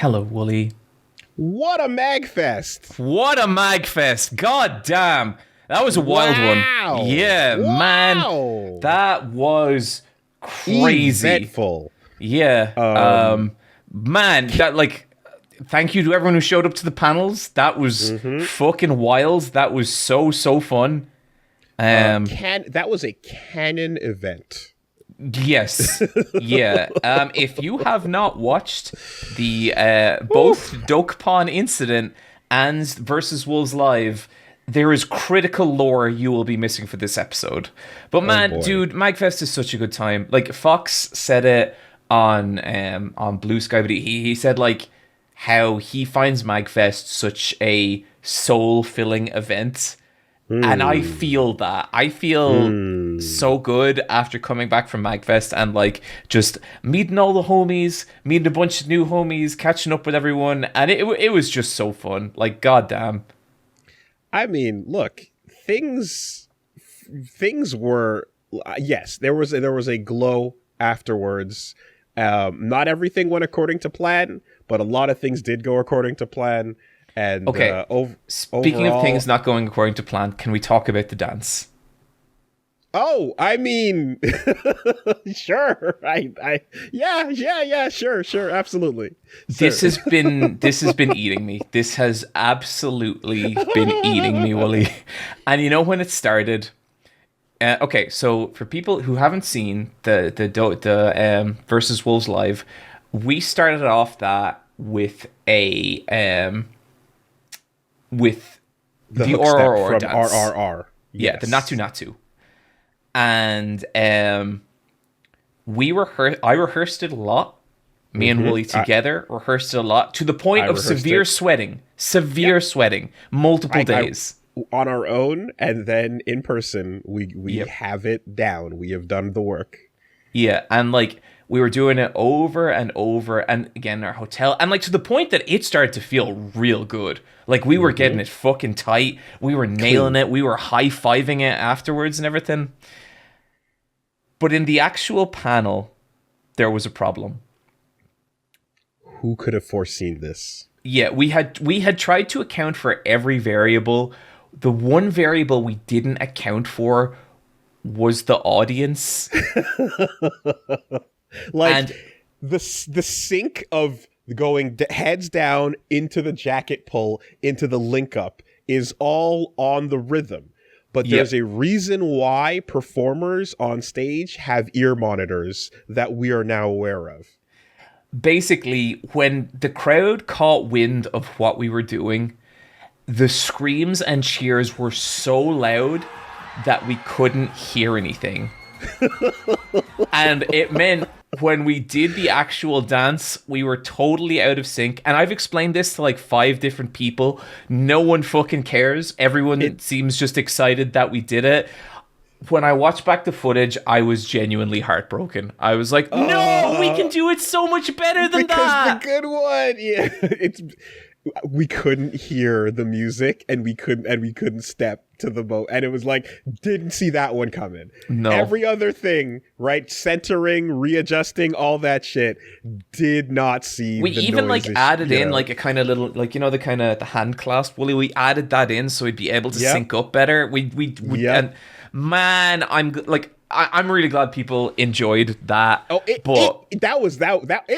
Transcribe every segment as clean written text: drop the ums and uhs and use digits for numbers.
Hello, Woolie. What a MAGFest! What a MAGFest! God damn. That was a wild one. Yeah, man. That was crazy. Eventful. Yeah. Man, that thank you to everyone who showed up to the panels. That was fucking wild. That was so fun. That was a canon event. Yes. Yeah. If you have not watched the both Dokapon incident and versus Wolves Live, there is critical lore you will be missing for this episode. But man, dude, MAGFest is such a good time. Like Fox said it on Blue Sky, but he said like how he finds MAGFest such a soul-filling event. And I feel that. I feel so good after coming back from MAGFest and like just meeting all the homies, meeting a bunch of new homies, catching up with everyone, and it was just so fun. Like goddamn. I mean, look, things were yes, there was a glow afterwards. Not everything went according to plan, but a lot of things did go according to plan. And okay, speaking of things not going according to plan, can we talk about the dance? Oh, I mean, sure. Sure, absolutely. This has been eating me. This has absolutely been eating me, Woolie. And you know when it started? Okay, so for people who haven't seen the versus Wolves Live, we started off that with with the RRR dance. RRR. Yes. Yeah, the Natu. And I rehearsed it a lot. Me and Woolie together rehearsed it a lot to the point of severe sweating. Sweating. Multiple days. On our own, and then in person, we have it down. We have done the work. Yeah, and like we were doing it over and over, and again in our hotel, and like to the point that it started to feel real good. Like we were getting it fucking tight. We were nailing it. We were high-fiving it afterwards and everything. But in the actual panel, there was a problem. Who could have foreseen this? Yeah, we had tried to account for every variable. The one variable we didn't account for was the audience. Like the sync of going heads down into the jacket pull into the link up is all on the rhythm, but there's a reason why performers on stage have ear monitors that we are now aware of. Basically, when the crowd caught wind of what we were doing, the screams and cheers were so loud that we couldn't hear anything. And it meant when we did the actual dance, we were totally out of sync. And I've explained this to like 5 different people. No one fucking cares. Everyone seems just excited that we did it. When I watched back the footage, I was genuinely heartbroken. I was like, no, we can do it so much better than that. Because the good one, yeah. We couldn't hear the music, and we couldn't step to the boat, and it was like, didn't see that one coming. No. Every other thing, right? Centering, readjusting, all that shit, did not see. We even like added in like a kind of little, like, you know, the kind of the hand clasp, Woolie. We added that in so we'd be able to sync up better. We and man, I'm really glad people enjoyed that. It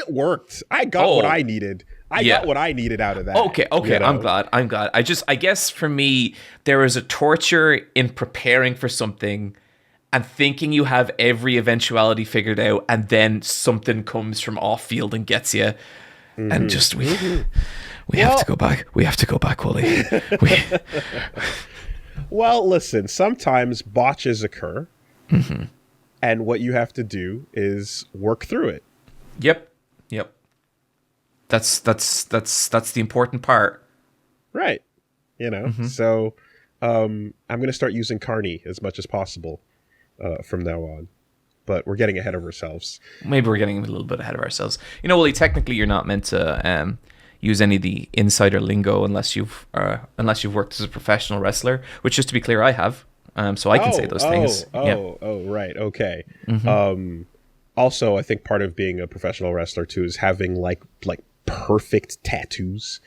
worked. I got what I needed. I got what I needed out of that. Okay, you know? I'm glad. I guess for me, there is a torture in preparing for something and thinking you have every eventuality figured out, and then something comes from off field and gets you, and just we have to go back. We have to go back, Woolie. Well, listen. Sometimes botches occur, and what you have to do is work through it. Yep. That's the important part. Right. You know, so I'm going to start using Carney as much as possible from now on. But we're getting ahead of ourselves. Maybe we're getting a little bit ahead of ourselves. You know, Woolie, technically you're not meant to use any of the insider lingo unless you've worked as a professional wrestler, which, just to be clear, I have. So I can say those things. Right. Okay. Also, I think part of being a professional wrestler too is having like perfect tattoos,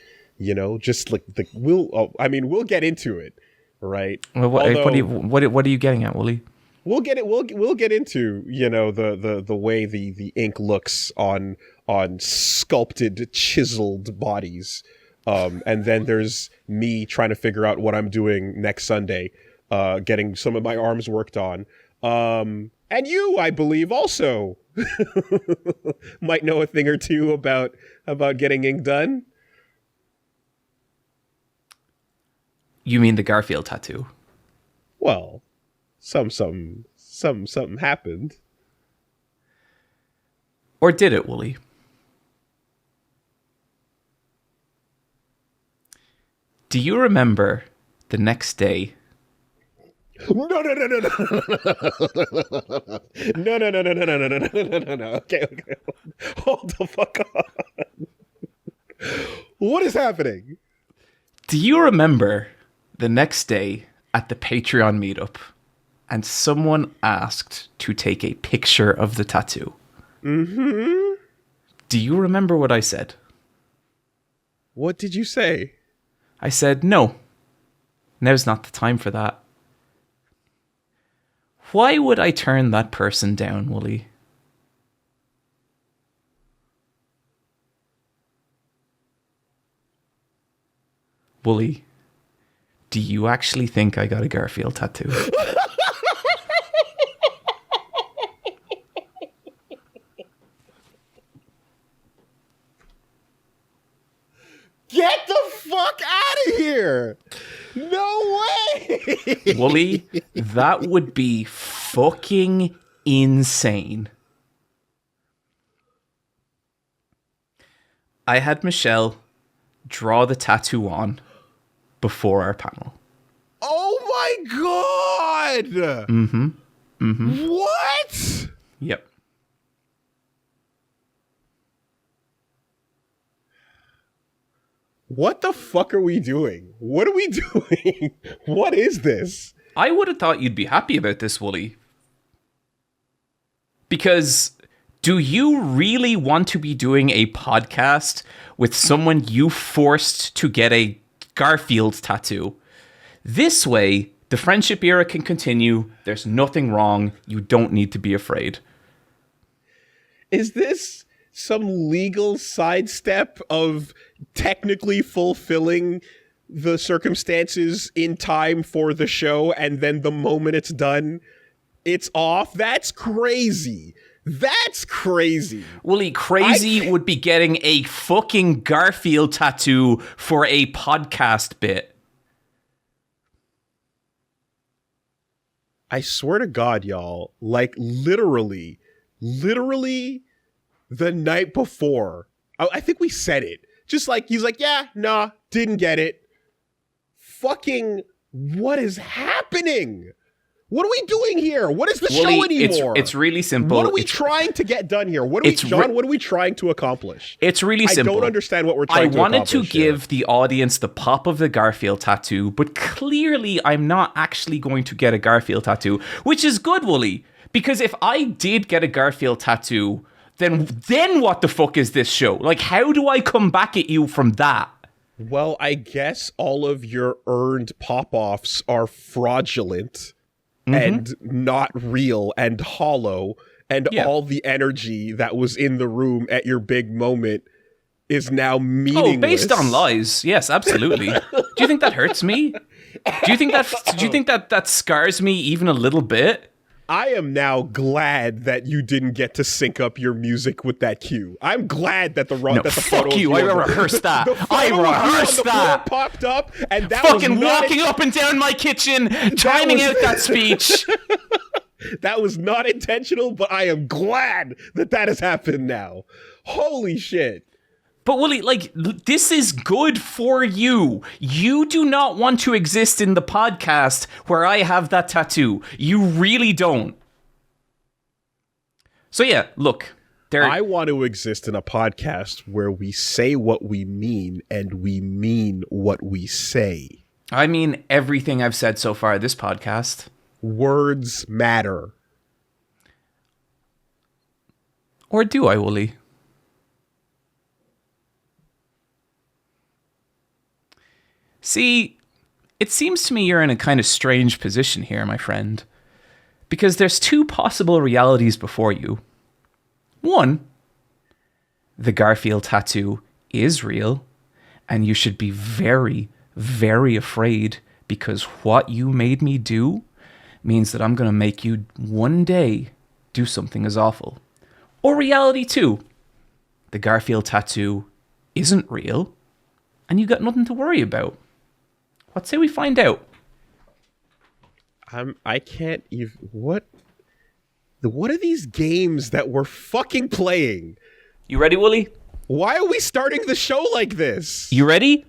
just like we'll get into it, right? Well, what are you getting at, Wooly? We'll get it. We'll get into the way the ink looks on sculpted, chiseled bodies, and then there's me trying to figure out what I'm doing next Sunday, getting some of my arms worked on, and you, I believe, also might know a thing or two about getting ink done. You mean the Garfield tattoo? Well, something happened. Or did it, Wooly? Do you remember the next day? No. Okay. Hold the fuck on. What is happening? Do you remember the next day at the Patreon meetup and someone asked to take a picture of the tattoo? Mm-hmm. Do you remember what I said? What did you say? I said, no. Now's not the time for that. Why would I turn that person down, Wooly? Wooly, do you actually think I got a Garfield tattoo? Get the fuck out of here! No way! Wooly, that would be fucking insane. I had Michelle draw the tattoo on before our panel. Oh my god! Mm-hmm. Mm-hmm. What? Yep. What the fuck are we doing? What are we doing? What is this? I would have thought you'd be happy about this, Wooly. Because do you really want to be doing a podcast with someone you forced to get a Garfield tattoo? This way, the friendship era can continue. There's nothing wrong. You don't need to be afraid. Is this some legal sidestep of technically fulfilling the circumstances in time for the show, and then the moment it's done, it's off? That's crazy. That's crazy. Wooly, crazy would be getting a fucking Garfield tattoo for a podcast bit. I swear to God, y'all, like literally the night before, I think we said it. Just like, he's like, yeah, nah, didn't get it. Fucking, what is happening? What are we doing here? What is the show anymore? It's really simple. What are we trying to get done here? What are we trying to accomplish? It's really simple. I don't understand what we're trying to accomplish. I wanted to give the audience the pop of the Garfield tattoo, but clearly I'm not actually going to get a Garfield tattoo, which is good, Wooly, because if I did get a Garfield tattoo, then what the fuck is this show? Like, how do I come back at you from that? Well, I guess all of your earned pop-offs are fraudulent. And not real and hollow, and all the energy that was in the room at your big moment is now meaningless. Oh, based on lies. Yes, absolutely. Do you think that hurts me? Do you think that scars me even a little bit? I am now glad that you didn't get to sync up your music with that cue. I'm glad that the photo. Fuck you! I rehearsed that. I rehearsed that. Popped up, and that fucking was walking up and down my kitchen, timing out that speech. That was not intentional, but I am glad that has happened now. Holy shit! But Wooly, like, this is good for you. You do not want to exist in the podcast where I have that tattoo. You really don't. So yeah, look. I want to exist in a podcast where we say what we mean and we mean what we say. I mean everything I've said so far this podcast. Words matter. Or do I, Wooly? See, it seems to me you're in a kind of strange position here, my friend. Because there's two possible realities before you. One, the Garfield tattoo is real, and you should be very, very afraid because what you made me do means that I'm going to make you one day do something as awful. Or reality two, the Garfield tattoo isn't real, and you got nothing to worry about. What say we find out? I can't even... What are these games that we're fucking playing? You ready, Woolie? Why are we starting the show like this? You ready?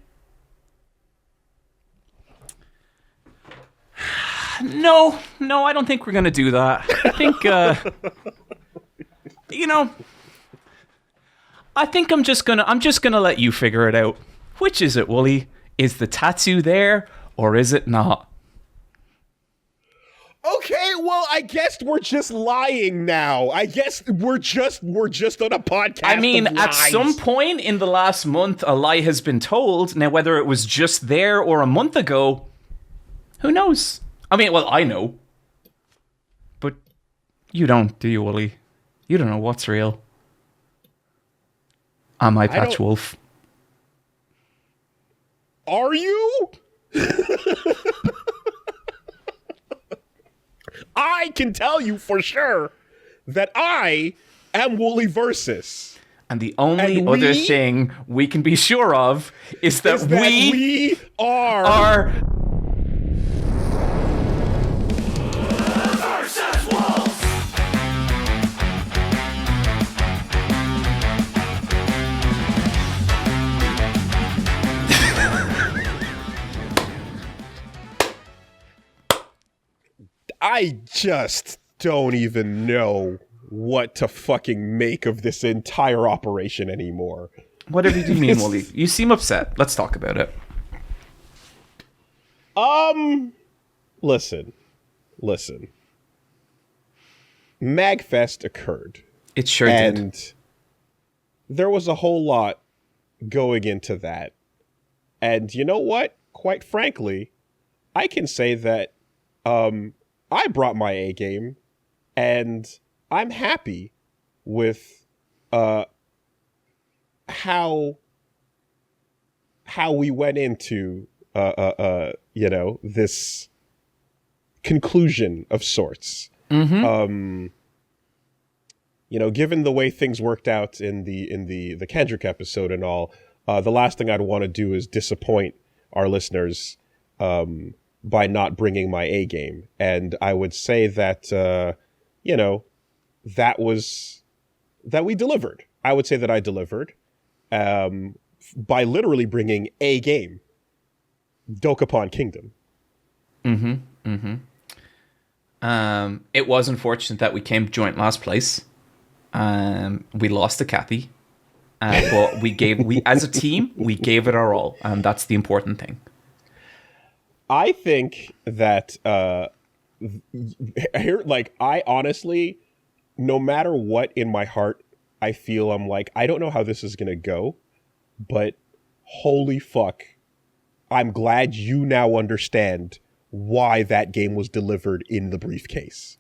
No, I don't think we're gonna do that. I think, I think I'm just gonna let you figure it out. Which is it, Woolie? Is the tattoo there, or is it not? Okay, well, I guess we're just lying now. I guess we're just on a podcast. I mean, of lies. at some point in the last month, a lie has been told. Now, whether it was just there or a month ago, who knows? I mean, well, I know. But you don't, do you, Woolie? You don't know what's real. I'm Eyepatchwolf. Are you? I can tell you for sure that I am Woolie Versus. And the only other thing we can be sure of is that we are Versus Wolves! I just don't even know what to fucking make of this entire operation anymore. Whatever do you mean, Woolie? You seem upset. Let's talk about it. Listen. MAGFest occurred. It sure did. And there was a whole lot going into that. And you know what? Quite frankly, I can say that I brought my A game, and I'm happy with how we went into this conclusion of sorts. Mm-hmm. Given the way things worked out in the Kendrick episode and all, the last thing I'd want to do is disappoint our listeners by not bringing my A game. And I would say that, that we delivered. I would say that I delivered by literally bringing a game, Dokapon Kingdom. It was unfortunate that we came joint last place. We lost to Kathy. But we as a team, we gave it our all. And that's the important thing. I think that I honestly, no matter what in my heart, I feel I'm like, I don't know how this is going to go, but holy fuck, I'm glad you now understand why that game was delivered in the briefcase.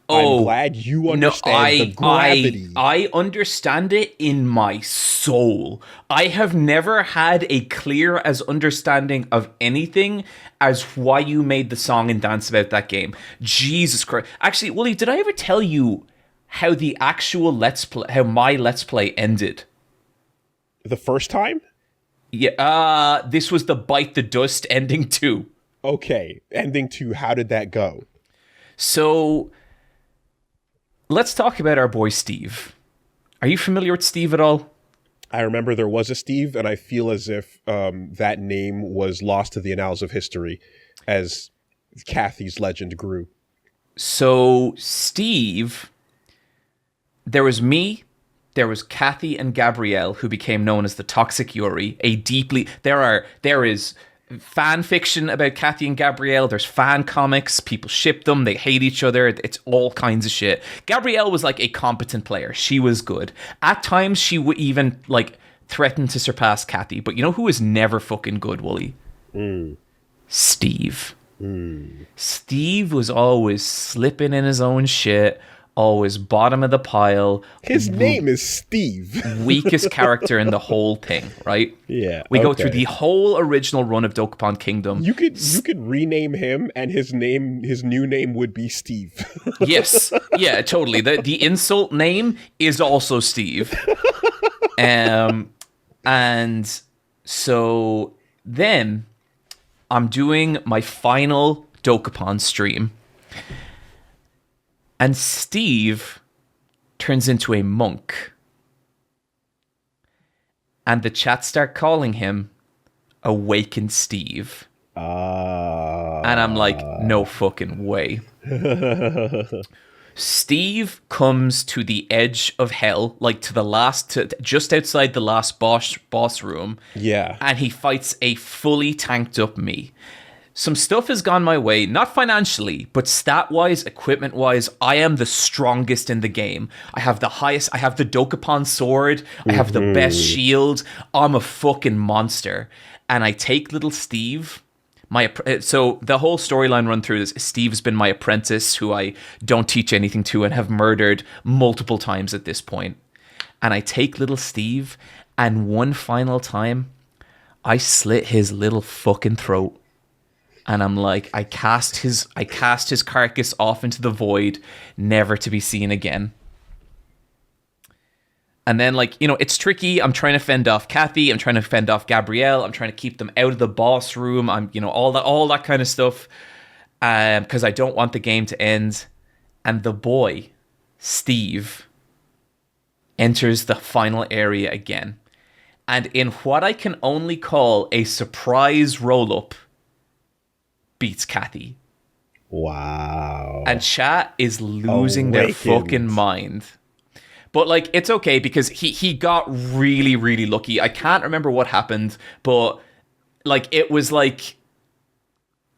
I'm glad you understand the gravity. I understand it in my soul. I have never had a clear as understanding of anything as why you made the song and dance about that game. Jesus Christ. Actually, Woolie, did I ever tell you how the actual how my Let's Play ended? The first time? Yeah, this was the Bite the Dust ending 2. Okay, ending 2, how did that go? So... let's talk about our boy Steve. Are you familiar with Steve at all? I remember there was a Steve, and I feel as if that name was lost to the annals of history as Kathy's legend grew. So, Steve, there was me, there was Kathy and Gabrielle, who became known as the Toxic Yuri. There is fan fiction about Kathy and Gabrielle. There's fan comics. People ship them. They hate each other. It's all kinds of shit. Gabrielle was like a competent player. She was good. At times, she would even like threaten to surpass Kathy. But you know who was never fucking good, Woolie? Steve. Steve was always slipping in his own shit, always bottom of the pile. His name is Steve. Weakest character in the whole thing, right? Yeah. We go through the whole original run of Dokapon Kingdom. You could rename him, and his new name would be Steve. Yes. Yeah, totally. The insult name is also Steve. And so then I'm doing my final Dokapon stream. And Steve turns into a monk. And the chat start calling him Awakened Steve. And I'm like, no fucking way. Steve comes to the edge of hell, like to just outside the last boss room. Yeah. And he fights a fully tanked up me. Some stuff has gone my way, not financially, but stat-wise, equipment-wise, I am the strongest in the game. I have the highest, I have the Dokapon sword, I have the best shield, I'm a fucking monster. And I take little Steve, so the whole storyline run through this, Steve's been my apprentice, who I don't teach anything to and have murdered multiple times at this point. And I take little Steve, and one final time, I slit his little fucking throat. And I'm like, I cast his carcass off into the void, never to be seen again. And then, like, you know, it's tricky. I'm trying to fend off Kathy. I'm trying to fend off Gabrielle. I'm trying to keep them out of the boss room. I'm, you know, all that kind of stuff, because I don't want the game to end. And the boy, Steve, enters the final area again. And in what I can only call a surprise roll-up, beats Kathy. Wow. And chat is losing their fucking mind. But, like, it's okay because he got really, really lucky. I can't remember what happened, but, like, it was like,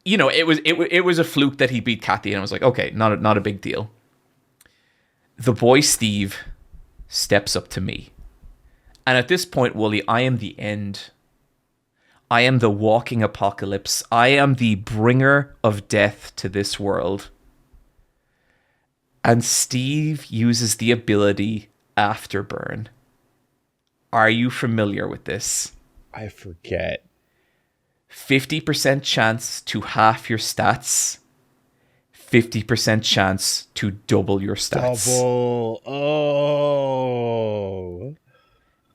you know, it was a fluke that he beat Kathy, and I was like, okay, not a big deal. The boy Steve steps up to me. And at this point, Woolie, I am the end. I am the walking apocalypse. I am the bringer of death to this world. And Steve uses the ability Afterburn. Are you familiar with this? I forget. 50% chance to half your stats. 50% chance to double your stats. Double. Oh.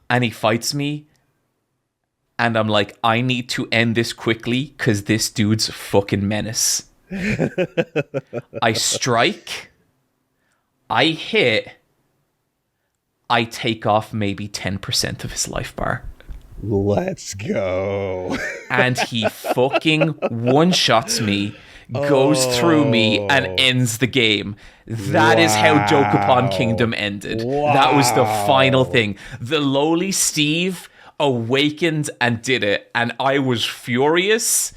And he fights me. And I'm like, I need to end this quickly because this dude's a fucking menace. I strike. I hit. I take off maybe 10% of his life bar. Let's go. And he fucking one-shots me, goes through me, and ends the game. That is how Dokapon Kingdom ended. Wow. That was the final thing. The lowly Steve awakened and did it, and I was furious.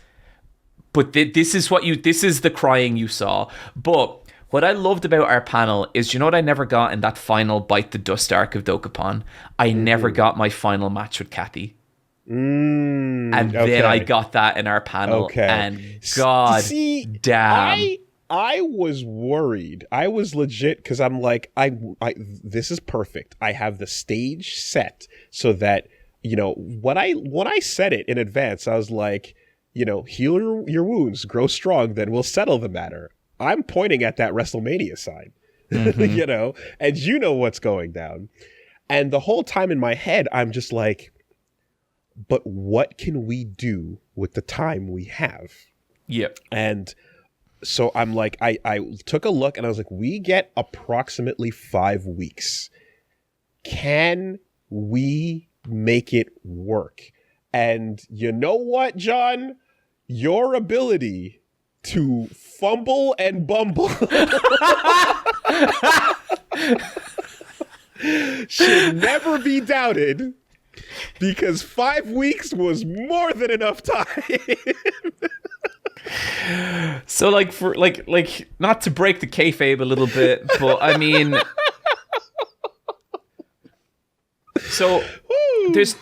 But this is the crying you saw. But what I loved about our panel is, you know what I never got in that final Bite the Dust arc of Dokapon? I never got my final match with Kathy. And then I got that in our panel, and God damn. I was worried. I was legit, because I'm like, this is perfect. I have the stage set so that, you know, when I said it in advance, I was like, you know, heal your wounds, grow strong, then we'll settle the matter. I'm pointing at that WrestleMania sign, you know, and you know what's going down. And the whole time in my head, I'm just like, but what can we do with the time we have? Yep. And so I'm like, I took a look and I was like, we get approximately 5 weeks. Can we make it work? And you know what, John? Your ability to fumble and bumble should never be doubted, because 5 weeks was more than enough time. So, like, for like not to break the kayfabe a little bit, but I mean, So there's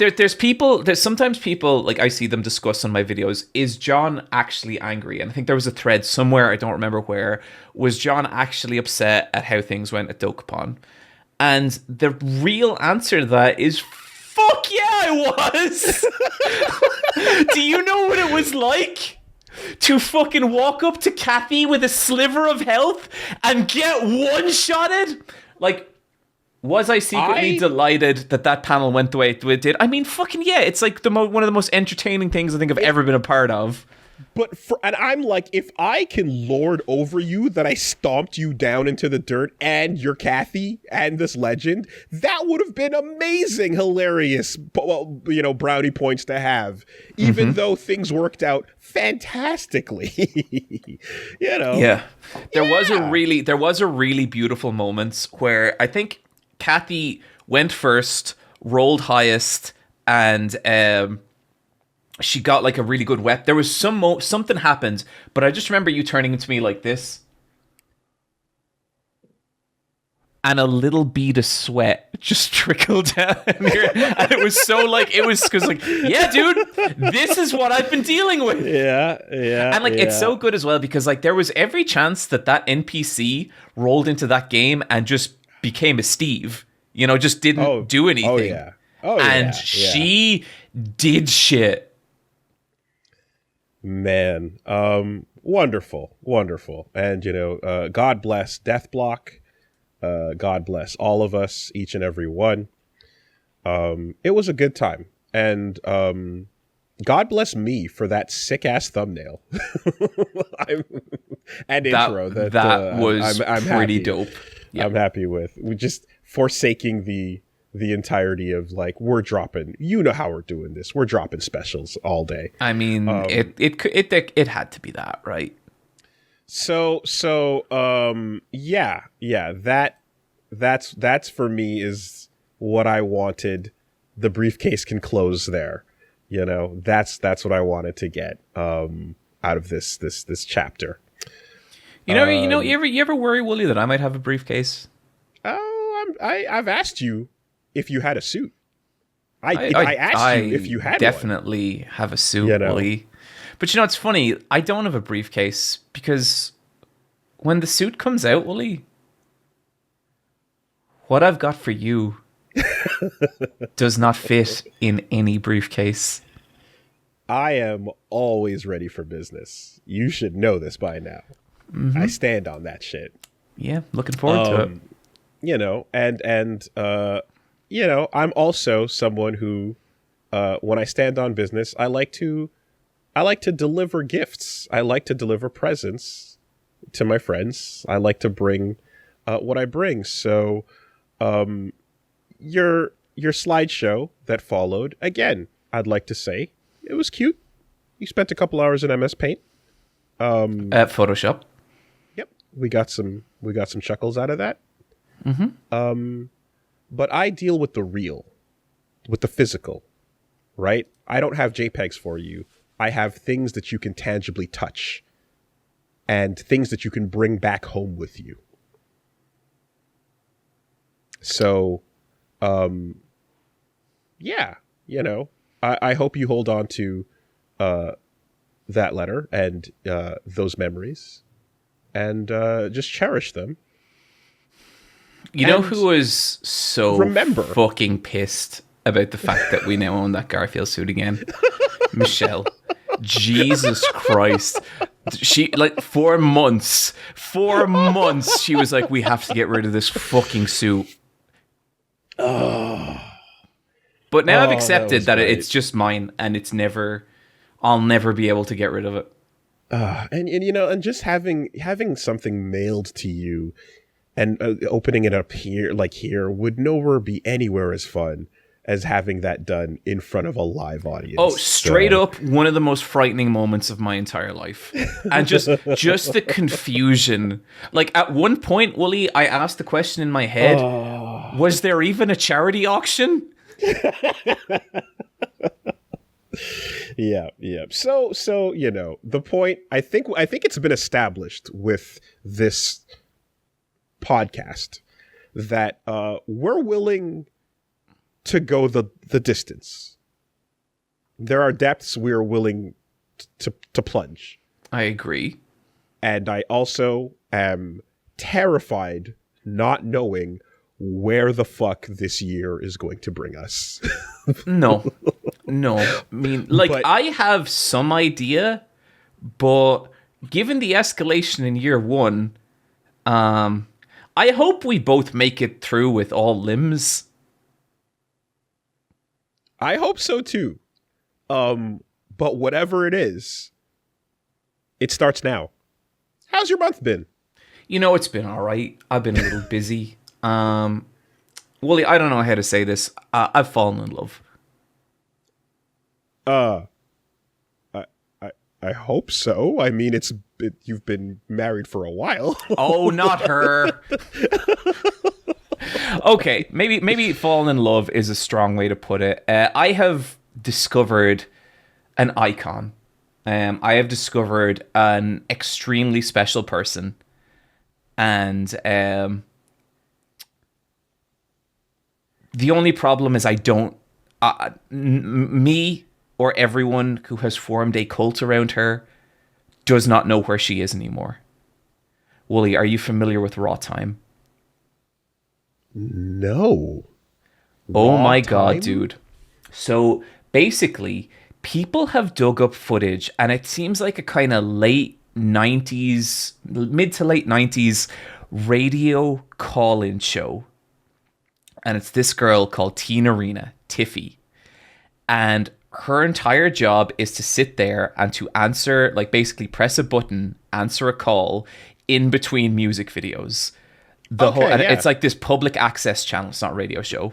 sometimes people, like, I see them discuss on my videos, is John actually angry? And I think there was a thread somewhere, I don't remember where, was John actually upset at how things went at Dokapon? And the real answer to that is, fuck yeah, I was. Do you know what it was like to fucking walk up to Kathy with a sliver of health and get one-shotted? Like, was I secretly delighted that panel went the way it did? I mean, fucking yeah, it's like one of the most entertaining things I think I've ever been a part of. And I'm like, if I can lord over you that I stomped you down into the dirt and you're Kathy and this legend, that would have been amazing, hilarious, brownie points to have, even though things worked out fantastically. Yeah. There was a really beautiful moment where I think Kathy went first, rolled highest, and she got like a really good wet. There was something happened, but I just remember you turning to me like this, and a little bead of sweat just trickled down here, and it was so like yeah, dude, this is what I've been dealing with. Yeah, and like it's so good as well because like there was every chance that NPC rolled into that game and just became a Steve, just didn't do anything. And she did shit. Man, wonderful. And, God bless Deathblock. God bless all of us, each and every one. It was a good time. And God bless me for that sick-ass thumbnail. Intro. That was I'm pretty dope. Yep. I'm happy with. We're just forsaking the entirety of like, we're dropping, how we're doing this. We're dropping specials all day. I mean, it had to be that, right? So that's for me is what I wanted. The briefcase can close there. That's what I wanted to get out of this chapter. You ever worry, Woolie, that I might have a briefcase? Oh, I've asked you if you had a suit. I asked you if you had definitely one. Have a suit, Woolie. But it's funny. I don't have a briefcase because when the suit comes out, Woolie, what I've got for you does not fit in any briefcase. I am always ready for business. You should know this by now. Mm-hmm. I stand on that shit. Yeah, looking forward to it. I'm also someone who, when I stand on business, I like to deliver gifts. I like to deliver presents to my friends. I like to bring what I bring. So, your slideshow that followed, again, I'd like to say it was cute. You spent a couple hours in MS Paint. At Photoshop. Yep, we got some chuckles out of that. Mm-hmm. But I deal with the real, with the physical, right? I don't have JPEGs for you. I have things that you can tangibly touch and things that you can bring back home with you. So, I hope you hold on to that letter and those memories and just cherish them. You know who was so fucking pissed about the fact that we now own that Garfield suit again? Michelle. Jesus Christ. She, like, 4 months, she was like, we have to get rid of this fucking suit. Oh. But now I've accepted that it's just mine and I'll never be able to get rid of it. And just having something mailed to you and opening it up here would nowhere be anywhere as fun as having that done in front of a live audience. Oh, straight up, one of the most frightening moments of my entire life. And just the confusion. Like, at one point, Woolie, I asked the question in my head, was there even a charity auction? Yeah. So, the point, I think it's been established with this podcast that we're willing to go the distance. There are depths we are willing to plunge. I agree. And I also am terrified not knowing where the fuck this year is going to bring us. No. I mean, like, I have some idea, but given the escalation in year one, I hope we both make it through with all limbs. I hope so too. But whatever it is, it starts now. How's your month been? You know, it's been all right. I've been a little busy. Woolie, I don't know how to say this. I've fallen in love. I hope so. I mean, you've been married for a while. Oh, not her. Okay, maybe fallen in love is a strong way to put it. I have discovered an icon. I have discovered an extremely special person. And the only problem is I don't... me or everyone who has formed a cult around her does not know where she is anymore. Woolie, are you familiar with Rawtime? No. Oh my god, dude. So basically, people have dug up footage, and it seems like a kind of mid to late 90s radio call-in show. And it's this girl called Tina Arena, Tiffy. And her entire job is to sit there and to answer, like basically press a button, answer a call in between music videos. It's like this public access channel. It's not a radio show.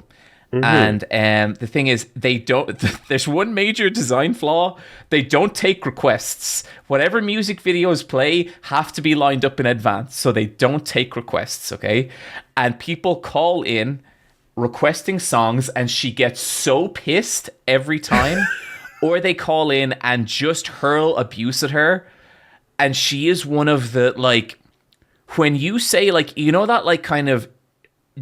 Mm-hmm. And the thing is, there's one major design flaw. They don't take requests. Whatever music videos play have to be lined up in advance. So they don't take requests, okay? And people call in requesting songs, and she gets so pissed every time. Or they call in and just hurl abuse at her. And she is one of the, like, when you say, like, you know that, like, kind of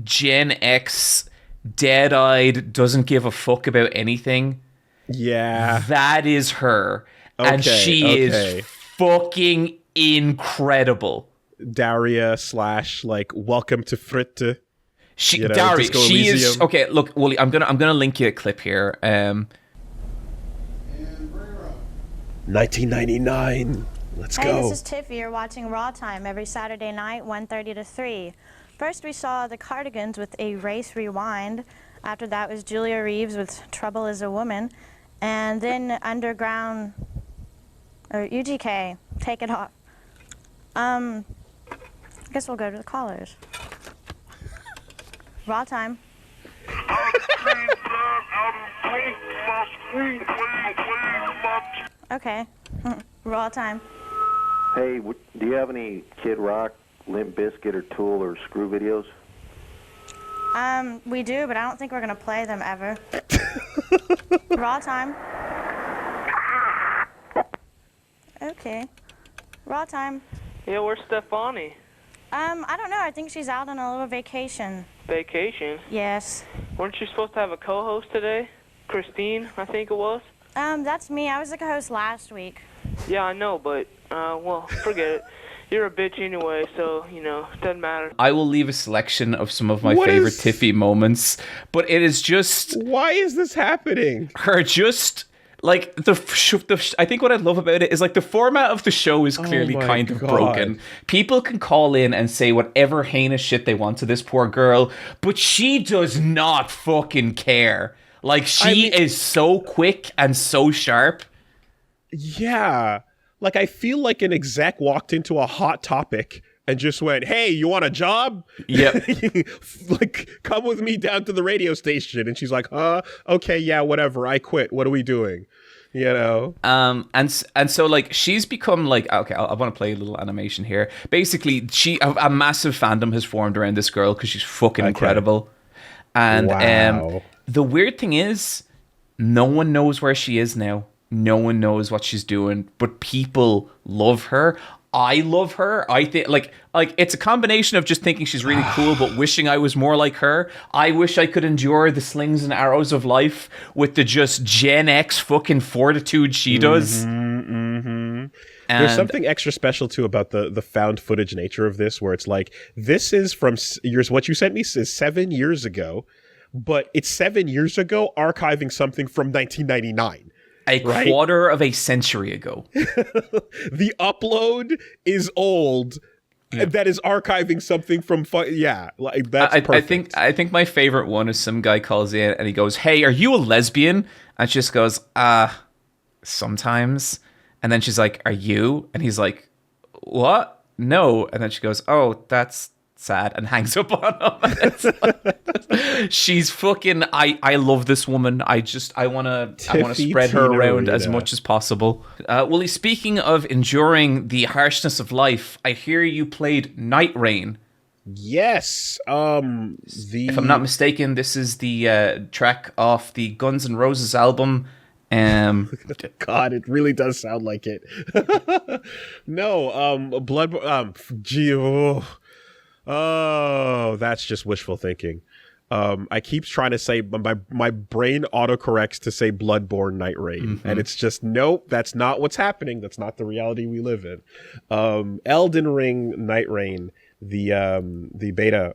Gen X, dead-eyed, doesn't give a fuck about anything? Yeah. That is her. Okay, and she is fucking incredible. Daria / like, welcome to Fritte. Daria, she is... Okay, look, Woolie, I'm gonna link you a clip here. 1999. Let's go. Hey, this is Tiffy. You're watching Rawtime every Saturday night, 1:30 to 3. First, we saw the Cardigans with a race rewind. After that was Julia Reeves with Trouble is a Woman. And then Underground, or UGK, Take It Off. I guess we'll go to the callers. Rawtime. Okay. Rawtime. Hey, do you have any Kid Rock, Limp Bizkit, or Tool, or Screw videos? We do, but I don't think we're gonna play them ever. Rawtime. Okay. Rawtime. Yeah, where's Stefani? I don't know. I think she's out on a little vacation. Vacation? Yes. Weren't you supposed to have a co-host today? Christine, I think it was? That's me. I was the co-host last week. Yeah, I know, but, well, forget it. You're a bitch anyway, so, you know, it doesn't matter. I will leave a selection of some of my favorite Tiffy moments, but it is just... Why is this happening? Her just... Like, I think what I love about it is, like, the format of the show is clearly kind of broken. People can call in and say whatever heinous shit they want to this poor girl, but she does not fucking care. Like, she is so quick and so sharp. Yeah. Like, I feel like an exec walked into a hot topic and just went, hey, you want a job? Yep. Like, come with me down to the radio station. And she's like, okay, yeah, whatever. I quit. What are we doing? You know? And so, like, she's become, like, okay, I want to play a little animation here. Basically, a massive fandom has formed around this girl because she's fucking incredible. And the weird thing is, no one knows where she is now. No one knows what she's doing, but people love her. I love her. I think like it's a combination of just thinking she's really cool, but wishing I was more like her. I wish I could endure the slings and arrows of life with the just Gen X fucking fortitude she does. There's something extra special too about the found footage nature of this, where it's like, this is from what you sent me is 7 years ago, but it's 7 years ago archiving something from 1999. A quarter of a century ago. The upload is old. Yeah. That is archiving something from like that's perfect. I think my favorite one is some guy calls in and he goes, "Hey, are you a lesbian?" And she just goes, sometimes." And then she's like, "Are you?" And he's like, "What? No." And then she goes, "Oh, that's sad," and hangs up on him. She's fucking I love this woman. I want to spread her around as much as possible. Woolie, speaking of enduring the harshness of life, I hear you played Nightreign. Yes. If I'm not mistaken, this is the track off the Guns N' Roses album. God, it really does sound like it. No, Blood. Oh, that's just wishful thinking. I keep trying to say, my brain autocorrects to say Bloodborne Nightreign, and it's just, nope, that's not what's happening. That's not the reality we live in. Elden Ring Nightreign, the beta,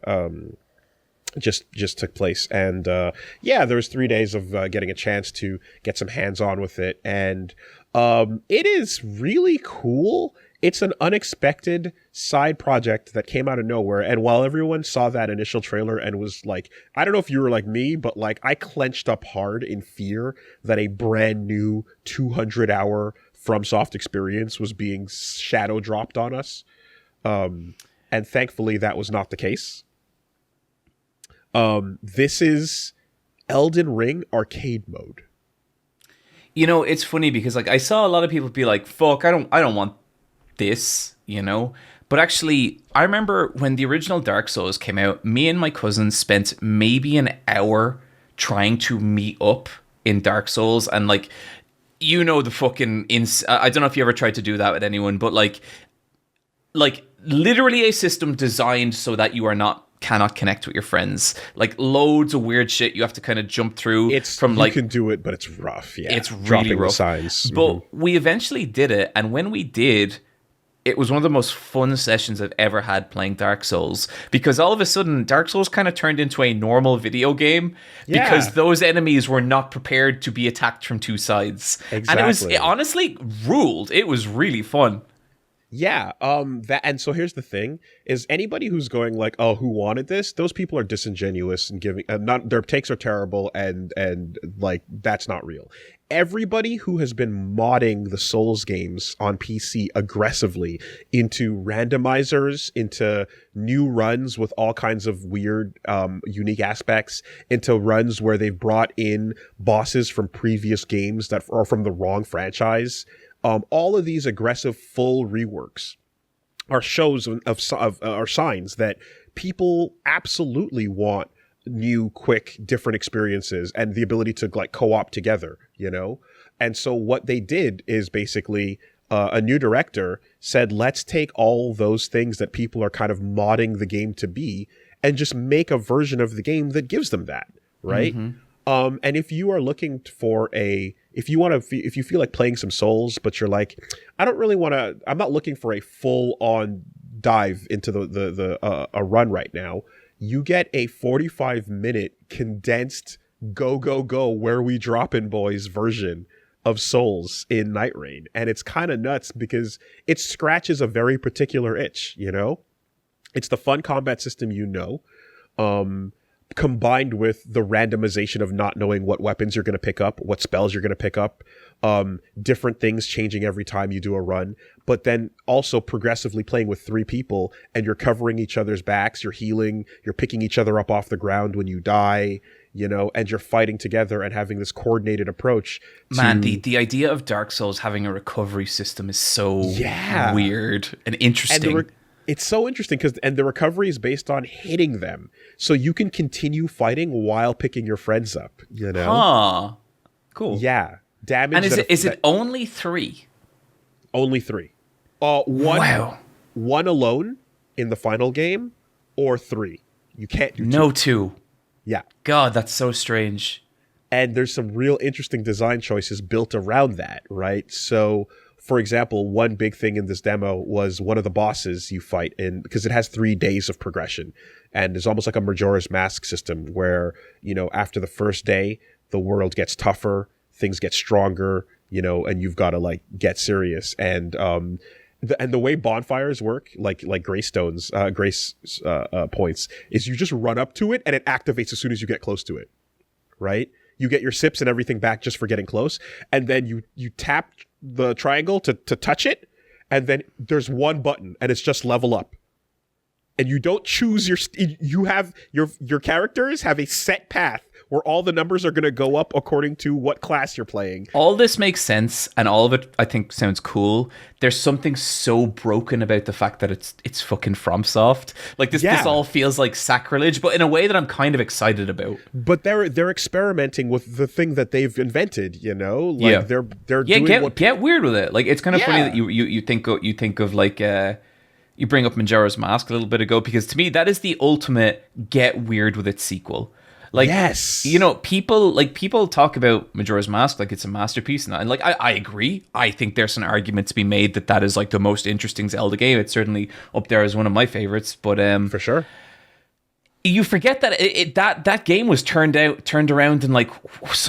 just took place, and there was 3 days of getting a chance to get some hands-on with it, and it is really cool. It's an unexpected side project that came out of nowhere, and while everyone saw that initial trailer and was like, I don't know if you were like me, but like I clenched up hard in fear that a brand new 200-hour FromSoft experience was being shadow dropped on us, and thankfully that was not the case. This is Elden Ring arcade mode. You know, it's funny because like I saw a lot of people be like, "Fuck, I don't want this," you know. But actually, I remember when the original Dark Souls came out, me and my cousin spent maybe an hour trying to meet up in Dark Souls, and like, you know, the fucking I don't know if you ever tried to do that with anyone, but like literally a system designed so that you cannot connect with your friends. Like loads of weird shit you have to kind of jump through. You can do it, but it's rough. Yeah, it's really dropping rough. The signs. But we eventually did it, and when we did, it was one of the most fun sessions I've ever had playing Dark Souls, because all of a sudden Dark Souls kind of turned into a normal video game because those enemies were not prepared to be attacked from two sides. Exactly. And it honestly ruled. It was really fun. Yeah, and so here's the thing: is anybody who's going like, "Oh, who wanted this?" Those people are disingenuous and giving not their takes are terrible, and like that's not real. Everybody who has been modding the Souls games on PC aggressively into randomizers, into new runs with all kinds of weird, unique aspects, into runs where they've brought in bosses from previous games that are from the wrong franchise. All of these aggressive full reworks are shows are signs that people absolutely want new, quick, different experiences and the ability to like co-op together, you know? And so what they did is basically a new director said, let's take all those things that people are kind of modding the game to be and just make a version of the game that gives them that, right? Mm-hmm. And if you are looking for if you feel like playing some Souls, but you're like, I'm not looking for a full on dive into a run right now. You get a 45-minute condensed go, where we dropping boys version of Souls in Nightreign. And it's kind of nuts because it scratches a very particular itch, you know? It's the fun combat system, combined with the randomization of not knowing what weapons you're going to pick up, what spells you're going to pick up, different things changing every time you do a run, but then also progressively playing with 3 people and you're covering each other's backs, you're healing, you're picking each other up off the ground when you die, you know, and you're fighting together and having this coordinated approach. Man, the idea of Dark Souls having a recovery system is so weird and interesting. And it's so interesting because the recovery is based on hitting them. So you can continue fighting while picking your friends up, you know? Huh. Cool. Yeah. Damage. And is it only 3? Only 3. One alone in the final game, or 3. You can't do 2. No 2. Yeah. God, that's so strange. And there's some real interesting design choices built around that, right? So, for example, one big thing in this demo was one of the bosses you fight in, because it has 3 days of progression. And it's almost like a Majora's Mask system where, after the first day, the world gets tougher, things get stronger, and you've got to like get serious. And the way bonfires work, like grace points, is you just run up to it and it activates as soon as you get close to it, right? You get your sips and everything back just for getting close, and then you tap the triangle to touch it, and then there's one button, and it's just level up. And you don't choose you have your characters have a set path where all the numbers are going to go up according to what class you're playing. All this makes sense, and all of it, I think, sounds cool. There's something so broken about the fact that it's fucking FromSoft. Like, this all feels like sacrilege, but in a way that I'm kind of excited about. But they're experimenting with the thing that they've invented, Like, they're doing get weird with it. Like, it's kind of funny that you think of like you bring up Majora's Mask a little bit ago, because to me that is the ultimate get weird with it sequel. Like, yes. People talk about Majora's Mask like it's a masterpiece, and like I agree. I think there's an argument to be made that is like the most interesting Zelda game. It's certainly up there as one of my favorites. But for sure, you forget that that game was turned around in like,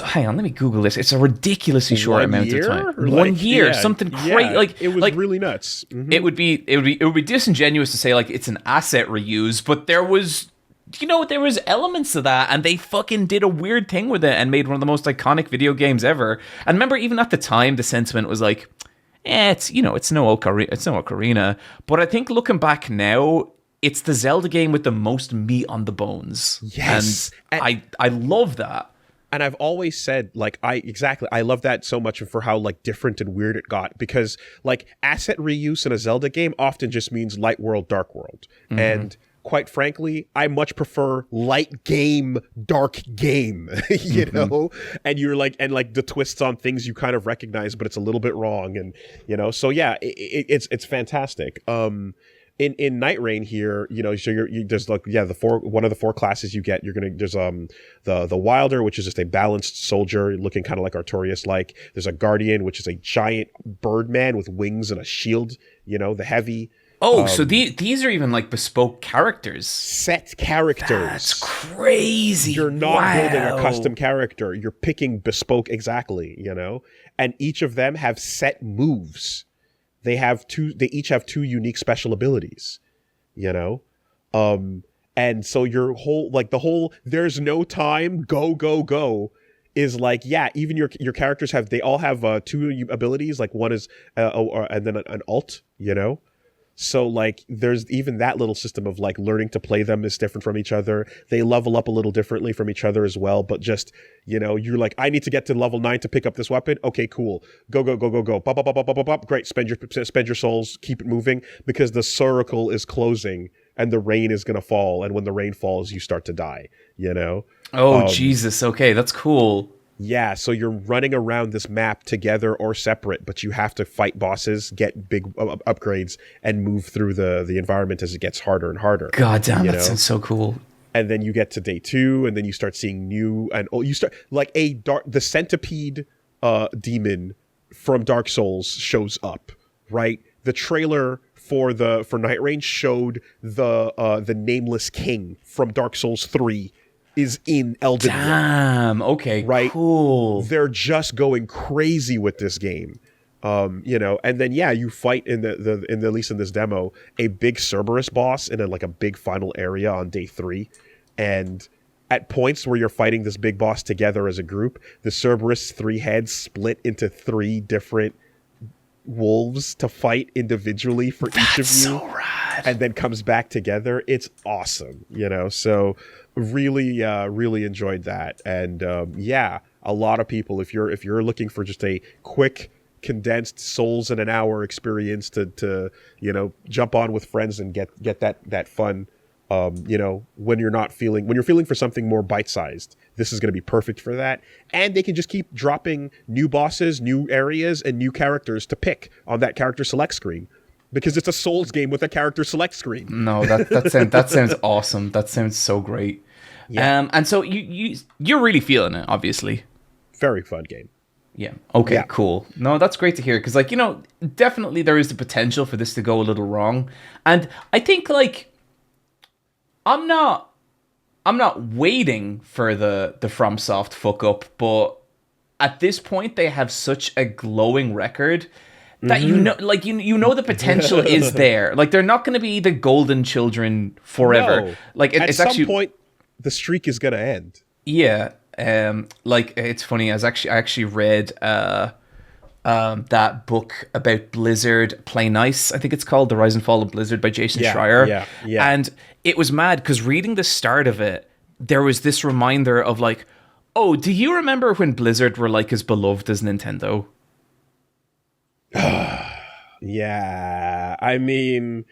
hang on, let me Google this. It's a ridiculously short amount of time. 1 year, something crazy. Like, it was like, really nuts. Mm-hmm. It would be disingenuous to say like it's an asset reuse, but there was elements of that, and they fucking did a weird thing with it and made one of the most iconic video games ever. And remember, even at the time, the sentiment was like, it's no Ocarina. But I think looking back now, it's the Zelda game with the most meat on the bones. Yes. And I love that. And I've always said, like, I love that so much, and for how like different and weird it got, because like asset reuse in a Zelda game often just means light world, dark world. Mm-hmm. And quite frankly, I much prefer light game, dark game, know? And you're like, and like the twists on things you kind of recognize, but it's a little bit wrong. And, so yeah, it's fantastic. In Nightreign here, so there's like, one of the 4 classes you get, there's the Wilder, which is just a balanced soldier looking kind of like Artorias like. There's a Guardian, which is a giant birdman with wings and a shield, the Heavy. Oh, so these are even like bespoke characters. Set characters. That's crazy. You're not building a custom character. You're picking bespoke, exactly, And each of them have set moves. They each have 2 unique special abilities, And so your whole there's no time, go is like, even your characters they all have 2 abilities, like one is and then an alt, So like there's even that little system of like learning to play them is different from each other. They level up a little differently from each other as well, but just, you're like, I need to get to level 9 to pick up this weapon. Okay, cool. Go. Bop, bop, bop, bop, bop, bop. Great. Spend your souls, keep it moving, because the circle is closing and the rain is going to fall. And when the rain falls, you start to die, Oh, Jesus. Okay. That's cool. Yeah, so you're running around this map together or separate, but you have to fight bosses, get big upgrades, and move through the environment as it gets harder and harder. God damn, that sounds so cool. And then you get to day 2, and then you start seeing you start like the centipede demon from Dark Souls shows up, right? The trailer for Nightreign showed the nameless king from Dark Souls 3 is in Elden Ring. Damn. Okay. Right. Cool. They're just going crazy with this game, and then you fight in the at least in this demo a big Cerberus boss in a big final area on day 3, and at points where you're fighting this big boss together as a group, the Cerberus 3 heads split into 3 different wolves to fight individually for each of you. So rad. And then comes back together. It's awesome, so really enjoyed that. And a lot of people, if you're looking for just a quick condensed Souls in an hour experience to jump on with friends and get that fun, when you're feeling for something more bite-sized, this is going to be perfect for that. And they can just keep dropping new bosses, new areas, and new characters to pick on that character select screen. because it's a Souls game with a character select screen. No, that sounds awesome. That sounds so great. Yeah. And so you're really feeling it, obviously. Very fun game. Yeah. Okay, Yeah. cool. No, that's great to hear, because, like, definitely there is the potential for this to go a little wrong. And I think, like, I'm not waiting for the FromSoft fuck up, but at this point they have such a glowing record that you know the potential is there. Like, they're not going to be the golden children forever. No. Like, At it's some actually point, the streak is going to end. yeah. Like, it's funny. I actually read that book about Blizzard Play Nice. I think it's called The Rise and Fall of Blizzard by Jason Schreier. Yeah. And it was mad because reading the start of it, there was this reminder of, like, oh, do you remember when Blizzard were like as beloved as Nintendo? Yeah. I mean,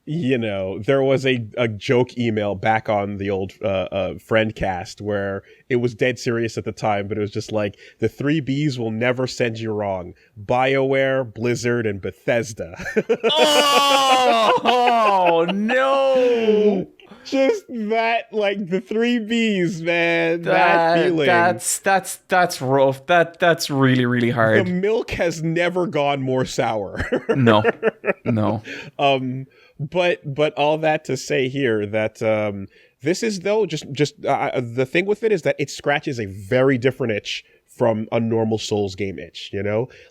there was a joke email back on the old friend cast where it was dead serious at the time, but it was just like, the 3 Bs will never send you wrong: BioWare, Blizzard, and Bethesda. Oh no! Just that, like, the 3 Bs, man. That feeling. That's rough. That's really, really hard. The milk has never gone more sour. No. But all that to say here that this is, though, just the thing with it is that it scratches a very different itch from a normal Souls game itch.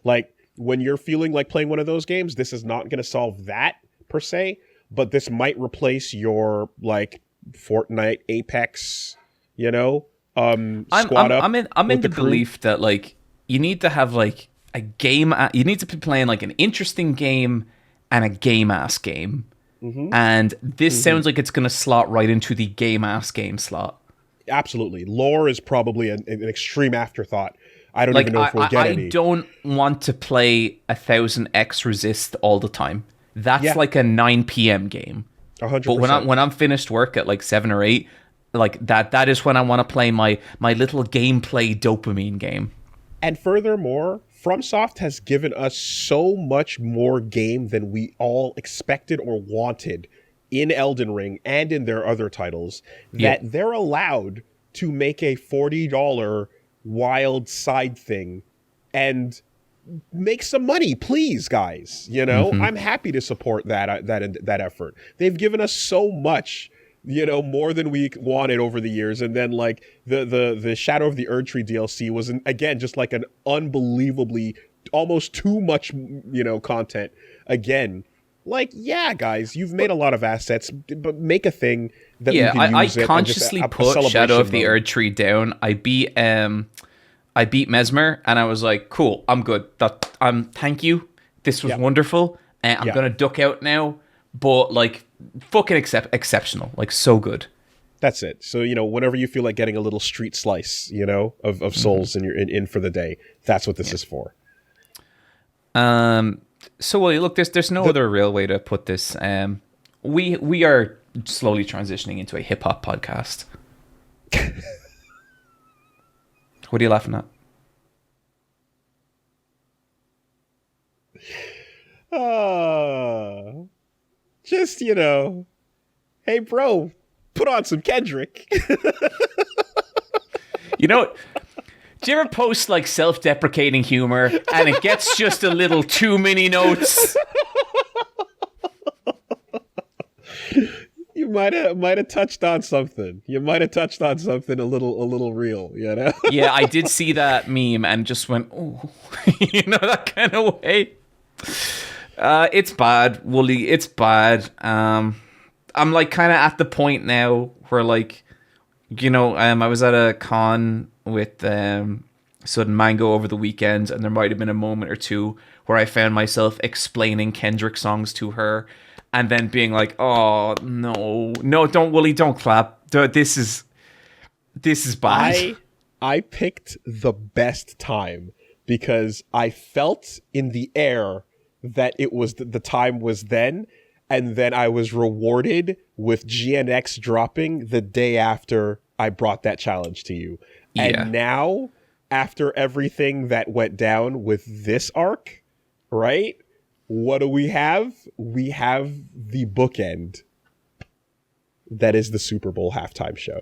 Like, when you're feeling like playing one of those games, this is not going to solve that per se. But this might replace your, like, Fortnite, Apex, squad up. I'm in the belief that, like, you need to have, like, a game. You need to be playing, like, an interesting game and a game-ass game. Mm-hmm. And this sounds like it's going to slot right into the game-ass game slot. Absolutely. Lore is probably an extreme afterthought. I don't even know if we'll get any. I don't want to play 1000X Resist all the time. That's like a 9 p.m. game. 100%. But when I'm finished work at like 7 or 8, like that is when I want to play my little gameplay dopamine game. And furthermore, FromSoft has given us so much more game than we all expected or wanted in Elden Ring and in their other titles, that they're allowed to make a $40 wild side thing and make some money, please, guys. I'm happy to support that effort. They've given us so much, more than we wanted over the years. And then, like, the Shadow of the Erdtree DLC was, again, just like an unbelievably, almost too much, content. Again, like, yeah, guys, you've made a lot of assets, but make a thing that you can use. I consciously put Shadow of the Erdtree down. I beat Mesmer, and I was like, cool, I'm good. Thank you. This was wonderful. And I'm going to duck out now. But, like, fucking exceptional. Like, so good. That's it. So, whenever you feel like getting a little street slice, of Souls and you're in for the day, that's what this is for. So, well, look, there's no other real way to put this. We are slowly transitioning into a hip-hop podcast. What are you laughing at? Just, hey, bro, put on some Kendrick. Do you ever post, like, self-deprecating humor and it gets just a little too many notes? You might have touched on something. You might have touched on something a little real, Yeah, I did see that meme and just went, oh, that kind of way. It's bad, Wooly. It's bad. I'm like kind of at the point now where, like, I was at a con with Sudden Mango over the weekend, and there might have been a moment or two where I found myself explaining Kendrick songs to her. And then being like, oh, no, don't, Wooly, don't clap. This is bad. I picked the best time because I felt in the air that it was the time was then. And then I was rewarded with GNX dropping the day after I brought that challenge to you. Yeah. And now, after everything that went down with this arc, right? what do we have? We have the bookend that is the Super Bowl halftime show.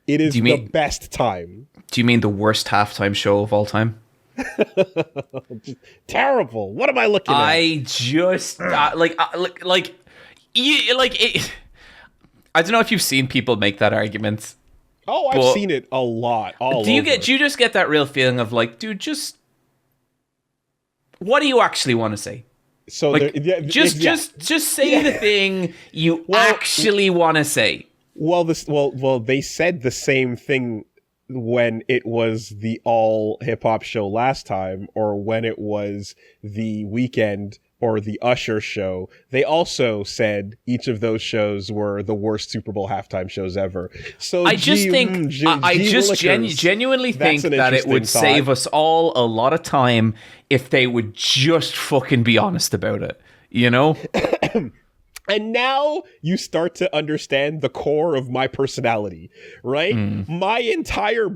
It is the best time. Do you mean the worst halftime show of all time? Terrible. What am I looking at? I just I don't know if you've seen people make that argument. Oh, I've seen it a lot. Do you just get that real feeling of like, dude, just what do you actually want to say? So like, just say the thing you actually want to say. Well, they said the same thing when it was the all hip hop show last time, or when it was the Weeknd or the Usher show. They also said each of those shows were the worst Super Bowl halftime shows ever. So I just genuinely think that it would save us all a lot of time if they would just fucking be honest about it, you know? And now you start to understand the core of my personality, right? My entire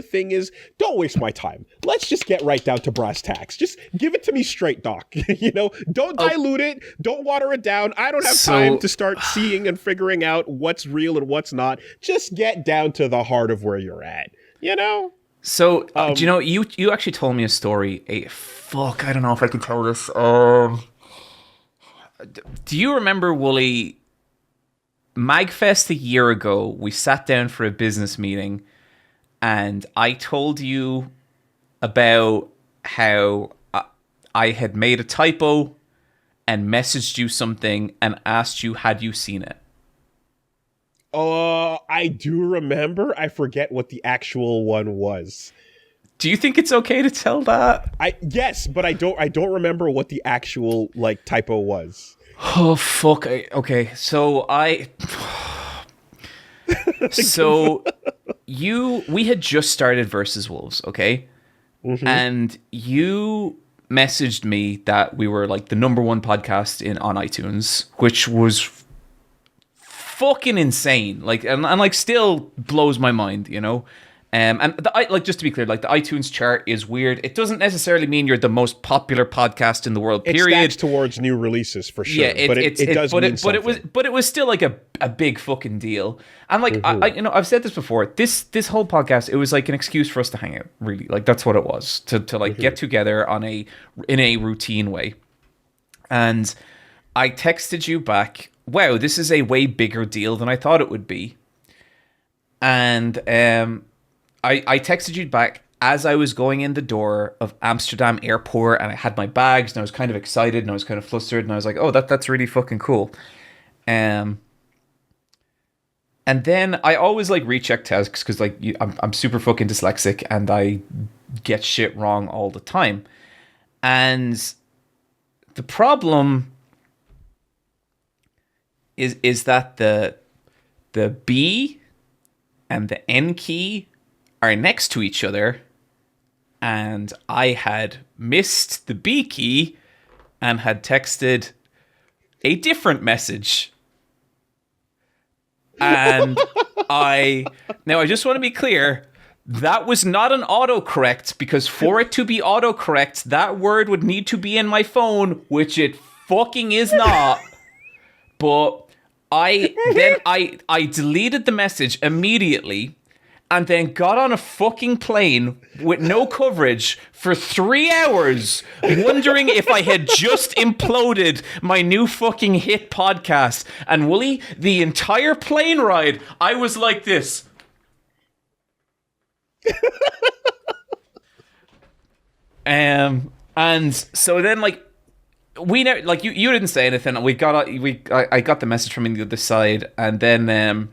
thing is, don't waste my time. Let's just get right down to brass tacks. Just give it to me straight, Doc. You know, don't dilute it. Don't water it down. I don't have time to start seeing and figuring out what's real and what's not. Just get down to the heart of where you're at, you know? So, do you know, you actually told me a story. I don't know if I can tell this. Do you remember, Woolie, MAGFest a year ago, we sat down for a business meeting and I told you about how I had made a typo and messaged you something and asked you, had you seen it? I do remember. I forget what the actual one was. Do you think it's okay to tell that? Yes, but I don't remember what the actual like typo was. Oh fuck. Okay. So we had just started Versus Wolves, okay? Mm-hmm. And you messaged me that we were like the #1 podcast on iTunes, which was fucking insane. Like and like still blows my mind, you know? And just to be clear, like the iTunes chart is weird. It doesn't necessarily mean you're the most popular podcast in the world. Period. It stacks towards new releases for sure. Yeah, but it does mean something. But it was still like a big fucking deal. And like I've said this before. This whole podcast, it was like an excuse for us to hang out. Really, like that's what it was to like get together in a routine way. And I texted you back, wow, this is a way bigger deal than I thought it would be. And I texted you back as I was going in the door of Amsterdam airport, and I had my bags and I was kind of excited and I was kind of flustered and I was like, oh, that's really fucking cool. And then I always like recheck texts because like I'm super fucking dyslexic and I get shit wrong all the time. And the problem is that the B and the N key are next to each other, and I had missed the B key and had texted a different message. And I just want to be clear, that was not an autocorrect, because for it to be autocorrect, that word would need to be in my phone, which it fucking is not. But I deleted the message immediately and then got on a fucking plane with no coverage for 3 hours, wondering if I had just imploded my new fucking hit podcast. And Woolie, the entire plane ride, I was like this. And so then like we never, like you didn't say anything. I got the message from the other side, and then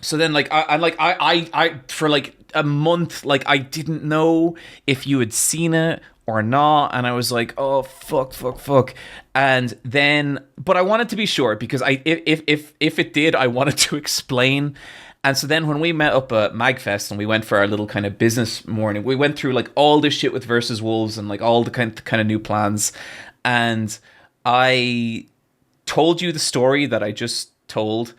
so then like I for like a month, like I didn't know if you had seen it or not, and I was like, oh fuck, and then but I wanted to be sure because if it did, I wanted to explain. And so then when we met up at MAGFest and we went for our little kind of business morning, we went through like all this shit with Versus Wolves and like all the kind of new plans. And I told you the story that I just told,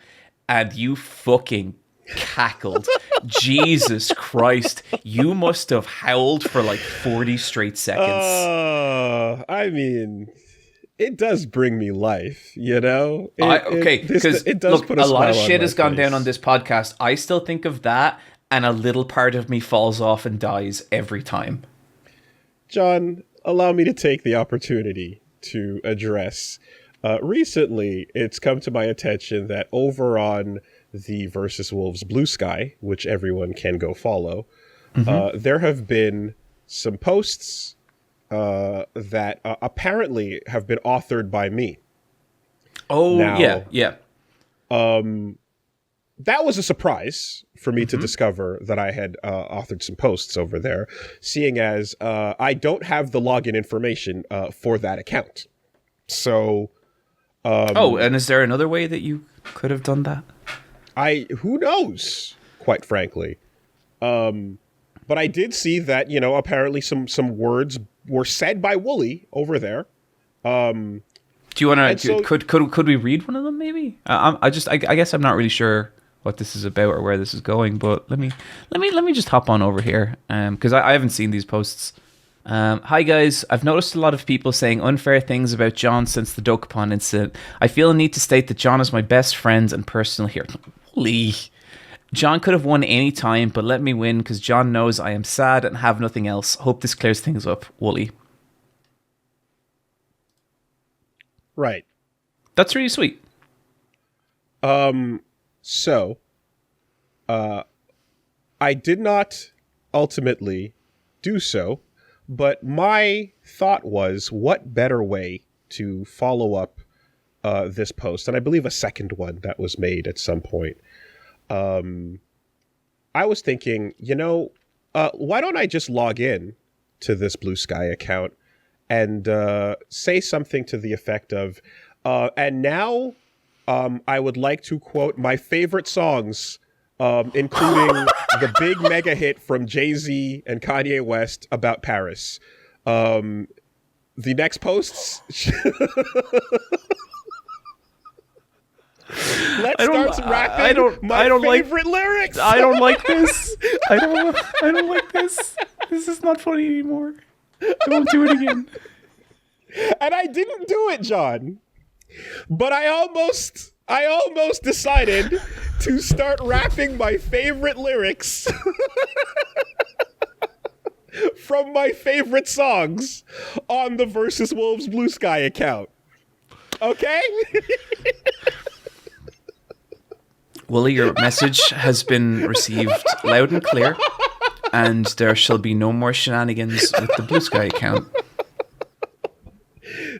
and you fucking cackled. Jesus Christ. You must have howled for like 40 straight seconds. I mean, it does bring me life, you know? Because it does put a lot of smile on shit my has gone face. down on this podcast. I still think of that, and a little part of me falls off and dies every time. John, allow me to take the opportunity to address. Recently, it's come to my attention that over on the Versus Wolves Blue Sky, which everyone can go follow, there have been some posts that apparently have been authored by me. Oh, Now, yeah. That was a surprise for me to discover that I had authored some posts over there, seeing as I don't have the login information for that account. So... and is there another way that you could have done that? Who knows, quite frankly. But I did see that, you know, apparently some words were said by Woolie over there. Do you want to? Could we read one of them? Maybe. I guess I'm not really sure what this is about or where this is going. But let me just hop on over here, because I haven't seen these posts. Hi guys, I've noticed a lot of people saying unfair things about John since the Dokapon incident. I feel a need to state that John is my best friend and personal hero. Holy. John could have won any time, but let me win because John knows I am sad and have nothing else. Hope this clears things up. Woolie. Right. That's really sweet. So, I did not ultimately do so. But my thought was, what better way to follow up this post? And I believe a second one that was made at some point. I was thinking, you know, why don't I just log in to this Blue Sky account and say something to the effect of, and now I would like to quote my favorite songs, including the big mega hit from Jay-Z and Kanye West about Paris. The next posts. Let's start rapping my favorite lyrics. I don't like this. I don't like this. This is not funny anymore. Don't do it again. And I didn't do it, John. But I almost decided to start rapping my favorite lyrics from my favorite songs on the Versus Wolves Blue Sky account. Okay? Woolie, your message has been received loud and clear, and there shall be no more shenanigans with the Blue Sky account.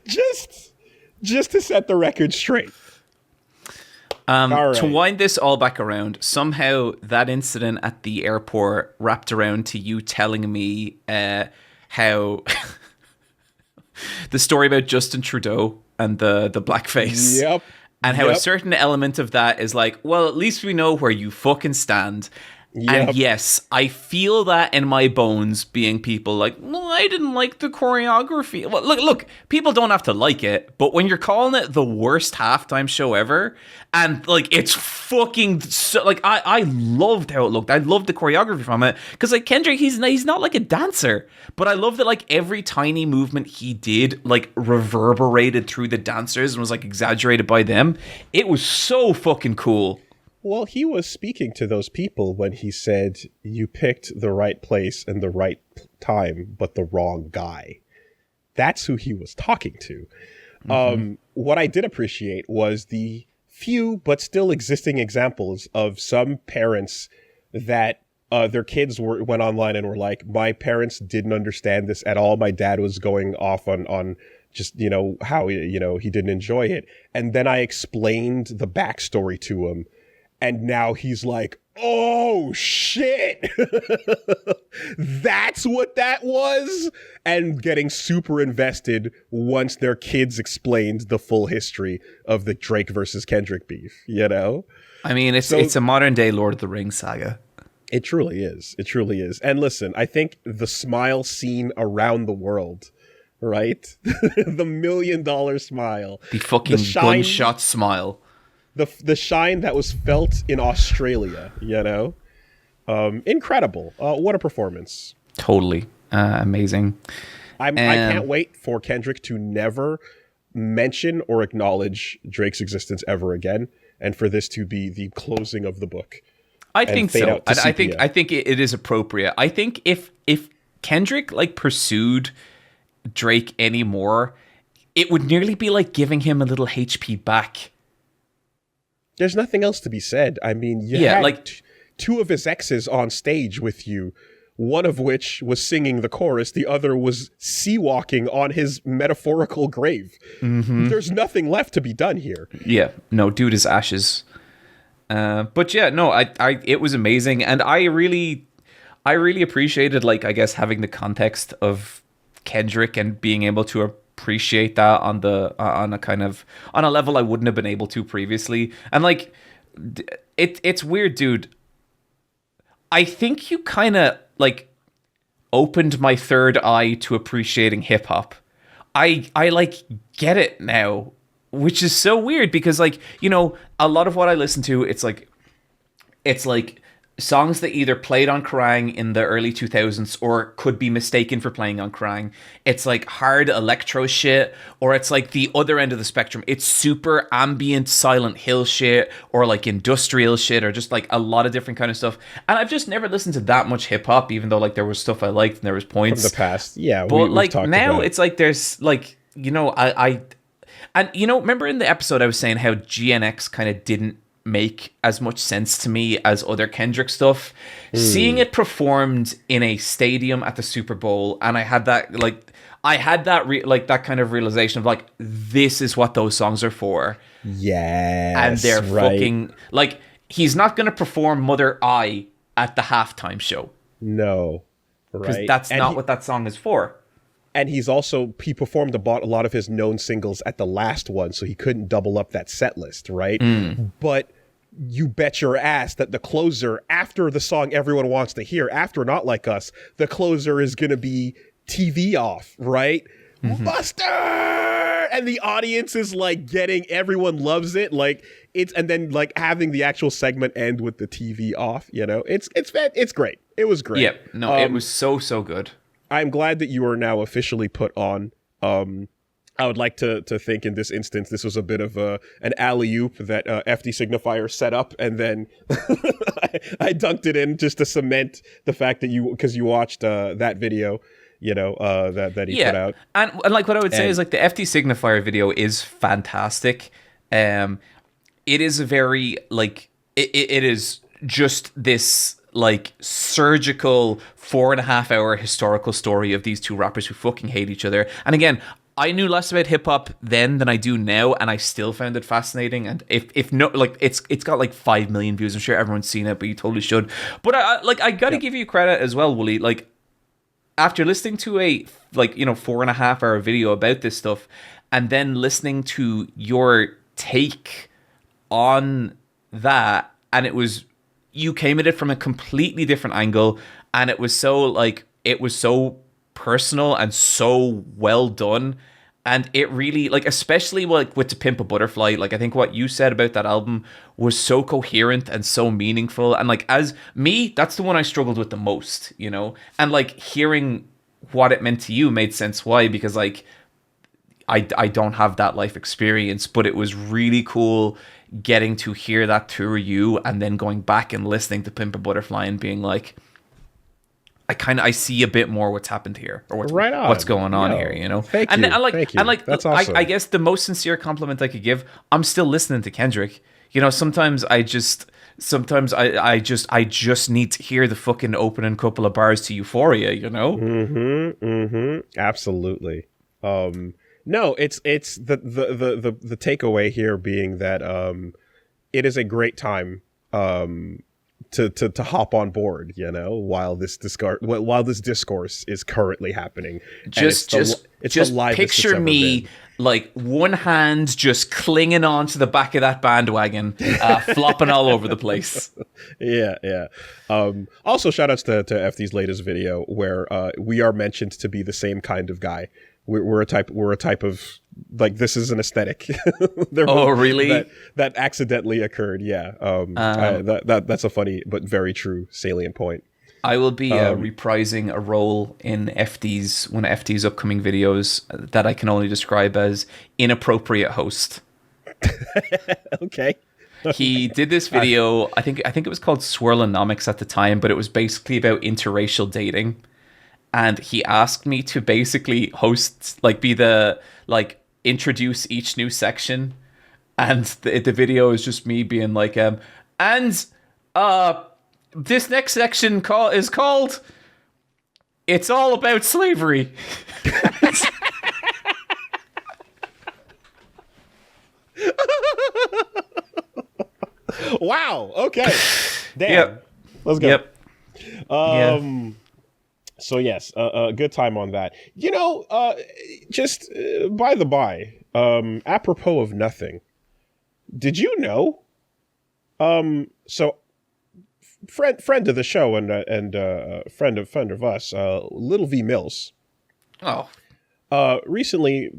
Just to set the record straight. Right. To wind this all back around, somehow that incident at the airport wrapped around to you telling me how the story about Justin Trudeau and the blackface. Yep. And how a certain element of that is like, well, at least we know where you fucking stand. Yep. And yes, I feel that in my bones, being people like, well, I didn't like the choreography. Well, look, people don't have to like it, but when you're calling it the worst halftime show ever, and like it's fucking so, like I loved how it looked. I loved the choreography from it because like Kendrick, he's not like a dancer, but I love that like every tiny movement he did like reverberated through the dancers and was like exaggerated by them. It was so fucking cool. Well, he was speaking to those people when he said, you picked the right place and the right time, but the wrong guy. That's who he was talking to. Mm-hmm. What I did appreciate was the few but still existing examples of some parents that their kids went online and were like, my parents didn't understand this at all. My dad was going off on just, you know, how, you know, he didn't enjoy it. And then I explained the backstory to him. And now he's like, oh, shit. That's what that was? And getting super invested once their kids explained the full history of the Drake versus Kendrick beef, you know? I mean, it's a modern day Lord of the Rings saga. It truly is. It truly is. And listen, I think the smile seen around the world, right? The $1 million smile. The fucking gunshot smile. The shine that was felt in Australia, you know? Incredible. What a performance. Totally. Amazing. I can't wait for Kendrick to never mention or acknowledge Drake's existence ever again, and for this to be the closing of the book. I think so. I think it is appropriate. I think if Kendrick like pursued Drake anymore, it would nearly be like giving him a little HP back. There's nothing else to be said. I mean, you had like two of his exes on stage with you, one of which was singing the chorus, the other was sea walking on his metaphorical grave. Mm-hmm. There's nothing left to be done here. Yeah, no, dude is ashes. But yeah, no, it was amazing, and I really appreciated, like, I guess, having the context of Kendrick and being able to appreciate that on a level I wouldn't have been able to previously. And like, it's weird, dude. I think you kind of like opened my third eye to appreciating hip hop. I like get it now, which is so weird because, like, you know, a lot of what I listen to, it's like songs that either played on Kerrang in the early 2000s or could be mistaken for playing on Kerrang. It's like hard electro shit, or it's like the other end of the spectrum. It's super ambient Silent Hill shit, or like industrial shit, or just like a lot of different kind of stuff. And I've just never listened to that much hip hop, even though like there was stuff I liked and there was points from the past. Yeah, but like now it's like there's like, you know, I and you know, remember in the episode I was saying how GNX kind of didn't make as much sense to me as other Kendrick stuff. Seeing it performed in a stadium at the Super Bowl, and I had that that kind of realization of like, this is what those songs are for. Yes, and they're fucking like, he's not going to perform Mother I at the halftime show. No, because that's not what that song is for. And he performed a lot of his known singles at the last one, so he couldn't double up that set list, right? But you bet your ass that the closer, after the song everyone wants to hear, after Not Like Us, the closer is going to be TV Off, right? Buster! And the audience is like everyone loves it. Like and then like having the actual segment end with the TV off, you know, it's great. It was great. Yeah, no, it was so good. I'm glad that you are now officially put on. I would like to think in this instance, this was a bit of an alley-oop that FD Signifier set up, and then I dunked it in just to cement the fact that because you watched that video, you know, that he put out. And like what I would say is like the FD Signifier video is fantastic. It is a very like, it is just this like surgical 4.5 hour historical story of these two rappers who fucking hate each other. And again, I knew less about hip hop then than I do now, and I still found it fascinating. And if no, like it's got like 5 million views. I'm sure everyone's seen it, but you totally should. But I gotta give you credit as well, Woolie. Like, after listening to a 4.5 hour video about this stuff, and then listening to your take on that, and you came at it from a completely different angle, and it was so personal and so well done. And it really, like, especially like with To Pimp a Butterfly, like, I think what you said about that album was so coherent and so meaningful. And like, as me, that's the one I struggled with the most, you know? And like, hearing what it meant to you made sense why, because like, I don't have that life experience, but it was really cool getting to hear that through you, and then going back and listening to Pimp a Butterfly and being like, I see a bit more what's happened here, or what's going on here, you know? Thank you. And like, that's awesome. I guess the most sincere compliment I could give, I'm still listening to Kendrick. You know, sometimes I just need to hear the fucking opening couple of bars to Euphoria, you know? Absolutely. No, it's the takeaway here being that it is a great time to hop on board, you know, while this discourse is currently happening. Just picture me like one hand just clinging on to the back of that bandwagon, flopping all over the place. Yeah. Also, shout outs to FD's latest video where we are mentioned to be the same kind of guy We're a type of, like, this is an aesthetic. Oh, really? That accidentally occurred. Yeah. That's a funny but very true salient point. I will be reprising a role in FD's one of FD's upcoming videos that I can only describe as inappropriate host. Okay. He did this video. I think it was called Swirlonomics at the time, but it was basically about interracial dating. And he asked me to basically host, like, be the, like, introduce each new section. And the video is just me being like, this next section is called It's All About Slavery. Wow. Okay. Damn. Yep. Let's go. Yep. So yes, good time on that. You know, just by the by, apropos of nothing, did you know? So friend of the show and friend of us, Little V Mills. Oh. Recently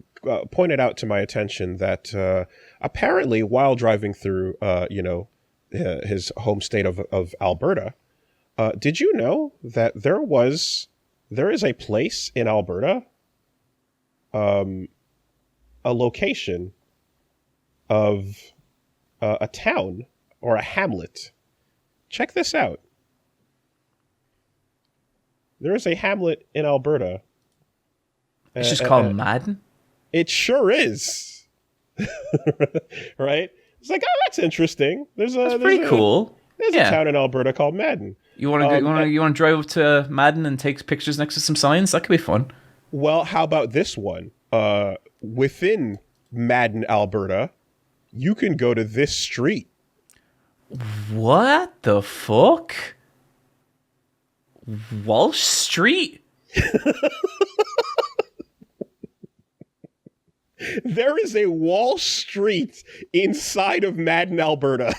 pointed out to my attention that apparently while driving through, his home state of Alberta. Did you know that there is a place in Alberta, a location of a town or a hamlet? Check this out. There is a hamlet in Alberta. It's just called Madden? It sure is. Right? It's like, oh, that's interesting. That's pretty cool. There's a town in Alberta called Madden. You want to drive up to Madden and take pictures next to some signs? That could be fun. Well, how about this one? Within Madden, Alberta, you can go to this street. What the fuck? Walsh Street? There is a Wall Street inside of Madden, Alberta.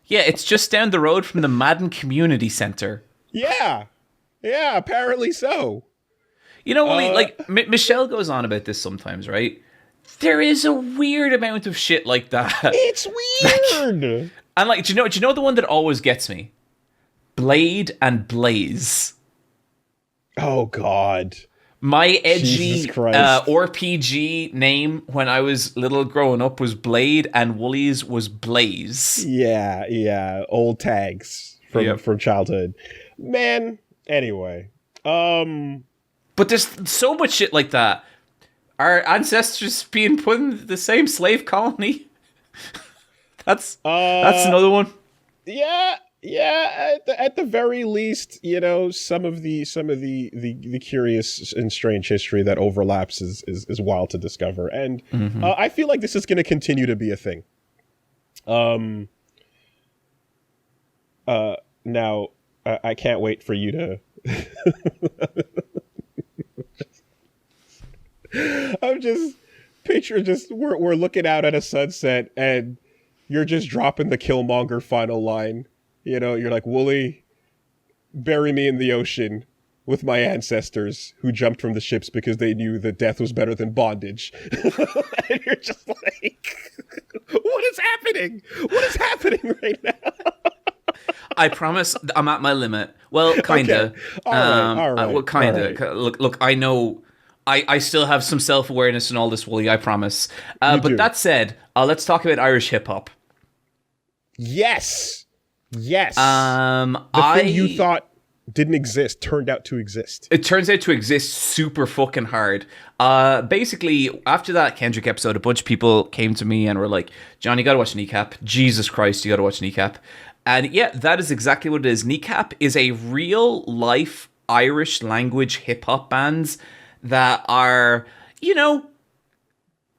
Yeah, it's just down the road from the Madden Community Center. Yeah, apparently so. You know, like Michelle goes on about this sometimes, right? There is a weird amount of shit like that. It's weird. And like, do you know the one that always gets me? Blade and Blaze. Oh God. My edgy RPG name when I was little growing up was Blade, and Woolie's was Blaze. Yeah, old tags from childhood. Man, anyway. But there's so much shit like that. Our ancestors being put in the same slave colony. That's another one. Yeah, at the very least, you know, some of the curious and strange history that overlaps is wild to discover, and I feel like this is going to continue to be a thing. Now I can't wait for you to. I'm just picture we're looking out at a sunset and you're just dropping the Killmonger final line. You know, you're like, Woolie, bury me in the ocean with my ancestors who jumped from the ships because they knew that death was better than bondage. And you're just like, what is happening? What is happening right now? I promise I'm at my limit. Well, kinda. Okay. All right. Well, kinda. All right. Look, I know I still have some self-awareness in all this, Woolie, I promise. But do. that said, let's talk about Irish hip-hop. Yes. The thing you thought didn't exist turned out to exist. It turns out to exist super fucking hard. Basically, after that Kendrick episode, a bunch of people came to me and were like, John, you gotta watch Kneecap. Jesus Christ, you gotta watch Kneecap. And yeah, that is exactly what it is. Kneecap is a real-life Irish language hip-hop band that are, you know,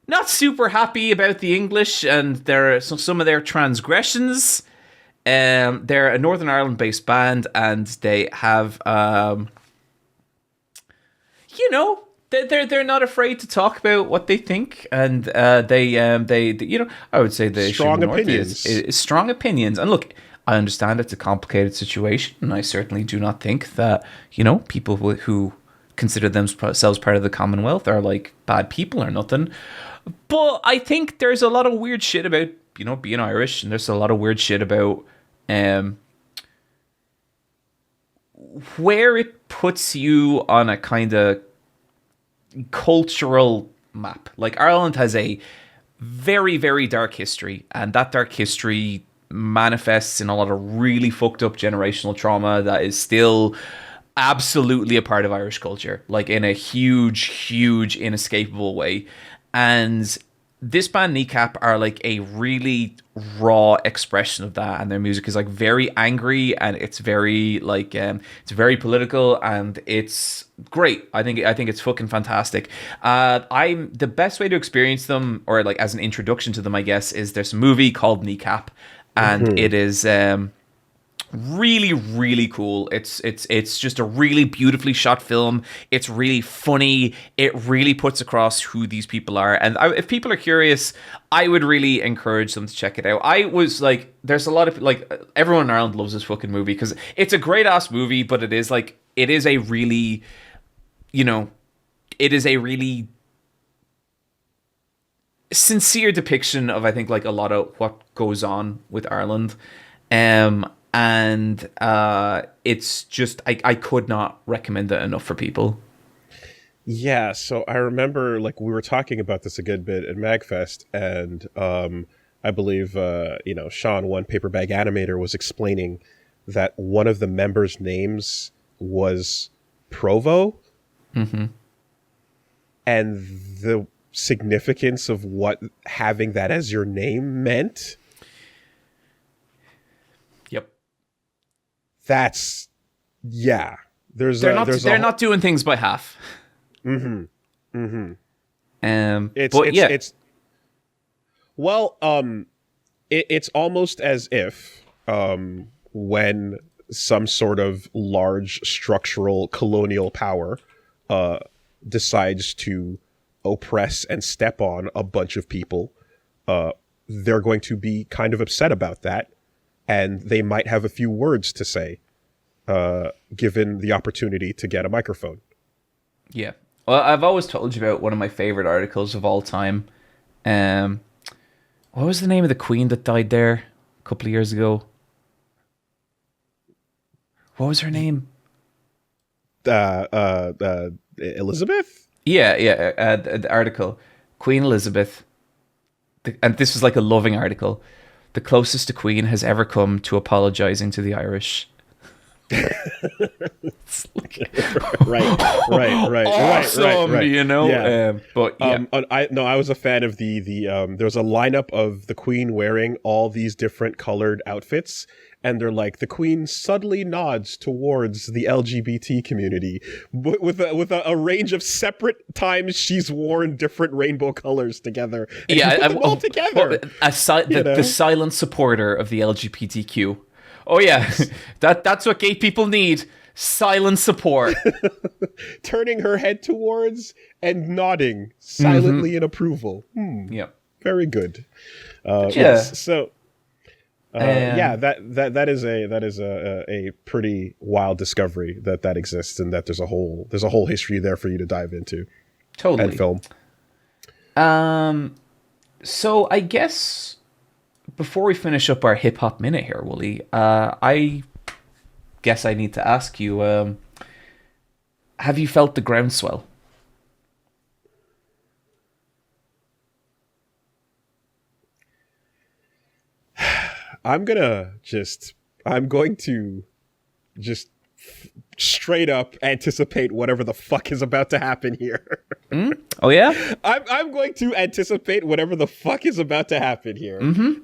not super happy about the English and some of their transgressions. They're a Northern Ireland-based band, and they have, you know, they're not afraid to talk about what they think, and they you know, I would say the strong opinions. Is strong opinions. And look, I understand it's a complicated situation, and I certainly do not think that, you know, people who consider themselves part of the Commonwealth are like bad people or nothing. But I think there's a lot of weird shit about, you know, being Irish, and there's a lot of weird shit about where it puts you on a kind of cultural map. Like, Ireland has a very, very dark history, and that dark history manifests in a lot of really fucked up generational trauma that is still absolutely a part of Irish culture, like in a huge, inescapable way. And this band Kneecap are like a really raw expression of that, and their music is like very angry, and it's very like it's very political, and it's great. I think it's fucking fantastic. I'm the best way to experience them, or like as an introduction to them, I guess, is there's a movie called Kneecap, and it is really cool. It's just a really beautifully shot film. It's really funny. It really puts across who these people are, and if people are curious, I would really encourage them to check it out. I was like, there's a lot of like, everyone in Ireland loves this fucking movie because it's a great ass movie, but it is a really, you know, it is a really sincere depiction of, I think, like a lot of what goes on with Ireland. And it's just, I could not recommend it enough for people. Yeah, so I remember, like, we were talking about this a good bit at MAGFest, and I believe, you know, Sean, one paperbag animator, was explaining that one of the members' names was Provo, and the significance of what having that as your name meant. That's, yeah. They're not doing things by half. It's almost as if when some sort of large structural colonial power decides to oppress and step on a bunch of people, they're going to be kind of upset about that. And they might have a few words to say, given the opportunity to get a microphone. Yeah. Well, I've always told you about one of my favorite articles of all time. What was the name of the queen that died there a couple of years ago? What was her name? Elizabeth? Yeah. The article. Queen Elizabeth. And this was like a loving article. The closest a queen has ever come to apologizing to the Irish. right. Awesome, right. You know. Yeah. But yeah. I was a fan of the there's a lineup of the queen wearing all these different colored outfits, and they're like, the queen subtly nods towards the LGBT community with a range of separate times she's worn different rainbow colors together. And you put them all together. The silent supporter of the LGBTQ. Oh yeah, that's what gay people need. Silent support. Turning her head towards and nodding silently in approval. Yep. Very good. Yeah. Yes. So that is a pretty wild discovery that exists, and that there's a whole history there for you to dive into. Totally. And film. So I guess before we finish up our hip hop minute here, Woolie, I guess I need to ask you, have you felt the groundswell? I'm going to just straight up anticipate whatever the fuck is about to happen here. Oh yeah? I'm going to anticipate whatever the fuck is about to happen here.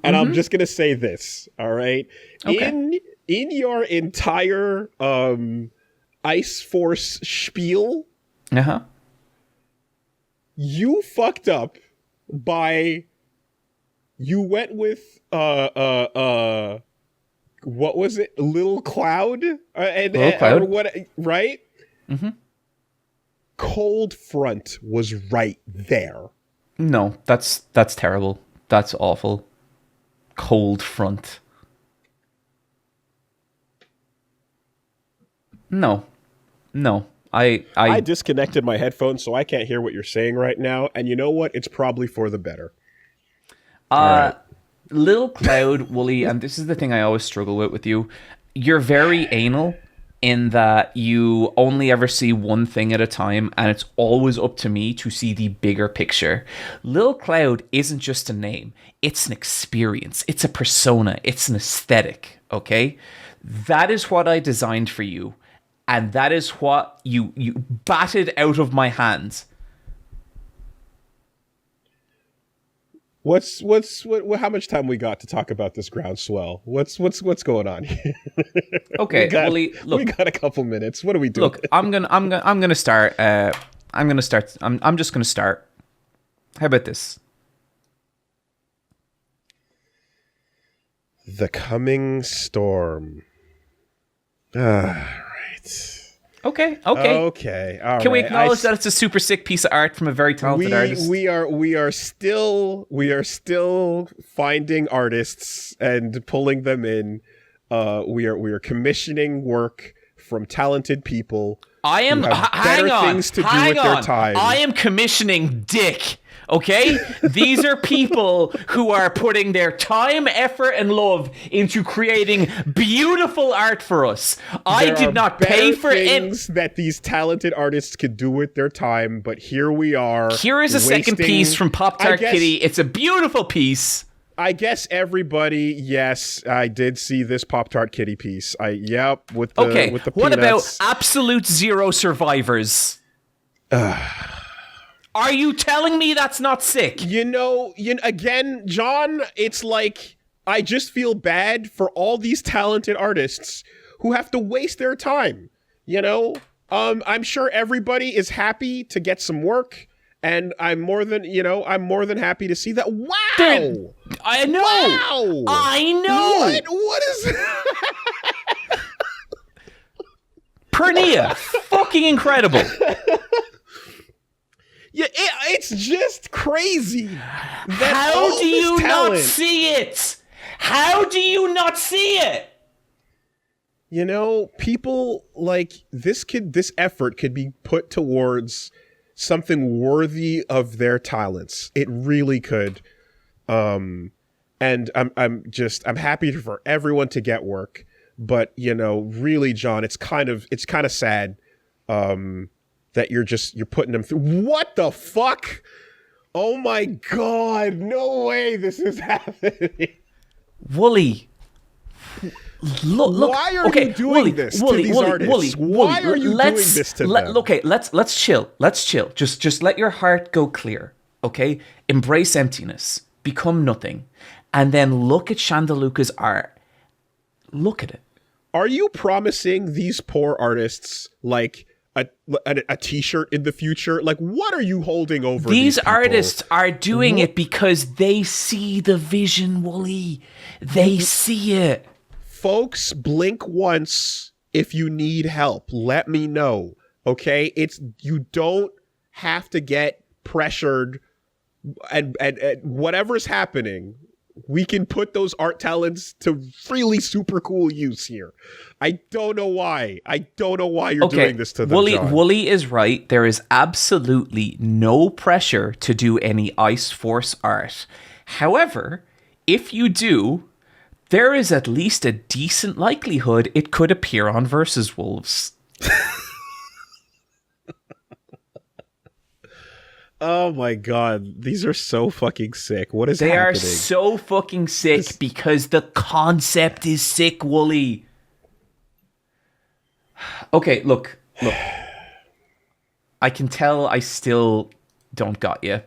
I'm just going to say this, all right? Okay. In your entire Ice Force spiel, you fucked up by you went with what was it? Little Cloud? Little Cloud. Or what, right? Cold Front was right there. No, that's terrible. That's awful. Cold Front. No. I disconnected my headphones, so I can't hear what you're saying right now. And you know what? It's probably for the better. Little Cloud, Wooly, and this is the thing I always struggle with you. You're very anal in that you only ever see one thing at a time, and it's always up to me to see the bigger picture. Little Cloud isn't just a name. It's an experience. It's a persona. It's an aesthetic, okay? That is what I designed for you, and that is what you batted out of my hands. What? How much time we got to talk about this groundswell? What's going on here? Okay, we got a couple minutes. What are we doing? Look, I'm gonna start. I'm just gonna start. How about this? The coming storm. Right. Okay. All Can we acknowledge that it's a super sick piece of art from a very talented artist? We are still finding artists and pulling them in. We are commissioning work from talented people. I am better things to do with their time. I am commissioning Dick. Okay? These are people who are putting their time, effort, and love into creating beautiful art for us. I did not pay for things that these talented artists could do with their time, but here we are. Here is a second piece from Pop-Tart Kitty. It's a beautiful piece. I guess everybody, yes, I did see this Pop-Tart Kitty piece. With the with the what peanuts. About Absolute Zero Survivors? Are you telling me that's not sick? Again, John, it's like I just feel bad for all these talented artists who have to waste their time. I'm sure everybody is happy to get some work, and I'm more than happy to see that. Wow! I know. Wow! I know. What is? Pernia, fucking incredible. Yeah, it's just crazy. How do you not see it? How do you not see it? People like this effort could be put towards something worthy of their talents. It really could. And I'm happy for everyone to get work, but really, John, it's kind of sad. That you're putting them through. What the fuck? Oh my god, no way this is happening. Wooly. Look. Why are you doing this to these artists? Why are you doing this to them? Okay, let's chill. Let's chill. Just let your heart go clear, okay? Embrace emptiness. Become nothing. And then look at Chandaluca's art. Look at it. Are you promising these poor artists, like, a t-shirt in the future? Like, what are you holding over these artists are doing it because they see the vision, Wooly. They see it. Folks, blink once if you need help. Let me know, okay? You don't have to get pressured, and whatever's happening, we can put those art talents to really super cool use here. I don't know why. You're doing this to them, John. Wooly is right. There is absolutely no pressure to do any Ice Force art. However, if you do, there is at least a decent likelihood it could appear on Versus Wolves. Oh my god, these are so fucking sick. What is happening? They are so fucking sick because the concept is sick, Wooly. Okay, look. I can tell I still don't got you.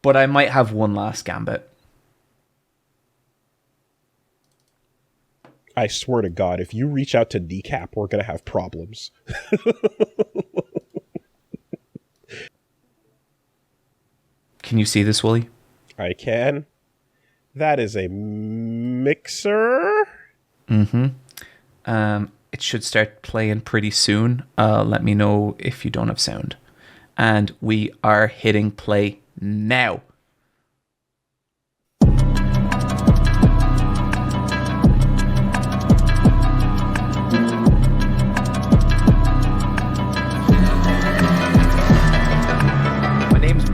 But I might have one last gambit. I swear to God, if you reach out to Decap, we're going to have problems. Can you see this, Wooly? I can. That is a mixer. Mm-hmm. It should start playing pretty soon. Let me know if you don't have sound. And we are hitting play now.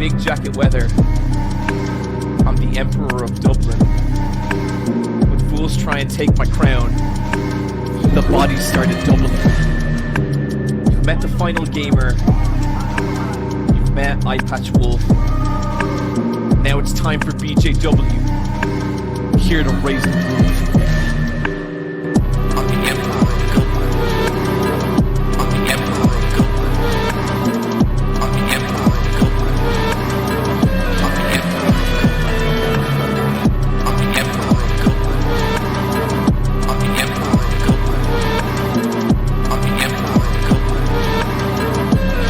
Big Jacket Weather. I'm the Emperor of Dublin. When fools try and take my crown, the bodies started doubling. You've met the final gamer. You've met Eyepatchwolf. Now it's time for BJW. Here to raise the roof. I'm the Emperor of Dublin. I'm the Emperor of Dublin. I'm the Emperor of Dublin. I'm the Emperor of Dublin. I'm the Emperor of Dublin. I'm the Emperor of Dublin. I'm the Emperor of Dublin.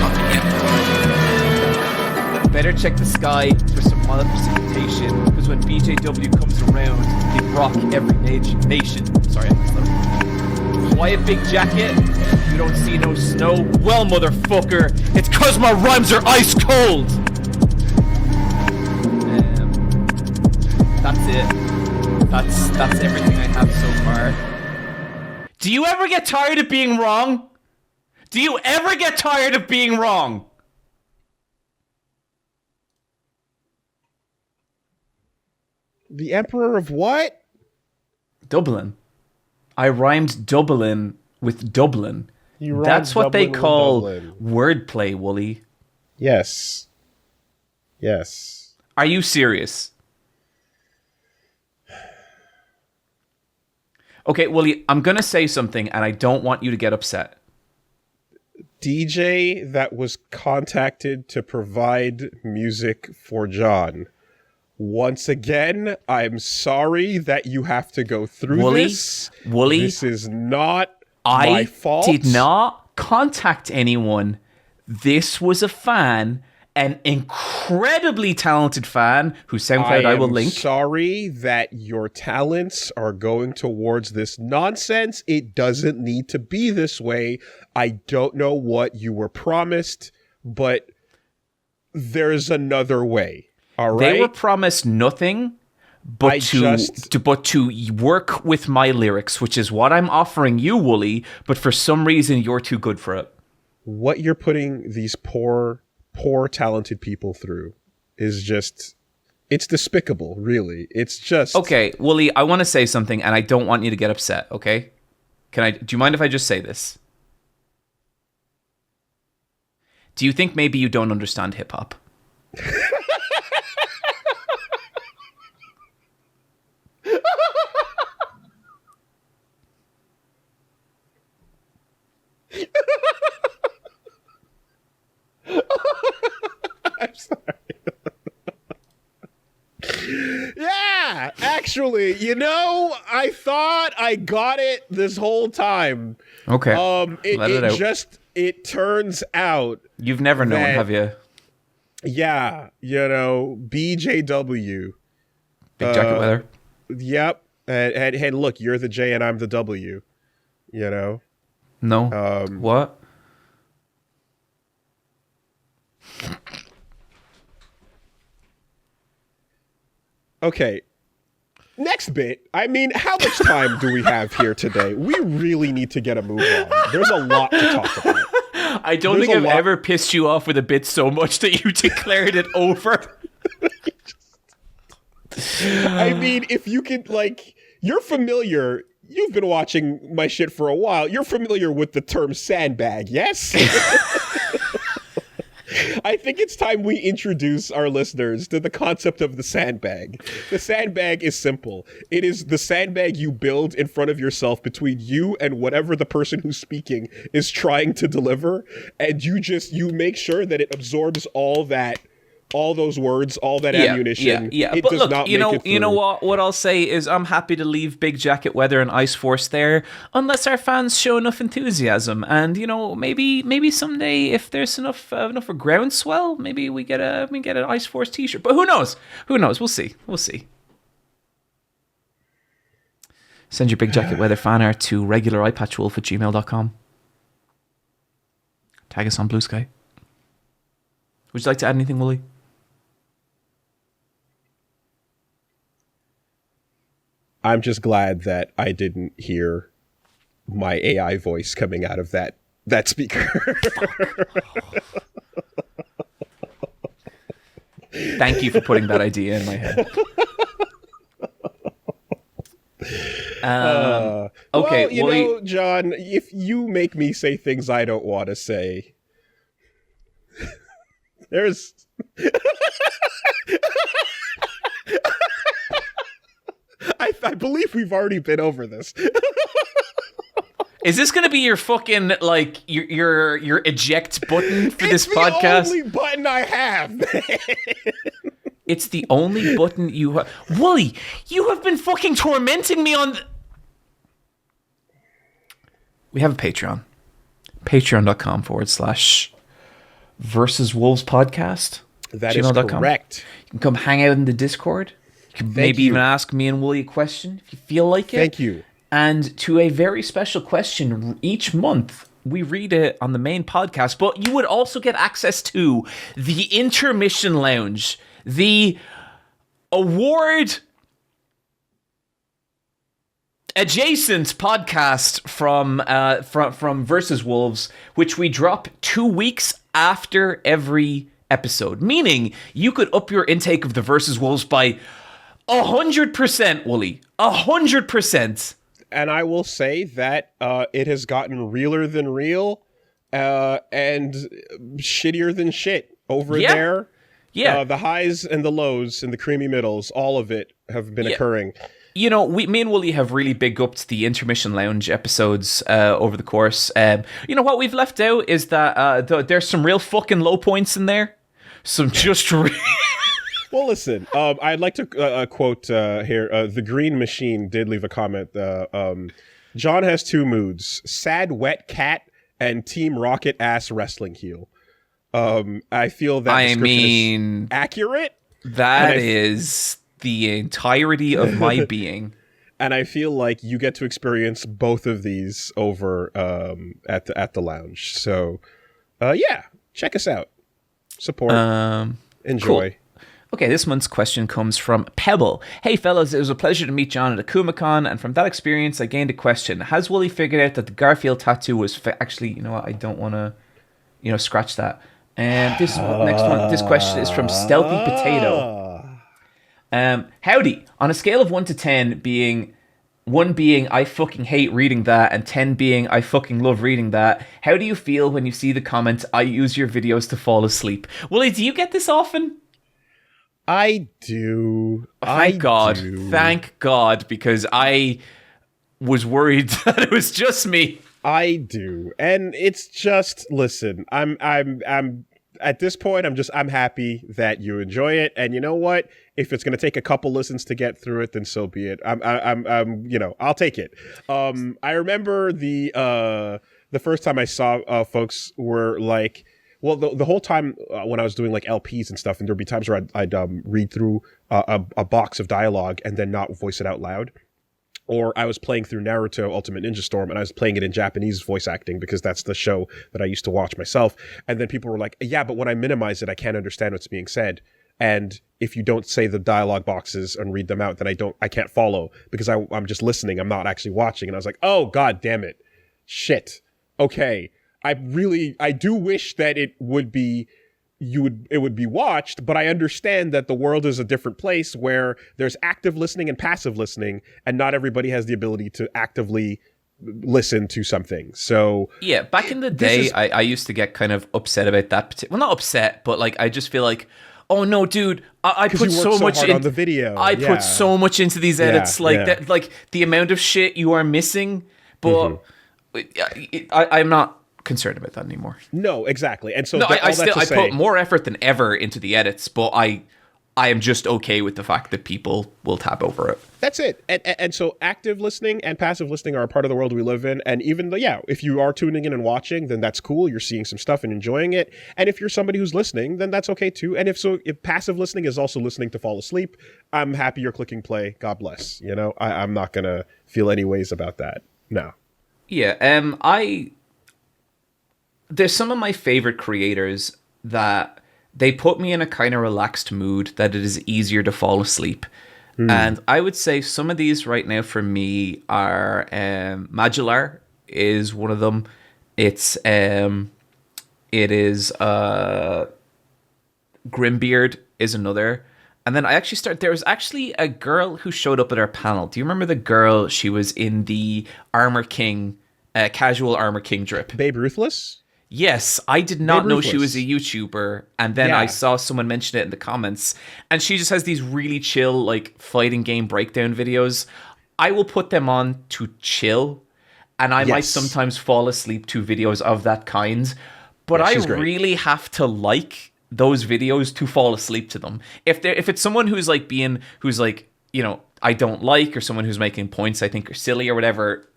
I'm the Emperor of Dublin. Better check the sky for some mild precipitation, because when BJW comes around, they rock every nation. Sorry, I messed that up. Why a big jacket? You don't see no snow? Well, motherfucker, it's 'cause my rhymes are ice cold! That's it. That's everything I have so far. Do you ever get tired of being wrong? Do you ever get tired of being wrong? The Emperor of what? Dublin. I rhymed Dublin with Dublin. That's what Dublin they call Dublin. wordplay, Woolie. Yes. Yes. Are you serious? Okay, Woolie, I'm gonna say something and I don't want you to get upset. DJ that was contacted to provide music for John. Once again, I'm sorry that you have to go through this. Woolie, this is not my fault. I did not contact anyone. This was a fan, an incredibly talented fan whose SoundCloud I will link. I'm sorry that your talents are going towards this nonsense. It doesn't need to be this way. I don't know what you were promised, but there's another way. All right? They were promised nothing but to work with my lyrics, which is what I'm offering you, Woolie, but for some reason you're too good for it. What you're putting these poor talented people through is just, it's despicable, really. It's just... Okay, Woolie, I want to say something and I don't want you to get upset, okay? Do you mind if I just say this? Do you think maybe you don't understand hip-hop? I'm sorry. Yeah, actually, I thought I got it this whole time. Okay. It turns out you've never known, have you? Yeah, BJW. Big Jacket Weather. Yep. And look, you're the J and I'm the W. No. What? Okay. Next bit. I mean, how much time do we have here today? We really need to get a move on. There's a lot to talk about. I don't think I've ever pissed you off with a bit so much that you declared it over. I mean, if you could, you're familiar. You've been watching my shit for a while. You're familiar with the term sandbag, yes? I think it's time we introduce our listeners to the concept of the sandbag. The sandbag is simple. It is the sandbag you build in front of yourself between you and whatever the person who's speaking is trying to deliver, and you make sure that it absorbs all those words, all that ammunition. Yeah. It but does look, not you know make it through. what? What I'll say is I'm happy to leave Big Jacket Weather and Ice Force there, unless our fans show enough enthusiasm. And maybe someday, if there's enough groundswell, maybe we get an Ice Force T-shirt. But who knows? We'll see. Send your Big Jacket Weather fan art to regulareyepatchwolf@gmail.com. Tag us on Blue Sky. Would you like to add anything, Woolie? I'm just glad that I didn't hear my AI voice coming out of that speaker. Thank you for putting that idea in my head. Okay, well, you know, John, if you make me say things I don't want to say, there's... I believe we've already been over this. Is this going to be your fucking, like, your eject button for this podcast? It's the only button I have, man. It's the only button you have. Woolie, you have been fucking tormenting me on... We have a Patreon. Patreon.com/Versus Wolves Podcast. That is correct. You can come hang out in the Discord. You can maybe even ask me and Woolie a question if you feel like it. Thank you. And to a very special question each month, we read it on the main podcast, but you would also get access to the Intermission Lounge, the award adjacent podcast from Versus Wolves, which we drop 2 weeks after every episode, meaning you could up your intake of the Versus Wolves by 100%, Woolie. 100%. And I will say that it has gotten realer than real and shittier than shit over there. Yeah. The highs and the lows and the creamy middles, all of it have been occurring. You know, me and Woolie have really big upped the Intermission Lounge episodes over the course. You know, what we've left out is that there's some real fucking low points in there. Some just... Well, listen, I'd like to quote here. The Green Machine did leave a comment. John has two moods: sad wet cat and Team Rocket ass wrestling heel. I feel that description is accurate. That is the entirety of my being. And I feel like you get to experience both of these over at the lounge. So, yeah, check us out. Support. Enjoy. Cool. Okay, this month's question comes from Pebble. Hey fellas, it was a pleasure to meet John at AkumaCon, and from that experience I gained a question. Has Woolie figured out that the Garfield tattoo was actually, you know what, I don't want to, scratch that. And this next one, this question is from Stealthy Potato. Howdy. On a scale of 1 to 10 being 1 being I fucking hate reading that and 10 being I fucking love reading that, how do you feel when you see the comment, I use your videos to fall asleep? Woolie, do you get this often? I do. Thank God, because I was worried that it was just me. I do. And it's just, listen, I'm at this point, I'm happy that you enjoy it. And you know what? If it's going to take a couple listens to get through it, then so be it. I'll take it. I remember the first time I saw folks were like, well, the whole time when I was doing like LPs and stuff, and there'd be times where I'd read through a box of dialogue and then not voice it out loud. Or I was playing through Naruto Ultimate Ninja Storm and I was playing it in Japanese voice acting because that's the show that I used to watch myself. And then people were like, yeah, but when I minimize it, I can't understand what's being said. And if you don't say the dialogue boxes and read them out, then I can't follow because I'm just listening. I'm not actually watching. And I was like, oh, God damn it. Shit. Okay. I do wish that it would be watched, but I understand that the world is a different place where there's active listening and passive listening, and not everybody has the ability to actively listen to something. So yeah, back in the day, I used to get kind of upset about that. Well, not upset, but like I just feel like, oh no, dude, I put so much on the video. I put so much into these edits, that, like the amount of shit you are missing. But I'm not concerned about that anymore. No, exactly. And so I put more effort than ever into the edits, but I am just okay with the fact that people will tap over it. That's it. And so active listening and passive listening are a part of the world we live in. And even if you are tuning in and watching, then that's cool. You're seeing some stuff and enjoying it. And if you're somebody who's listening, then that's okay too. And if passive listening is also listening to fall asleep, I'm happy you're clicking play. God bless. I'm not gonna feel any ways about that. No. Yeah. There's some of my favorite creators that they put me in a kind of relaxed mood that it is easier to fall asleep. And I would say some of these right now for me are Madular is one of them. It is Grimbeard is another. And then I actually there was actually a girl who showed up at our panel. Do you remember the girl? She was in the Armor King, casual Armor King drip. Babe Ruthless? Yes, I did not know she was Ruthless. a YouTuber, and then I saw someone mention it in the comments, and she just has these really chill, like, fighting game breakdown videos. I will put them on to chill, and I might sometimes fall asleep to videos of that kind, but I really have to like those videos to fall asleep to them. If it's someone who's like, you know, I don't like, or someone who's making points I think are silly or whatever,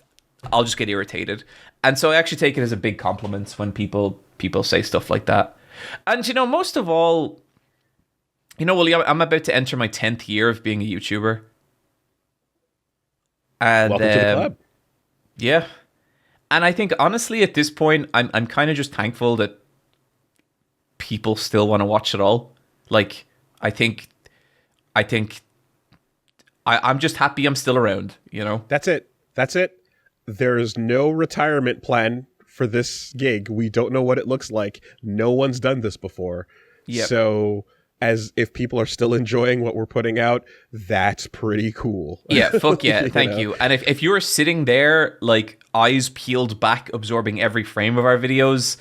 I'll just get irritated. And so I actually take it as a big compliment when people say stuff like that. And, you know, most of all, you know, Willie, I'm about to enter my 10th year of being a YouTuber. And, welcome to the club. Yeah. And I think, honestly, at this point, I'm kind of just thankful that people still want to watch it all. Like, I'm just happy I'm still around, you know? That's it. There's no retirement plan for this gig. We don't know what it looks like. No one's done this before. Yep. So as if people are still enjoying what we're putting out, that's pretty cool. Yeah, fuck yeah. Thank you. And if you're sitting there, like, eyes peeled back, absorbing every frame of our videos,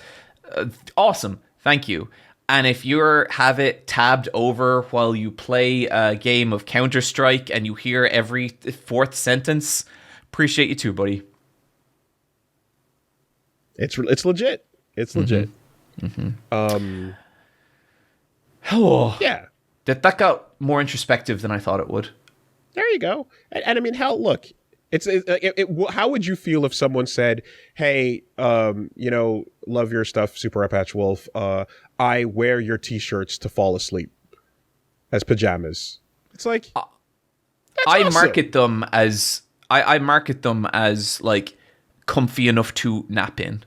awesome. Thank you. And if you have it tabbed over while you play a game of Counter-Strike and you hear every fourth sentence, appreciate you too, buddy. It's legit. It's legit. Mm-hmm. Yeah. That got more introspective than I thought it would. There you go. And I mean, hell, look, how would you feel if someone said, hey, you know, love your stuff, Super Eyepatchwolf. I wear your t-shirts to fall asleep as pajamas. It's like, I market them as like comfy enough to nap in.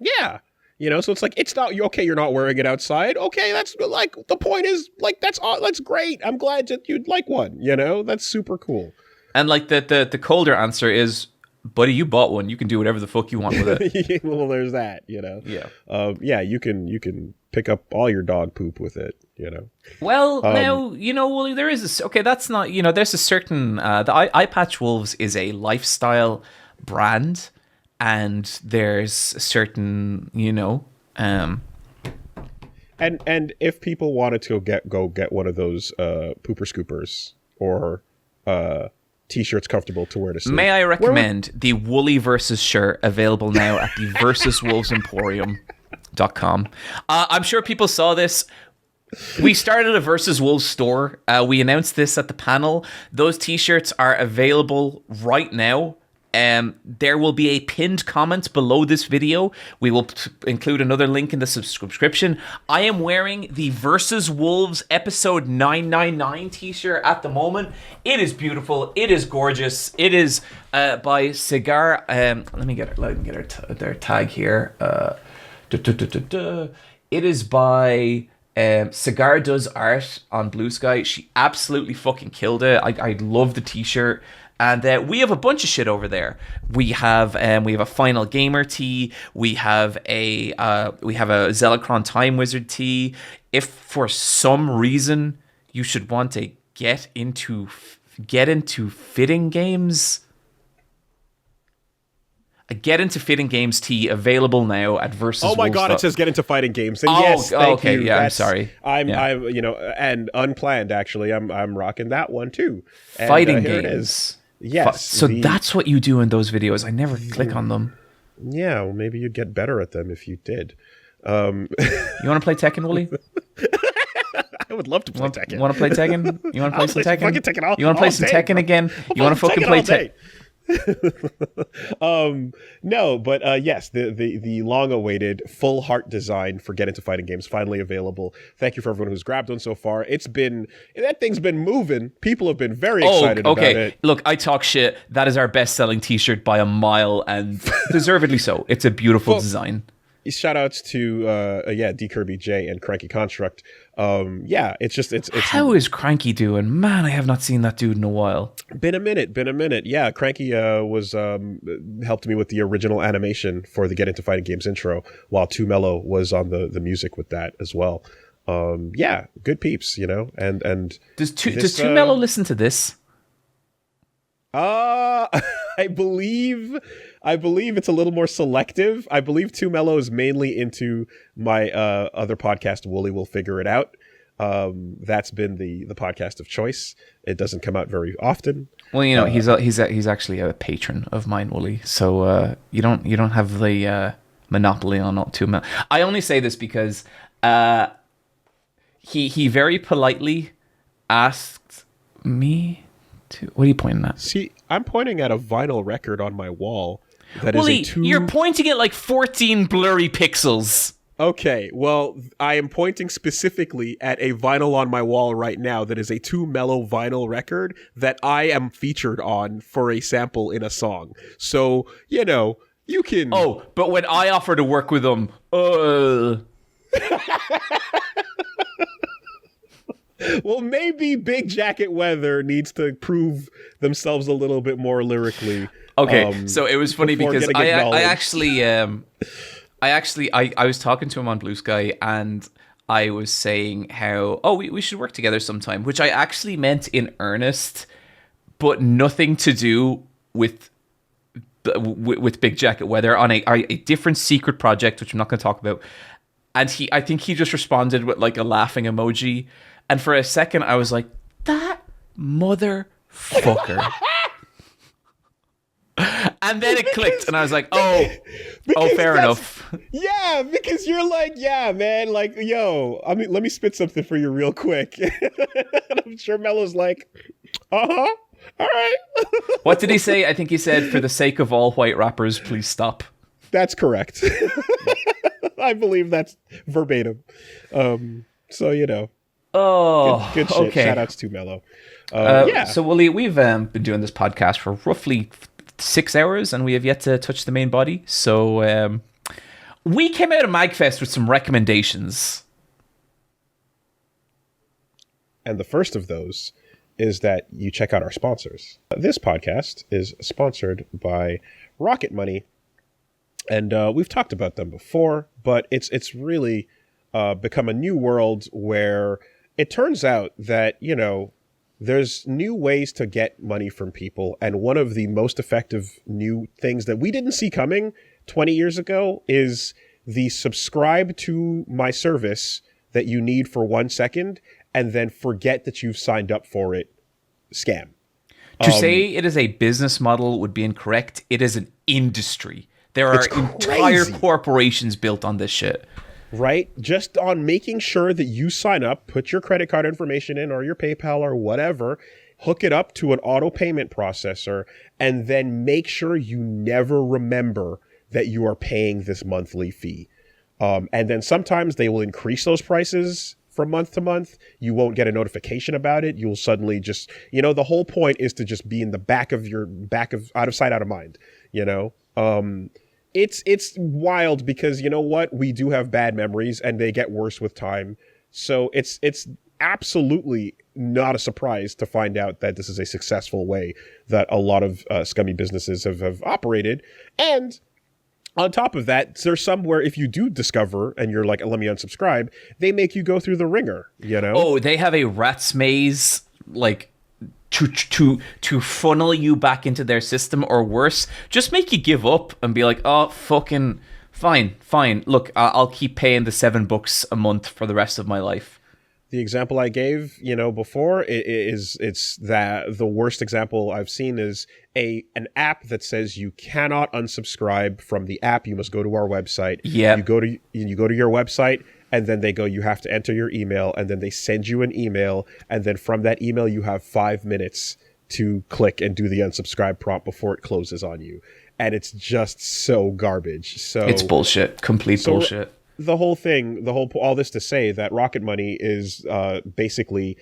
Yeah. You know, so it's like, it's not, okay, you're not wearing it outside. Okay, that's like, the point is, like, that's great. I'm glad that you'd like one, you know? That's super cool. And like the colder answer is, buddy, you bought one. You can do whatever the fuck you want with it. Well, there's that, you know? Yeah. Yeah, you can pick up all your dog poop with it, you know? Well, now, you know, Woolie, there is that's not, you know, there's a certain, the Eyepatchwolves is a lifestyle brand, and there's a certain, you know, and if people wanted to go get one of those pooper scoopers or t-shirts comfortable to wear to sleep, may I recommend the Woolie versus shirt, available now at the versuswolvesemporium.com. I'm sure people saw this. We started a Versus Wolves store. We announced this at the panel. Those t-shirts are available right now. There will be a pinned comment below this video. We will include another link in the subscription. I am wearing the Versus Wolves episode 999 t-shirt at the moment. It is beautiful. It is gorgeous. It is by Cigar. Let me get their tag here. It is by Cigar Does Art on Blue Sky. She absolutely fucking killed it. I love the t-shirt. And we have a bunch of shit over there. We have a Final Gamer tee. We have a Zelicron Time Wizard tee. If for some reason you should want to get into fitting games, a Get Into Fitting Games tee available now at Versus. Oh my God! It says Get Into Fighting Games. And yes, thank you. Yeah, I'm sorry. I'm you know, and unplanned actually. I'm rocking that one too. And, fighting games. It is. Yes. So that's what you do in those videos. I never click on them. Yeah, well, maybe you'd get better at them if you did. You want to play Tekken, Woolie? I would love to play Tekken. Want to play Tekken? You want to play some Tekken? Tekken You want to play some Tekken again? You want to fucking play Tekken? No, but yes, the long-awaited full heart design for Get Into Fighting Games finally available. Thank you for everyone who's grabbed one so far. That thing's been moving. People have been very excited about it. Look, I talk shit. That is our best-selling t-shirt by a mile, and deservedly so. It's a beautiful design. Shout outs to D Kirby J and Cranky Construct. It's how is Cranky doing? Man, I have not seen that dude in a while. Been a minute. Yeah, Cranky was helped me with the original animation for the Get Into Fighting Games intro, while Too Mellow was on the music with that as well. Yeah, good peeps, you know, and does Two Mellow listen to this? I believe it's a little more selective. I believe Two Mellow is mainly into my other podcast, Woolie Will Figure It Out. That's been the podcast of choice. It doesn't come out very often. Well, you know, he's actually a patron of mine, Woolie. So you don't have the monopoly on Two Mellow. I only say this because he very politely asked me to. What are you pointing at? See, I'm pointing at a vinyl record on my wall. That Woolie, is you're pointing at like 14 blurry pixels. Okay, well, I am pointing specifically at a vinyl on my wall right now that is a Two Mellow vinyl record that I am featured on for a sample in a song. So, you know, you can... Oh, but when I offer to work with them, Well, maybe Big Jacket Weather needs to prove themselves a little bit more lyrically. Okay, so it was funny because I was talking to him on Blue Sky and I was saying how, we should work together sometime, which I actually meant in earnest, but nothing to do with Big Jacket Weather on a different secret project, which I'm not going to talk about. And I think he just responded with like a laughing emoji. And for a second, I was like, that motherfucker. And then it clicked, and I was like, fair enough. Yeah, because you're like, yeah, man, like, yo, I mean, let me spit something for you real quick. And I'm sure Mello's like, all right. What did he say? I think he said, for the sake of all white rappers, please stop. That's correct. I believe that's verbatim. So, you know. Oh, good shit. Okay. Shout outs to Mello. Yeah. So, Woolie, we've been doing this podcast for roughly 6 hours, and we have yet to touch the main body. So, we came out of MAGFest with some recommendations. And the first of those is that you check out our sponsors. This podcast is sponsored by Rocket Money. And we've talked about them before, but it's really become a new world where it turns out that, you know, there's new ways to get money from people. And one of the most effective new things that we didn't see coming 20 years ago is the subscribe to my service that you need for 1 second and then forget that you've signed up for it scam. To say it is a business model would be incorrect. It is an industry. There are entire corporations built on this shit. Right? Just on making sure that you sign up, put your credit card information in or your PayPal or whatever, hook it up to an auto payment processor, and then make sure you never remember that you are paying this monthly fee. And then sometimes they will increase those prices from month to month. You won't get a notification about it. You'll suddenly just, you know, the whole point is to just be in the back of out of sight, out of mind, you know? It's wild because, you know what, we do have bad memories and they get worse with time. So it's absolutely not a surprise to find out that this is a successful way that a lot of scummy businesses have operated. And on top of that, there's some where if you do discover and you're like, let me unsubscribe, they make you go through the ringer, you know? Oh, they have a rat's maze, like, to funnel you back into their system, or worse, just make you give up and be like, oh, fucking fine. Look, I'll keep paying the $7 a month for the rest of my life. The example I gave, you know, before it's that the worst example I've seen is an app that says you cannot unsubscribe from the app. You must go to our website. Yeah. You go to your website, and then they go, you have to enter your email, and then they send you an email, and then from that email you have 5 minutes to click and do the unsubscribe prompt before it closes on you. And it's just so garbage. So it's bullshit. Complete bullshit. The whole thing, all this to say that Rocket Money is basically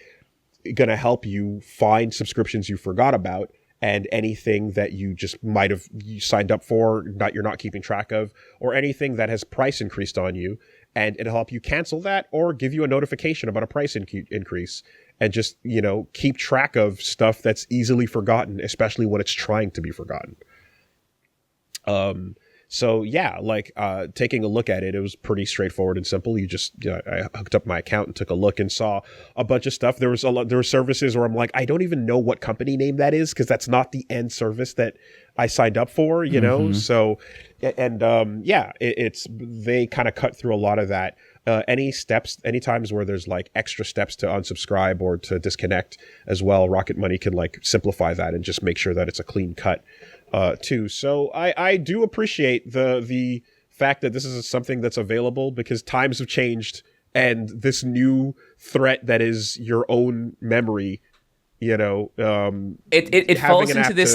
going to help you find subscriptions you forgot about and anything that you just might have signed up for, you're not keeping track of, or anything that has price increased on you. And it'll help you cancel that or give you a notification about a price increase, and just, you know, keep track of stuff that's easily forgotten, especially when it's trying to be forgotten. So yeah, like taking a look at it, it was pretty straightforward and simple. You just, I hooked up my account and took a look and saw a bunch of stuff. There were services where I'm like, I don't even know what company name that is because that's not the end service that I signed up for, you know? So, and it's, they kind of cut through a lot of that. Any times where there's like extra steps to unsubscribe or to disconnect as well, Rocket Money can like simplify that and just make sure that it's a clean cut too. So I do appreciate the fact that this is something that's available because times have changed and this new threat that is your own memory, you know, it falls into this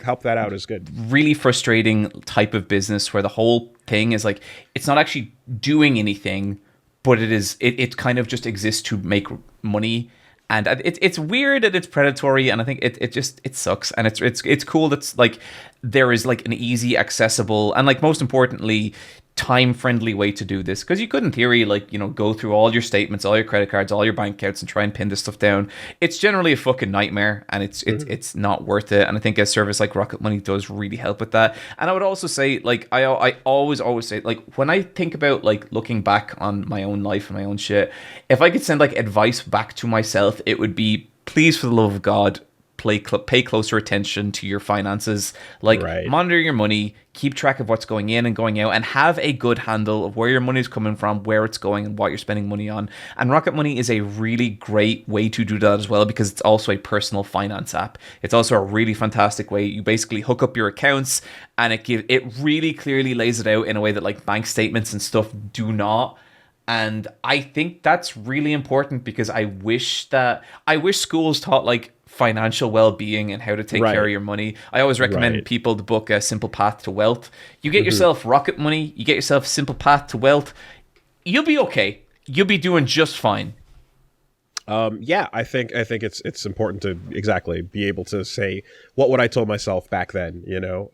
help that out is good. Really frustrating type of business where the whole thing is like it's not actually doing anything, but it kind of just exists to make money. And it's weird and it's predatory, and I think it sucks. And it's cool that's like there is like an easy, accessible, and like most importantly, time-friendly way to do this, because you could in theory like, you know, go through all your statements, all your credit cards, all your bank accounts and try and pin this stuff down. It's generally a fucking nightmare, and it's not worth it. And I think a service like Rocket Money does really help with that. And I would also say, like, I always say, like, when I think about like looking back on my own life and my own shit, if I could send like advice back to myself, it would be, please, for the love of God, pay closer attention to your finances. Like, monitor your money, keep track of what's going in and going out, and have a good handle of where your money is coming from, where it's going, and what you're spending money on. And Rocket Money is a really great way to do that as well, because it's also a personal finance app. It's also a really fantastic way. You basically hook up your accounts, and it really clearly lays it out in a way that like bank statements and stuff do not. And I think that's really important, because I wish schools taught like financial well-being and how to take care of your money. I always recommend people the book Simple Path to Wealth. You get yourself Rocket Money, you get yourself Simple Path to Wealth, you'll be okay. You'll be doing just fine. I think it's important to exactly be able to say what would I told myself back then, you know,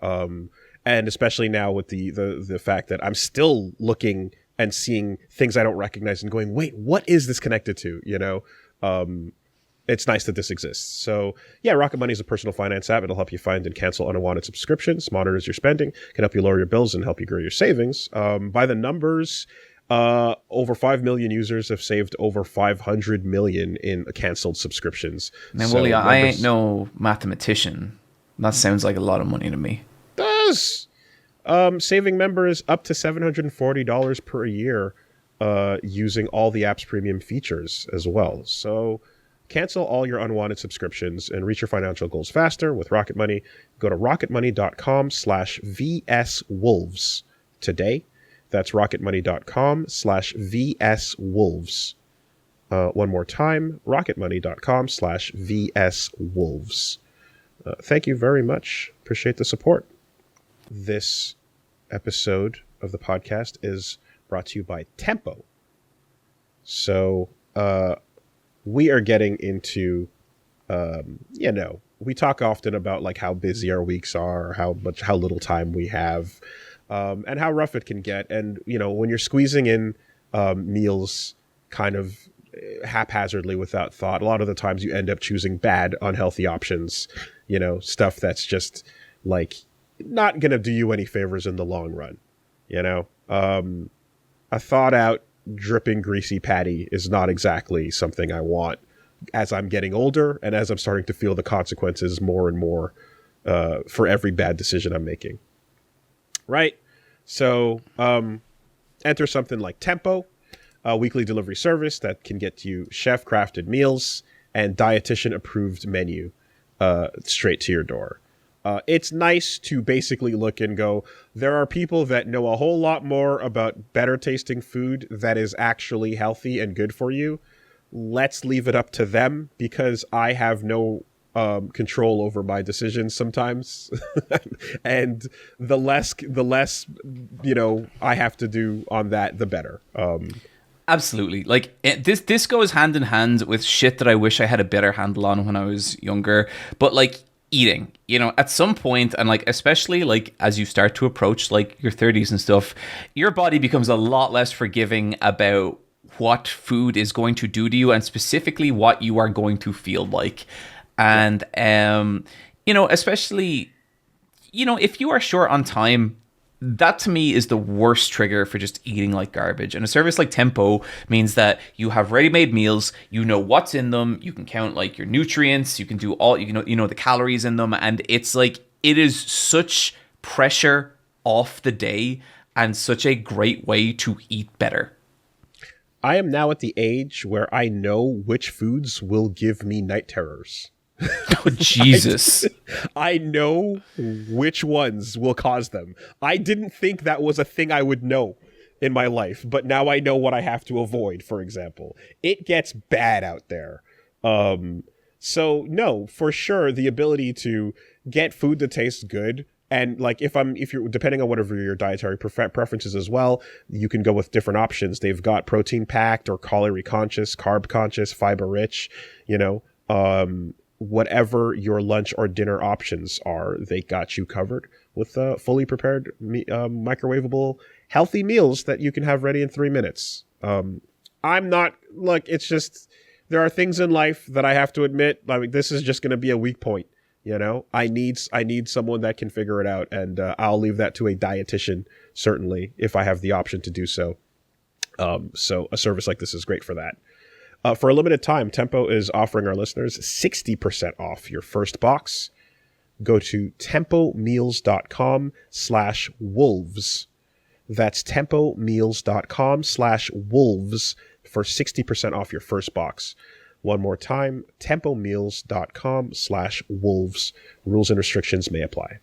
and especially now with the fact that I'm still looking and seeing things I don't recognize and going, wait, what is this connected to? You know, it's nice that this exists. So yeah, Rocket Money is a personal finance app. It'll help you find and cancel unwanted subscriptions, monitors your spending, can help you lower your bills and help you grow your savings. By the numbers, over 5 million users have saved over 500 million in canceled subscriptions. Man, Woolie, I ain't no mathematician. That sounds like a lot of money to me. Does. Saving members up to $740 per year using all the app's premium features as well. So cancel all your unwanted subscriptions and reach your financial goals faster with Rocket Money. Go to rocketmoney.com/VSWolves today. That's rocketmoney.com/VSWolves. One more time, rocketmoney.com/VSWolves. Thank you very much. Appreciate the support. This episode of the podcast is brought to you by Tempo. So, we are getting into, we talk often about like how busy our weeks are, how little time we have, and how rough it can get. And, you know, when you're squeezing in meals kind of haphazardly without thought, a lot of the times you end up choosing bad, unhealthy options, you know, stuff that's just like not going to do you any favors in the long run. You know, a thought out, dripping greasy patty is not exactly something I want as I'm getting older and as I'm starting to feel the consequences more and more for every bad decision I'm making. Right? So enter something like Tempo, a weekly delivery service that can get you chef-crafted meals and dietitian-approved menu straight to your door. It's nice to basically look and go, there are people that know a whole lot more about better tasting food that is actually healthy and good for you. Let's leave it up to them, because I have no control over my decisions sometimes. And the less, you know, I have to do on that, the better. Absolutely. Like this goes hand in hand with shit that I wish I had a better handle on when I was younger. But like, eating, you know, at some point, and like especially like as you start to approach like your 30s and stuff, your body becomes a lot less forgiving about what food is going to do to you, and specifically what you are going to feel like. And you know, especially, you know, if you are short on time, that to me is the worst trigger for just eating like garbage. And a service like Tempo means that you have ready-made meals, you know what's in them, you can count like your nutrients, you can do all, you know the calories in them, and it's like, it is such pressure off the day and such a great way to eat better. I am now at the age where I know which foods will give me night terrors. Oh, Jesus. I know which ones will cause them. I didn't think that was a thing I would know in my life, but now I know what I have to avoid, for example. It gets bad out there. So no, for sure, the ability to get food that tastes good, and like if you're depending on whatever your dietary preferences as well, you can go with different options. They've got protein packed or calorie conscious, carb conscious, fiber rich, whatever your lunch or dinner options are, they got you covered with fully prepared microwavable healthy meals that you can have ready in 3 minutes. I'm not, look, it's just, there are things in life that I have to admit, I mean, this is just going to be a weak point. I need someone that can figure it out, and I'll leave that to a dietitian, certainly, if I have the option to do so. So a service like this is great for that. For a limited time, Tempo is offering our listeners 60% off your first box. Go to tempomeals.com/wolves. That's tempomeals.com/wolves for 60% off your first box. One more time, tempomeals.com/wolves. Rules and restrictions may apply.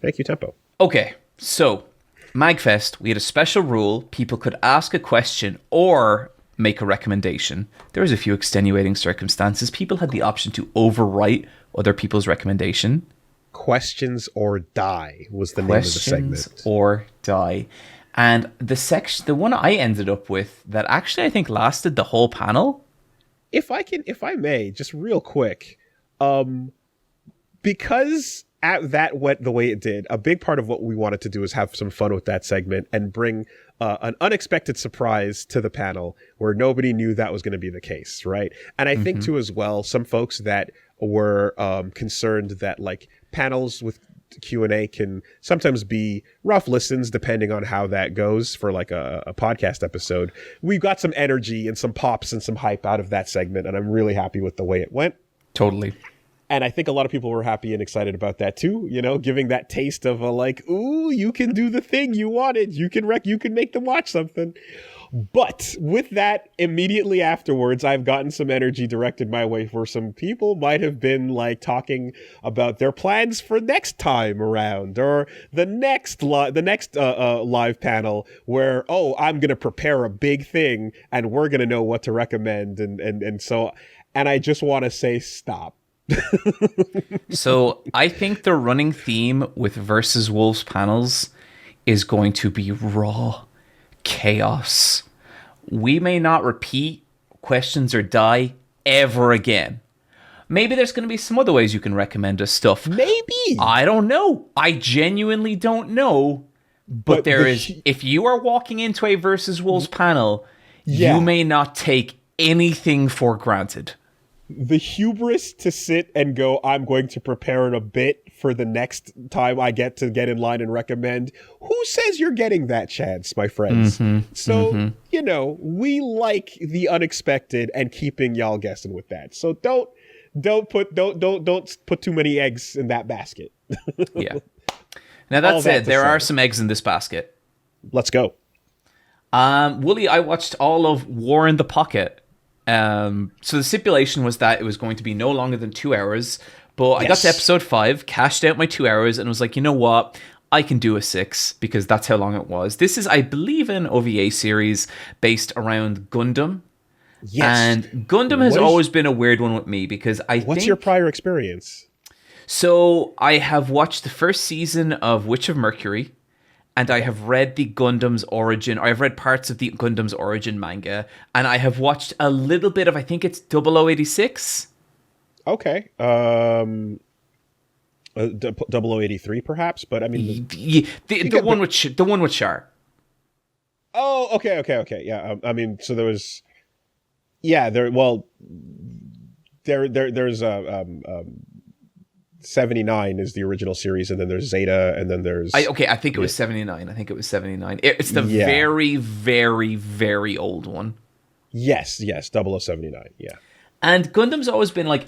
Thank you, Tempo. Okay, so MAGFest, we had a special rule. People could ask a question or make a recommendation. There was a few extenuating circumstances. People had the option to overwrite other people's recommendation. Questions or die was the name of the segment. Questions or die. And the one I ended up with that actually I think lasted the whole panel. If I may, just real quick, because that went the way it did, a big part of what we wanted to do is have some fun with that segment and bring an unexpected surprise to the panel where nobody knew that was going to be the case, right? And I think too as well, some folks that were concerned that like panels with Q&A can sometimes be rough listens depending on how that goes for like a podcast episode. We got some energy and some pops and some hype out of that segment, and I'm really happy with the way it went. Totally. And I think a lot of people were happy and excited about that too, giving that taste of a like, ooh, you can do the thing you wanted. You can make them watch something. But with that, immediately afterwards, I've gotten some energy directed my way where some people might have been like talking about their plans for next time around, or the next live panel where, oh, I'm going to prepare a big thing and we're going to know what to recommend. And I just want to say, stop. So I think the running theme with Versus Wolves panels is going to be raw chaos. We may not repeat questions or die ever again. Maybe there's going to be some other ways you can recommend us stuff. Maybe. I don't know. I genuinely don't know. But if you are walking into a Versus Wolves panel, you may not take anything for granted. The hubris to sit and go, I'm going to prepare a bit for the next time I get in line and recommend. Who says you're getting that chance, my friends? So, we like the unexpected and keeping y'all guessing with that. So don't put too many eggs in that basket. Yeah. Now that said, there are some eggs in this basket. Let's go. Woolie, I watched all of War in the Pocket. So the stipulation was that it was going to be no longer than 2 hours, but I got to episode 5, cashed out my 2 hours, and was like, you know what? I can do a 6 because that's how long it was. This is, I believe, an OVA series based around Gundam. Yes. And Gundam has always been a weird one with me because What's your prior experience? So I have watched the first season of Witch of Mercury. And I have read the Gundam's origin. I've read parts of the Gundam's origin manga. And I have watched a little bit of, I think it's 0086. Okay. 0083 perhaps, but I mean... The one with Char. Oh, okay. Yeah, I mean, so there was... Yeah, there's 79 is the original series, and then there's Zeta, and then there's... I think it was 79. I think it was 79. It's the very, very, very old one. Yes, 0079, yeah. And Gundam's always been like...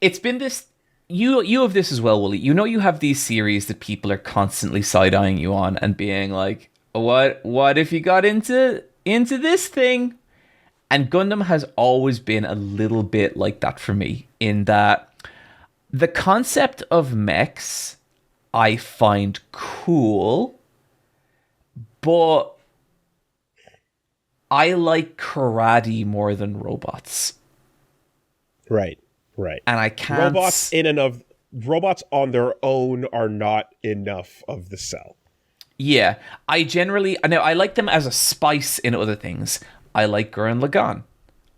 It's been this... You have this as well, Woolie. You know you have these series that people are constantly side-eyeing you on and being like, what if you got into this thing? And Gundam has always been a little bit like that for me, in that the concept of mechs I find cool, but I like karate more than robots. Right. And I can't... Robots on their own are not enough of the cell. Yeah. I like them as a spice in other things. I like Gurren Lagann.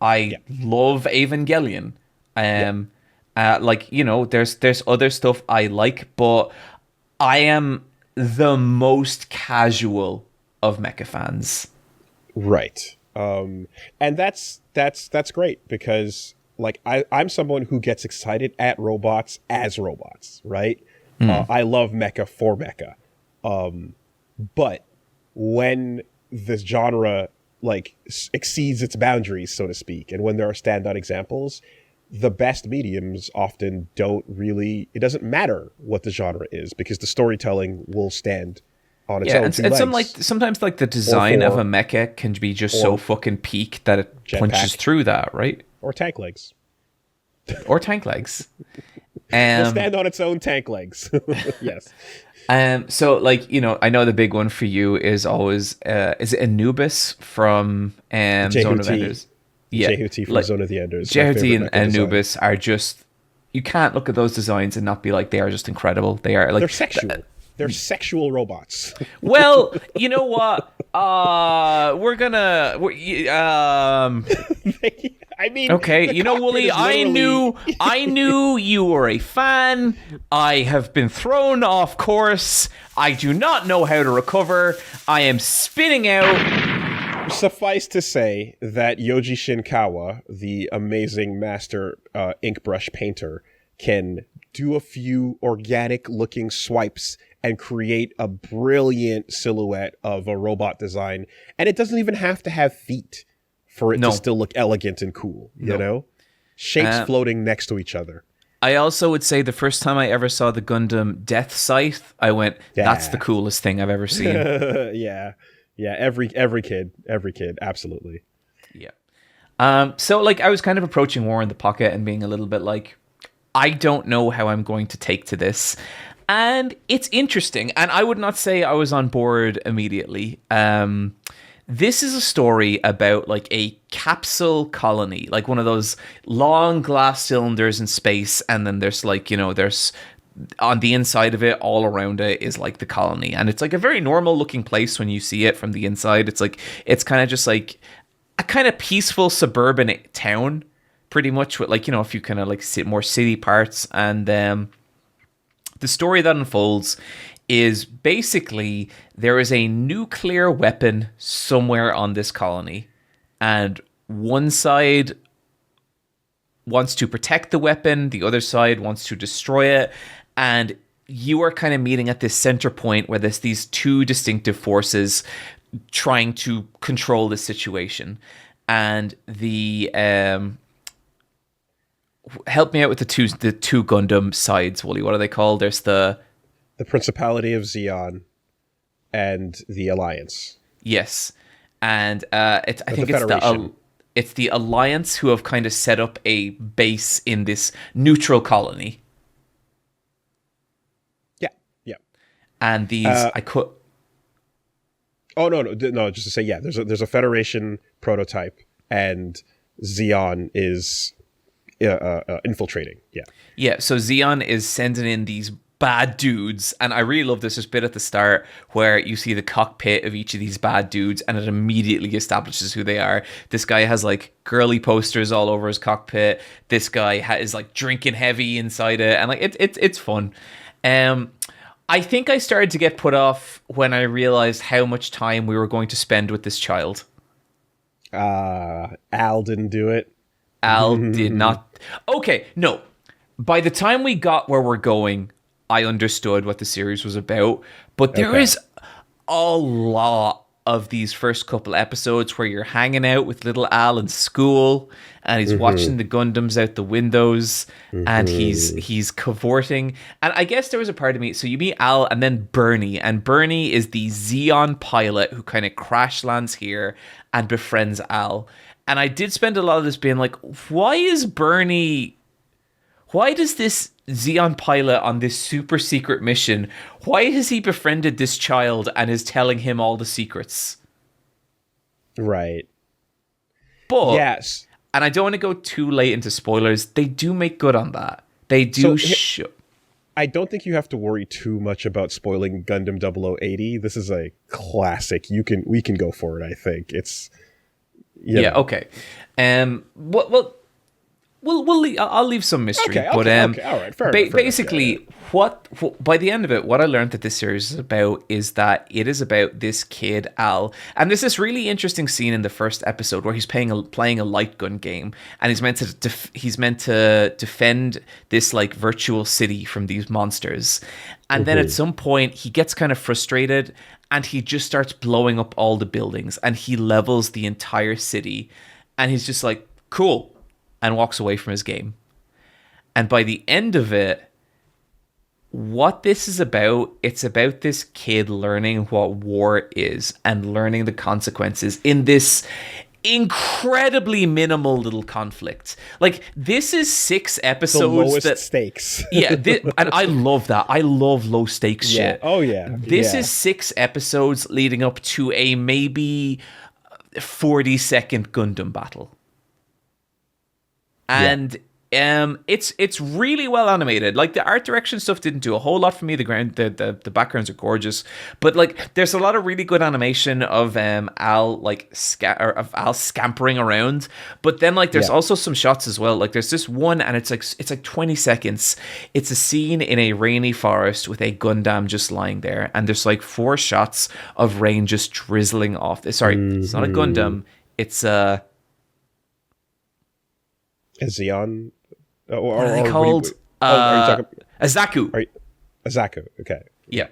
I love Evangelion. There's other stuff I like, but I am the most casual of mecha fans. Right. And that's great, because like I'm someone who gets excited at robots as robots, right? I love mecha for mecha. But when this genre like exceeds its boundaries, so to speak, and when there are standout examples, the best mediums often don't really... It doesn't matter what the genre is, because the storytelling will stand on its own two legs. Sometimes like the design of a mecha can be just so fucking peak that it punches through that, right? Or tank legs. Or tank legs. Will stand on its own tank legs. Yes. So like, I know the big one for you is always is it Anubis from Zone of Enders? Yeah, Jehuti from Zone of the Enders. Jehuti and Anubis are just... You can't look at those designs and not be like, they are just incredible. They are like... They're sexual. They're sexual robots. Well, you know what? We're gonna... I mean... Okay, you know, Woolie, I knew you were a fan. I have been thrown off course. I do not know how to recover. I am spinning out. Suffice to say that Yoji Shinkawa, the amazing master ink brush painter, can do a few organic-looking swipes and create a brilliant silhouette of a robot design. And it doesn't even have to have feet for it to still look elegant and cool, you know? Shapes floating next to each other. I also would say the first time I ever saw the Gundam Death Scythe, I went, that's the coolest thing I've ever seen. Yeah, every kid, absolutely. Yeah. So, like, I was kind of approaching War in the Pocket and being a little bit like, I don't know how I'm going to take to this. And it's interesting, and I would not say I was on board immediately. This is a story about like a capsule colony, like one of those long glass cylinders in space, and then there's like, there's on the inside of it, all around it is like the colony, and it's like a very normal looking place when you see it from the inside. It's like, it's kind of just like a kind of peaceful suburban town, pretty much, with like, a few kind of like more city parts. And the story that unfolds is basically there is a nuclear weapon somewhere on this colony, and one side wants to protect the weapon, the other side wants to destroy it, and you are kind of meeting at this center point where there's these two distinctive forces trying to control the situation. And the help me out with the two Gundam sides, Woolie. What are they called? There's the Principality of Zeon and the Alliance. Yes, and I think it's the Alliance who have kind of set up a base in this neutral colony. Yeah. And these Oh no! Just to say, yeah. There's a Federation prototype, and Zeon is infiltrating. Yeah. So Zeon is sending in these bad dudes, and I really love this bit at the start where you see the cockpit of each of these bad dudes, and it immediately establishes who they are. This guy has like girly posters all over his cockpit. This guy is like drinking heavy inside it, and like it's fun. I think I started to get put off when I realized how much time we were going to spend with this child. Al didn't do it. Al did not. Okay, no. by the time we got where we're going, I understood what the series was about. But there is a lot of these first couple episodes where you're hanging out with little Al in school and he's watching the Gundams out the windows and he's cavorting. And I guess there was a part of me, so you meet Al and then Bernie, and Bernie is the Xeon pilot who kind of crash lands here and befriends Al. And I did spend a lot of this being like, why does this Xeon pilot on this super secret mission, why has he befriended this child and is telling him all the secrets? Right. But, yes. And I don't want to go too late into spoilers, they do make good on that. They do show. I don't think you have to worry too much about spoiling Gundam 0080. This is a classic. We can go for it, I think. It's... Yeah, okay. I'll leave some mystery, but all right, fair enough, basically, what by the end of it, what I learned that this series is about is that it is about this kid Al, and there's this really interesting scene in the first episode where he's playing a light gun game, and he's meant to defend this like virtual city from these monsters, and then at some point he gets kind of frustrated and he just starts blowing up all the buildings and he levels the entire city, and he's just like, cool. And walks away from his game. And by the end of it, what this is about, it's about this kid learning what war is and learning the consequences in this incredibly minimal little conflict. Like, this is 6 episodes. The lowest stakes. Yeah, and I love that. I love low stakes shit. Oh, yeah. This is 6 episodes leading up to a maybe 40-second Gundam battle. And it's really well animated. Like, the art direction stuff didn't do a whole lot for me. The backgrounds are gorgeous, but like there's a lot of really good animation of Al Al scampering around. But then like there's also some shots as well. Like there's this one, and it's like 20 seconds. It's a scene in a rainy forest with a Gundam just lying there, and there's like 4 shots of rain just drizzling off. Sorry, it's not a Gundam. It's a Xeon? What are they called? Are you talking... A Zaku. A Zaku, okay. Yeah.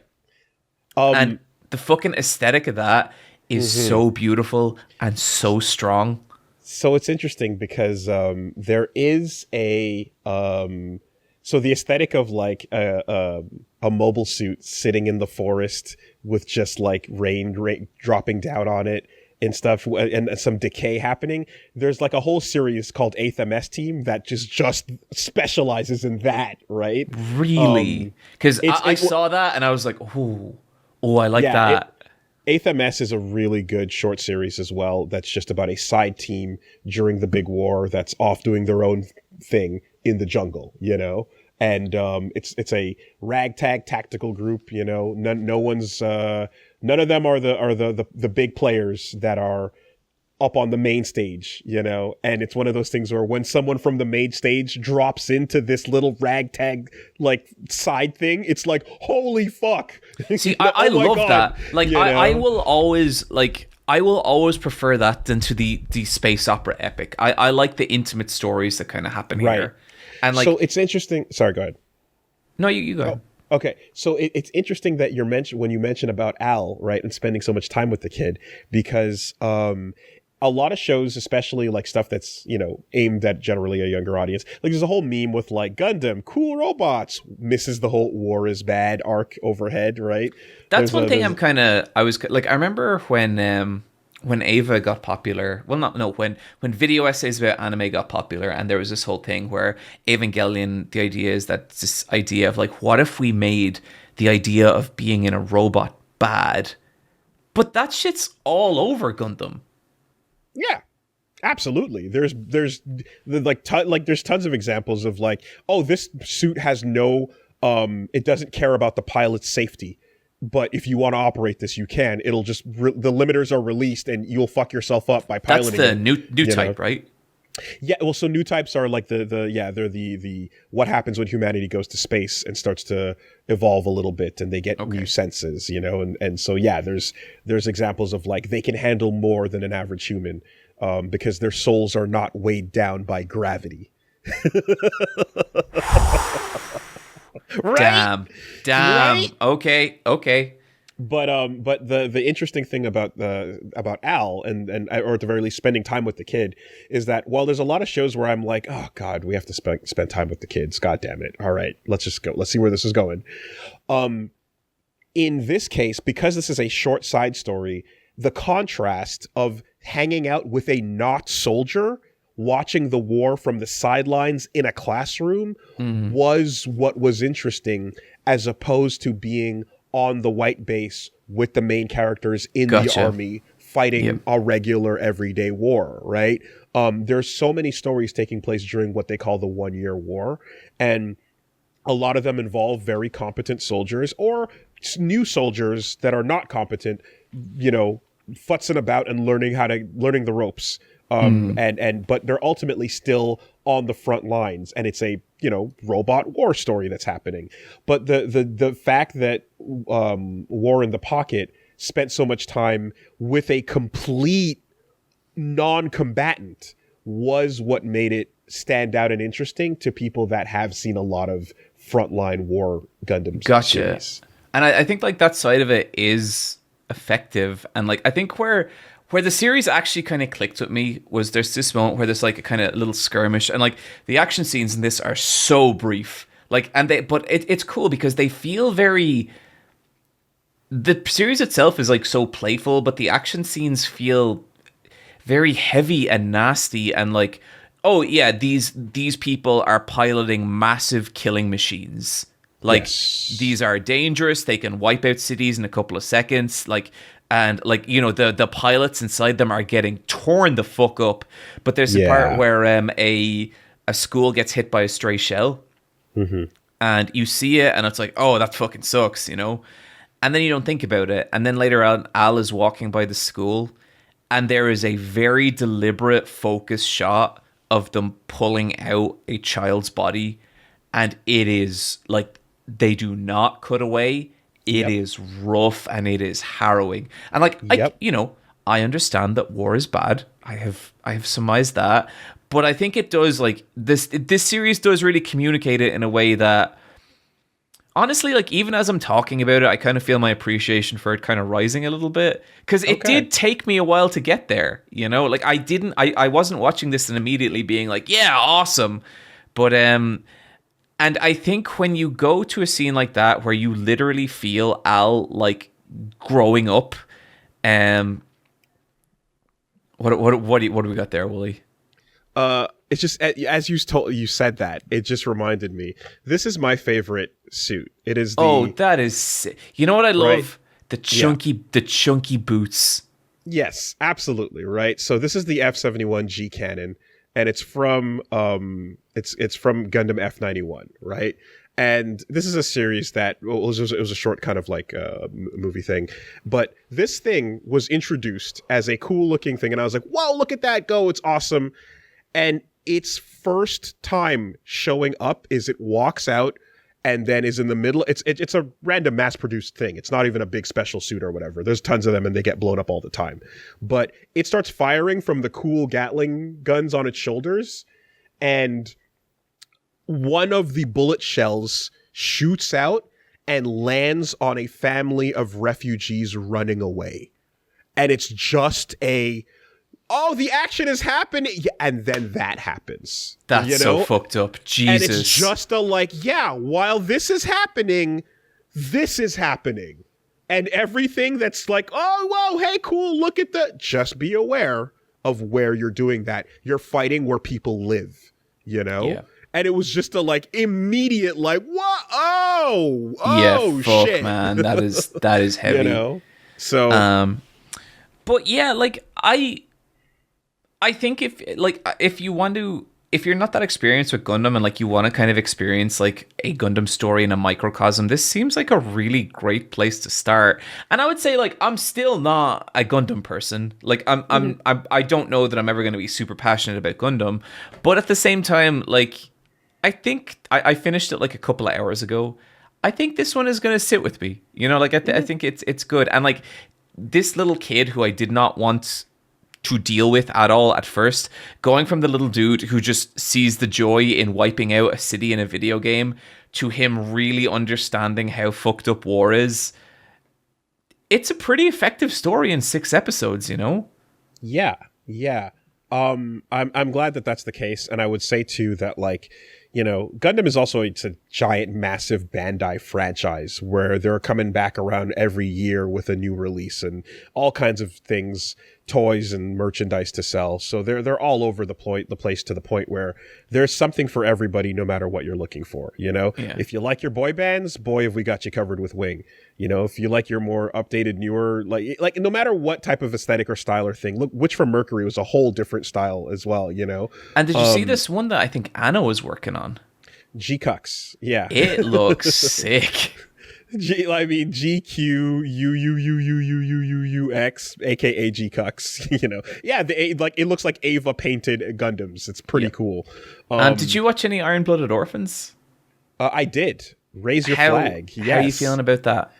And the fucking aesthetic of that is so beautiful and so strong. So it's interesting because there is a... so the aesthetic of like a mobile suit sitting in the forest with just like rain dropping down on it and stuff, and some decay happening. There's like a whole series called 8th MS Team that just specializes in that, right? Really? Because I saw that and I was like, oh, I like that. 8th MS is a really good short series as well. That's just about a side team during the big war that's off doing their own thing in the jungle, you know? And it's a ragtag tactical group, you know. No one's none of them are the big players that are up on the main stage, you know. And it's one of those things where when someone from the main stage drops into this little ragtag like side thing, it's like, holy fuck. See, I love that. Like, you know? I will always prefer that than to the space opera epic. I like the intimate stories that kind of happen here. And like, so it's interesting. Sorry, go ahead. No, you go ahead. Okay, so it's interesting that when you mention about Al, right, and spending so much time with the kid, because a lot of shows, especially like stuff that's, you know, aimed at generally a younger audience, like there's a whole meme with like Gundam, cool robots, misses the whole war is bad arc overhead, right? That's one thing I was like, I remember when Ava got popular, when video essays about anime got popular, and there was this whole thing where Evangelion, the idea is that this idea of like, what if we made the idea of being in a robot bad? But that shit's all over Gundam. Yeah, absolutely. There's tons of examples of like, oh, this suit has no, it doesn't care about the pilot's safety. But if you want to operate this, you can. It'll just the limiters are released, and you'll fuck yourself up by piloting. That's the new type, right? Yeah. Well, so new types are like they're the what happens when humanity goes to space and starts to evolve a little bit, and they get new senses, you know, and so yeah, there's examples of like they can handle more than an average human, because their souls are not weighed down by gravity. Right? Damn. Right? Okay. But the interesting thing about Al and or at the very least spending time with the kid is that while there's a lot of shows where I'm like, oh God, we have to spend time with the kids. God damn it. All right, let's just go. Let's see where this is going. In this case, because this is a short side story, the contrast of hanging out with a not soldier, watching the war from the sidelines in a classroom was what was interesting, as opposed to being on the white base with the main characters in the army fighting a regular everyday war, right? There's so many stories taking place during what they call the 1 year war, and a lot of them involve very competent soldiers or new soldiers that are not competent, futzing about and learning the ropes. But they're ultimately still on the front lines, and it's a robot war story that's happening. But the fact that War in the Pocket spent so much time with a complete non-combatant was what made it stand out and interesting to people that have seen a lot of frontline war Gundam series. And I think like that side of it is effective, and like I think where the series actually kind of clicked with me was there's this moment where there's like a kind of little skirmish, and like the action scenes in this are so brief, like, and it's cool because they feel the series itself is like so playful, but the action scenes feel very heavy and nasty, and like, oh yeah, these people are piloting massive killing machines. Like, these are dangerous. They can wipe out cities in a couple of seconds. Like, and like, the pilots inside them are getting torn the fuck up. But there's a part where a school gets hit by a stray shell, and you see it, and it's like, oh, that fucking sucks, And then you don't think about it. And then later on, Al is walking by the school, and there is a very deliberate focus shot of them pulling out a child's body, and it is like, they do not cut away. It is rough and it is harrowing. And like, I understand that war is bad. I have surmised that, but I think it does, like, this series does really communicate it in a way that, honestly, like, even as I'm talking about it, I kind of feel my appreciation for it kind of rising a little bit, because it did take me a while to get there. Like, I wasn't watching this and immediately being like, yeah, awesome, but and I think when you go to a scene like that where you literally feel Al like growing up, what do we got there, Woolie? It's just, as you said that, it just reminded me. This is my favorite suit. It is that is, you know what I love? Right? The chunky boots. Yes, absolutely, right. So this is the F-71G cannon, and it's from it's from Gundam F91, right? And this is a series that it was a short kind of like movie thing, but this thing was introduced as a cool looking thing, and I was like, "Wow, look at that go! It's awesome!" And its first time showing up is it walks out and then is in the middle. It's a random mass produced thing. It's not even a big special suit or whatever. There's tons of them and they get blown up all the time. But it starts firing from the cool Gatling guns on its shoulders, and one of the bullet shells shoots out and lands on a family of refugees running away. And it's just the action is happening. And then that happens. That's so fucked up. Jesus. And it's just while this is happening. And everything that's like, oh, whoa, hey, cool, look at just be aware of where you're doing that. You're fighting where people live, Yeah. And it was just a immediate what? Oh, fuck, shit, man. That is heavy. So, but yeah, I think if you're not that experienced with Gundam and you want to kind of experience a Gundam story in a microcosm, this seems like a really great place to start. And I would say I'm still not a Gundam person. I don't know that I'm ever going to be super passionate about Gundam, but at the same time, I think I finished it a couple of hours ago. I think this one is going to sit with me. I think it's good. And this little kid who I did not want to deal with at all at first. Going from the little dude who just sees the joy in wiping out a city in a video game to him really understanding how fucked up war is. It's a pretty effective story in 6 episodes, you know? Yeah. I'm glad that that's the case, and I would say too that, like, you know, Gundam is also, it's a giant, massive Bandai franchise where they're coming back around every year with a new release and all kinds of things, toys and merchandise to sell. So they're all over the place to the point where there's something for everybody, no matter what you're looking for. You know, if you like your boy bands, boy, have we got you covered with Wing. You know, if you like your more updated, newer, like no matter what type of aesthetic or style or thing. Look, Witch from Mercury was a whole different style as well. You know, and did you see this one that I think Anna was working on? G-Cux, yeah. It looks sick. GQUUUUUUUX, aka G-Cux, you know. Yeah, it looks like Ava painted Gundams. It's pretty cool. Did you watch any Iron Blooded Orphans? I did. Raise Your Flag. Yes. How are you feeling about that?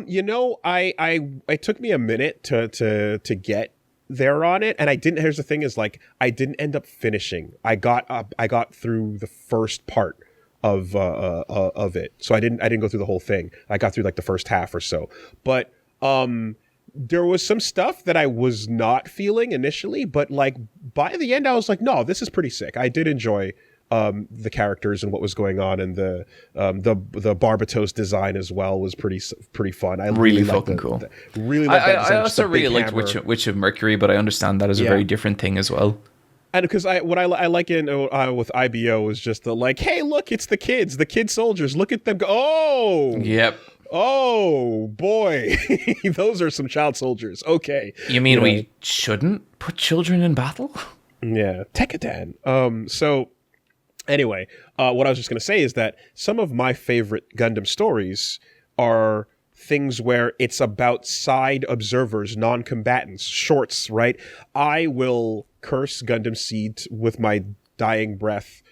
You know, it took me a minute to get there on it, and here's the thing is, like, I didn't end up finishing. I got through the first part of it, so I didn't go through the whole thing. I got through like the first half or so, but there was some stuff that I was not feeling initially, but like by the end I was like, no, this is pretty sick. I did enjoy the characters and what was going on, and the Barbatos design as well was pretty fun. I really fucking cool. Really liked that design. I also really liked Witch of Mercury, but I understand that is a very different thing as well. And because what I like in with IBO is just the like, hey, look, it's the kid soldiers. Look at them go. Oh, yep. Oh boy, those are some child soldiers. Okay. You mean we shouldn't put children in battle? Yeah, Tekkadan. So. Anyway, what I was just going to say is that some of my favorite Gundam stories are things where it's about side observers, non-combatants, shorts, right? I will curse Gundam Seed with my dying breath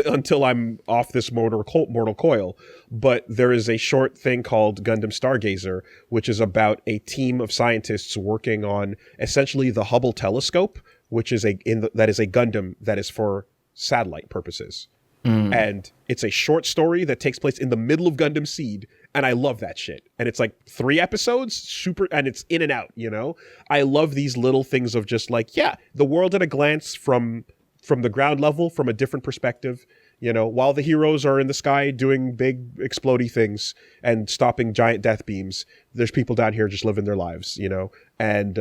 until I'm off this mortal coil. But there is a short thing called Gundam Stargazer, which is about a team of scientists working on essentially the Hubble telescope, which is that is a Gundam that is for satellite purposes. And it's a short story that takes place in the middle of Gundam Seed, and I love that shit. And it's like 3 episodes, and it's in and out, you know? I love these little things of just like, the world at a glance from the ground level, from a different perspective, you know, while the heroes are in the sky doing big explodey things and stopping giant death beams, there's people down here just living their lives, you know? And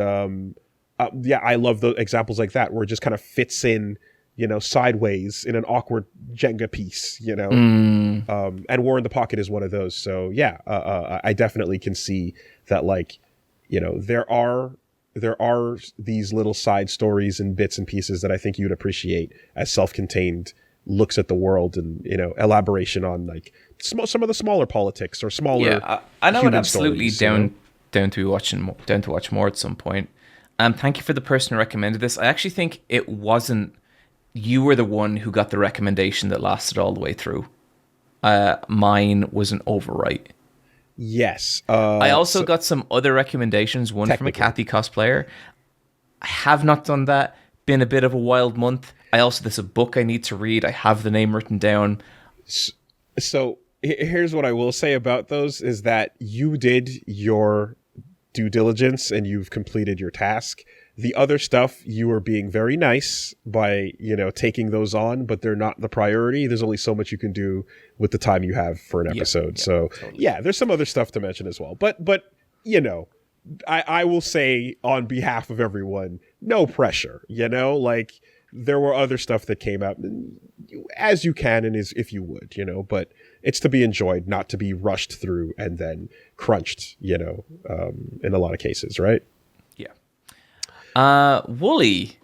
I love the examples like that where it just kind of fits in, you know, sideways in an awkward Jenga piece, you know, and War in the Pocket is one of those. So I definitely can see that, like, you know, there are these little side stories and bits and pieces that I think you'd appreciate as self-contained looks at the world and, you know, elaboration on like some of the smaller politics or smaller. Yeah, I know it absolutely stories, down to watch more at some point. Thank you for the person who recommended this. I actually think it wasn't. You were the one who got the recommendation that lasted all the way through. Mine was an overwrite. Yes. I also got some other recommendations, one from a Kathy cosplayer. I have not done that. Been a bit of a wild month. There's a book I need to read. I have the name written down. So here's what I will say about those is that you did your due diligence and you've completed your task. The other stuff, you are being very nice by, you know, taking those on, but they're not the priority. There's only so much you can do with the time you have for an episode. Totally. There's some other stuff to mention as well. But you know, I will say on behalf of everyone, no pressure, you know, like there were other stuff that came out as you can and if you would, you know, but it's to be enjoyed, not to be rushed through and then crunched, you know, in a lot of cases, right? Wooly.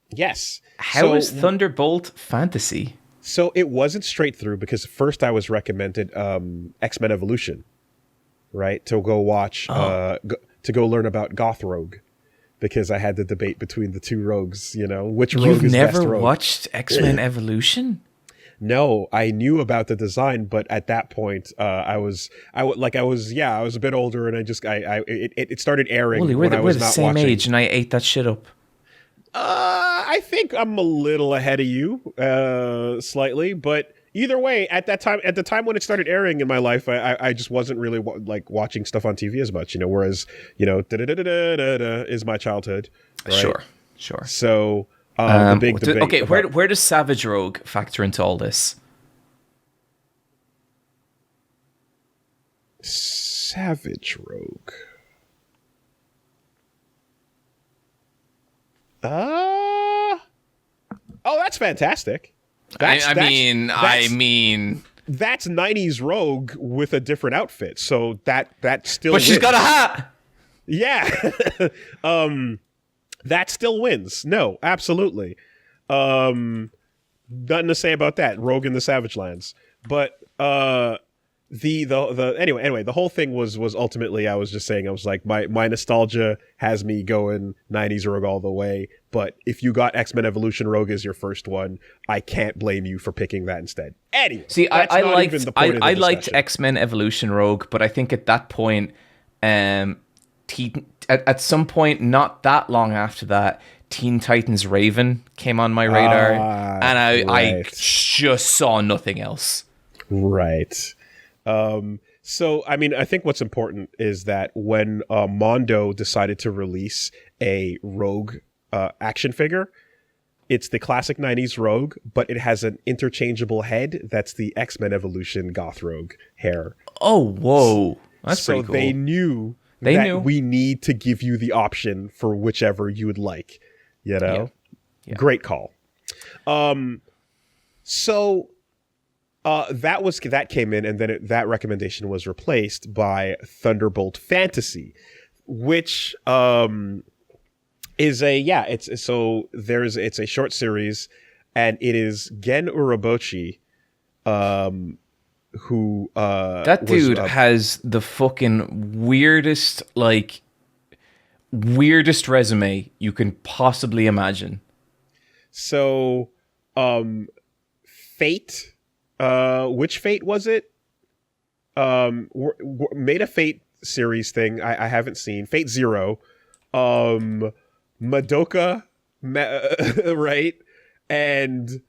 Yes. How is Thunderbolt Fantasy? So it wasn't straight through because first I was recommended X-Men Evolution, right? To go watch, to go learn about Goth Rogue, because I had the debate between the two rogues, you know, which rogue is best rogue. You've never watched X-Men Evolution? No, I knew about the design, but at that point, I was a bit older, and it started airing. Woolie, when I we're was the not same watching. age, and I ate that shit up. I think I'm a little ahead of you, slightly, but either way, at the time when it started airing in my life, I just wasn't really watching stuff on TV as much, whereas, is my childhood. Right? Sure. So, the big debate. Okay, where does Savage Rogue factor into all this? Savage Rogue. Oh, that's fantastic. I mean, that's 90s Rogue with a different outfit. So that still. But she's got a hat. Yeah. That still wins. No, absolutely. Nothing to say about that. Rogue in the Savage Lands. But anyway, the whole thing was ultimately, I was just saying, I was like, my nostalgia has me going 90s Rogue all the way. But if you got X-Men Evolution Rogue as your first one, I can't blame you for picking that instead. Anyway, see, I liked X-Men Evolution Rogue, but I think at that point, at some point, not that long after that, Teen Titans Raven came on my radar, and I just saw nothing else. Right. So, I mean, I think what's important is that when Mondo decided to release a Rogue action figure, it's the classic 90s Rogue, but it has an interchangeable head. That's the X-Men Evolution Goth Rogue hair. Oh, whoa. That's pretty cool. So they knew we need to give you the option for whichever you would like. Yeah. Great call. So that came in, and then that recommendation was replaced by Thunderbolt Fantasy, which is it's a short series, and it is Gen Urobuchi, who that dude has the fucking weirdest resume you can possibly imagine. So, Fate. Which Fate was it? Made a Fate series thing I haven't seen. Fate Zero. Madoka, right? And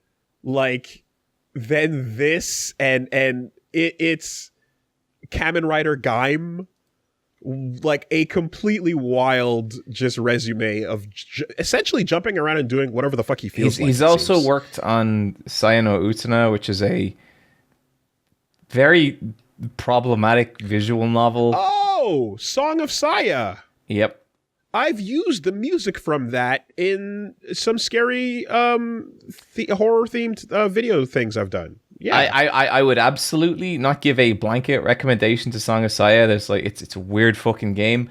then this, and it's Kamen Rider Gaim, a completely wild just resume of essentially jumping around and doing whatever the fuck he feels like. He's also worked on Sayano Utena, which is a very problematic visual novel. Oh, Song of Saya. Yep. I've used the music from that in some scary horror-themed video things I've done. Yeah, I would absolutely not give a blanket recommendation to Song of Saya. There's it's a weird fucking game.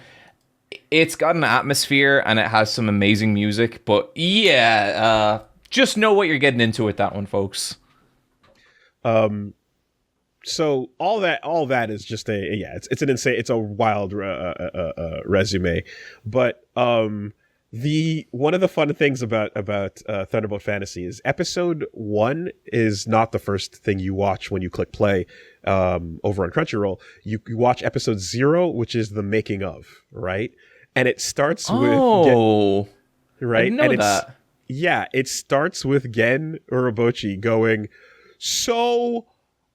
It's got an atmosphere and it has some amazing music, but just know what you're getting into with that one, folks. So all that is just it's a wild resume, but one of the fun things about Thunderbolt Fantasy is episode 1 is not the first thing you watch when you click play over on Crunchyroll. You watch episode 0, which is the making of, right? And it starts with right, I didn't know that. It starts with Gen Urobuchi going, so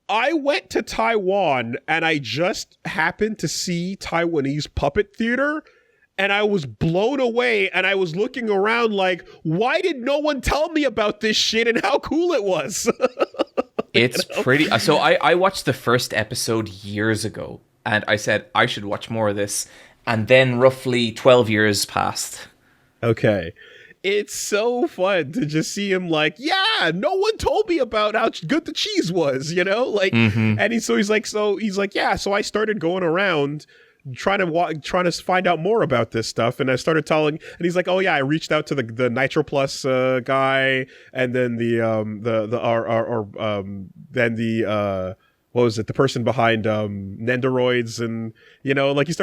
I went to Taiwan and I just happened to see Taiwanese puppet theater, and I was blown away, and I was looking around like, why did no one tell me about this shit and how cool it was? It's pretty. So I watched the first episode years ago, and I said I should watch more of this, and then roughly 12 years passed. Okay. It's so fun to just see him no one told me about how good the cheese was, and he's like, so I started going around trying to find out more about this stuff, and I started telling, and he's like, oh yeah, I reached out to the Nitro Plus guy, and then what was it? The person behind Nendoroids, and like he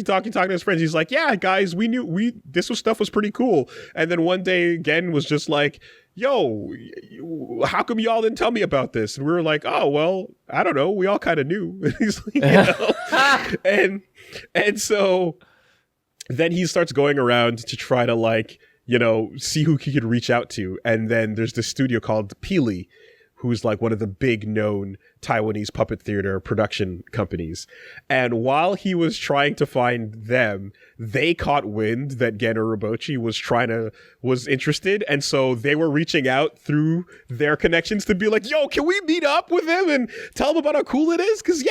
talking to his friends. He's like, yeah, guys, this stuff was pretty cool. And then one day again was just like, yo, how come y'all didn't tell me about this? And we were like, oh well, I don't know. We all kind of knew. He's like, and so then he starts going around to try to see who he could reach out to. And then there's this studio called Peely, who's like one of the big known Taiwanese puppet theater production companies. And while he was trying to find them, they caught wind that Gen Urobuchi was interested. And so they were reaching out through their connections to be like, yo, can we meet up with him and tell him about how cool it is? Cause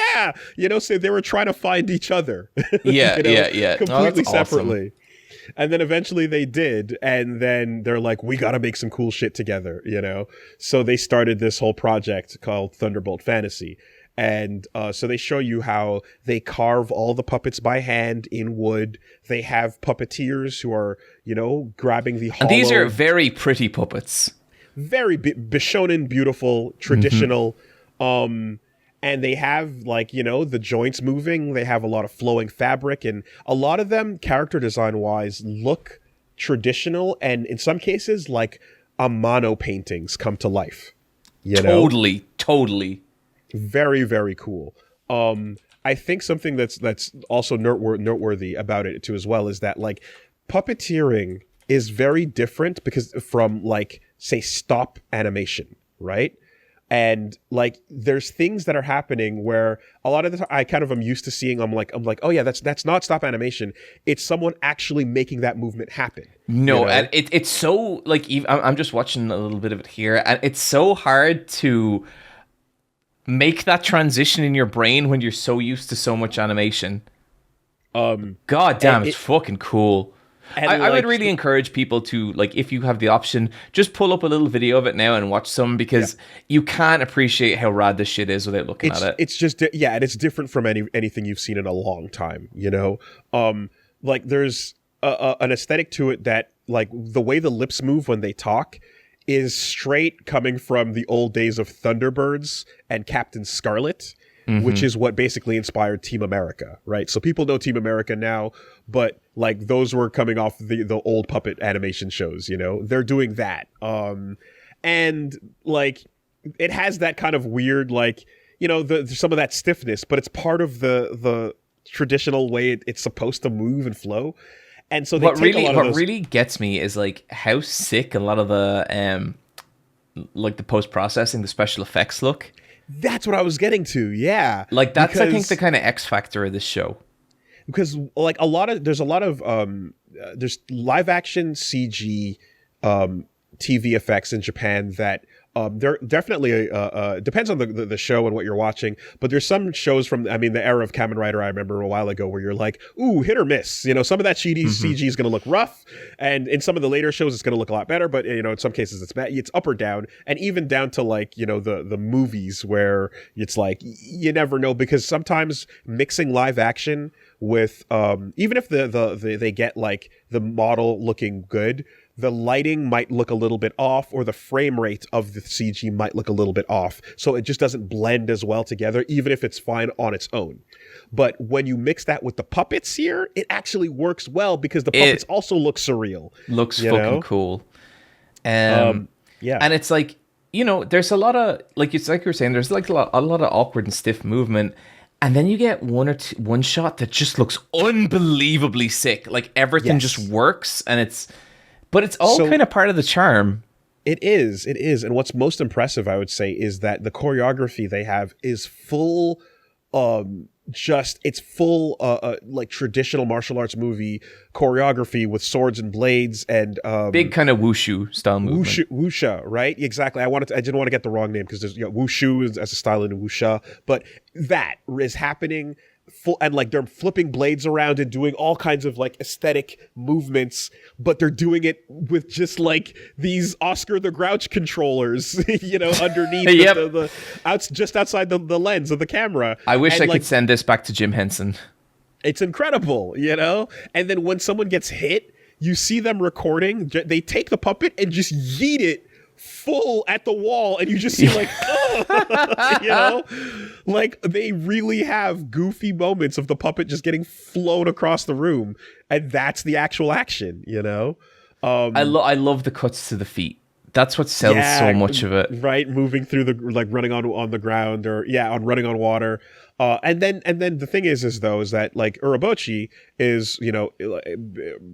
so they were trying to find each other. Yeah. Completely separately. Awesome. And then eventually they did. And then they're like, we got to make some cool shit together, So they started this whole project called Thunderbolt Fantasy. And so they show you how they carve all the puppets by hand in wood. They have puppeteers who are, grabbing the hollow. And these are very pretty puppets. Very Bishonen, beautiful, traditional. And they have the joints moving. They have a lot of flowing fabric, and a lot of them, character design wise, look traditional. And in some cases, like Amano paintings come to life. Totally. Very, very cool. I think something that's also noteworthy about it too as well is that puppeteering is very different from say stop animation, right? And there's things that are happening where a lot of the time I kind of am used to seeing. I'm like, oh yeah, that's not stop animation. It's someone actually making that movement happen. No, and it's so I'm just watching a little bit of it here, and it's so hard to make that transition in your brain when you're so used to so much animation. God damn, it's fucking cool. I would really encourage people to, if you have the option, just pull up a little video of it now and watch some, because you can't appreciate how rad this shit is without looking at it. It's just, and it's different from anything you've seen in a long time, there's an aesthetic to it that, the way the lips move when they talk is straight coming from the old days of Thunderbirds and Captain Scarlet, which is what basically inspired Team America, right? So people know Team America now, but those were coming off the old puppet animation shows, they're doing that. And it has that kind of weird, some of that stiffness, but it's part of the traditional way it's supposed to move and flow. And so what really gets me is how sick a lot of the the post-processing, the special effects look. That's what I was getting to, yeah. That's, I think, the kind of X factor of this show. Because there's live action CG TV effects in Japan that they're definitely depends on the show and what you're watching, but there's some shows from the era of Kamen Rider I remember a while ago where you're like, ooh, hit or miss. Some of that CG is going to look rough, and in some of the later shows it's going to look a lot better, but in some cases it's bad. It's up or down, and even down to the movies where it's you never know, because sometimes mixing live action with even if they get the model looking good, the lighting might look a little bit off, or the frame rate of the CG might look a little bit off. So it just doesn't blend as well together, even if it's fine on its own. But when you mix that with the puppets here, it actually works well, because the puppets also look surreal. Looks fucking cool. Yeah. And it's there's a lot of, it's like you were saying, there's a lot of awkward and stiff movement. And then you get one shot that just looks unbelievably sick. Everything just works, and but it's all kind of part of the charm. It is. And what's most impressive, I would say, is that the choreography they have is full, traditional martial arts movie choreography with swords and blades and big kind of wushu style movement. Wuxia, right? Exactly. I didn't want to get the wrong name, because there's wushu as a style in wuxia, but that is happening full, and they're flipping blades around and doing all kinds of aesthetic movements, but they're doing it with just these Oscar the Grouch controllers, underneath just outside the lens of the camera. I wish I could send this back to Jim Henson. It's incredible, And then when someone gets hit, you see them recording. They take the puppet and just yeet it full at the wall, and you just see like, you know, like they really have goofy moments of the puppet just getting flown across the room, and that's the actual action, you know. I love the cuts to the feet. That's what sells so much of it. Right, moving through the like running on the ground or on running on water. And then the thing is that like Urabochi is, you know,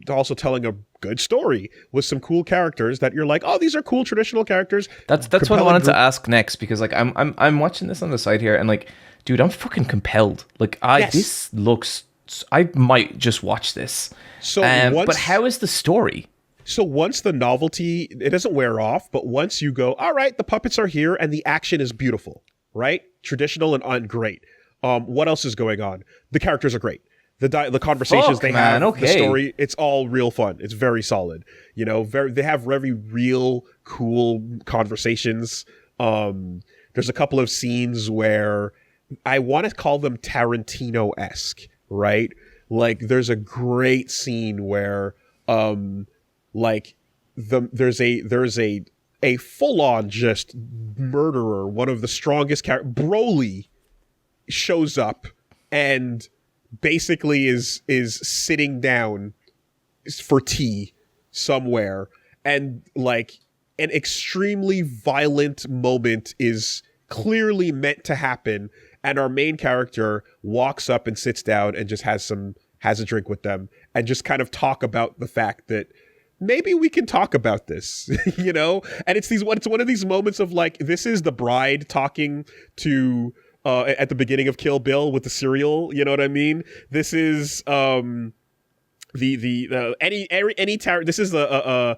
also telling a good story with some cool characters that you're like, oh, these are cool traditional characters. That's what I wanted to ask next, because like I'm watching this on the side here and like, dude, I'm fucking compelled. Like this looks, I might just watch this. So but how is the story? So once the novelty, it doesn't wear off, but once you go, all right, the puppets are here and the action is beautiful, right? Traditional and great. What else is going on? The characters are great. The conversations have, the story, it's all real fun. It's very solid. You know, they have very real, cool conversations. There's a couple of scenes where I want to call them Tarantino-esque, right? Like there's a great scene where like there's a full-on just murderer, one of the strongest characters, Broly, shows up and basically is sitting down for tea somewhere, and like an extremely violent moment is clearly meant to happen, and our main character walks up and sits down and just has a drink with them and just kind of talk about the fact that maybe we can talk about this, you know? And it's one of these moments of like, this is the bride talking to at the beginning of Kill Bill with the cereal, you know what I mean? This is this is the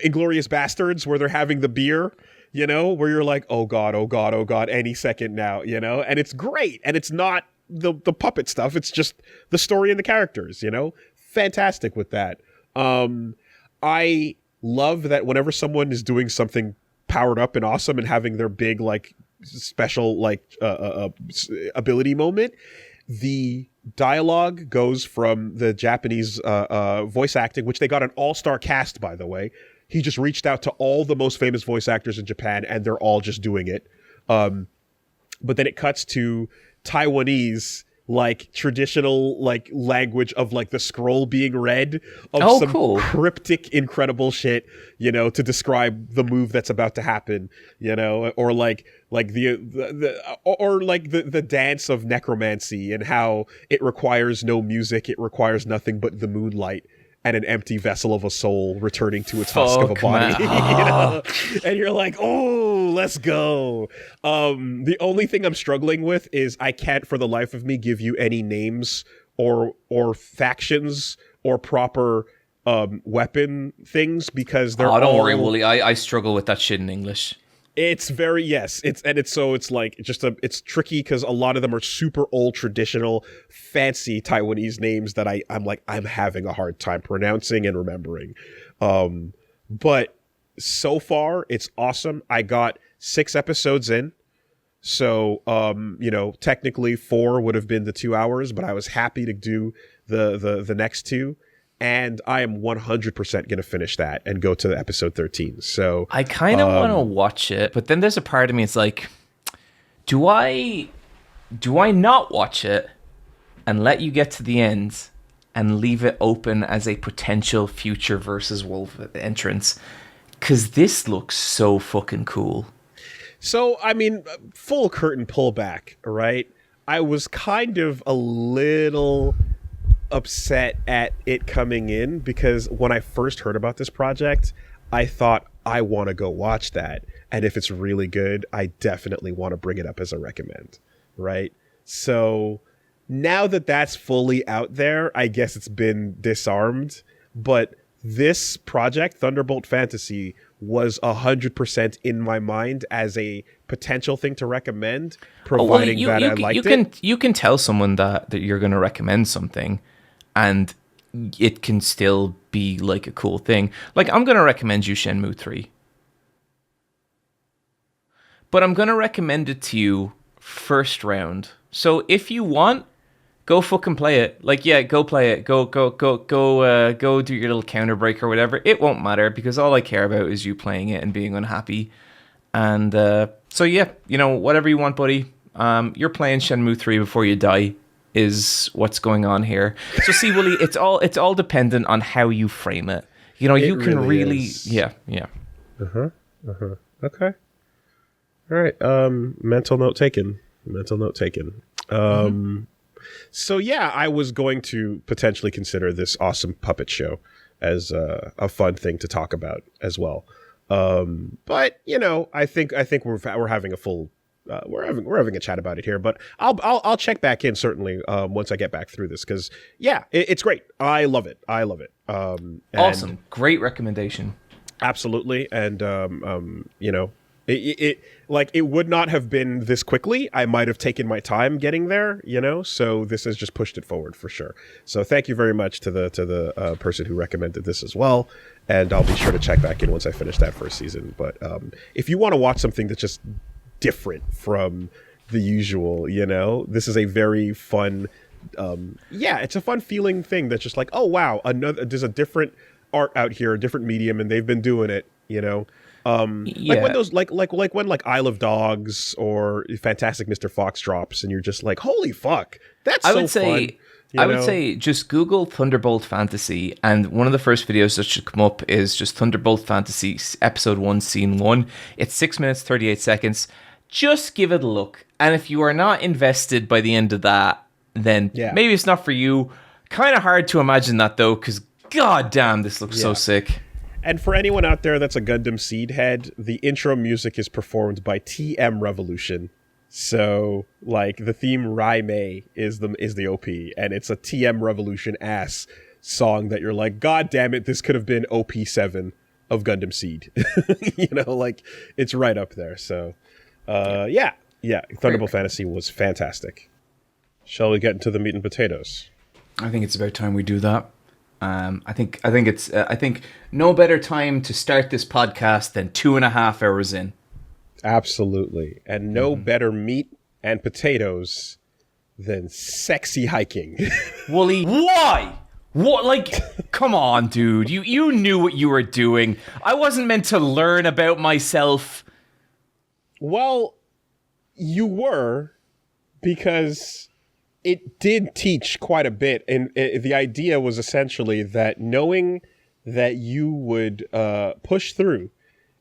Inglourious Bastards, where they're having the beer, you know, where you're like, oh god, any second now, you know? And it's great, and it's not the puppet stuff, it's just the story and the characters, you know? Fantastic with that. I love that whenever someone is doing something powered up and awesome and having their big like special like ability moment, the dialogue goes from the Japanese voice acting, which they got an all-star cast, by the way. He just reached out to all the most famous voice actors in Japan, and they're all just doing it. But then it cuts to Taiwanese, like traditional like language of like the scroll being read of some cryptic, incredible shit, you know, to describe the move that's about to happen, you know, or like the dance of necromancy and how it requires no music, it requires nothing but the moonlight and an empty vessel of a soul returning to its husk of a body. You know? And you're like, oh, let's go. The only thing I'm struggling with is I can't for the life of me give you any names or factions or proper weapon things, because they're don't worry, Woolie. I struggle with that shit in English. It's very, yes. It's tricky because a lot of them are super old, traditional, fancy Taiwanese names that I'm having a hard time pronouncing and remembering. But so far, it's awesome. I got 6 episodes in. So, you know, technically 4 would have been the 2 hours, but I was happy to do the next 2. And I am 100% going to finish that and go to episode 13. So I kind of want to watch it, but then there's a part of me, it's like, do I not watch it and let you get to the end and leave it open as a potential future versus Wolf entrance? Because this looks so fucking cool. So, I mean, full curtain pullback, right? I was kind of a little upset at it coming in, because when I first heard about this project, I thought, I want to go watch that, and if it's really good, I definitely want to bring it up as a recommend, right? So now that that's fully out there, I guess it's been disarmed, but this project, Thunderbolt Fantasy, was 100% in my mind as a potential thing to recommend, providing that I liked it. You can tell someone that you're going to recommend something, and it can still be like a cool thing. Like, I'm going to recommend you Shenmue 3. But I'm going to recommend it to you first round. So if you want, go fucking play it. Like, yeah, go play it. Go do your little counter break or whatever. It won't matter because all I care about is you playing it and being unhappy. And so yeah, whatever you want, buddy. You're playing Shenmue 3 before you die is what's going on here. So see, Woolie, it's all dependent on how you frame it. You can really yeah. Okay. All right. Mental note taken. So yeah, I was going to potentially consider this awesome puppet show as a fun thing to talk about as well. But I think we're having a full we're having a chat about it here. But I'll check back in certainly once I get back through this because yeah, it's great. I love it. Awesome, great recommendation. Absolutely, and it would not have been this quickly. I might have taken my time getting there, so this has just pushed it forward for sure. So thank you very much to the person who recommended this as well. And I'll be sure to check back in once I finish that first season. But if you want to watch something that's just different from the usual, this is a very fun, it's a fun feeling thing that's just like, oh wow, there's a different art out here, a different medium, and they've been doing it, like when those like when Isle of Dogs or Fantastic Mr. Fox drops, and you're just like, holy fuck, that's fun. I would say just Google Thunderbolt Fantasy, and one of the first videos that should come up is just Thunderbolt Fantasy Episode 1, Scene 1. It's 6 minutes, 38 seconds. Just give it a look. And if you are not invested by the end of that, then maybe it's not for you. Kind of hard to imagine that, though, because god damn, this looks so sick. And for anyone out there that's a Gundam Seed head, the intro music is performed by TM Revolution. So, the theme Rai Mei is the OP, and it's a TM Revolution ass song that you're like, god damn it, this could have been OP7 of Gundam Seed. It's right up there. So, Thunderbolt Fantasy was fantastic. Shall we get into the meat and potatoes? I think it's about time we do that. I think no better time to start this podcast than 2.5 hours in. Absolutely. And no better meat and potatoes than sexy hiking. Woolie, why? What, come on, dude. You knew what you were doing. I wasn't meant to learn about myself. Well, you were, because it did teach quite a bit. And the idea was essentially that knowing that you would push through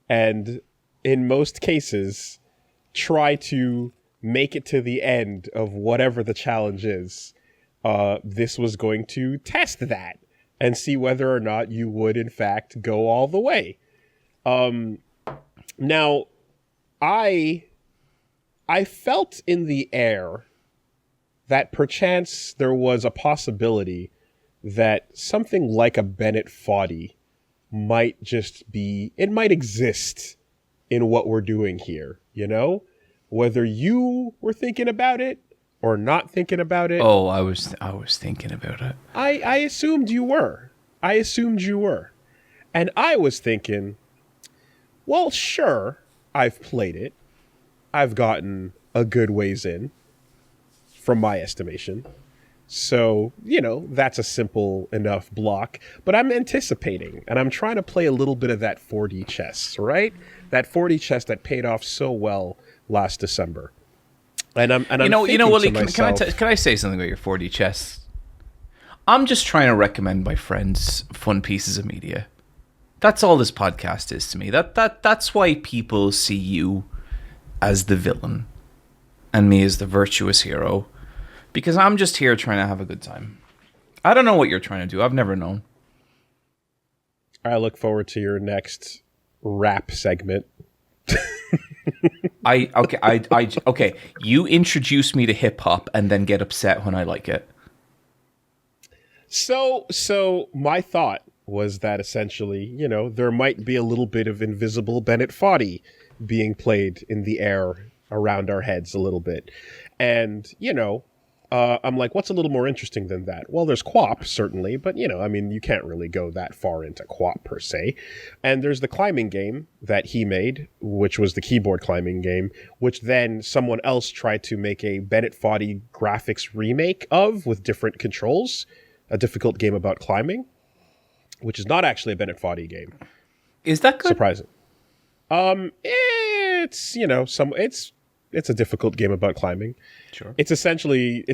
and in most cases, try to make it to the end of whatever the challenge is. This was going to test that and see whether or not you would, in fact, go all the way. Now, I felt in the air that perchance there was a possibility that something like a Bennett Foddy might exist in what we're doing here, whether you were thinking about it or not thinking about it. Oh, I was thinking about it. I assumed you were. And I was thinking, well, sure, I've played it. I've gotten a good ways in, from my estimation. So, that's a simple enough block. But I'm anticipating, and I'm trying to play a little bit of that 4D chess, right? That 4D chess that paid off so well last December. And I'm Willie, can I say something about your 4D chess? I'm just trying to recommend my friends fun pieces of media. That's all this podcast is to me. That's why people see you as the villain and me as the virtuous hero. Because I'm just here trying to have a good time. I don't know what you're trying to do. I've never known. I look forward to your next rap segment. Okay. You introduce me to hip hop and then get upset when I like it. So my thought was that essentially, there might be a little bit of invisible Bennett Foddy being played in the air around our heads a little bit. And, I'm like, what's a little more interesting than that? Well, there's QWOP, certainly, but, I mean, you can't really go that far into QWOP, per se. And there's the climbing game that he made, which was the keyboard climbing game, which then someone else tried to make a Bennett Foddy graphics remake of, with different controls, a difficult game about climbing, which is not actually a Bennett Foddy game. Is that good? Surprising. It's, it's a difficult game about climbing. Sure. It's essentially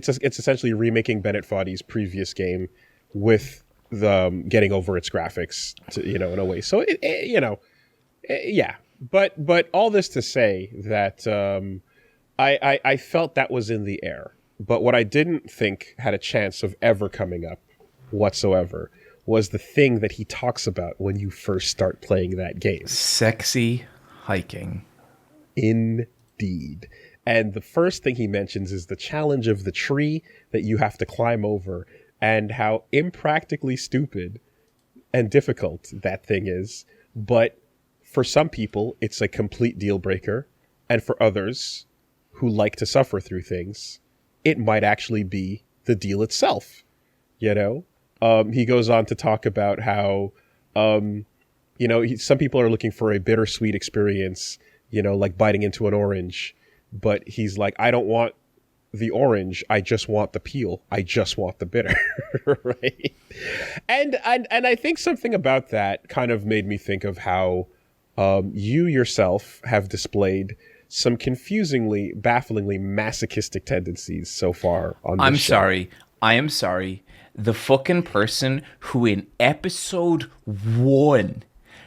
remaking Bennett Foddy's previous game with the getting over its graphics, in a way. So yeah. But all this to say that I felt that was in the air. But what I didn't think had a chance of ever coming up whatsoever was the thing that he talks about when you first start playing that game. Sexy hiking. Indeed. And the first thing he mentions is the challenge of the tree that you have to climb over, and how impractically stupid and difficult that thing is. But for some people, it's a complete deal breaker. And for others who like to suffer through things, it might actually be the deal itself. He goes on to talk about how, some people are looking for a bittersweet experience, like biting into an orange. But he's like, I don't want the orange. I just want the peel. I just want the bitter, right? And I think something about that kind of made me think of how you yourself have displayed some confusingly, bafflingly masochistic tendencies so far on this show. I am sorry. The fucking person who in episode 1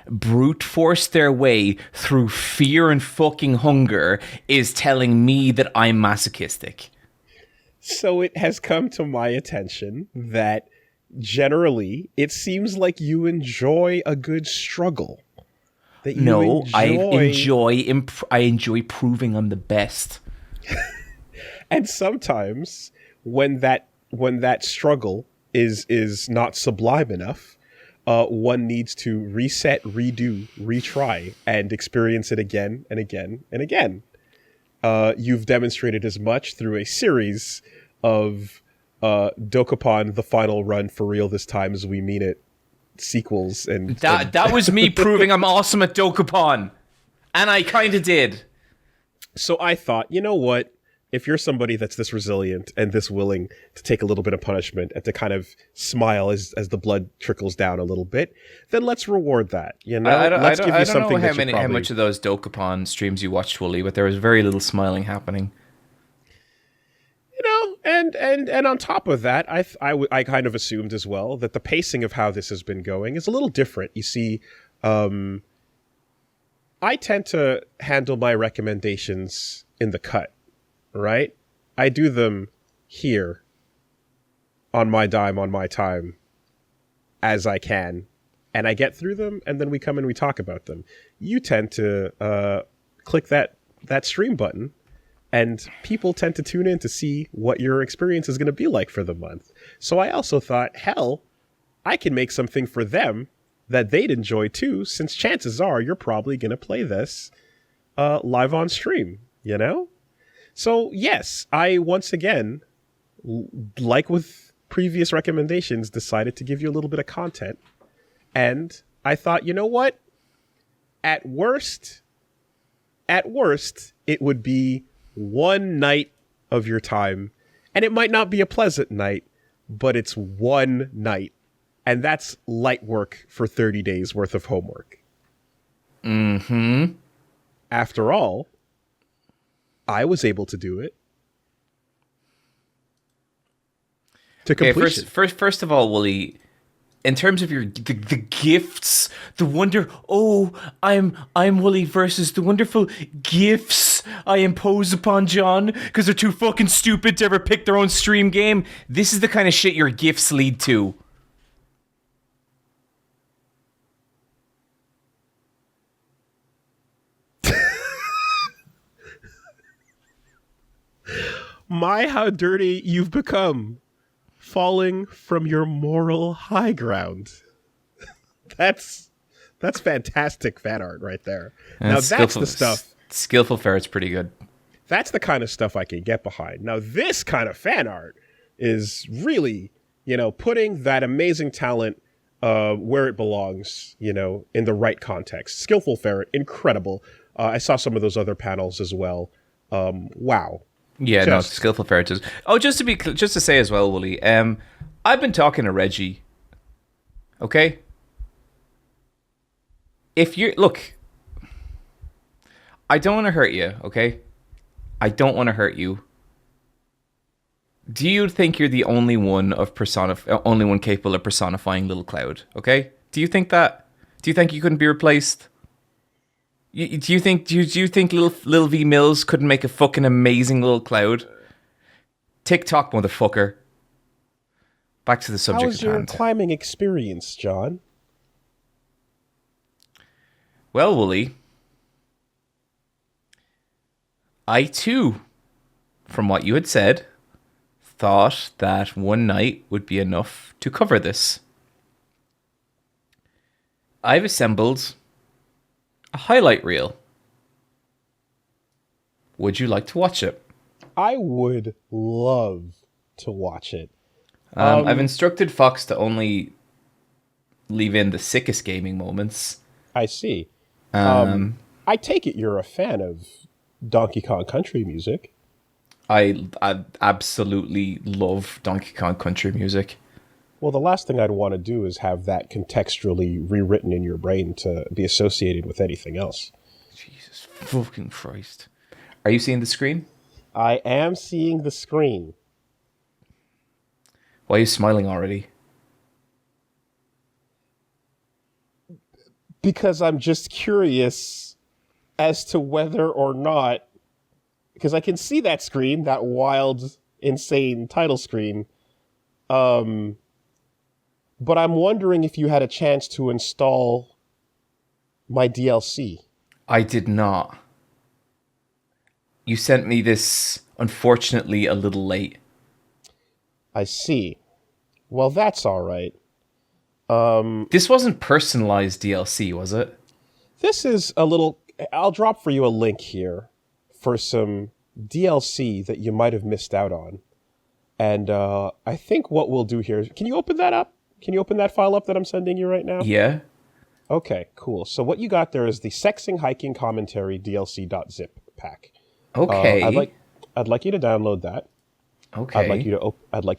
brute force their way through fear and fucking hunger is telling me that I'm masochistic. So it has come to my attention that generally it seems like you enjoy a good struggle. I enjoy proving I'm the best. And sometimes when that struggle is not sublime enough, one needs to reset, redo, retry, and experience it again and again and again. You've demonstrated as much through a series of Dokapon, The Final Run for Real This Time As We Mean It sequels. And that was me proving I'm awesome at Dokapon. And I kind of did. So I thought, you know what? If you're somebody that's this resilient and this willing to take a little bit of punishment and to kind of smile as the blood trickles down a little bit, then let's reward that. Let's give you something. I don't know how much of those Dokapon streams you watched, Woolie, but there was very little smiling happening. And on top of that, I kind of assumed as well that the pacing of how this has been going is a little different. You see, I tend to handle my recommendations in the cut. Right? I do them here on my dime, on my time, as I can, and I get through them, and then we come and we talk about them. You tend to click that stream button, and people tend to tune in to see what your experience is going to be like for the month. So I also thought, hell, I can make something for them that they'd enjoy too, since chances are you're probably going to play this live on stream, So, yes, I once again, like with previous recommendations, decided to give you a little bit of content. And I thought, you know what? At worst, it would be one night of your time. And it might not be a pleasant night, but it's one night. And that's light work for 30 days worth of homework. Mm-hmm. After all, I was able to do it to completion. First of all, Woolie, in terms of the gifts, the wonder, I'm Woolie versus the wonderful gifts I impose upon John because they're too fucking stupid to ever pick their own stream game. This is the kind of shit your gifts lead to. My, how dirty you've become, falling from your moral high ground. That's fantastic fan art right there. Now that's the stuff. Skillful Ferret's pretty good. That's the kind of stuff I can get behind. Now, this kind of fan art is really, putting that amazing talent where it belongs, in the right context. Skillful Ferret, incredible. I saw some of those other panels as well. Wow. Yeah, Skillful Ferret is. Oh, just to say as well, Wooly, I've been talking to Reggie. Okay? Look, I don't want to hurt you, okay? I don't want to hurt you. Do you think you're the only one capable of personifying Little Cloud? Okay? Do you think that? Do you think you couldn't be replaced? Do you think Lil V Mills couldn't make a fucking amazing Little Cloud? TikTok, motherfucker. Back to the subject. How was your climbing experience, John? Well, Wooly, I too, from what you had said, thought that one night would be enough to cover this. I've assembled a highlight reel. Would you like to watch it? I would love to watch it. I've instructed Fox to only leave in the sickest gaming moments. I see. I take it you're a fan of Donkey Kong Country music. I absolutely love Donkey Kong Country music. Well, the last thing I'd want to do is have that contextually rewritten in your brain to be associated with anything else. Jesus fucking Christ. Are you seeing the screen? I am seeing the screen. Why are you smiling already? Because I'm just curious as to whether or not, because I can see that screen, that wild, insane title screen. But I'm wondering if you had a chance to install my DLC. I did not. You sent me this, unfortunately, a little late. I see. Well, that's all right. This wasn't personalized DLC, was it? This is a little... I'll drop for you a link here for some DLC that you might have missed out on. And I think what we'll do here... Can you open that up? Can you open that file up that I'm sending you right now? Yeah. Okay, cool. So what you got there is the Sexing Hiking Commentary DLC.zip pack. Okay. I'd like you to download that. Okay. I'd like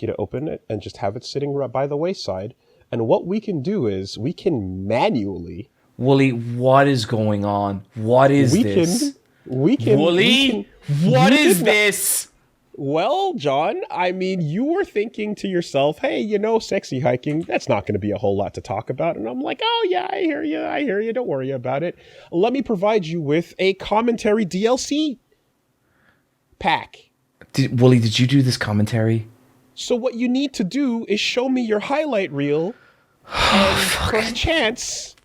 you to open it and just have it sitting right by the wayside. And what we can do is we can manually... Wooly, what is going on? What is this? Wooly, what is this? Well, John, I mean, you were thinking to yourself, hey, sexy hiking, that's not going to be a whole lot to talk about. And I'm like, oh, yeah, I hear you. Don't worry about it. Let me provide you with a commentary DLC pack. Wooly, did you do this commentary? So what you need to do is show me your highlight reel, and for a chance,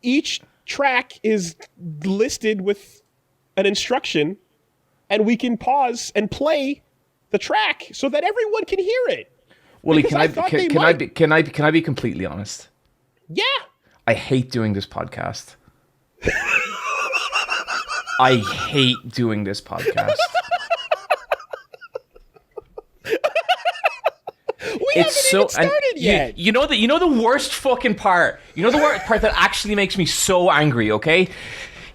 each track is listed with an instruction, and we can pause and play the track so that everyone can hear it. Wooly, can I be completely honest? Yeah. I hate doing this podcast. I hate doing this podcast. We haven't even started yet. You know the worst fucking part. You know the worst part that actually makes me so angry. Okay,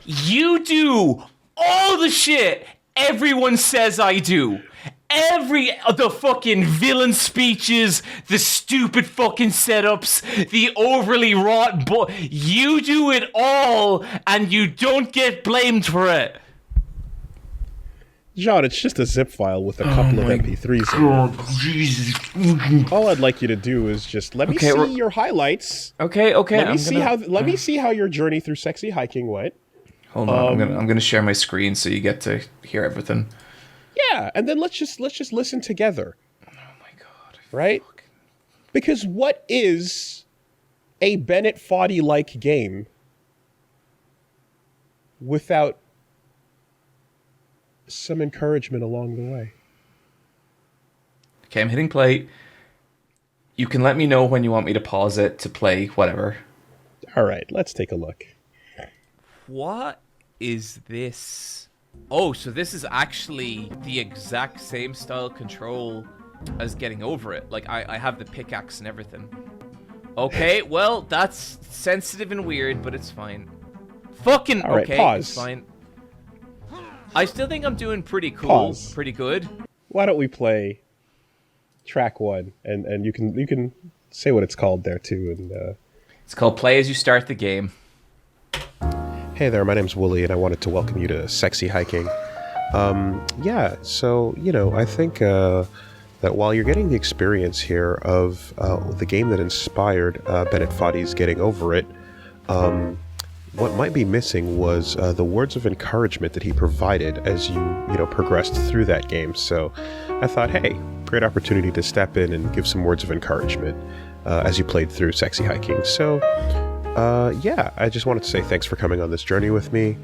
you do all the shit everyone says I do. The fucking villain speeches, the stupid fucking setups, the overly wrought. You do it all, and you don't get blamed for it. John, it's just a zip file with a couple of MP3s in it. Jesus. All I'd like you to do is just let me see your highlights. Okay. Let me see how your journey through sexy hiking went. Hold on, I'm gonna share my screen so you get to hear everything. Yeah, and then let's just listen together. Oh my god! Right? Because what is a Bennett Foddy-like game without some encouragement along the way? Okay, I'm hitting play. You can let me know when you want me to pause it to play whatever. All right, let's take a look. What is this Oh, so this is actually the exact same style control as Getting Over It. Like, I have the pickaxe and everything. Okay, well, that's sensitive and weird, but it's fine. Fucking All right, okay, pause. it's fine. I still think I'm doing pretty cool, Pause. pretty good. Why don't we play track 1, and you can say what it's called there too. And It's called Play As You Start the Game. hey there, my name's Woolie, and I wanted to welcome you to Sexy Hiking. Yeah, so I think that while you're getting the experience here of the game that inspired Bennett Foddy's Getting Over It, what might be missing was the words of encouragement that he provided as you progressed through that game. So I thought, hey, great opportunity to step in and give some words of encouragement as you played through Sexy Hiking. So yeah, I just wanted to say thanks for coming on this journey with me.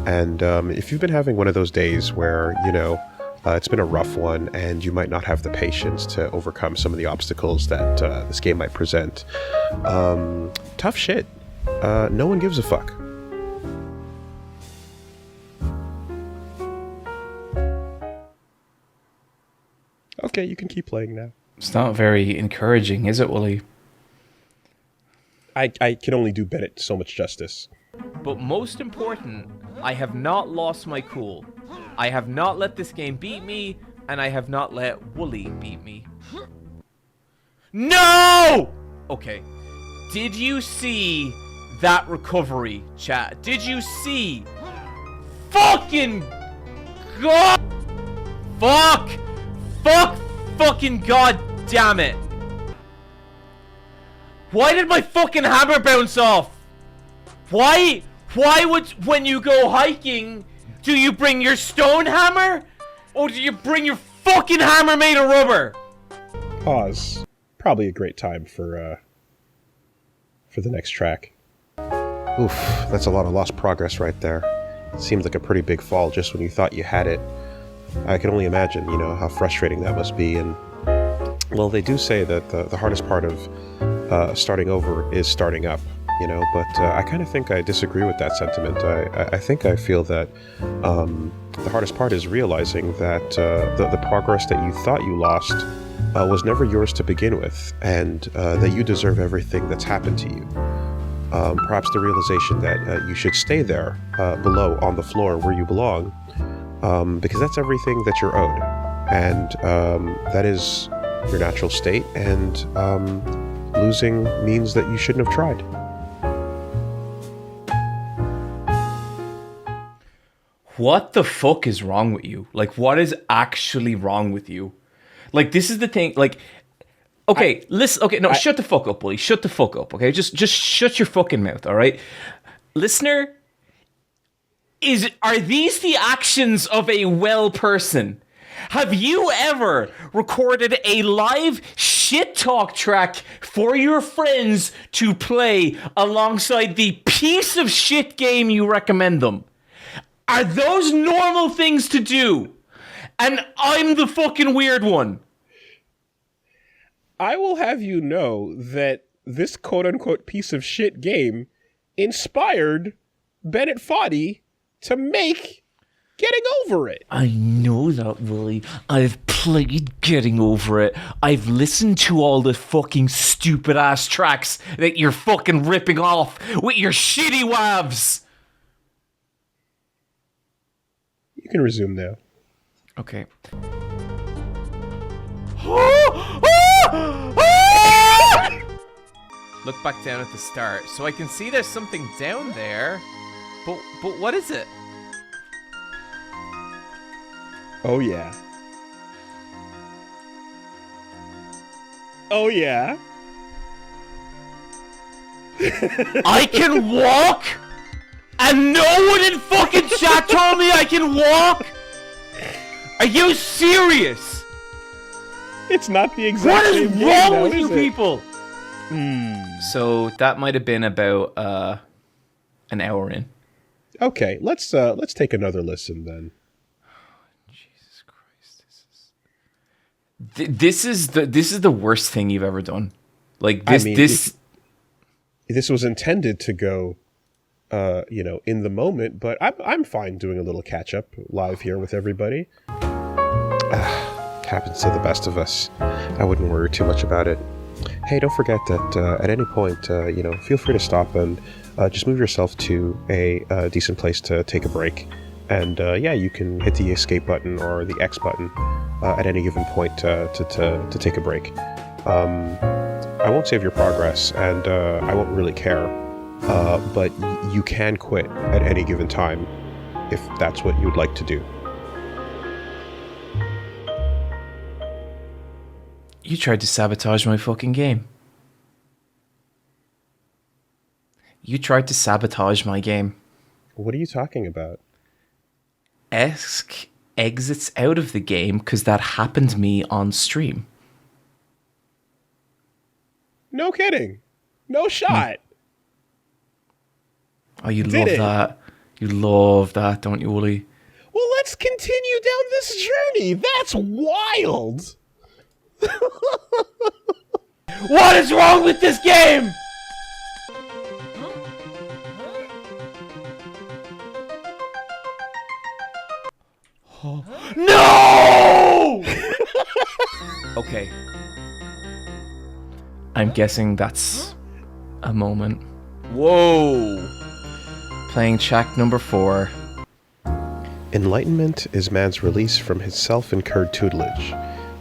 And if you've been having one of those days where, it's been a rough one and you might not have the patience to overcome some of the obstacles that this game might present, tough shit. No one gives a fuck. Okay, you can keep playing now. It's not very encouraging, is it, Woolie? I can only do Bennett so much justice. But most important, I have not lost my cool. I have not let this game beat me, and I have not let Woolie beat me. No! Okay. Did you see that recovery, chat? Did you see? Fucking God! Fuck! Fuck! Fucking God damn it! Why did my fucking hammer bounce off? Why would, when you go hiking, do you bring your stone hammer? Or do you bring your fucking hammer made of rubber? Pause. Probably a great time for the next track. Oof, that's a lot of lost progress right there. It seemed like a pretty big fall just when you thought you had it. I can only imagine, how frustrating that must be. And, well, they do say that the hardest part of starting over is starting up, but I kind of think I disagree with that sentiment. I think I feel that the hardest part is realizing that the progress that you thought you lost was never yours to begin with, and that you deserve everything that's happened to you. Perhaps the realization that you should stay there below on the floor where you belong, because that's everything that you're owed, and that is your natural state, and losing means that you shouldn't have tried. What the fuck is wrong with you? Like, what is actually wrong with you? Like, this is the thing, like, okay, listen, okay, no, shut the fuck up, Woolie, shut the fuck up, okay? Just shut your fucking mouth, alright? Listener, are these the actions of a well person? Have you ever recorded a live shit talk track for your friends to play alongside the piece of shit game you recommend them? Are those normal things to do? And I'm the fucking weird one. I will have you know that this quote-unquote piece of shit game inspired Bennett Foddy to make Getting Over It. I know that, Woolie. I've played Getting Over It. I've listened to all the fucking stupid-ass tracks that you're fucking ripping off with your shitty wavs. You can resume now. Okay. Look back down at the start. So I can see there's something down there. But what is it? Oh, yeah. Oh, yeah. I can walk? And no one in fucking chat told me I can walk? Are you serious? It's not the exact What same is game wrong now, with is you it? people? So that might have been about an hour in. Okay, let's take another listen then. Jesus Christ, this is the worst thing you've ever done. Like this. This was intended to go in the moment, but I'm fine doing a little catch up live here with everybody. Happens to the best of us. I wouldn't worry too much about it. Hey, don't forget that at any point, feel free to stop and just move yourself to a decent place to take a break. And you can hit the escape button or the X button at any given point to take a break. I won't save your progress, and I won't really care. But you can quit at any given time if that's what you'd like to do. You tried to sabotage my fucking game. You tried to sabotage my game. What are you talking about? Esk exits out of the game because that happened to me on stream. No kidding. No shot. Oh, you love that. You love that, don't you, Woolie? Well, let's continue down this journey. That's wild. What is wrong with this game? No! Okay. I'm guessing that's a moment. Whoa! Playing track number 4. Enlightenment is man's release from his self-incurred tutelage.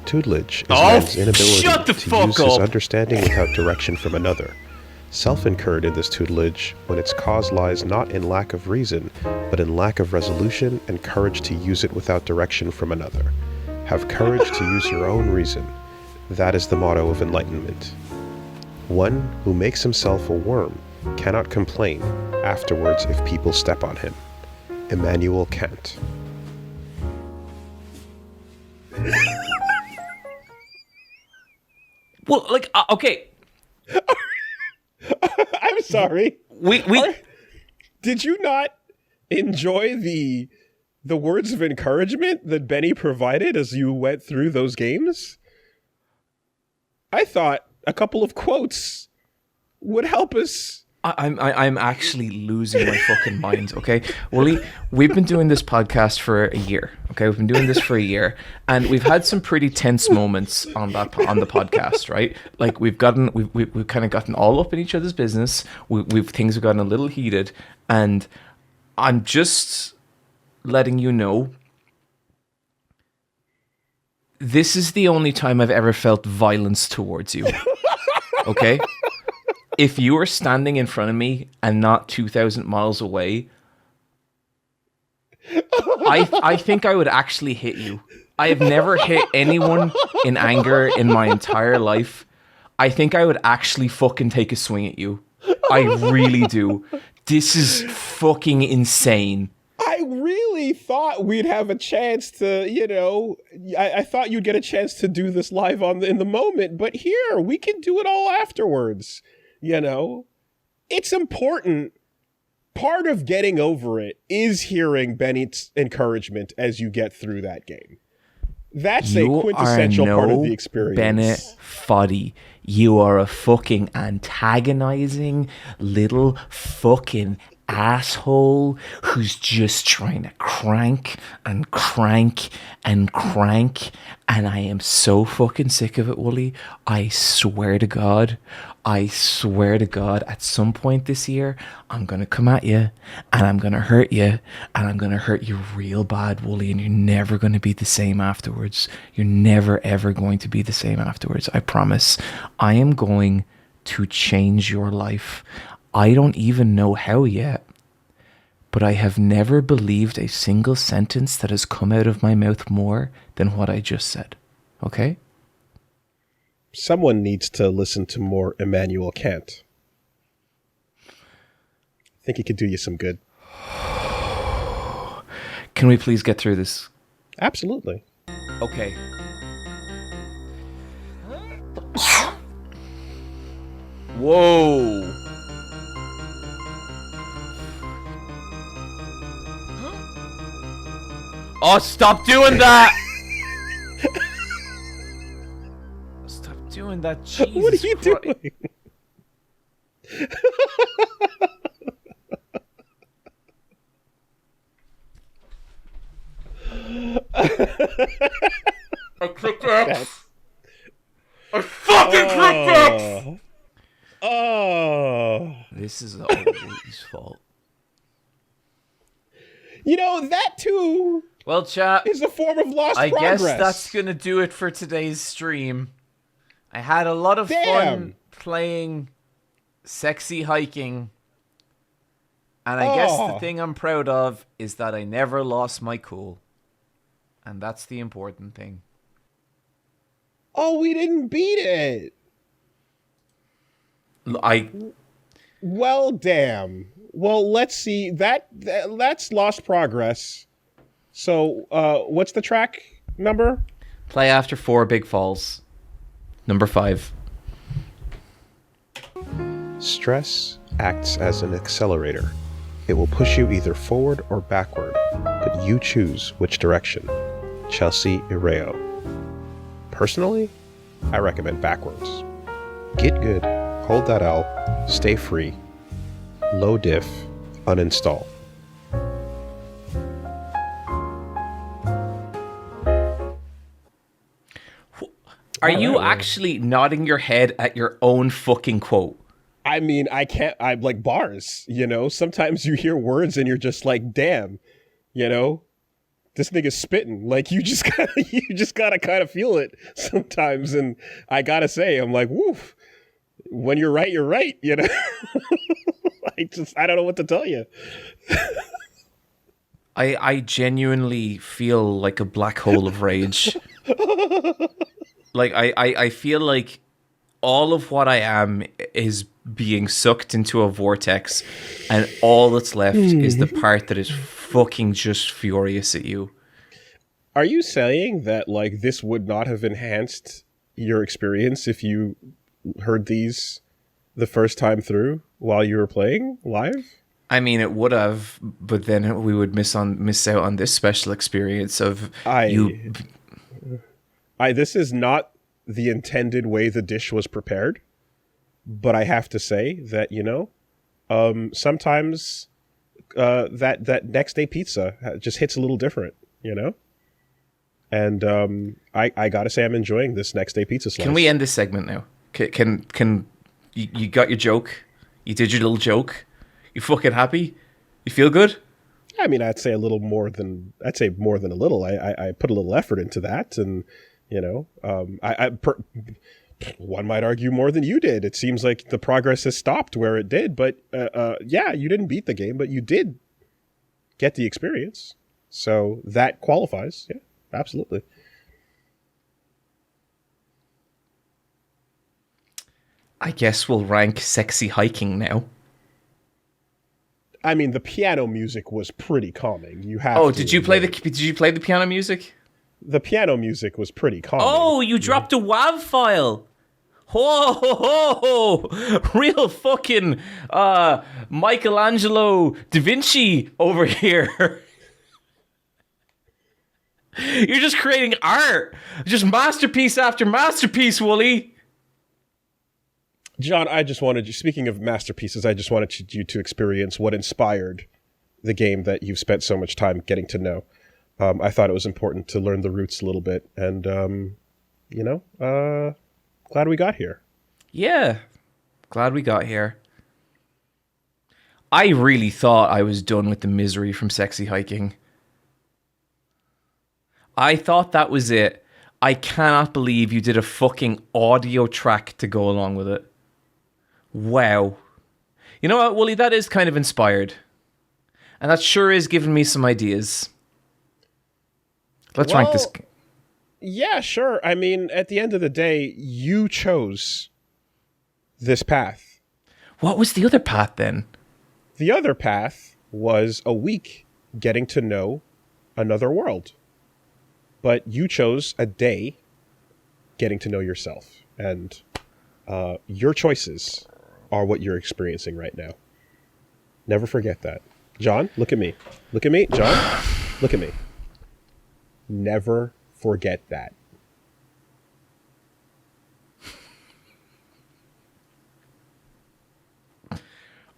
Tutelage is man's inability to use his understanding without direction from another. Self-incurred in this tutelage when its cause lies not in lack of reason, but in lack of resolution and courage to use it without direction from another. Have courage to use your own reason. That is the motto of enlightenment. One who makes himself a worm cannot complain afterwards if people step on him. Immanuel Kant. Well, like, okay. I'm sorry. We did you not enjoy the words of encouragement that Benny provided as you went through those games? I thought a couple of quotes would help us. I'm actually losing my fucking mind, okay? Woolie, we've been doing this podcast for a year, okay? We've been doing this for a year, and we've had some pretty tense moments on the podcast, right? Like we've kind of gotten all up in each other's business. Things have gotten a little heated, and I'm just letting you know this is the only time I've ever felt violence towards you, okay? If you were standing in front of me and not 2,000 miles away, I think I would actually hit you. I have never hit anyone in anger in my entire life. I think I would actually fucking take a swing at you. I really do. This is fucking insane. I really thought we'd have a chance to, I thought you'd get a chance to do this live in the moment, but here, we can do it all afterwards. It's important. Part of getting over it is hearing Benny's encouragement as you get through that game. That's a quintessential part of the experience. Bennett Foddy. You are a fucking antagonizing little fucking asshole who's just trying to crank and crank and crank, and I am so fucking sick of it, Woolie. I swear to God, at some point this year, I'm gonna come at you, and I'm gonna hurt you, and I'm gonna hurt you real bad, Woolie, and you're never gonna be the same afterwards. You're never ever going to be the same afterwards. I promise. I am going to change your life. I don't even know how yet, but I have never believed a single sentence that has come out of my mouth more than what I just said. Okay? Someone needs to listen to more Immanuel Kant. I think he could do you some good. Can we please get through this? Absolutely. Okay. Whoa. Oh, stop doing that! Stop doing that, Jesus What are you Christ. doing? I clicked X. I fucking clicked X. Oh. This is all Wooly's fault. You know, that too Well, chat, is a form of lost I progress. guess that's going to do it for today's stream. I had a lot of fun playing Sexy Hiking. And I guess the thing I'm proud of is that I never lost my cool. And that's the important thing. Oh, we didn't beat it. Well, damn. Well, let's see. That's lost progress. So, what's the track number? Play after 4 big falls. Number 5. Stress acts as an accelerator. It will push you either forward or backward, but you choose which direction. Chelsea Ireo. Personally, I recommend backwards. Get good, hold that L, stay free, low diff, uninstall. Are you actually nodding your head at your own fucking quote? I mean, I'm like bars, you know? Sometimes you hear words and you're just like, damn, you know? This nigga's spitting. Like, you just gotta kind of feel it sometimes. And I gotta say, I'm like, woof. When you're right, you know? I don't know what to tell you. I genuinely feel like a black hole of rage. Like, I feel like all of what I am is being sucked into a vortex, and all that's left is the part that is fucking just furious at you. Are you saying that, like, this would not have enhanced your experience if you heard these the first time through while you were playing live? I mean, it would have, but then we would miss out on this special experience of you. This is not the intended way the dish was prepared, but I have to say that, you know, sometimes that next day pizza just hits a little different, you know? And I gotta say I'm enjoying this next day pizza slice. Can we end this segment now? Can you got your joke? You did your little joke? You fucking happy? You feel good? I mean, I'd say more than a little. I put a little effort into that, and you know, one might argue more than you did. It seems like the progress has stopped where it did, but yeah, you didn't beat the game, but you did get the experience, so that qualifies. Yeah, absolutely. I guess we'll rank Sexy Hiking now. I mean, the piano music was pretty calming. You have. Oh, did you play the piano music? The piano music was pretty calming. Oh, you dropped a WAV file. Ho ho ho! Real fucking Michelangelo da Vinci over here. You're just creating art, just masterpiece after masterpiece, Wooly. John, speaking of masterpieces, I just wanted you to experience what inspired the game that you've spent so much time getting to know. I thought it was important to learn the roots a little bit, and, you know, glad we got here. Yeah, glad we got here. I really thought I was done with the misery from Sexy Hiking. I thought that was it. I cannot believe you did a fucking audio track to go along with it. Wow. You know what, Wooly? That is kind of inspired. And that sure is giving me some ideas. Let's rank this. Yeah, sure. I mean, at the end of the day, you chose this path. What was the other path then? The other path was a week getting to know another world. But you chose a day getting to know yourself. And your choices are what you're experiencing right now. Never forget that. John, look at me. Look at me. John, look at me. Never forget that.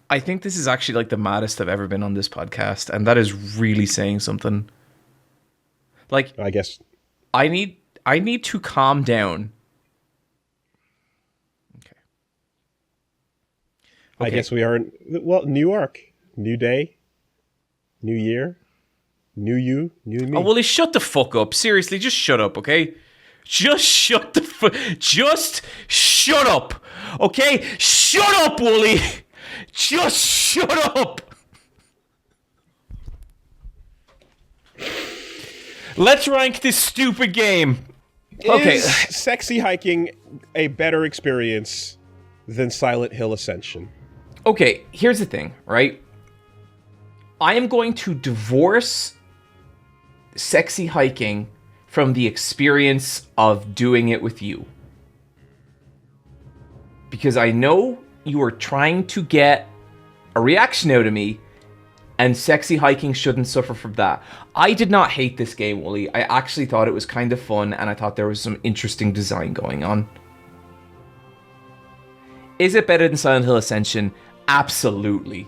I think this is actually like the maddest I've ever been on this podcast, and that is really saying something. Like, I guess I need to calm down. Okay. I guess we are in, New York. New day. New year. New you. New me. Oh, Wooly, shut the fuck up. Seriously, just shut up, okay? Just shut up. Okay? Shut up, Wooly. Just shut up. Let's rank this stupid game. Okay. Is sexy hiking a better experience than Silent Hill Ascension? Okay, here's the thing, right? I am going to divorce sexy hiking from the experience of doing it with you. Because I know you are trying to get a reaction out of me, and sexy hiking shouldn't suffer from that. I did not hate this game, Wooly. I actually thought it was kind of fun, and I thought there was some interesting design going on. Is it better than Silent Hill Ascension? Absolutely.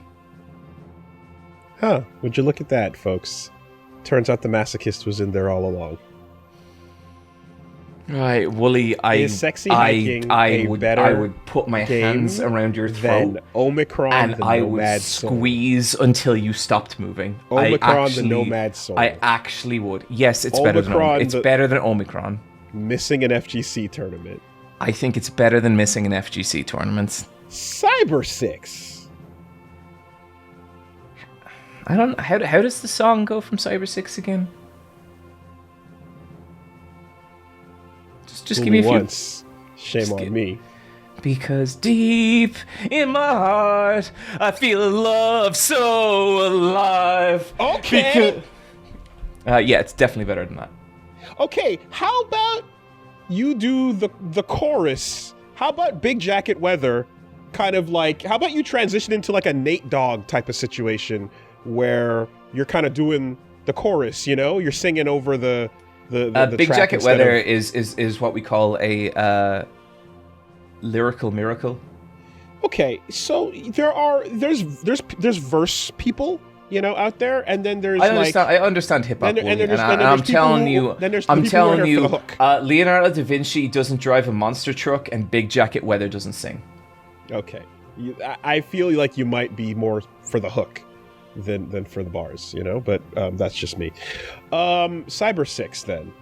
Huh. Would you look at that, folks? Turns out the masochist was in there all along. Right, Wooly, Is sexy hiking a better I would put my hands around your throat, then Omicron, and the I would Nomad Soul. squeeze until you stopped moving. Omicron, the Nomad Soul. I actually would. Yes, it's better than Omicron. Missing an FGC tournament. I think it's better than missing an FGC tournament. Cyber 6. I don't. How does the song go from Cyber 6 again? Just give me a few. Once. Shame on me. Because deep in my heart, I feel love so alive. Okay. Yeah, it's definitely better than that. Okay, how about you do the chorus? How about Big Jacket Weather? Kind of like, how about you transition into like a Nate Dogg type of situation where you're kind of doing the chorus, you know? You're singing over the Big track Jacket Weather is what we call a lyrical miracle. Okay, so there's verse people, you know, out there, and then there's I understand hip hop, and I'm telling you, Leonardo da Vinci doesn't drive a monster truck, and Big Jacket Weather doesn't sing. Okay, I feel like you might be more for the hook than for the bars, you know, but that's just me. Cyber 6 then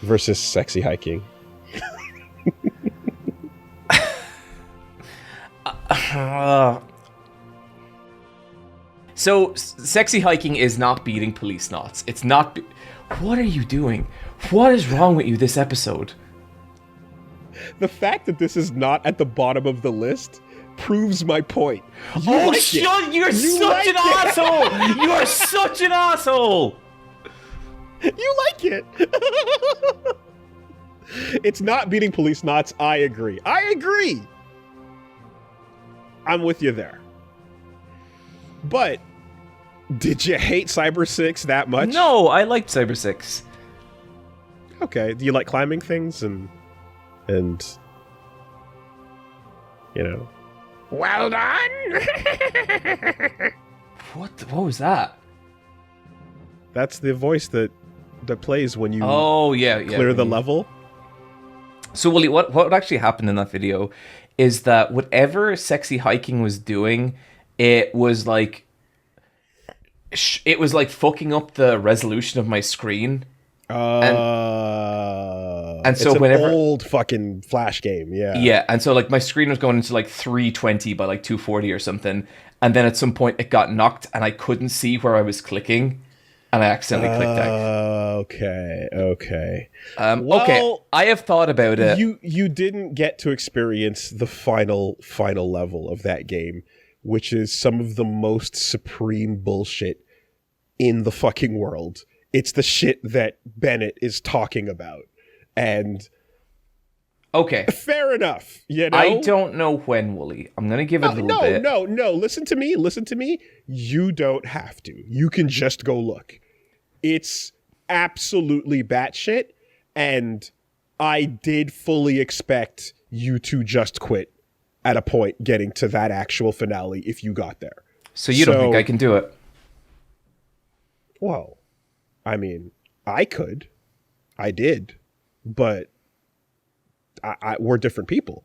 versus sexy hiking. So sexy hiking is not beating police knots. It's not. What are you doing? What is wrong with you this episode? The fact that this is not at the bottom of the list proves my point. You're such an asshole! You are such an asshole! You like it. It's not beating police knots. I agree. I'm with you there. But did you hate Cyber 6 that much? No, I liked Cyber 6. Okay. Do you like climbing things and you know? Well done. What was that? That's the voice that plays when you clear the level. So, Willie, what actually happened in that video is that whatever sexy hiking was doing, it was like fucking up the resolution of my screen. And so it's whenever an old fucking Flash game, yeah. Yeah, and so like my screen was going into like 320 by like 240 or something, and then at some point it got knocked and I couldn't see where I was clicking, and I accidentally clicked out. Okay. Okay, I have thought about it. You didn't get to experience the final level of that game, which is some of the most supreme bullshit in the fucking world. It's the shit that Bennett is talking about. And okay, fair enough. You know, I don't know when, Wooly. I'm gonna give it a little bit. No. Listen to me. You don't have to. You can just go look. It's absolutely batshit, and I did fully expect you to just quit at a point getting to that actual finale if you got there. So you don't think I can do it? Well, I mean, I could. I did. But we're different people.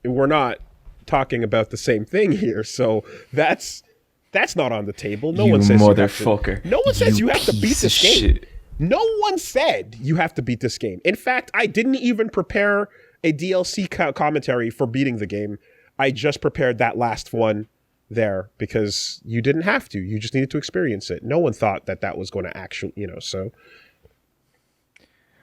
And we're not talking about the same thing here, so that's not on the table. No one says motherfucker. No one says you have to beat this game. Shit. No one said you have to beat this game. In fact, I didn't even prepare a DLC commentary for beating the game. I just prepared that last one there because you didn't have to. You just needed to experience it. No one thought that was going to actually, so.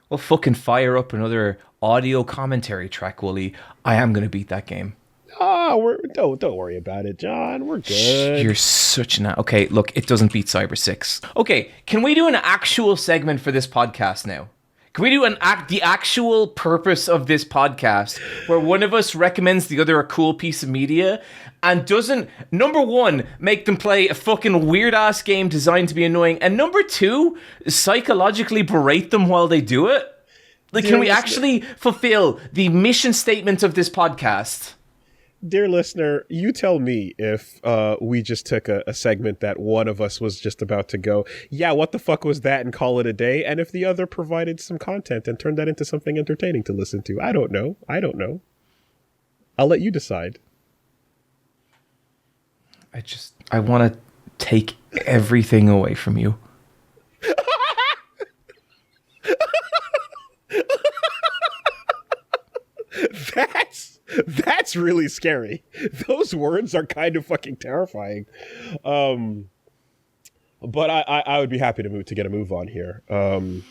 Well, fucking fire up another audio commentary track, Woolie. I am going to beat that game. Oh, don't worry about it, John. We're good. You're such an... Okay, look, it doesn't beat Cyber 6. Okay, can we do an actual segment for this podcast now? Can we do the actual purpose of this podcast where one of us recommends the other a cool piece of media and doesn't, number one, make them play a fucking weird-ass game designed to be annoying, and number two, psychologically berate them while they do it? Like, can we actually fulfill the mission statement of this podcast? Dear listener, you tell me if we just took a segment that one of us was just about to go, yeah, what the fuck was that, and call it a day, and if the other provided some content and turned that into something entertaining to listen to. I don't know. I'll let you decide. I want to take everything away from you. That's really scary. Those words are kind of fucking terrifying. But I would be happy to get a move on here. So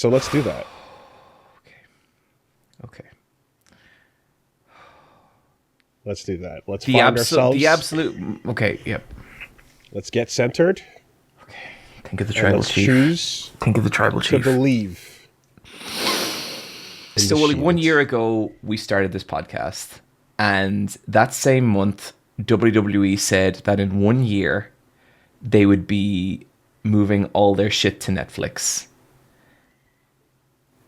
let's do that. Okay. Let's do that. Let's find ourselves. The absolute. Okay. Yep. Let's get centered. Okay. Think of the tribal chief. Choose. Think of the tribal chief. To believe. So, Woolie, 1 year ago, we started this podcast, and that same month, WWE said that in 1 year, they would be moving all their shit to Netflix.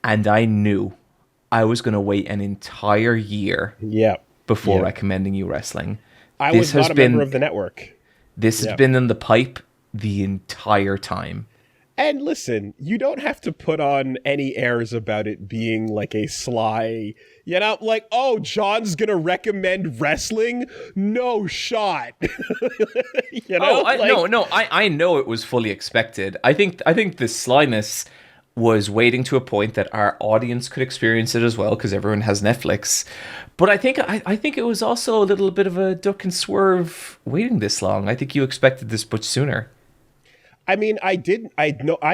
And I knew I was going to wait an entire year before recommending you wrestling. I was not a member of the network. This has been in the pipe the entire time. And listen, you don't have to put on any airs about it being like a sly, like, oh, John's going to recommend wrestling? No shot. I know it was fully expected. I think the slyness was waiting to a point that our audience could experience it as well, because everyone has Netflix. But I think it was also a little bit of a duck and swerve waiting this long. I think you expected this much sooner. I mean, I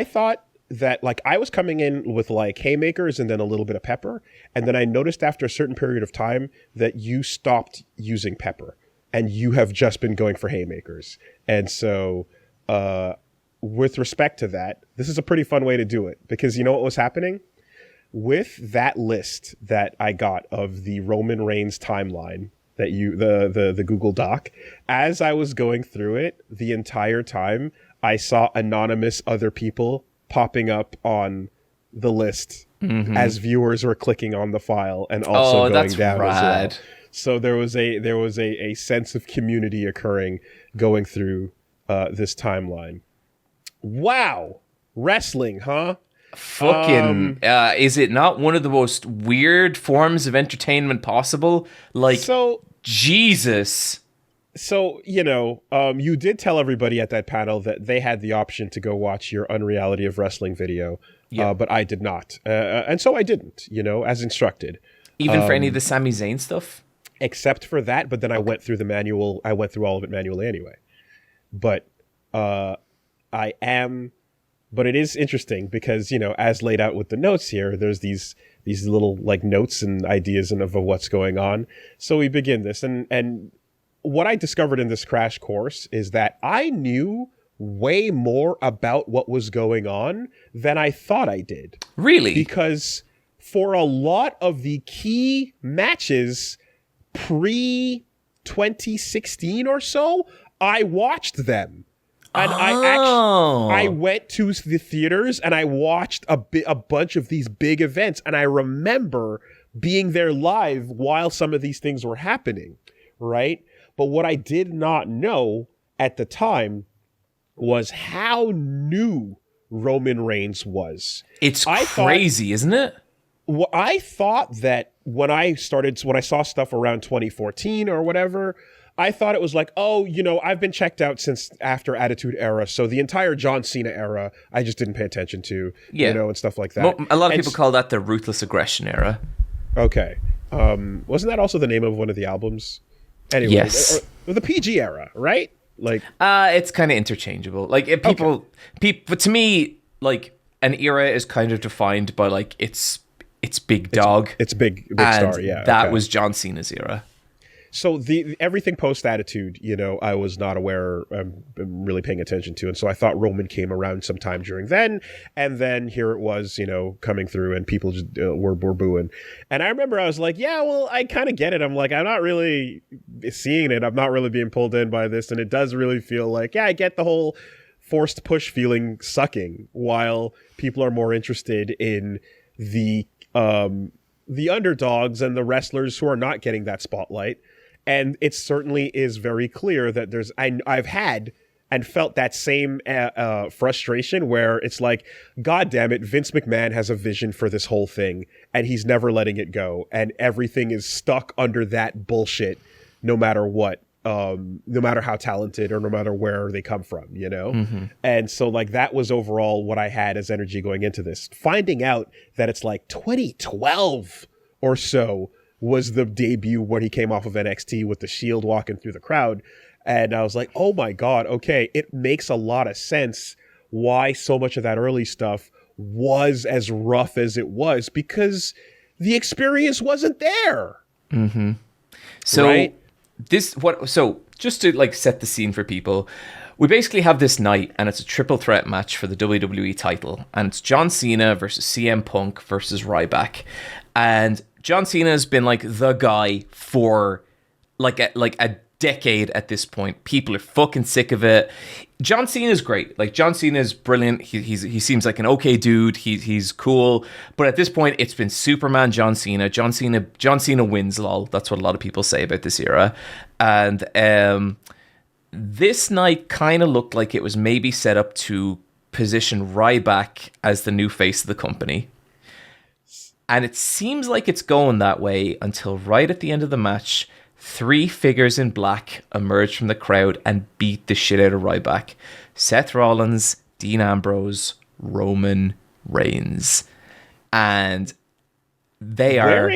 thought that, like, I was coming in with, like, haymakers and then a little bit of pepper. And then I noticed after a certain period of time that you stopped using pepper and you have just been going for haymakers. And so, with respect to that, this is a pretty fun way to do it, because you know what was happening? With that list that I got of the Roman Reigns timeline, that the Google Doc, as I was going through it the entire time, I saw anonymous other people popping up on the list as viewers were clicking on the file and also going down as well. So there was a sense of community occurring going through this timeline. Wow, wrestling, huh? Fucking is it not one of the most weird forms of entertainment possible? Like, Jesus. So, you did tell everybody at that panel that they had the option to go watch your Unreality of Wrestling video, but I did not. And so I didn't, as instructed. Even for any of the Sami Zayn stuff? Except for that, but then I went through the manual. I went through all of it manually anyway. But but it is interesting because, as laid out with the notes here, there's these little, like, notes and ideas of what's going on. So we begin this, and what I discovered in this crash course is that I knew way more about what was going on than I thought I did. Really? Because for a lot of the key matches pre-2016 or so, I watched them. And I went to the theaters and I watched a bunch of these big events. And I remember being there live while some of these things were happening, right? But what I did not know at the time was how new Roman Reigns was. It's crazy, isn't it? Well, I thought that when I saw stuff around 2014 or whatever, I thought it was like, oh, I've been checked out since after Attitude Era. So the entire John Cena era, I just didn't pay attention to, and stuff like that. A lot of people call that the Ruthless Aggression era. Okay. Wasn't that also the name of one of the albums? Anyway, yes. Or the PG era, right? Like, it's kind of interchangeable. Like, but to me, like, an era is kind of defined by like its big dog. It's big star, yeah. That was John Cena's era. So the everything post Attitude, I was not aware, really paying attention to, and so I thought Roman came around sometime during then, and then here it was, coming through, and people just were booing, and I remember I was like, yeah, well, I kind of get it. I'm like, I'm not really seeing it. I'm not really being pulled in by this, and it does really feel like, yeah, I get the whole forced push feeling sucking, while people are more interested in the underdogs and the wrestlers who are not getting that spotlight. And it certainly is very clear that I've had and felt that same frustration where it's like, God damn it, Vince McMahon has a vision for this whole thing and he's never letting it go. And everything is stuck under that bullshit, no matter what, no matter how talented or no matter where they come from, Mm-hmm. And so like that was overall what I had as energy going into this. Finding out that it's like 2012 or so was the debut when he came off of NXT with the Shield walking through the crowd. And I was like, oh my God, okay, it makes a lot of sense why so much of that early stuff was as rough as it was, because the experience wasn't there. Mm-hmm. So right? So just to like set the scene for people, we basically have this night and it's a triple threat match for the WWE title, and it's John Cena versus CM Punk versus Ryback. And John Cena has been like the guy for like a decade at this point. People are fucking sick of it. John Cena is great. Like, John Cena is brilliant. He seems like an okay dude. He's cool. But at this point, it's been Superman John Cena. John Cena wins, lol. That's what a lot of people say about this era. And this night kind of looked like it was maybe set up to position Ryback as the new face of the company. And it seems like it's going that way until right at the end of the match, 3 figures in black emerge from the crowd and beat the shit out of Ryback. Seth Rollins, Dean Ambrose, Roman Reigns. And they are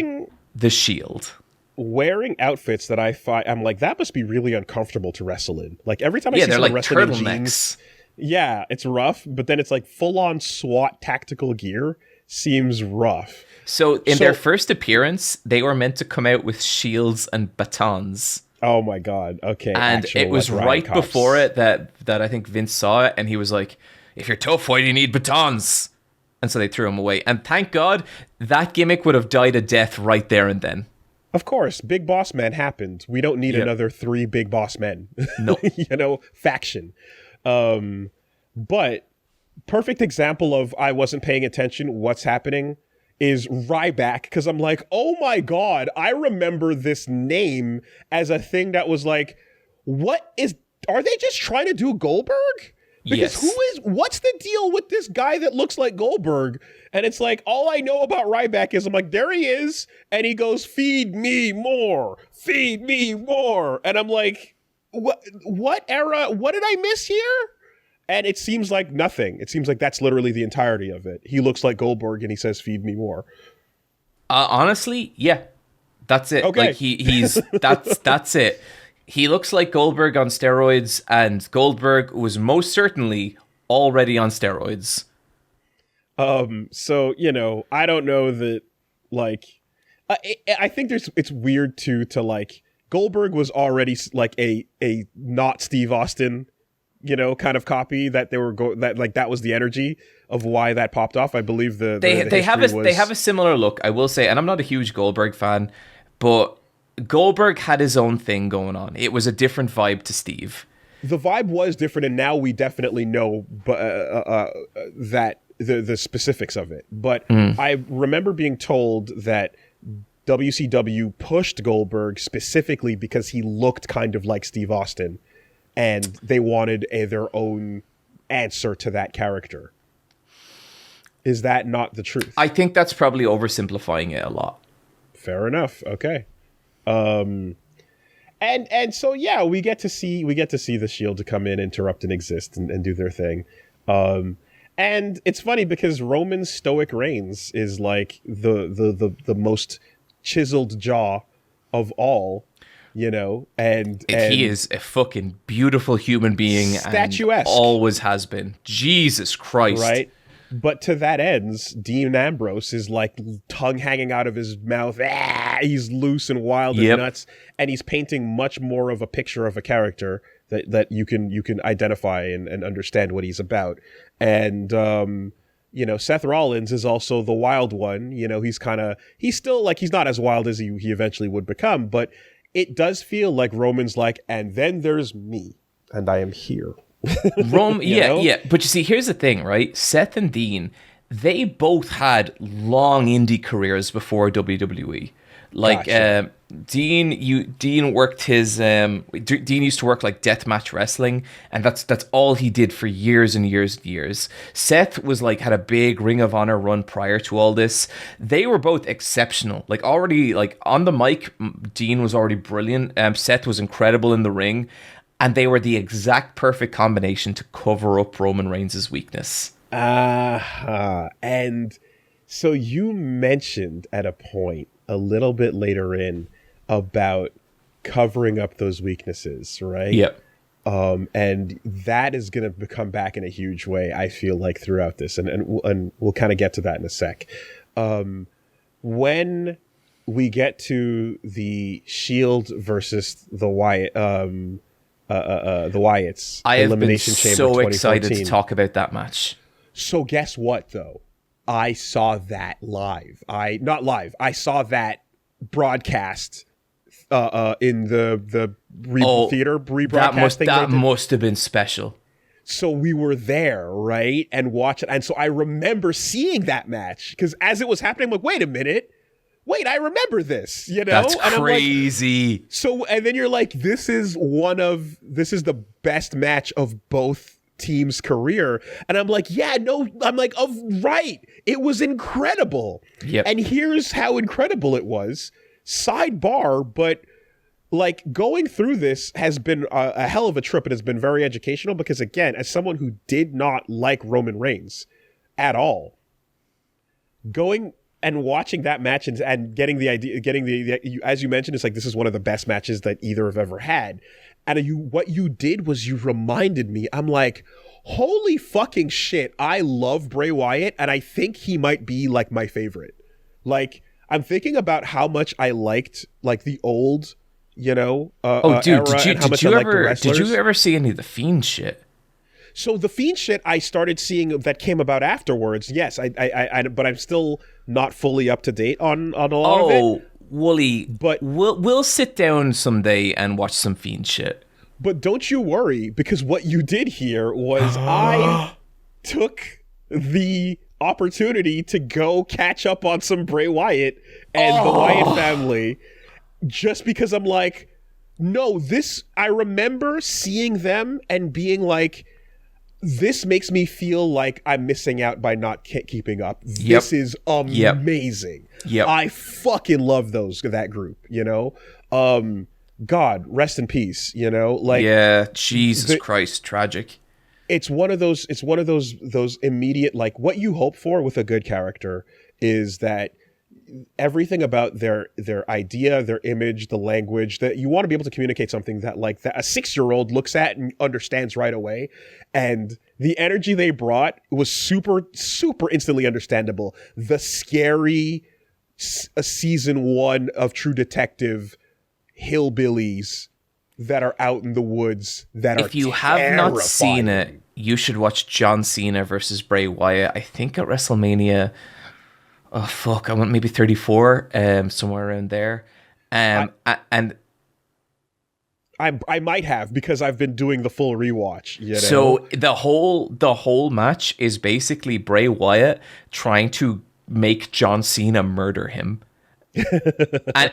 the Shield. Wearing outfits that I'm like, that must be really uncomfortable to wrestle in. Like, every time I see someone like wrestling in jeans, yeah, it's rough. But then it's like full-on SWAT tactical gear seems rough. So their first appearance, they were meant to come out with shields and batons. Oh my God. Okay. And it was right before it that I think Vince saw it, and he was like, if you're tough, why do you need batons? And so they threw him away. And thank God that gimmick would have died a death right there and then. Of course, Big Boss Man happened. We don't need another 3 Big Boss Men. No. Faction. But perfect example of I wasn't paying attention, what's happening, is Ryback, because I'm like, oh my God, I remember this name as a thing that was like, are they just trying to do Goldberg? Because what's the deal with this guy that looks like Goldberg? And it's like, all I know about Ryback is I'm like, there he is. And he goes, feed me more. And I'm like, what era? What did I miss here? And it seems like nothing. It seems like that's literally the entirety of it. He looks like Goldberg and he says, feed me more. Honestly, yeah. That's it. Okay. Like he's that's it. He looks like Goldberg on steroids, and Goldberg was most certainly already on steroids. So, I don't know that, like, I think it's weird to like, Goldberg was already like a not Steve Austin, kind of copy that they were that was the energy of why that popped off. I believe they have a similar look, I will say, and I'm not a huge Goldberg fan, but Goldberg had his own thing going on. It was a different vibe to Steve. The vibe was different, and now we definitely know that the specifics of it. But I remember being told that WCW pushed Goldberg specifically because he looked kind of like Steve Austin. and they wanted their own answer to that character. Is that not the truth? I think that's probably oversimplifying it a lot. Fair enough. Okay. And so yeah, we get to see the Shield to come in, interrupt, and exist and do their thing. And it's funny because Roman's stoic reigns is like the most chiseled jaw of all, you know, and he is a fucking beautiful human being, statuesque, and always has been. Jesus Christ, right? But to that ends, Dean Ambrose is like tongue hanging out of his mouth. He's loose and wild and nuts, and he's painting much more of a picture of a character that you can identify and understand what he's about. And you know, Seth Rollins is also the wild one. You know, he's still like, he's not as wild as he eventually would become, but it does feel like Roman's like, and then there's me, and I am here. Yeah. But you see, here's the thing, right? Seth and Dean, they both had long indie careers before WWE. Like, Gotcha. Dean worked his Dean used to work like deathmatch wrestling, and that's all he did for years and years and years. Seth was like, had a big Ring of Honor run prior to all this. They were both exceptional. Like, already, like, on the mic, Dean was already brilliant. Seth was incredible in the ring. And they were the exact perfect combination to cover up Roman Reigns' weakness. And so you mentioned at a point a little bit later in about covering up those weaknesses, right? Yep. And that is going to come back in a huge way, I feel like, throughout this. And we'll kind of get to that in a sec. When we get to the Shield versus the Wyatts, I have been Elimination Chamber so excited to 2014. talk about that match. So guess what, though? I saw that live. I saw that broadcast in the theater rebroadcast. That must have been special. So we were there, right? And watch it. And so I remember seeing that match because as it was happening, I'm like, wait a minute. Wait, I remember this, you know? That's and crazy. Like, so, and then you're like, this is the best match of both teams' career. And I'm like, right. It was incredible. Yep. And here's how incredible it was. Sidebar, but like going through this has been a hell of a trip. It has been very educational because, again, as someone who did not like Roman Reigns at all, going and watching that match and getting the idea, as you mentioned, it's like, this is one of the best matches that either have ever had. And what you did was you reminded me, I'm like, holy fucking shit, I love Bray Wyatt, and I think he might be like my favorite. Like, I'm thinking about how much I liked like the old, you know, dude, did you ever see any of the Fiend shit? So the Fiend shit I started seeing that came about afterwards. Yes, I but I'm still not fully up to date on a lot of it. Oh, Wooly, but we'll sit down someday and watch some Fiend shit. But don't you worry, because what you did here was I took the opportunity to go catch up on some Bray Wyatt and the Wyatt family, just because I'm like, no, I remember seeing them and being like, this makes me feel like I'm missing out by not keeping up. Yep. This is amazing. Yep. I fucking love that group, you know? God, rest in peace, you know? Like, yeah, Jesus Christ, tragic. It's one of those immediate, like, what you hope for with a good character is that everything about their idea, their image, the language, that you want to be able to communicate something that like that a 6-year-old looks at and understands right away. And the energy they brought was super, super instantly understandable. The scary season 1 of True Detective hillbillies that are out in the woods that are If you have not seen it, you should watch John Cena versus Bray Wyatt. I think at WrestleMania, oh fuck, I went maybe 34, somewhere around there. And I might have, because I've been doing the full rewatch. You know? So the whole match is basically Bray Wyatt trying to make John Cena murder him. But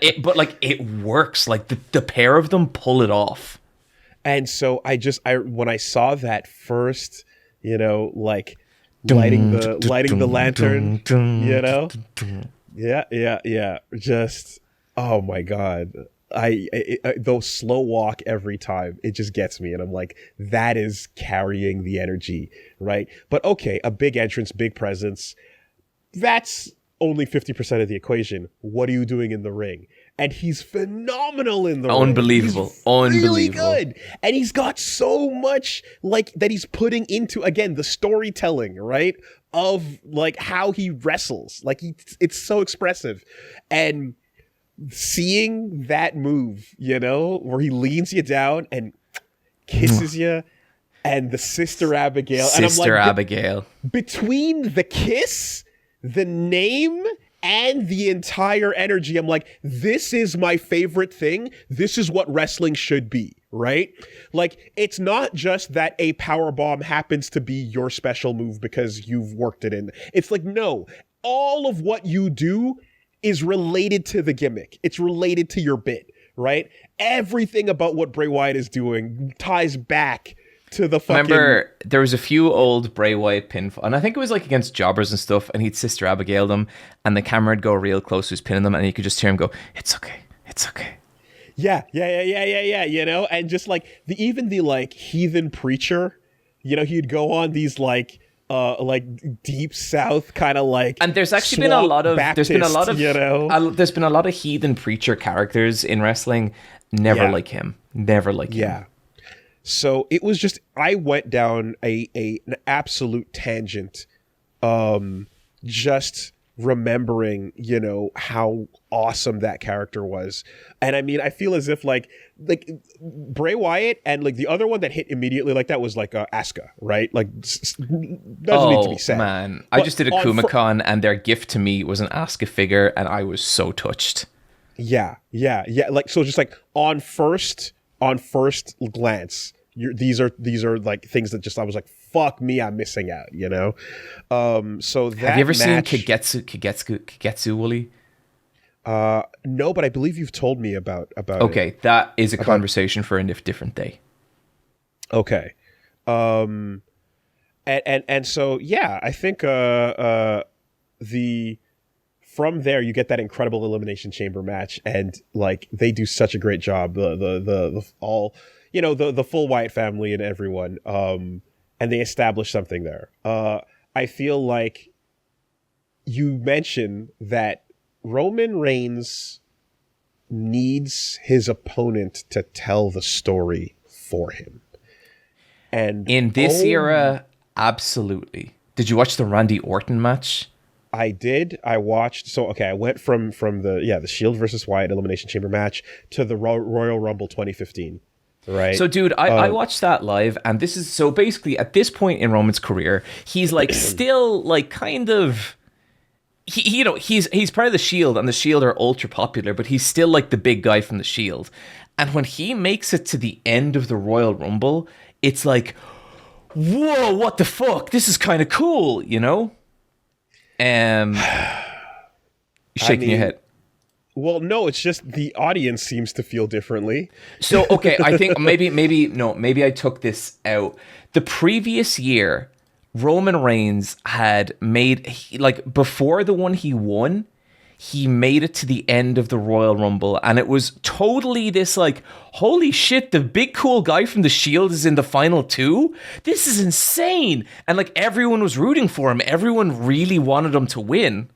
it works. Like the pair of them pull it off. And so when I saw that first, like lighting the lantern, yeah, just, oh my God. I those slow walk every time, it just gets me, and I'm like, that is carrying the energy, right? But okay, a big entrance, big presence, that's only 50% of the equation. What are you doing in the ring? And he's phenomenal in the ring. Unbelievable. Really good. And he's got so much like that he's putting into, again, the storytelling, right? Of like how he wrestles. Like it's so expressive. And seeing that move, where he leans you down and kisses you, and the Sister Abigail. Sister Abigail. Between the kiss, the name, and the entire energy, I'm like, this is my favorite thing. This is what wrestling should be, right? Like, it's not just that a powerbomb happens to be your special move because you've worked it in. It's like, no, all of what you do is related to the gimmick. It's related to your bit, right? Everything about what Bray Wyatt is doing ties back to the fucking... Remember, there was a few old Bray Wyatt pinfall, and I think it was like against jobbers and stuff, and he'd Sister Abigail them, and the camera would go real close to who's pinning them, and you could just hear him go, "It's okay, it's okay." Yeah, and just like even the like heathen preacher, he'd go on these like deep south kind of like, and there's actually been a lot of Baptist, there's been a lot of heathen preacher characters in wrestling. Never like him. Yeah. So it was just, I went down an absolute tangent, just remembering, how awesome that character was. And I mean, I feel as if like Bray Wyatt and like the other one that hit immediately like that was like Asuka, right? Like doesn't need to be said. Man, I just did a Kumikon and their gift to me was an Asuka figure, and I was so touched. Yeah. Like, so just like on first glance, these are like things that just, I was like, fuck me, I'm missing out, So that have you ever match, seen Kagetsu, Woolie? No, but I believe you've told me about okay, it. that is a conversation for a different day. Okay. And so yeah, I think from there you get that incredible Elimination Chamber match, and like they do such a great job, the full Wyatt family and everyone, and they establish something there. I feel like you mentioned that Roman Reigns needs his opponent to tell the story for him. And in this era, absolutely. Did you watch the Randy Orton match? I did. I watched. So, okay, I went from the Shield versus Wyatt Elimination Chamber match to the Royal Rumble 2015. Right. So, dude, I watched that live, and this is, so basically at this point in Roman's career, he's like still like kind of, he's part of the Shield, and the Shield are ultra popular, but he's still like the big guy from the Shield. And when he makes it to the end of the Royal Rumble, it's like, whoa, what the fuck? This is kind of cool, shaking your head. Well, no, it's just the audience seems to feel differently. So, okay, I think maybe I took this out. The previous year, Roman Reigns had made, like, before the one he won, he made it to the end of the Royal Rumble, and it was totally this, like, holy shit, the big cool guy from the Shield is in the final two? This is insane! And, like, everyone was rooting for him. Everyone really wanted him to win.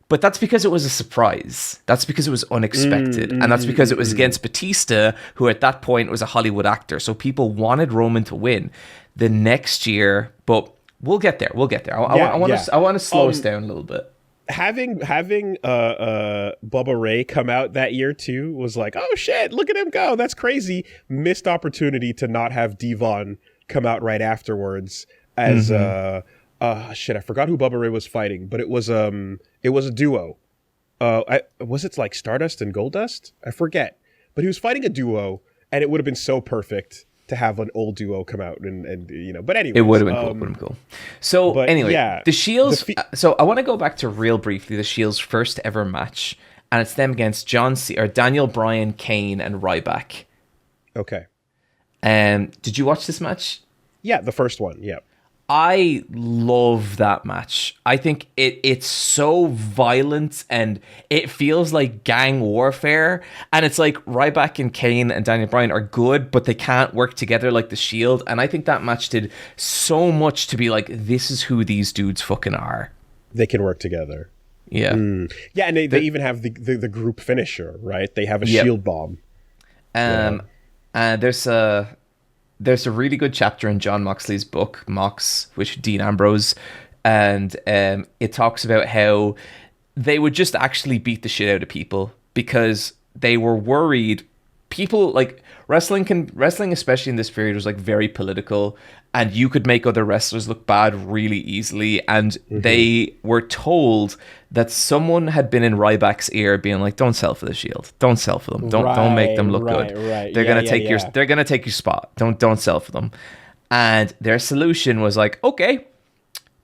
But that's because it was a surprise. That's because it was unexpected. And that's because it was against Batista, who at that point was a Hollywood actor. So people wanted Roman to win the next year. But we'll get there. I want to slow us down a little bit. Having Bubba Ray come out that year too was like, oh shit, look at him go. That's crazy. Missed opportunity to not have Devon come out right afterwards as shit, I forgot who Bubba Ray was fighting, but it was a duo. Was it like Stardust and Goldust? I forget. But he was fighting a duo, and it would have been so perfect to have an old duo come out and but anyway. It would have been cool. So anyway, yeah, the Shield's so I want to go back to real briefly the Shield's first ever match, and it's them against Daniel Bryan, Kane, and Ryback. Okay. Did you watch this match? Yeah, the first one. Yeah. I love that match. I think it's so violent and it feels like gang warfare. And it's like Ryback and Kane and Daniel Bryan are good, but they can't work together like the Shield. And I think that match did so much to be like, this is who these dudes fucking are. They can work together. Yeah. Yeah, and they even have the group finisher, right? They have a shield bomb. And there's a really good chapter in John Moxley's book, Mox, which Dean Ambrose, and it talks about how they would just actually beat the shit out of people because they were worried. People like wrestling, especially in this period, was like very political, and you could make other wrestlers look bad really easily. And they were told that someone had been in Ryback's ear, being like, "Don't sell for the Shield. Don't sell for them. Don't make them look good. Right. They're gonna take they're gonna take your spot. Don't sell for them." And their solution was like, "Okay,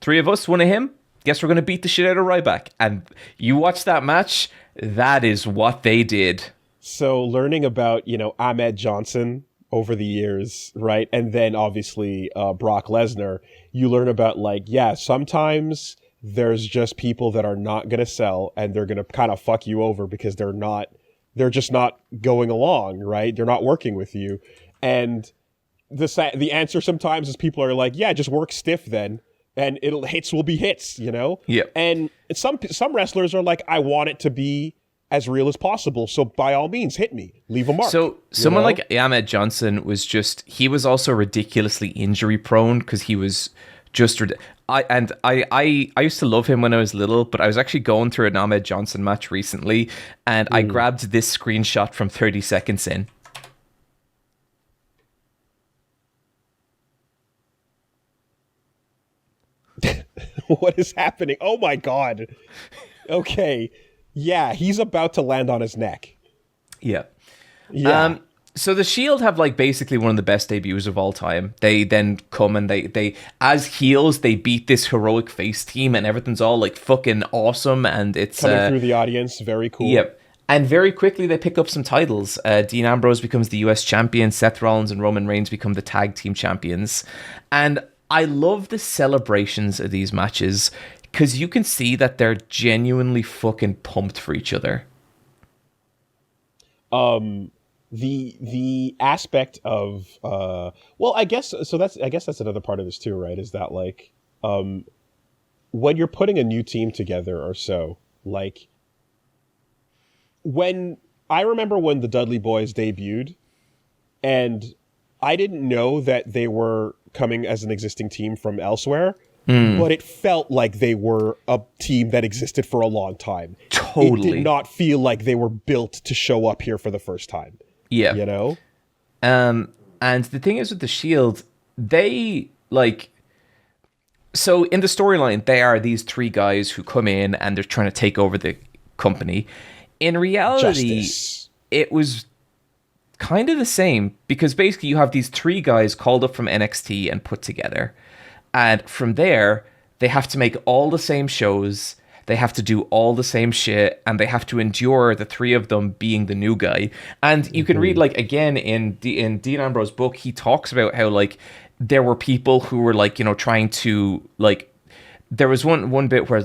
3 of us, 1 of him. Guess we're gonna beat the shit out of Ryback." And you watch that match. That is what they did. So learning about, Ahmed Johnson over the years, right? And then obviously Brock Lesnar, you learn about sometimes there's just people that are not going to sell and they're going to kind of fuck you over because they're just not going along, right? They're not working with you. And the answer sometimes is people are like, yeah, just work stiff then. And hits will be hits, Yeah. And some wrestlers are like, I want it to be as real as possible, so by all means hit me, leave a mark. So someone like Ahmed Johnson he was also ridiculously injury prone because he was just I used to love him when I was little, but I was actually going through an Ahmed Johnson match recently and I grabbed this screenshot from 30 seconds in. What is happening? Oh my god. Okay. Yeah, he's about to land on his neck. Yeah. Yeah. So the Shield have basically one of the best debuts of all time. They then come and they as heels, they beat this heroic face team and everything's all fucking awesome and it's coming through the audience, very cool. Yep. And very quickly they pick up some titles. Dean Ambrose becomes the US champion, Seth Rollins and Roman Reigns become the tag team champions. And I love the celebrations of these matches because you can see that they're genuinely fucking pumped for each other. The aspect of I guess that's another part of this too, right? Is that when you're putting a new team together or so, when I remember when the Dudley Boys debuted, and I didn't know that they were coming as an existing team from elsewhere. But it felt like they were a team that existed for a long time. Totally. It did not feel like they were built to show up here for the first time. Yeah. And the thing is with the Shield, they so in the storyline, they are these 3 guys who come in and they're trying to take over the company. In reality, it was kind of the same because basically you have these 3 guys called up from NXT and put together. And from there, they have to make all the same shows, they have to do all the same shit, and they have to endure the 3 of them being the new guy. And you can read, again, in Dean Ambrose's book, he talks about how, there were people who were, trying to, there was one bit where,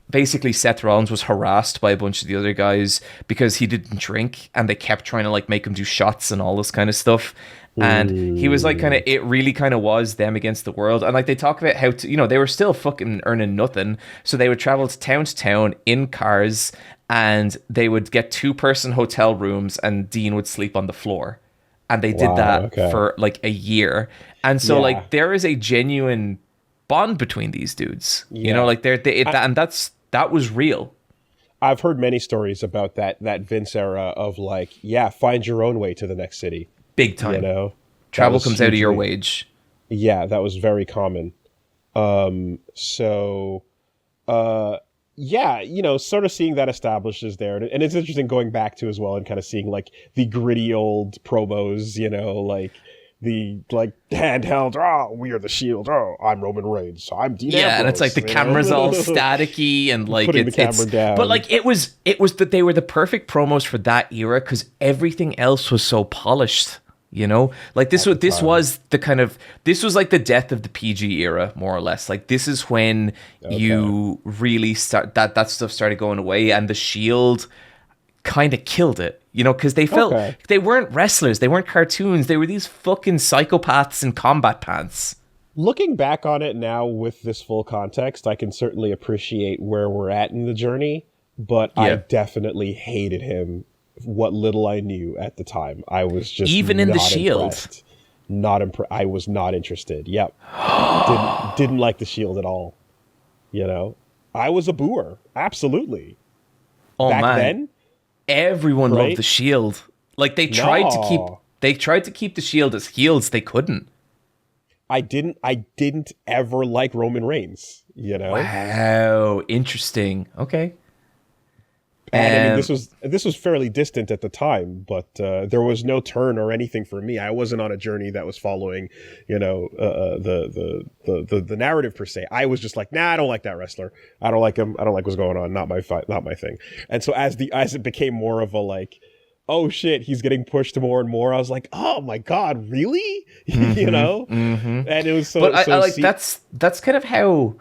basically Seth Rollins was harassed by a bunch of the other guys because he didn't drink, and they kept trying to, make him do shots and all this kind of stuff. And he was it really kind of was them against the world. And they talk about how they were still fucking earning nothing. So they would travel to town in cars and they would get 2-person hotel rooms and Dean would sleep on the floor. And they did that for a year. And so there is a genuine bond between these dudes, and that was real. I've heard many stories about that Vince era of find your own way to the next city. Big time. Travel comes out of your wage. Yeah, that was very common. Sort of seeing that established is there. And it's interesting going back to as well and kind of seeing the gritty old promos, the handheld, we are the Shield, I'm Roman Reigns, so I'm Dean Ambrose. Yeah, and it's the camera's all staticky and putting the camera down. But it was that they were the perfect promos for that era because everything else was so polished. You know, like this was the kind of, this was like the death of the PG era, more or less. Like this is when you really start that stuff started going away, and the Shield kind of killed it, you know, because they felt they weren't wrestlers, they weren't cartoons, they were these fucking psychopaths in combat pants. Looking back on it now with this full context, I can certainly appreciate where we're at in the journey, but I definitely hated him. What little I knew at the time, I was just even in the Shield impressed. I was not interested. Yep. didn't like the Shield at all. You know, I was a booer. Absolutely. Oh, back man. then, everyone loved the Shield. Like they tried to keep the Shield as heels. They couldn't. I didn't ever like Roman Reigns, you know? Wow, interesting. Okay. And I mean, this was fairly distant at the time, but there was no turn or anything for me. I wasn't on a journey that was following, you know, the narrative per se. I was just like, nah, I don't like that wrestler. I don't like him. I don't like what's going on. Not my thing. And so as it became more of a like, oh shit, he's getting pushed more and more, I was like, oh my god, really? You know? And it was so. But I like that's kind of how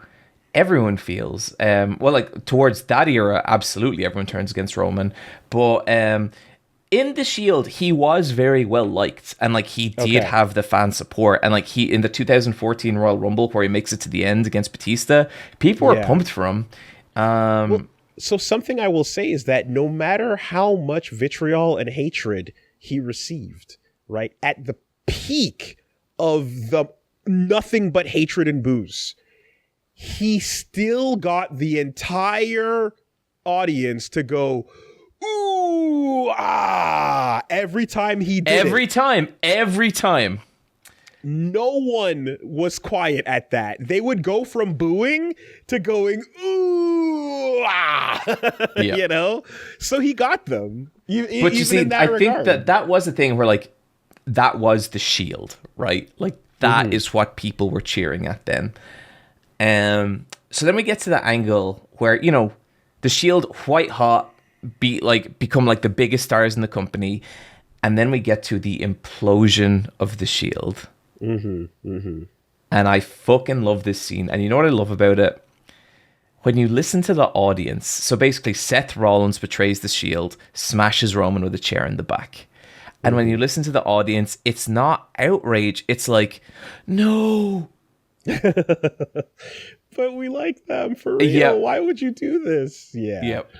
everyone feels. Well, like towards that era, absolutely everyone turns against Roman. But in the Shield, he was very well liked, and like he did have the fan support. And like he in the 2014 Royal Rumble where he makes it to the end against Batista, people were pumped for him. So something I will say is that no matter how much vitriol and hatred he received, right, at the peak of the nothing but hatred and booze, he still got the entire audience to go, ooh, ah, every time he did Every time. No one was quiet at that. They would go from booing to going, ooh, ah, you know? So he got them. But you see, I think that was the thing where, like, that was the Shield, right? Like, that is what people were cheering at then. So then we get to the angle where, you know, the Shield, white hot, become like the biggest stars in the company. And then we get to the implosion of the Shield. And I fucking love this scene. And you know what I love about it? When you listen to the audience, so basically Seth Rollins betrays the Shield, smashes Roman with a chair in the back. And when you listen to the audience, it's not outrage. It's like, no. But we like them for real. Yeah. Why would you do this? Yeah. Yep.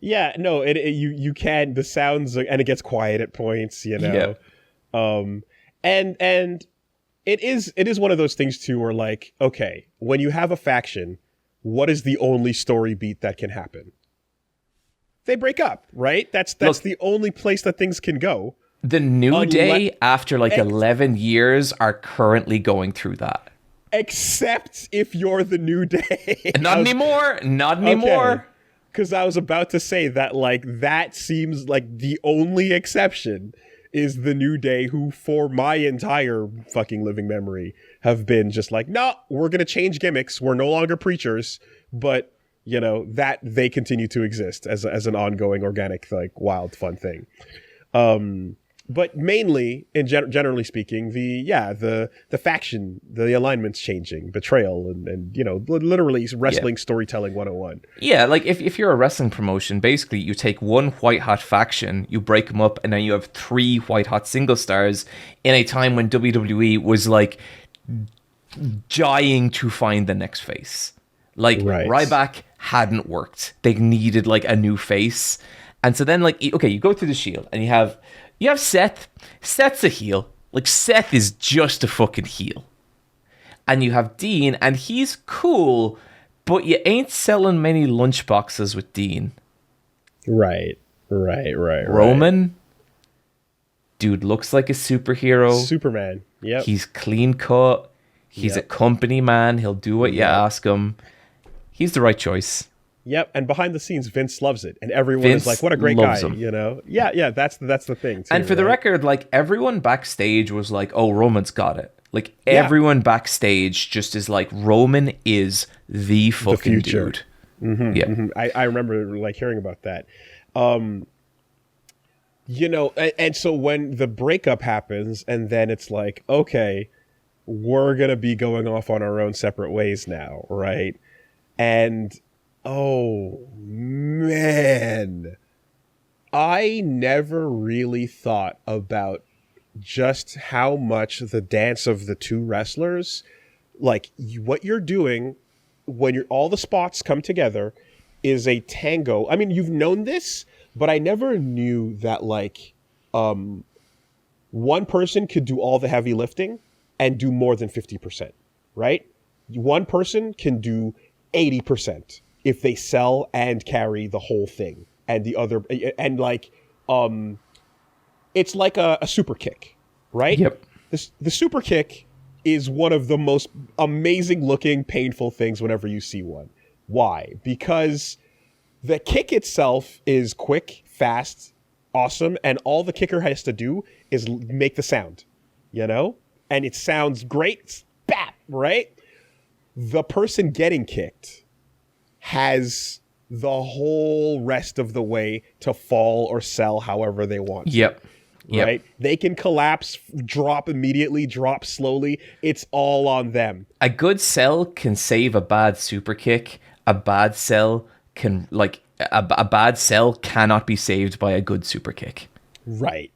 Yeah. No. You can. The sounds and it gets quiet at points. You know. Yep. And it is one of those things too, where like, okay, when you have a faction, what is the only story beat that can happen? They break up, right? That's the only place that things can go. The New Day, after like 11 years, are currently going through that. Except if you're the New Day. Not anymore. Because I was about to say that, like, that seems like the only exception is the New Day, who for my entire fucking living memory have been just like, no, we're going to change gimmicks. We're no longer preachers, but, you know, that they continue to exist as an ongoing, organic, like, wild, fun thing. But mainly, generally speaking, the faction, the alignment's changing, betrayal, and you know, literally wrestling storytelling 101. Yeah, like if you're a wrestling promotion, basically you take one white hot faction, you break them up, and then you have 3 white hot single stars in a time when WWE was like dying to find the next face. Like Ryback hadn't worked; they needed like a new face, and so then like okay, you go through the Shield, and you have Seth. Seth's a heel. Like, Seth is just a fucking heel. And you have Dean, and he's cool, but you ain't selling many lunchboxes with Dean. Right. Roman, dude looks like a superhero. Superman, yep. He's clean cut. He's a company man. He'll do what you ask him. He's the right choice. Yep, and behind the scenes, Vince loves it, and everyone is like, "What a great guy!" Him. You know, yeah, that's the thing. Too, and for the record, like everyone backstage was like, "Oh, Roman's got it." Like everyone backstage just is like, "Roman is the fucking dude." I remember like hearing about that. and so when the breakup happens, and then it's like, okay, we're going to be going off on our own separate ways now, right? And, oh, man, I never really thought about just how much the dance of the two wrestlers, like what you're doing when all the spots come together is a tango. I mean, you've known this, but I never knew that like one person could do all the heavy lifting and do more than 50%, right? One person can do 80% if they sell and carry the whole thing, and the other, and like it's like a super kick, right? Yep. The super kick is one of the most amazing looking, painful things whenever you see one. Why? Because the kick itself is quick, fast, awesome, and all the kicker has to do is make the sound, and it sounds great. It's bap, right? The person getting kicked has the whole rest of the way to fall or sell however they want. Yep. Right? They can collapse, drop immediately, drop slowly. It's all on them. A good sell can save a bad super kick. A bad sell can, like, a bad sell cannot be saved by a good super kick. Right.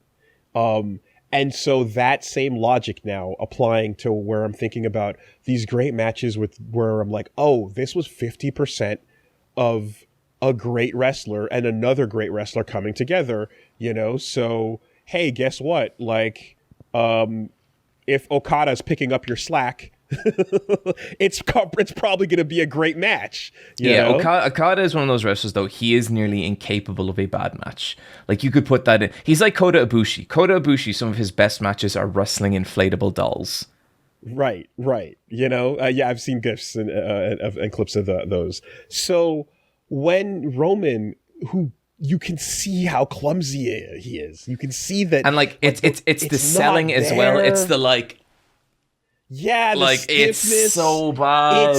And so that same logic now applying to where I'm thinking about these great matches with where I'm like, oh, this was 50% of a great wrestler and another great wrestler coming together, so hey, guess what? Like, if Okada's picking up your slack, it's probably going to be a great match. You know? Okada is one of those wrestlers, though. He is nearly incapable of a bad match. Like, you could put that in. He's like Kota Ibushi. Kota Ibushi, some of his best matches are wrestling inflatable dolls. Right. Yeah, I've seen GIFs and clips of those. So when Roman, who you can see how clumsy he is, you can see that, and like it's the selling as well. It's the like. Yeah, like stiffness, it's so bad.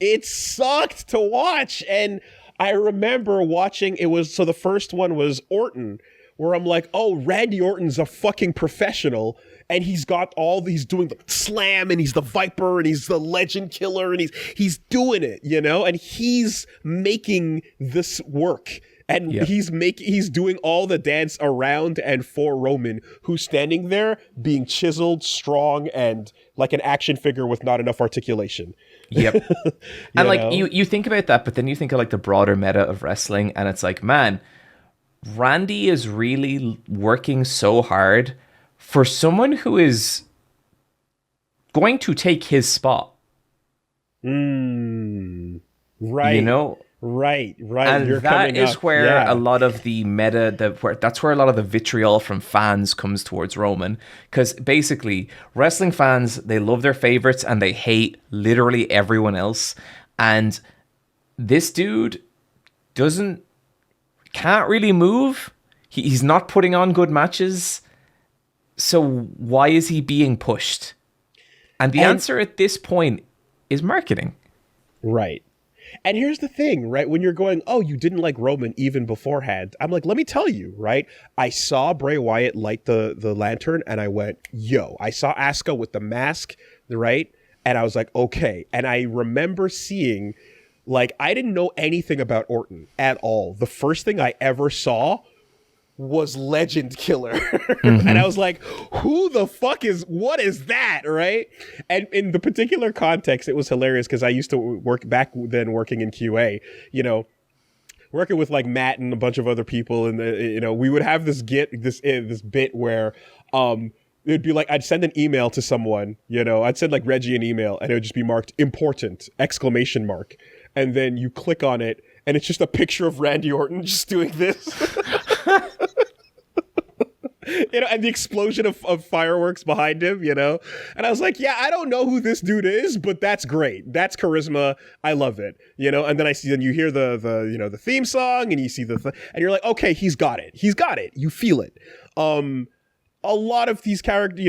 It sucked to watch. And I remember watching, so the first one was Orton, where I'm like, oh, Randy Orton's a fucking professional, and he's doing the slam, and he's the Viper, and he's the legend killer, and he's doing it, and he's making this work. And he's doing all the dance around and for Roman, who's standing there being chiseled, strong, and like an action figure with not enough articulation. Yep. And like you think about that, but then you think of like the broader meta of wrestling, and it's like, man, Randy is really working so hard for someone who is going to take his spot. Right. Right. And You're that is up. where a lot of the meta, that's where a lot of the vitriol from fans comes towards Roman. Because basically, wrestling fans, they love their favorites and they hate literally everyone else. And this dude can't really move. He's not putting on good matches. So why is he being pushed? And the answer at this point is marketing. Right. And here's the thing, right? When you're going, oh, you didn't like Roman even beforehand. I'm like, let me tell you, right? I saw Bray Wyatt light the lantern and I went, yo. I saw Asuka with the mask, right? And I was like, okay. And I remember seeing, like, I didn't know anything about Orton at all. The first thing I ever saw was Legend Killer. Mm-hmm. And I was like, what is that, right? And in the particular context, it was hilarious because I used to work back then working in QA, working with like Matt and a bunch of other people. And, we would have this bit where it'd be like, I'd send an email to someone, I'd send like Reggie an email and it would just be marked important, ! And then you click on it and it's just a picture of Randy Orton just doing this. And the explosion of fireworks behind him, And I was like, yeah, I don't know who this dude is, but that's great. That's charisma. I love it, And then you hear the theme song and you see and you're like, okay, he's got it. You feel it. a lot of these characters,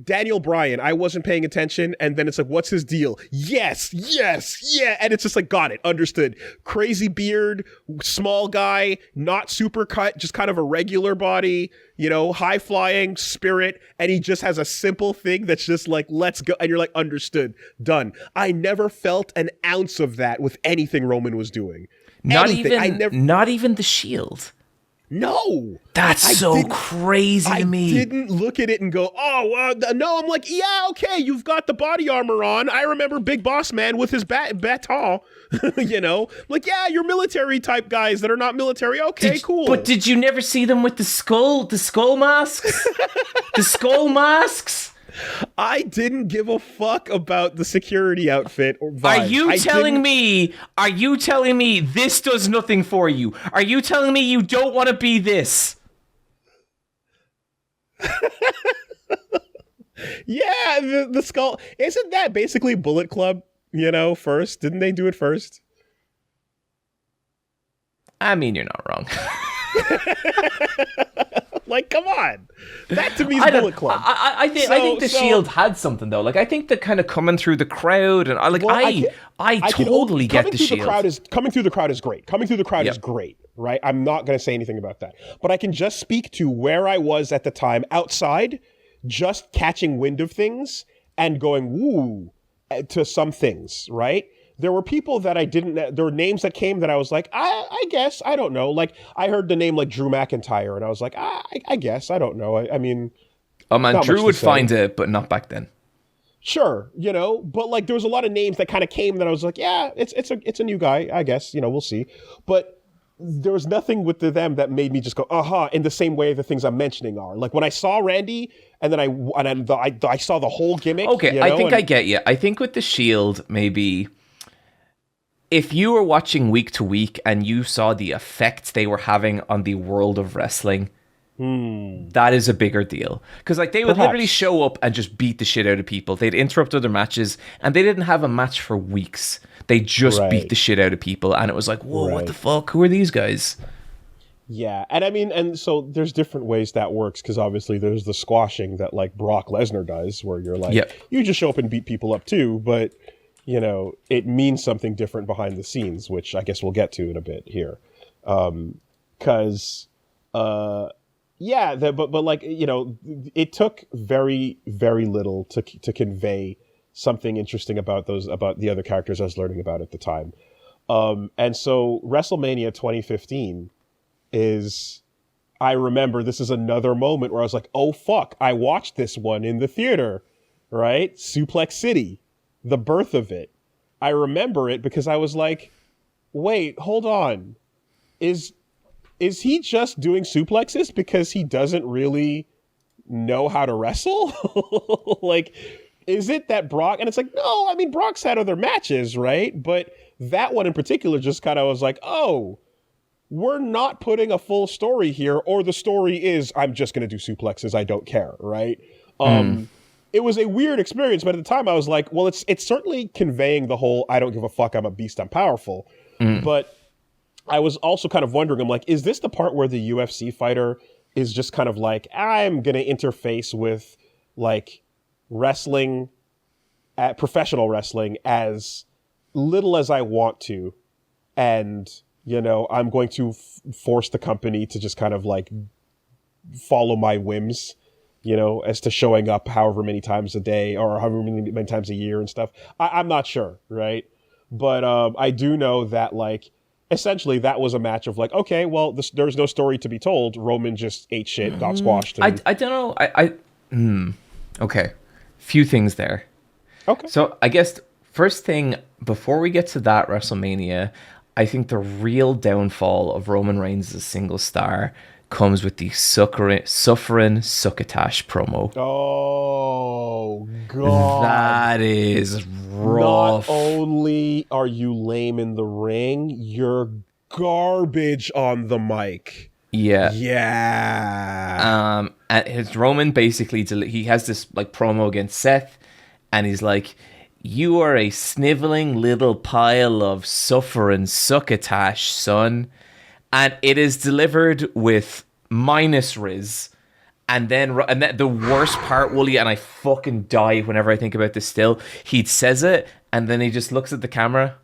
Daniel Bryan, I wasn't paying attention, and then it's like, what's his deal? Yes, yeah, and it's just like, got it, understood. Crazy beard, small guy, not super cut, just kind of a regular body, high flying spirit, and he just has a simple thing that's just like, let's go, and you're like, understood, done. I never felt an ounce of that with anything Roman was doing. Not even the shield. No, that's crazy to me. I didn't look at it and go, oh, no. I'm like, yeah, okay, you've got the body armor on. I remember Big Boss Man with his baton. Like, yeah, you're military type guys that are not military. Okay, cool. But did you never see them with the skull masks? The skull masks? I didn't give a fuck about the security outfit or vibe. Are you telling me this does nothing for you? Are you telling me you don't want to be this? Yeah, the skull. Isn't that basically Bullet Club, first? Didn't they do it first? I mean, you're not wrong. Like, come on. That to me is Bullet Club. I think the Shield had something, though. Like, I think that kind of coming through the crowd, and I totally get the Shield. Coming through the crowd is great. Coming through the crowd is great, right? I'm not going to say anything about that. But I can just speak to where I was at the time outside, just catching wind of things and going, woo, to some things, right? There were people that there were names that came that I was like, I guess, I don't know. Like, I heard the name like Drew McIntyre, and I was like, I guess, I don't know. I mean... Oh man, Drew would find it, but not back then. Sure, but like there was a lot of names that kind of came that I was like, yeah, it's a new guy, I guess, we'll see. But there was nothing with them that made me just go, in the same way the things I'm mentioning are. Like when I saw Randy, and then I saw the whole gimmick. Okay, I get you. I think with the Shield, maybe... If you were watching week to week and you saw the effect they were having on the world of wrestling, that is a bigger deal. Because like they would literally show up and just beat the shit out of people. They'd interrupt other matches, and they didn't have a match for weeks. They just beat the shit out of people, and it was like, whoa, what the fuck? Who are these guys? Yeah, and I mean, and so there's different ways that works, because obviously there's the squashing that like Brock Lesnar does, where you're like, you just show up and beat people up too, but... it means something different behind the scenes, which I guess we'll get to in a bit here. Because, but like, it took very, very little to convey something interesting about the other characters I was learning about at the time. And so WrestleMania 2015 I remember this is another moment where I was like, oh fuck, I watched this one in the theater, right? Suplex City. The birth of it. I remember it because I was like, wait, hold on. Is he just doing suplexes because he doesn't really know how to wrestle? Like, is it that Brock... And it's like, no, I mean, Brock's had other matches, right? But that one in particular just kind of was like, oh, we're not putting a full story here, or the story is, I'm just going to do suplexes, I don't care, right? It was a weird experience, but at the time I was like, well, it's certainly conveying the whole, I don't give a fuck, I'm a beast, I'm powerful. But I was also kind of wondering, I'm like, is this the part where the UFC fighter is just kind of like, I'm going to interface with like wrestling, professional wrestling as little as I want to. And, I'm going to force the company to just kind of like follow my whims. As to showing up however many times a day or however many times a year and stuff. I'm not sure, right? But I do know that, like, essentially that was a match of like, okay, well, there's no story to be told. Roman just ate shit, got squashed. And... I don't know. Okay. Few things there. Okay. So I guess first thing, before we get to that WrestleMania, I think the real downfall of Roman Reigns as a single star comes with the suffering succotash promo. Oh, God. That is rough. Not only are you lame in the ring, you're garbage on the mic. Yeah. Yeah. And his Roman basically, he has this like promo against Seth, and he's like, you are a sniveling little pile of suffering succotash, son. And it is delivered with minus Riz And then the worst part, Wooly, and I fucking die whenever I think about this still, he says it, and then he just looks at the camera.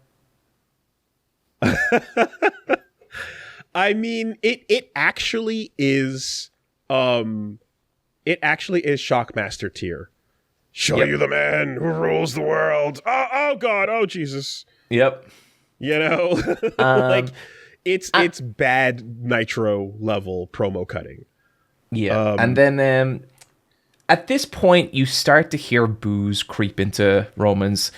I mean, it actually is Shockmaster tier. Show you the man who rules the world. Oh God, oh Jesus. Yep. You know, like it's bad Nitro level promo cutting. Yeah, and then at this point, you start to hear boos creep into Roman's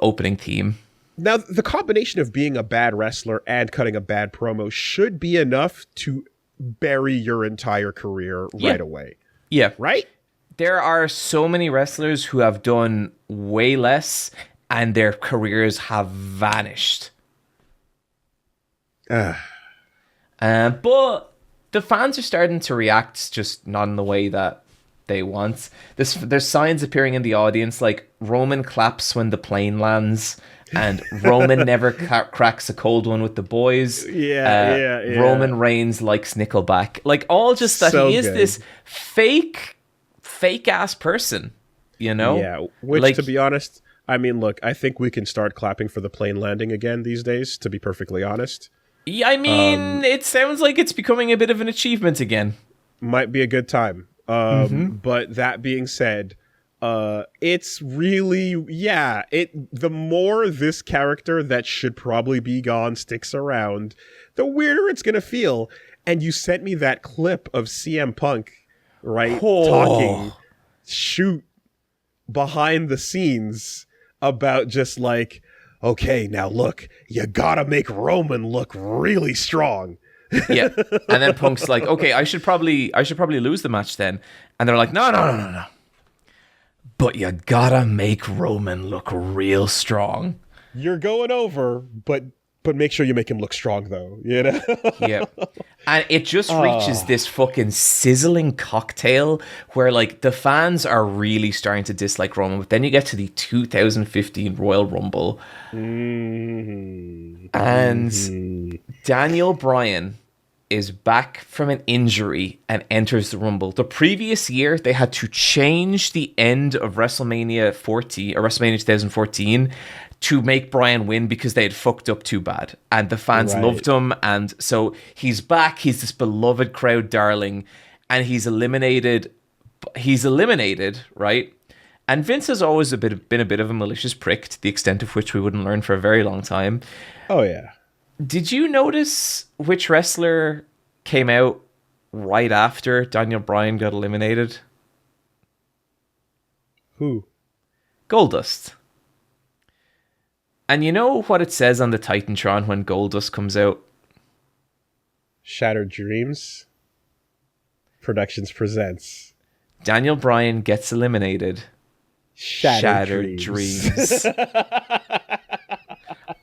opening theme. Now, the combination of being a bad wrestler and cutting a bad promo should be enough to bury your entire career right away. Yeah. Right? There are so many wrestlers who have done way less, and their careers have vanished. But the fans are starting to react, just not in the way that they want. There's signs appearing in the audience, like Roman claps when the plane lands, and Roman never cracks a cold one with the boys. Yeah. Roman Reigns likes Nickelback. Like, all just that so he is good. This fake ass person, you know? Yeah, which, like, to be honest, I mean, look, I think we can start clapping for the plane landing again these days, to be perfectly honest. Yeah, I mean, it sounds like it's becoming a bit of an achievement again. Might be a good time. But that being said, it's really, the more this character that should probably be gone sticks around, the weirder it's going to feel. And you sent me that clip of CM Punk, right, talking, shoot, behind the scenes about just like, okay, now look, you gotta make Roman look really strong. Yeah, and then Punk's like, okay, I should probably lose the match then. And they're like, no. But you gotta make Roman look real strong. You're going over, but make sure you make him look strong, though. You know? Yeah. And it just reaches this fucking sizzling cocktail where, like, the fans are really starting to dislike Roman. But then you get to the 2015 Royal Rumble. And Daniel Bryan is back from an injury and enters the Rumble. The previous year, they had to change the end of WrestleMania 2014 to make Bryan win because they had fucked up too bad. And the fans loved him. And so he's back. He's this beloved crowd darling. And he's eliminated, right? And Vince has always been a bit of a malicious prick, to the extent of which we wouldn't learn for a very long time. Oh, yeah. Did you notice which wrestler came out right after Daniel Bryan got eliminated? Who? Goldust. And you know what it says on the Titantron when Goldust comes out? Shattered Dreams Productions presents. Daniel Bryan gets eliminated. Shattered Dreams.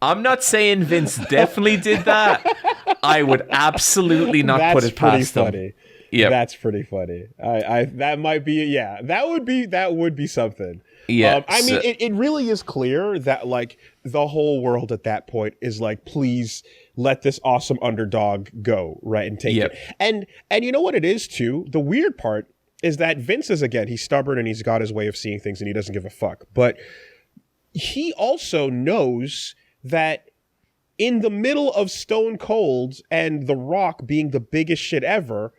I'm not saying Vince definitely did that. I would absolutely not put it past him. Funny. Yeah, that's pretty funny. That might be, that would be something. Yeah, I mean, it really is clear that, like, the whole world at that point is like, please let this awesome underdog go, right, and take it. And you know what it is too? The weird part is that Vince is, again, he's stubborn and he's got his way of seeing things and he doesn't give a fuck. But he also knows that in the middle of Stone Cold and The Rock being the biggest shit ever,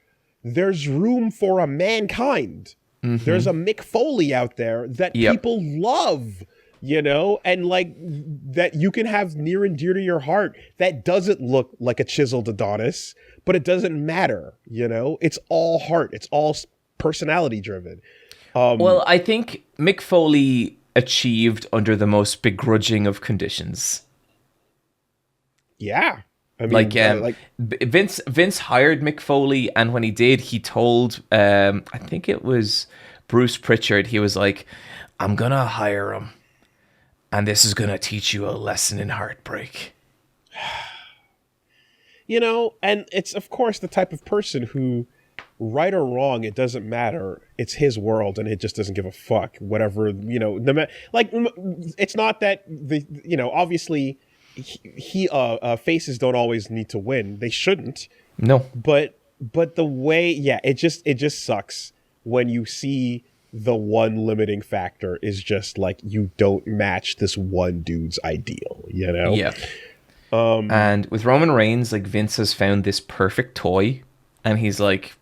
there's room for a Mankind. There's a Mick Foley out there that people love, you know, and like that you can have near and dear to your heart that doesn't look like a chiseled Adonis, but it doesn't matter, you know, it's all heart. It's all personality driven. Well, I think Mick Foley achieved under the most begrudging of conditions. Yeah. I mean, Vince hired Mick Foley, and when he did, he told, I think it was Bruce Pritchard, he was like, I'm going to hire him, and this is going to teach you a lesson in heartbreak. You know, and it's, of course, the type of person who, right or wrong, it doesn't matter. It's his world, and it just doesn't give a fuck. Whatever, you know, it's not that, obviously... faces don't always need to win. They shouldn't. No. But but the way, it just sucks when you see the one limiting factor is just like you don't match this one dude's ideal, you know? Yeah. And with Roman Reigns, like Vince has found this perfect toy, and he's like,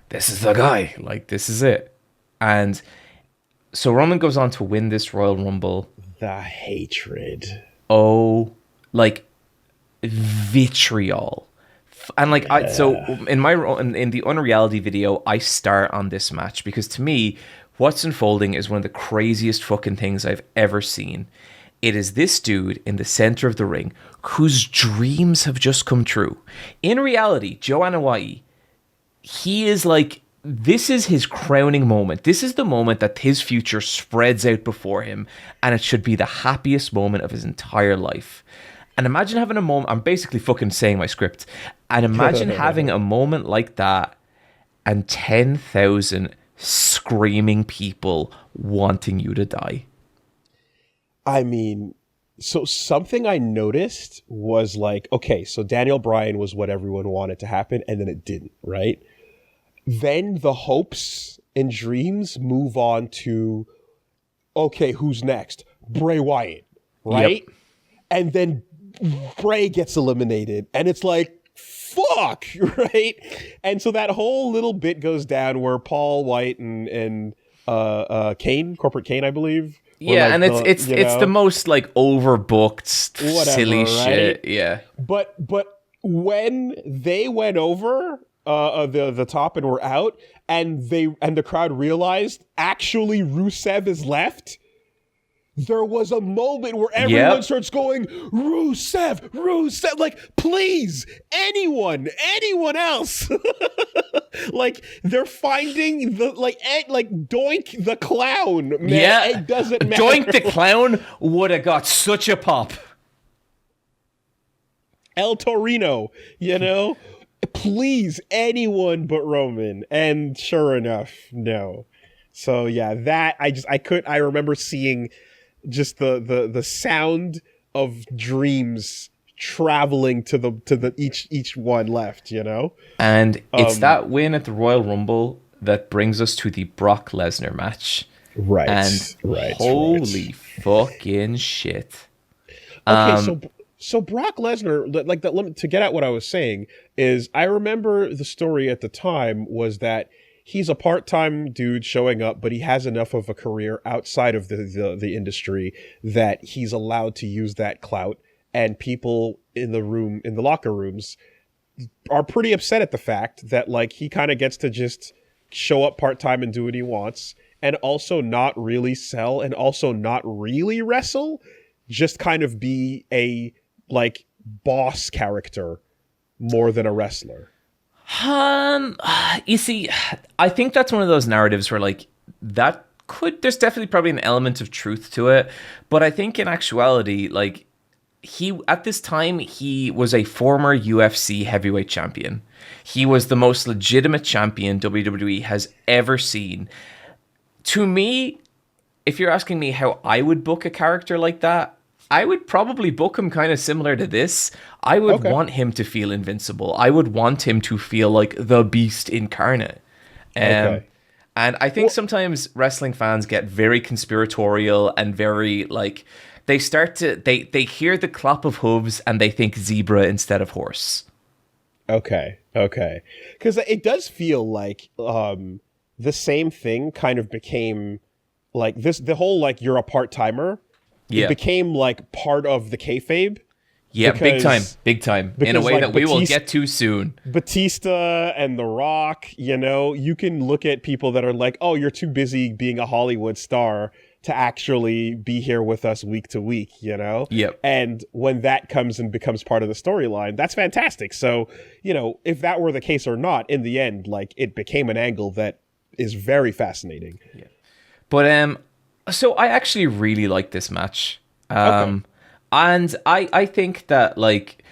"This is the guy. Like, this is it." And so Roman goes on to win this Royal Rumble. The hatred. Oh, like vitriol. And like so in the Unreality video, I start on this match because to me, what's unfolding is one of the craziest fucking things I've ever seen. It is this dude in the center of the ring whose dreams have just come true. In reality, Joanna Hawaii, he is like, this is his crowning moment. This is the moment that his future spreads out before him, and it should be the happiest moment of his entire life. And imagine having a moment, I'm basically fucking saying my script, and imagine having a moment like that and 10,000 screaming people wanting you to die. I mean, so something I noticed was like, okay, so Daniel Bryan was what everyone wanted to happen, and then it didn't, right? Then the hopes and dreams move on to, okay, who's next? Bray Wyatt, right? Yep. And then Bray gets eliminated, and it's like, fuck, right? And so that whole little bit goes down where Paul White and Kane, Corporate Kane, I believe. Yeah, like, and it's the most like overbooked, silly right? shit. Yeah. But when they went over the top and were out, and the crowd realized actually Rusev is left, there was a moment where everyone starts going, Rusev, like, please, anyone else. Like, they're finding the, like Doink the Clown, man. Yeah. It doesn't matter. Doink the Clown would have got such a pop. El Torino, you know? Please, anyone but Roman. And sure enough, no. So, yeah, that, I remember seeing just the sound of dreams traveling to the each one left, you know? And it's that win at the Royal Rumble that brings us to the Brock Lesnar match. Right. And holy fucking shit. Okay, so Brock Lesnar, like that, to get at what I was saying, is I remember the story at the time was that he's a part-time dude showing up, but he has enough of a career outside of the industry that he's allowed to use that clout, and people in the locker rooms are pretty upset at the fact that like he kind of gets to just show up part-time and do what he wants, and also not really sell, and also not really wrestle, just kind of be a like boss character more than a wrestler. You see, I think that's one of those narratives where like there's definitely probably an element of truth to it, but I think in actuality, like at this time, he was a former UFC heavyweight champion. He was the most legitimate champion WWE has ever seen. To me, if you're asking me how I would book a character like that, I would probably book him kind of similar to this. I would want him to feel invincible. I would want him to feel like the beast incarnate. And I think sometimes wrestling fans get very conspiratorial and very like, they hear the clap of hooves and they think zebra instead of horse. Okay. Because it does feel like the same thing kind of became like the whole like you're a part-timer. Yeah. It became like part of the kayfabe. Yeah, big time. In a way like that we will get to soon. Batista and The Rock, you know, you can look at people that are like, oh, you're too busy being a Hollywood star to actually be here with us week to week, you know? Yep. And when that comes and becomes part of the storyline, that's fantastic. So, you know, if that were the case or not, in the end, like, it became an angle that is very fascinating. Yeah. But, so I actually really like this match. And I think that, like,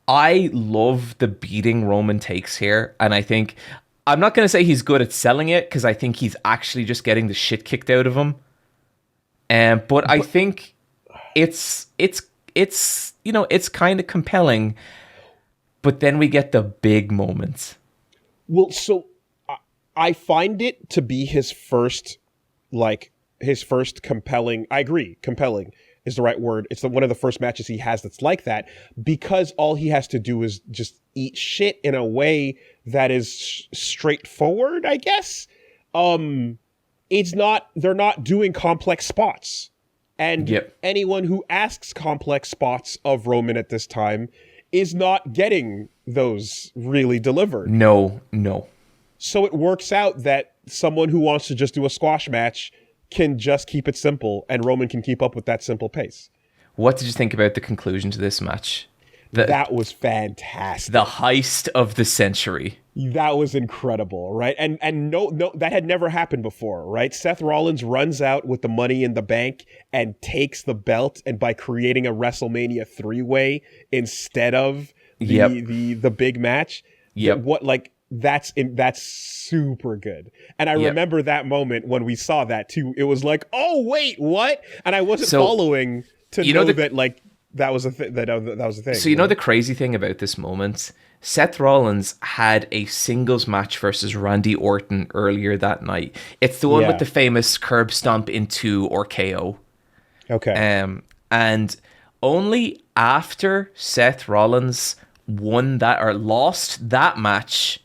I love the beating Roman takes here. And I think, I'm not going to say he's good at selling it, because I think he's actually just getting the shit kicked out of him. But I think it's you know, it's kind of compelling. But then we get the big moments. Well, so I find it to be his first compelling. I agree, compelling is the right word. It's one of the first matches he has that's like that, because all he has to do is just eat shit in a way that is straightforward, I guess. They're not doing complex spots. And anyone who asks complex spots of Roman at this time is not getting those really delivered. No. So it works out that someone who wants to just do a squash match can just keep it simple, and Roman can keep up with that simple pace. What did you think about the conclusion to this match? That was fantastic. The heist of the century. That was incredible, right? And no, that had never happened before, right? Seth Rollins runs out with the money in the bank and takes the belt, and by creating a WrestleMania 3-way instead of the big match, that's super good. And I remember that moment when we saw that too. It was like, oh wait, what? And I wasn't following to know that like that was a that was a thing. So you know the crazy thing about this moment, Seth Rollins had a singles match versus Randy Orton earlier that night. It's the one with the famous curb stomp into RKO. Okay. And only after Seth Rollins won that or lost that match,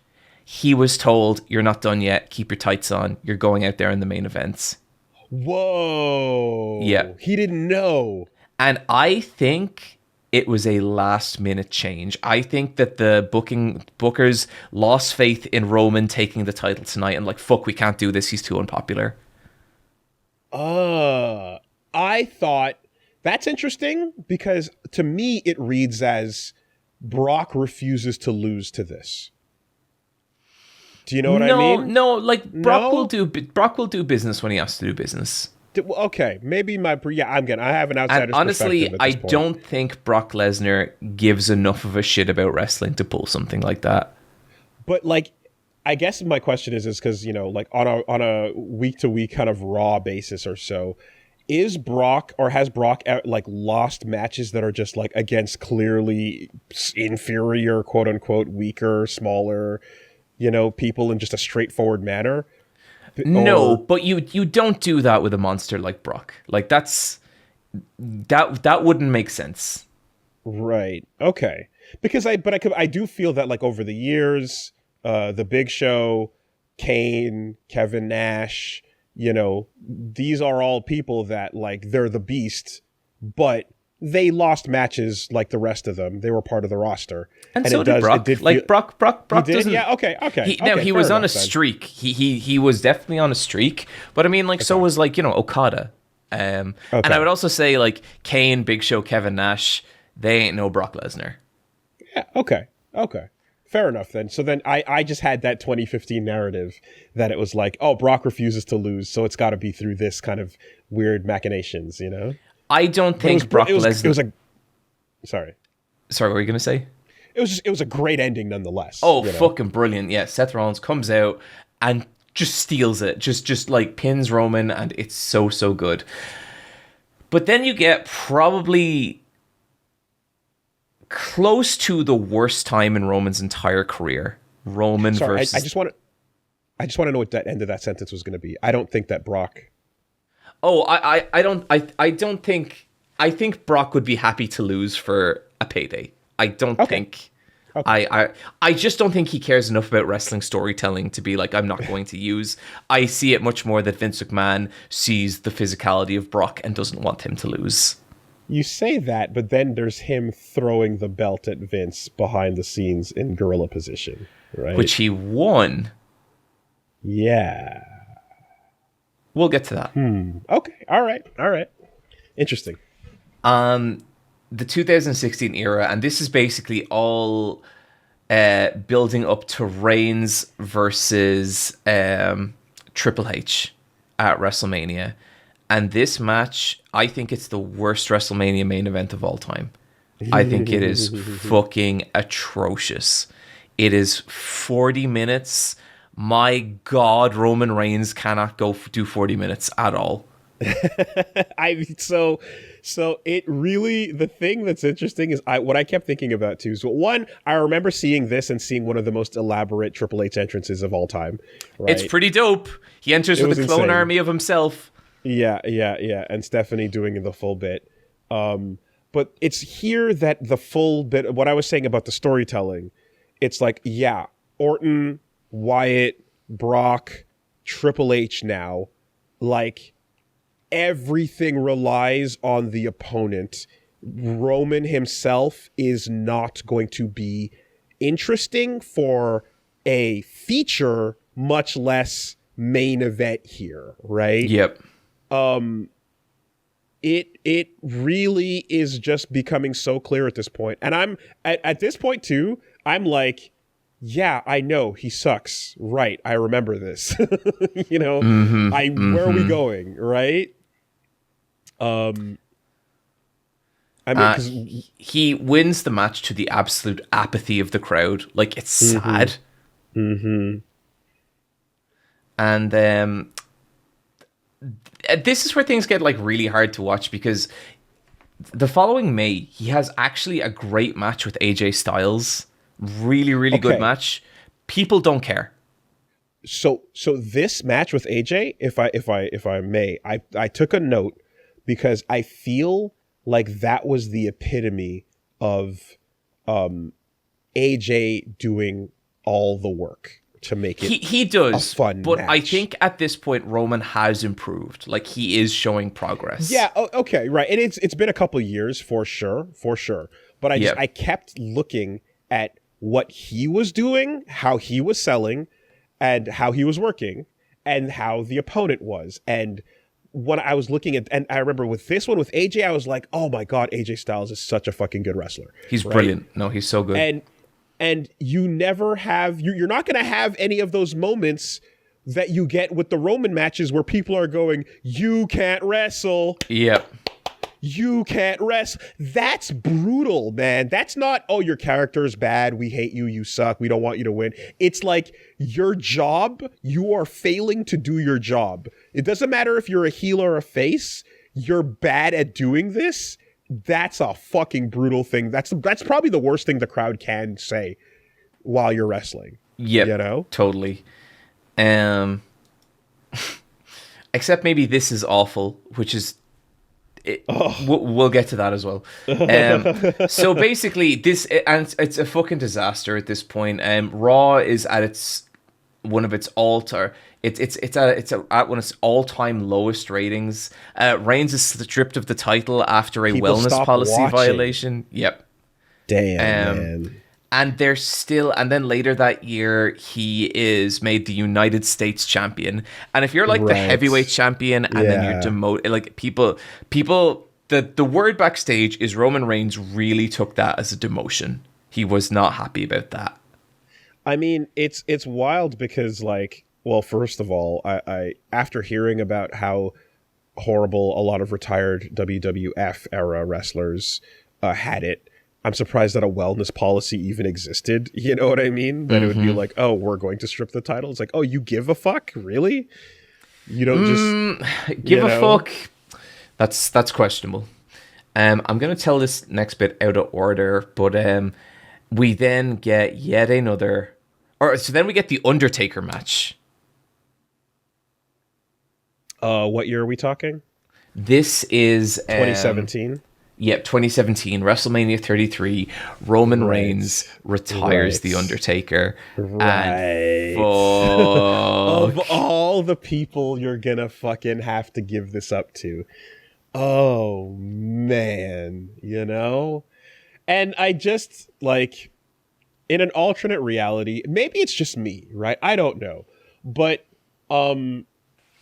he was told, "You're not done yet. Keep your tights on. You're going out there in the main events." Whoa. Yeah. He didn't know. And I think it was a last-minute change. I think that the bookers lost faith in Roman taking the title tonight and like, fuck, we can't do this. He's too unpopular. I thought that's interesting, because to me it reads as Brock refuses to lose to this. Do you know what I mean? No, like Brock will do business when he has to do business. Okay, maybe I have an outsider's honestly, perspective at I this point. don't think Brock Lesnar gives enough of a shit about wrestling to pull something like that. But like, I guess my question is because, you know, like on a week to week kind of Raw basis or so, has Brock like lost matches that are just like against clearly inferior, quote unquote, weaker, smaller, you know, people in just a straightforward manner? No, but you don't do that with a monster like Brock. Like that wouldn't make sense. Right. Okay. Because I do feel that like over the years, the Big Show, Kane, Kevin Nash, you know, these are all people that like they're the beast, but they lost matches like the rest of them. They were part of the roster. And so did Brock. Brock doesn't... Yeah, okay. He was on a streak. He was definitely on a streak. But I mean, like, so was, like, you know, Okada. And I would also say, like, Kane, Big Show, Kevin Nash, they ain't no Brock Lesnar. Yeah, okay. Fair enough, then. So then I just had that 2015 narrative that it was like, oh, Brock refuses to lose, so it's got to be through this kind of weird machinations, you know? I don't think Brock Lesnar... It was like... Sorry, what were you going to say? It was a great ending nonetheless. Oh, you know? Fucking brilliant. Yeah, Seth Rollins comes out and just steals it. Just like pins Roman, and it's so good. But then you get probably close to the worst time in Roman's entire career. Versus... I just want to know what that end of that sentence was going to be. I don't think that Brock... Oh, I don't think... I think Brock would be happy to lose for a payday. I don't think... Okay. I just don't think he cares enough about wrestling storytelling to be like, I'm not going to use. I see it much more that Vince McMahon sees the physicality of Brock and doesn't want him to lose. You say that, but then there's him throwing the belt at Vince behind the scenes in gorilla position, right? Which he won. Yeah. We'll get to that. Okay. All right. Interesting. The 2016 era, and this is basically all building up to Reigns versus Triple H at WrestleMania. And this match, I think it's the worst WrestleMania main event of all time. I think it is fucking atrocious. It is 40 minutes. My God, Roman Reigns cannot do 40 minutes at all. So it really, the thing that's interesting is what I kept thinking about too. So one, I remember seeing this and seeing one of the most elaborate Triple H entrances of all time. Right? It's pretty dope. He enters with a clone insane. army of himself. Yeah. And Stephanie doing the full bit. But it's here that the full bit, what I was saying about the storytelling, it's like, yeah, Orton, Wyatt, Brock, Triple H now, like, everything relies on the opponent. Roman himself is not going to be interesting for a feature, much less main event here, right? Yep. It really is just becoming so clear at this point. And I'm at this point too, I'm like, yeah, I know he sucks. Right. I remember this. You know, where are we going? Right. I mean, 'cause he wins the match to the absolute apathy of the crowd. Like, it's sad. And this is where things get like really hard to watch, because the following May he has actually a great match with AJ Styles. Really good match. People don't care. So this match with AJ, if I may, I took a note because I feel like that was the epitome of AJ doing all the work to make it he does a fun but match. I think at this point Roman has improved. Like, he is showing progress. Yeah, okay, right. And it's been a couple years for sure. But I kept looking at what he was doing, how he was selling, and how he was working, and how the opponent was. And when I was looking at, and I remember with this one with AJ, I was like, oh my God, AJ Styles is such a fucking good wrestler. He's brilliant. No, he's so good. And you never have, you're not going to have any of those moments that you get with the Roman matches where people are going, you can't wrestle. Yep. You can't wrestle. That's brutal, man. That's not, oh, your character's bad. We hate you. You suck. We don't want you to win. It's like your job, you are failing to do your job. It doesn't matter if you're a heel or a face. You're bad at doing this. That's a fucking brutal thing. That's probably the worst thing the crowd can say while you're wrestling. Yep, you know? Totally. Except maybe this is awful, which is we'll get to that as well. So basically, and it's a fucking disaster at this point. Raw is at one of its all-time lowest ratings. Reigns is stripped of the title after a People wellness policy violation. Yep. Damn, man. And then later that year, he is made the United States champion. And if you're like the heavyweight champion and then you're demoted, like people, the word backstage is Roman Reigns really took that as a demotion. He was not happy about that. I mean, it's wild because, like, well, first of all, I after hearing about how horrible a lot of retired WWF era wrestlers had it, I'm surprised that a wellness policy even existed. You know what I mean? That it would be like, oh, we're going to strip the title. It's like, oh, you give a fuck? Really? You don't just give a fuck. That's questionable. I'm going to tell this next bit out of order, but we then get yet another... so then we get the Undertaker match. What year are we talking? This is... 2017? Yep, 2017, WrestleMania 33, Roman Reigns retires The Undertaker. Right. And fuck. Of all the people you're gonna fucking have to give this up to. Oh, man. You know? And I just, like, in an alternate reality, maybe it's just me, right? I don't know. But, you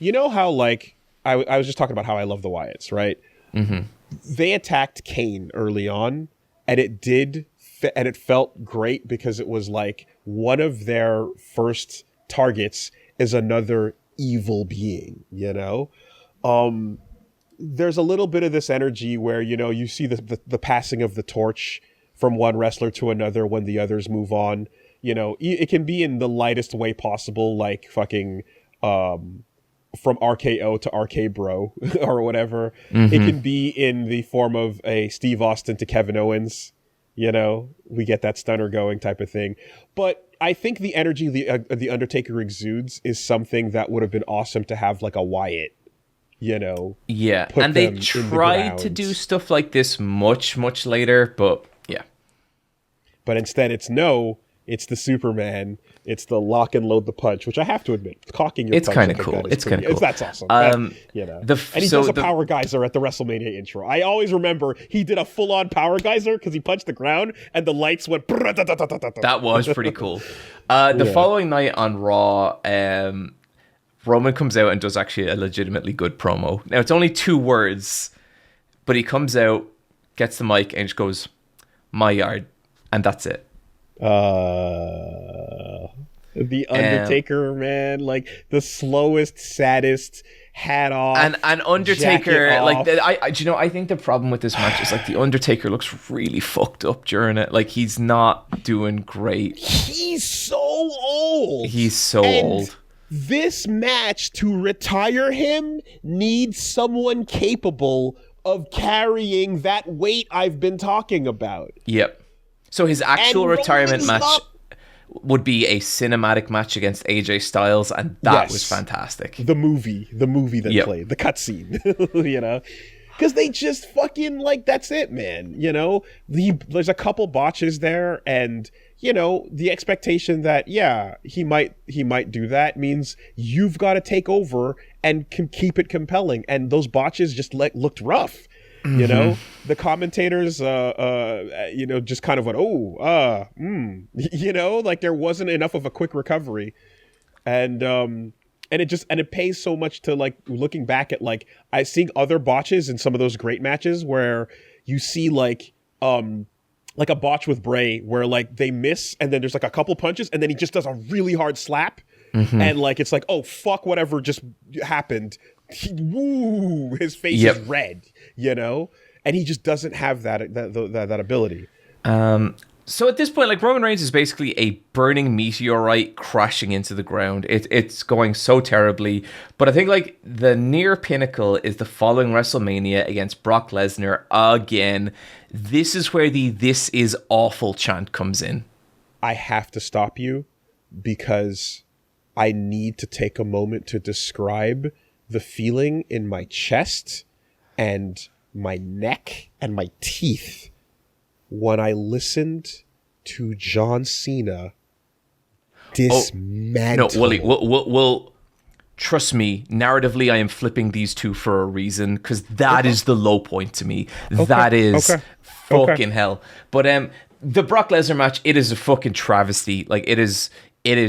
know how, like, I was just talking about how I love the Wyatts, right? Mm-hmm. They attacked Kane early on, and it felt great because it was like one of their first targets is another evil being, you know? There's a little bit of this energy where, you know, you see the passing of the torch from one wrestler to another when the others move on. You know, it can be in the lightest way possible, like fucking from RKO to RK Bro or whatever. Mm-hmm. It can be in the form of a Steve Austin to Kevin Owens. You know, we get that stunner going type of thing. But I think the energy the Undertaker exudes is something that would have been awesome to have like a Wyatt, you know. Yeah, and they tried to do stuff like this much later, but yeah. But instead it's the Superman. It's the lock and load the punch, which I have to admit, cocking your punch. It's kind of cool. It's kind of cool. That's awesome. You know. And he does a power geyser at the WrestleMania intro. I always remember he did a full-on power geyser because he punched the ground and the lights went. That was pretty cool. The following night on Raw, Roman comes out and does actually a legitimately good promo. Now, it's only 2 words, but he comes out, gets the mic, and just goes, "My yard," and that's it. The Undertaker, man, like the slowest, saddest, hat off, and Undertaker, like I think the problem with this match is like the Undertaker looks really fucked up during it. Like he's not doing great. He's so old. Old. This match, to retire him, needs someone capable of carrying that weight I've been talking about. Yep. So his actual retirement match would be a cinematic match against AJ Styles, and that was fantastic. The movie that played, the cutscene, you know, because they just fucking like that's it, man. You know, there's a couple botches there, and you know the expectation that he might do that means you've got to take over and keep it compelling, and those botches just looked rough. You know, the commentators, you know, just kind of went, you know, like there wasn't enough of a quick recovery. And it pays so much to like looking back at like, I see other botches in some of those great matches where you see like a botch with Bray where like they miss and then there's like a couple punches and then he just does a really hard slap. And like, it's like, oh, fuck, whatever just happened. His face is red, you know, and he just doesn't have that ability. So at this point, like Roman Reigns is basically a burning meteorite crashing into the ground. It's going so terribly, but I think like the near pinnacle is the following WrestleMania against Brock Lesnar again. This is where the "this is awful" chant comes in. I have to stop you because I need to take a moment to describe the feeling in my chest and my neck and my teeth when I listened to John Cena dismantle. No, Woolie, we'll trust me, narratively, I am flipping these two for a reason, because that is the low point to me. That is fucking hell. But the Brock Lesnar match, it is a fucking travesty. Like, it is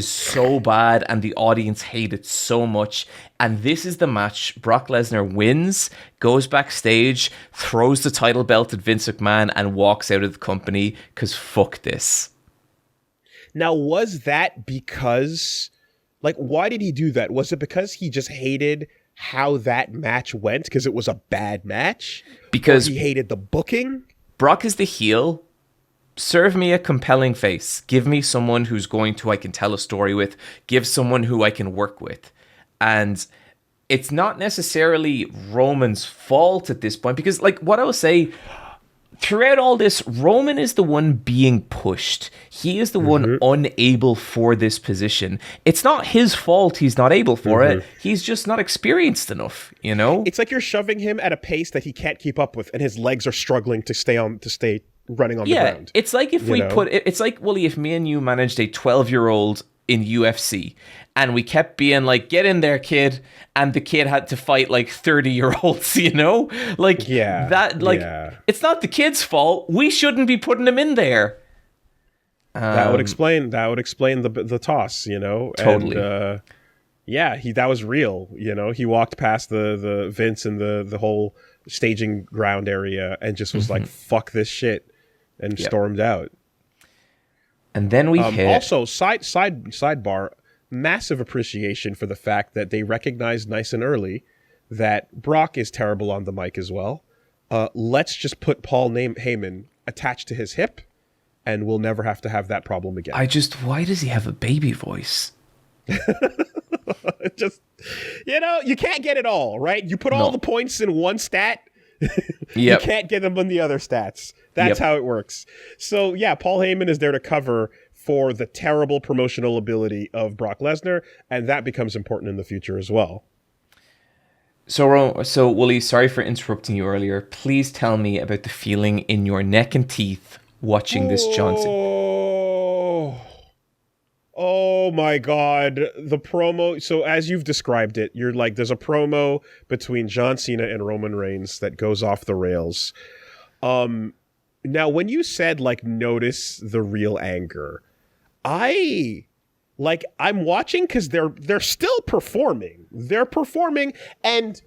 so bad, and the audience hate it so much. And this is the match. Brock Lesnar wins, goes backstage, throws the title belt at Vince McMahon, and walks out of the company, because fuck this. Now, was that because... like, why did he do that? Was it because he just hated how that match went? Because it was a bad match? Because he hated the booking? Brock is the heel. Serve me a compelling face. Give me someone who's I can tell a story with. Give someone who I can work with. And it's not necessarily Roman's fault at this point, because like what I will say, throughout all this, Roman is the one being pushed. He is the one unable for this position. It's not his fault he's not able for it. He's just not experienced enough, you know? It's like you're shoving him at a pace that he can't keep up with, and his legs are struggling to stay running on the ground. It's like if it's like, Woolie, if me and you managed a 12-year-old in UFC and we kept being like, get in there, kid, and the kid had to fight like 30-year-olds, you know? Like, it's not the kid's fault. We shouldn't be putting him in there. That would explain the toss, you know? Totally. And, that was real, you know? He walked past the Vince and the whole staging ground area and just was like, fuck this shit, and stormed out. And then we hit... Also, sidebar, massive appreciation for the fact that they recognized nice and early that Brock is terrible on the mic as well. Let's just put Paul Heyman attached to his hip, and we'll never have to have that problem again. Why does he have a baby voice? Just, you can't get it all, right? You put all the points in one stat, you can't get them in the other stats. That's how it works. So, yeah, Paul Heyman is there to cover for the terrible promotional ability of Brock Lesnar, and that becomes important in the future as well. So Woolie, sorry for interrupting you earlier. Please tell me about the feeling in your neck and teeth watching this Johnson. Oh my God. The promo. So as you've described it, you're like, there's a promo between John Cena and Roman Reigns that goes off the rails. Now, when you said, like, notice the real anger, I'm watching because they're still performing. They're performing, and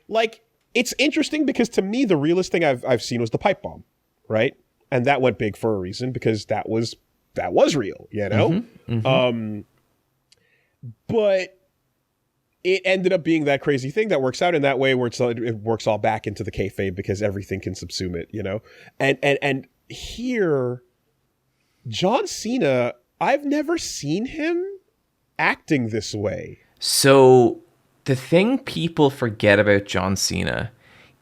like, it's interesting because to me the realest thing I've seen was the pipe bomb, right? And that went big for a reason because that was real, But it ended up being that crazy thing that works out in that way where it works all back into the kayfabe because everything can subsume it, And here, John Cena, I've never seen him acting this way. So the thing people forget about John Cena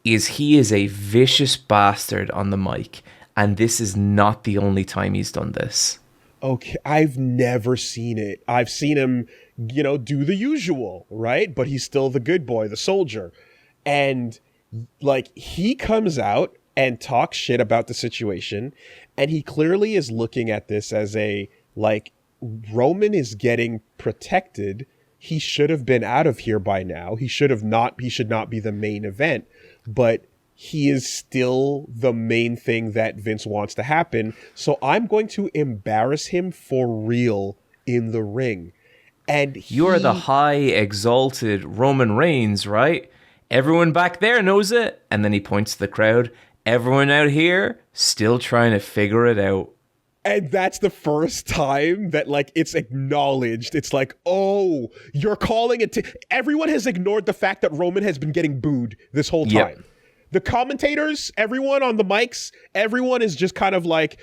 is he is a vicious bastard on the mic, and this is not the only time he's done this. Okay, I've never seen it. I've seen him, do the usual, right? But he's still the good boy, the soldier. And like, he comes out and talks shit about the situation, and he clearly is looking at this as a, like, Roman is getting protected. He should have been out of here by now. He should not be the main event, but he is still the main thing that Vince wants to happen. So I'm going to embarrass him for real in the ring. And you're the high exalted Roman Reigns, right? Everyone back there knows it. And then he points to the crowd. Everyone out here still trying to figure it out. And that's the first time that, like, it's acknowledged. It's like, oh, you're calling it. Everyone has ignored the fact that Roman has been getting booed this whole time. Yep. The commentators, everyone on the mics, everyone is just kind of like,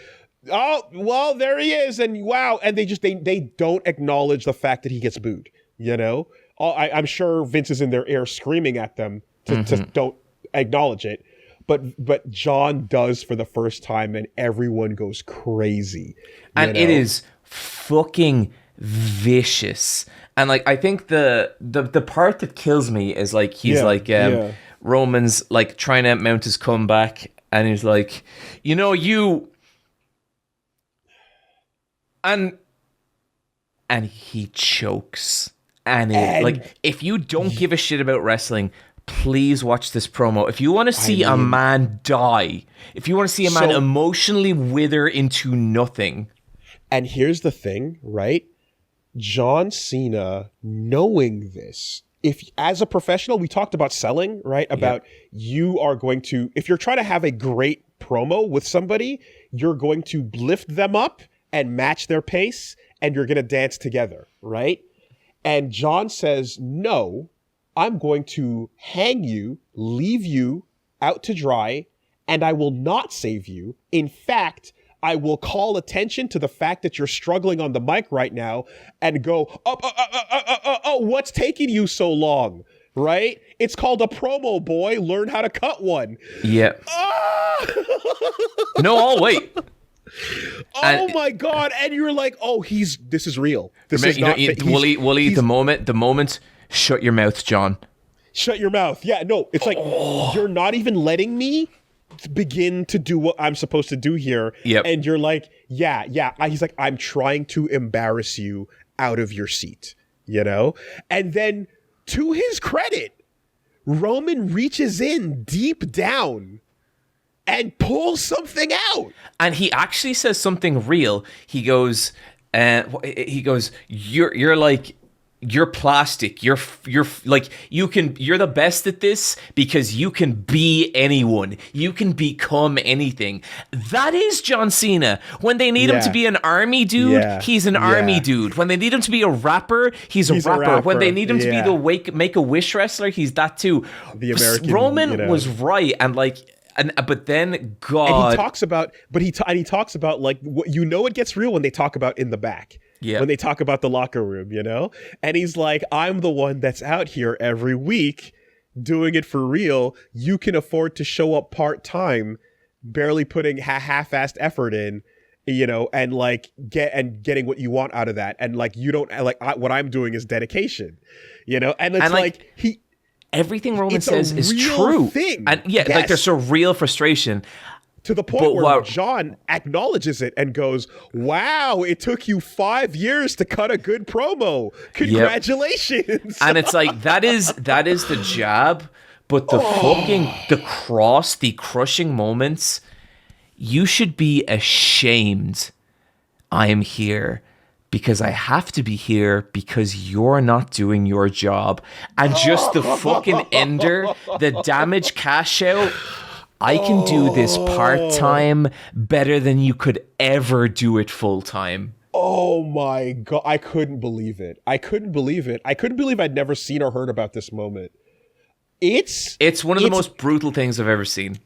oh, well, there he is. And wow. And they don't acknowledge the fact that he gets booed, I'm sure Vince is in their ear screaming at them to don't acknowledge it. But John does for the first time, and everyone goes crazy. And it is fucking vicious. And like, I think the part that kills me is like, he's Roman's like trying to mount his comeback, and he's like, you, and he chokes. And like, if you don't give a shit about wrestling, please watch this promo. If you want to see a man die, if you want to see a man emotionally wither into nothing. And here's the thing, right? John Cena, knowing this, if as a professional, we talked about selling, right? About you are going to, if you're trying to have a great promo with somebody, you're going to lift them up and match their pace, and you're going to dance together, right? And John says, no, I'm going to hang you, leave you out to dry, and I will not save you. In fact, I will call attention to the fact that you're struggling on the mic right now and go, oh, what's taking you so long? Right? It's called a promo, boy. Learn how to cut one. Yeah. No, I'll wait. Oh my God. And you're like, oh, this is real. This is not Woolie, the moment, shut your mouth, John. Shut your mouth. Yeah, no, it's like, you're not even letting me begin to do what I'm supposed to do here. Yep. And you're like, yeah. He's like, I'm trying to embarrass you out of your seat, And then, to his credit, Roman reaches in deep down and pulls something out. And he actually says something real. He goes, you're like, you're plastic. You're like, you're the best at this because you can be anyone. You can become anything. That is John Cena. When they need him to be an army dude, he's an army dude. When they need him to be a rapper, he's a rapper. When they need him to be the Make-A-Wish wrestler, he's that too. The American Roman was right, and like, but then God, and he talks about, like, it gets real when they talk about in the back. when they talk about the locker room, you know? And he's like, I'm the one that's out here every week doing it for real. You can afford to show up part-time, barely putting half-assed effort in, you know, and like getting what you want out of that. And like, you don't like what I'm doing is dedication, you know? And it's like everything Roman says is true. And like there's a real frustration. To the point where John acknowledges it and goes, wow, it took you 5 years to cut a good promo. Congratulations. Yep. And it's like, that is the jab, but the the crushing moments, you should be ashamed I am here because I have to be here because you're not doing your job. And just the fucking ender, the damage cash out. I can do this part-time better than you could ever do it full-time. Oh my God. I couldn't believe it. I couldn't believe I'd never seen or heard about this moment. It's one of the most brutal things I've ever seen.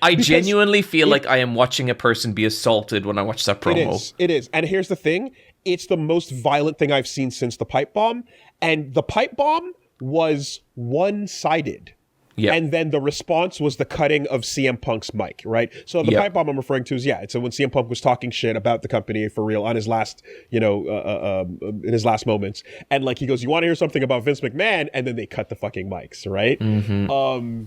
I genuinely feel like I am watching a person be assaulted when I watch that promo. It is. And here's the thing. It's the most violent thing I've seen since the pipe bomb. And the pipe bomb was one-sided. Yep. And then the response was the cutting of CM Punk's mic, right? So the pipe bomb I'm referring to is, it's when CM Punk was talking shit about the company for real on his last, in his last moments. And like, he goes, you want to hear something about Vince McMahon? And then they cut the fucking mics, right? Mm-hmm.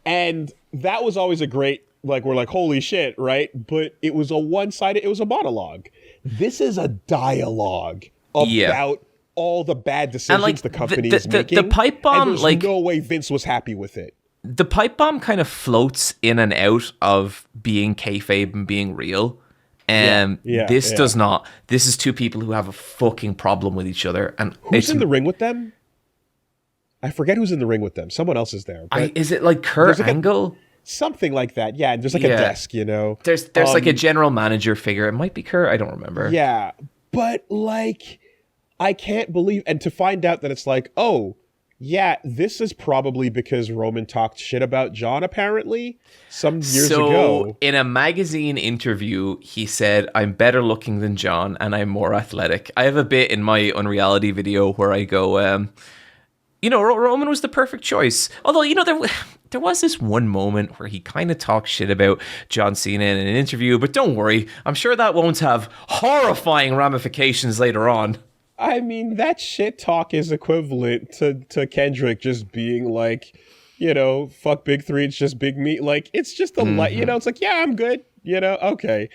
And that was always a great, like, we're like, holy shit, right? But it was a one-sided, it was a monologue. This is a dialogue about all the bad decisions the company is making. The pipe bomb, and there's no way Vince was happy with it. The pipe bomb kind of floats in and out of being kayfabe and being real. And this does not. This is two people who have a fucking problem with each other. And who's in the ring with them? I forget who's in the ring with them. Someone else is there. Is it like Kurt Angle? Something like that. Yeah, and there's like a desk, you know. There's like a general manager figure. It might be Kurt. I don't remember. Yeah, but like, I can't believe, and to find out that it's like, oh, yeah, this is probably because Roman talked shit about John apparently some years ago. So in a magazine interview, he said, I'm better looking than John and I'm more athletic. I have a bit in my Unreality video where I go, Roman was the perfect choice. Although, there was this one moment where he kind of talked shit about John Cena in an interview, but don't worry, I'm sure that won't have horrifying ramifications later on. I mean, that shit talk is equivalent to Kendrick just being like, fuck Big Three, it's just Big Me. Like, it's just it's like, yeah, I'm good, okay.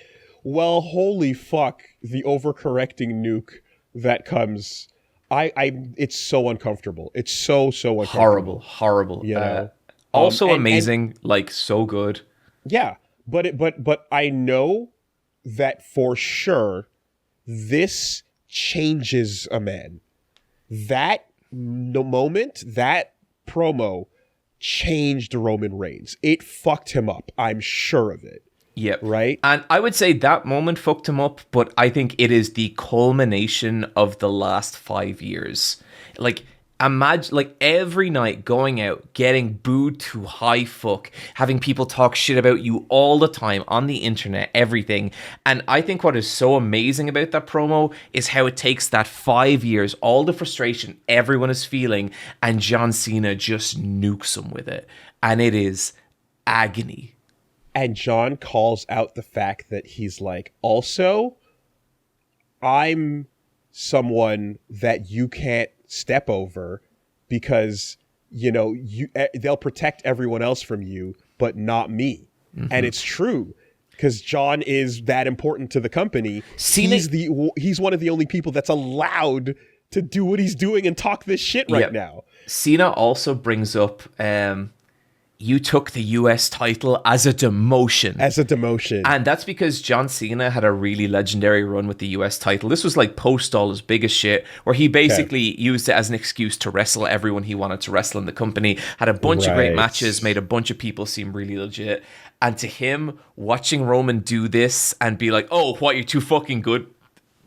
Well, holy fuck, the overcorrecting nuke that comes. It's so uncomfortable. It's so uncomfortable. Horrible. Also amazing, like, so good. Yeah, but I know that for sure this changes a man. That moment, that promo changed Roman Reigns. It fucked him up. I'm sure of it. Yep. Right? And I would say that moment fucked him up, but I think it is the culmination of the last 5 years. Like, imagine, like, every night going out, getting booed to high fuck, having people talk shit about you all the time on the internet, everything. And I think what is so amazing about that promo is how it takes that 5 years, all the frustration everyone is feeling, and John Cena just nukes him with it. And it is agony. And John calls out the fact that he's like, also, I'm someone that you can't step over because, they'll protect everyone else from you, but not me. Mm-hmm. And it's true because John is that important to the company. He's one of the only people that's allowed to do what he's doing and talk this shit right now. Cena also brings up, you took the US title as a demotion. And that's because John Cena had a really legendary run with the US title. This was like post all his biggest shit, where he basically used it as an excuse to wrestle everyone he wanted to wrestle in the company. Had a bunch of great matches, made a bunch of people seem really legit. And to him, watching Roman do this and be like, oh, what, you're too fucking good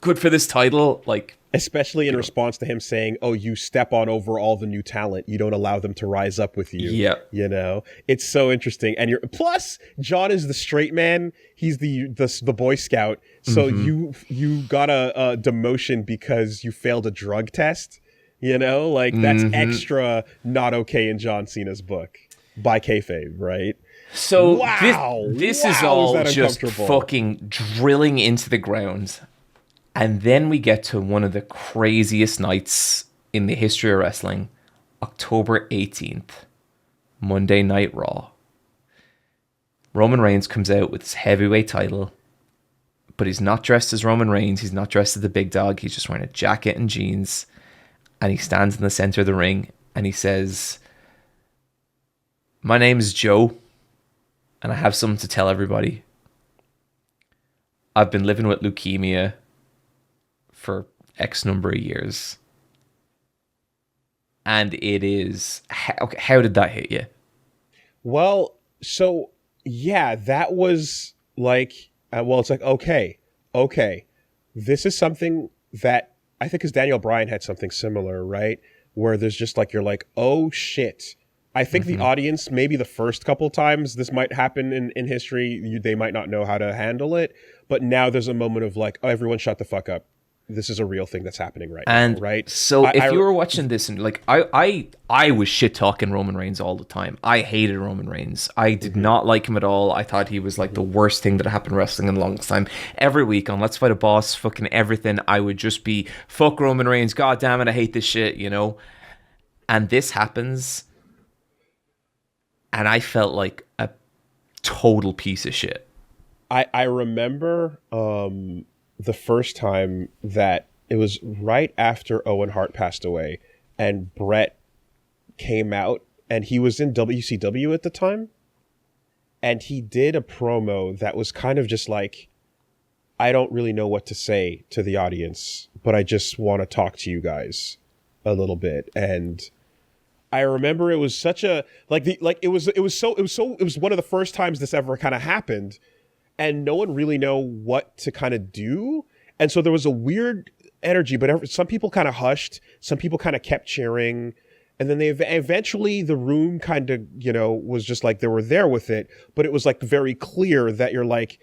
for this title? Like, Especially in response to him saying, "Oh, you step on over all the new talent. You don't allow them to rise up with you." Yeah. You know, it's so interesting. And plus John is the straight man. He's the Boy Scout. So you got a demotion because you failed a drug test. You know, like that's extra not okay in John Cena's book by kayfabe, right? So wow, this wow, is all is just fucking drilling into the ground. And then we get to one of the craziest nights in the history of wrestling, October 18th, Monday Night Raw. Roman Reigns comes out with his heavyweight title, but he's not dressed as Roman Reigns. He's not dressed as the big dog. He's just wearing a jacket and jeans. And he stands in the center of the ring and he says, "My name is Joe, and I have something to tell everybody. I've been living with leukemia for X number of years." And it is... How did that hit you? Well, so, yeah, that was like... it's like, okay. This is something that... I think because Daniel Bryan had something similar, right? Where there's just like, you're like, oh, shit. I think the audience, maybe the first couple times this might happen in history, they might not know how to handle it. But now there's a moment of like, oh, everyone shut the fuck up. This is a real thing that's happening right now, right? So if you were watching this, and like I was shit talking Roman Reigns all the time. I hated Roman Reigns. I did not like him at all. I thought he was like the worst thing that happened wrestling in a long time. Every week on Let's Fight a Boss, fucking everything, I would just be, fuck Roman Reigns, god damn it, I hate this shit, you know? And this happens, and I felt like a total piece of shit. I remember the first time that it was right after Owen Hart passed away and Brett came out, and he was in WCW at the time, and he did a promo that was kind of just like, I don't really know what to say to the audience, but I just want to talk to you guys a little bit. And I remember it was such a it was one of the first times this ever kind of happened, and no one really know what to kind of do. And so there was a weird energy, but some people kind of hushed, some people kind of kept cheering. And then they eventually, the room kind of, was just like, they were there with it, but it was like very clear that you're like,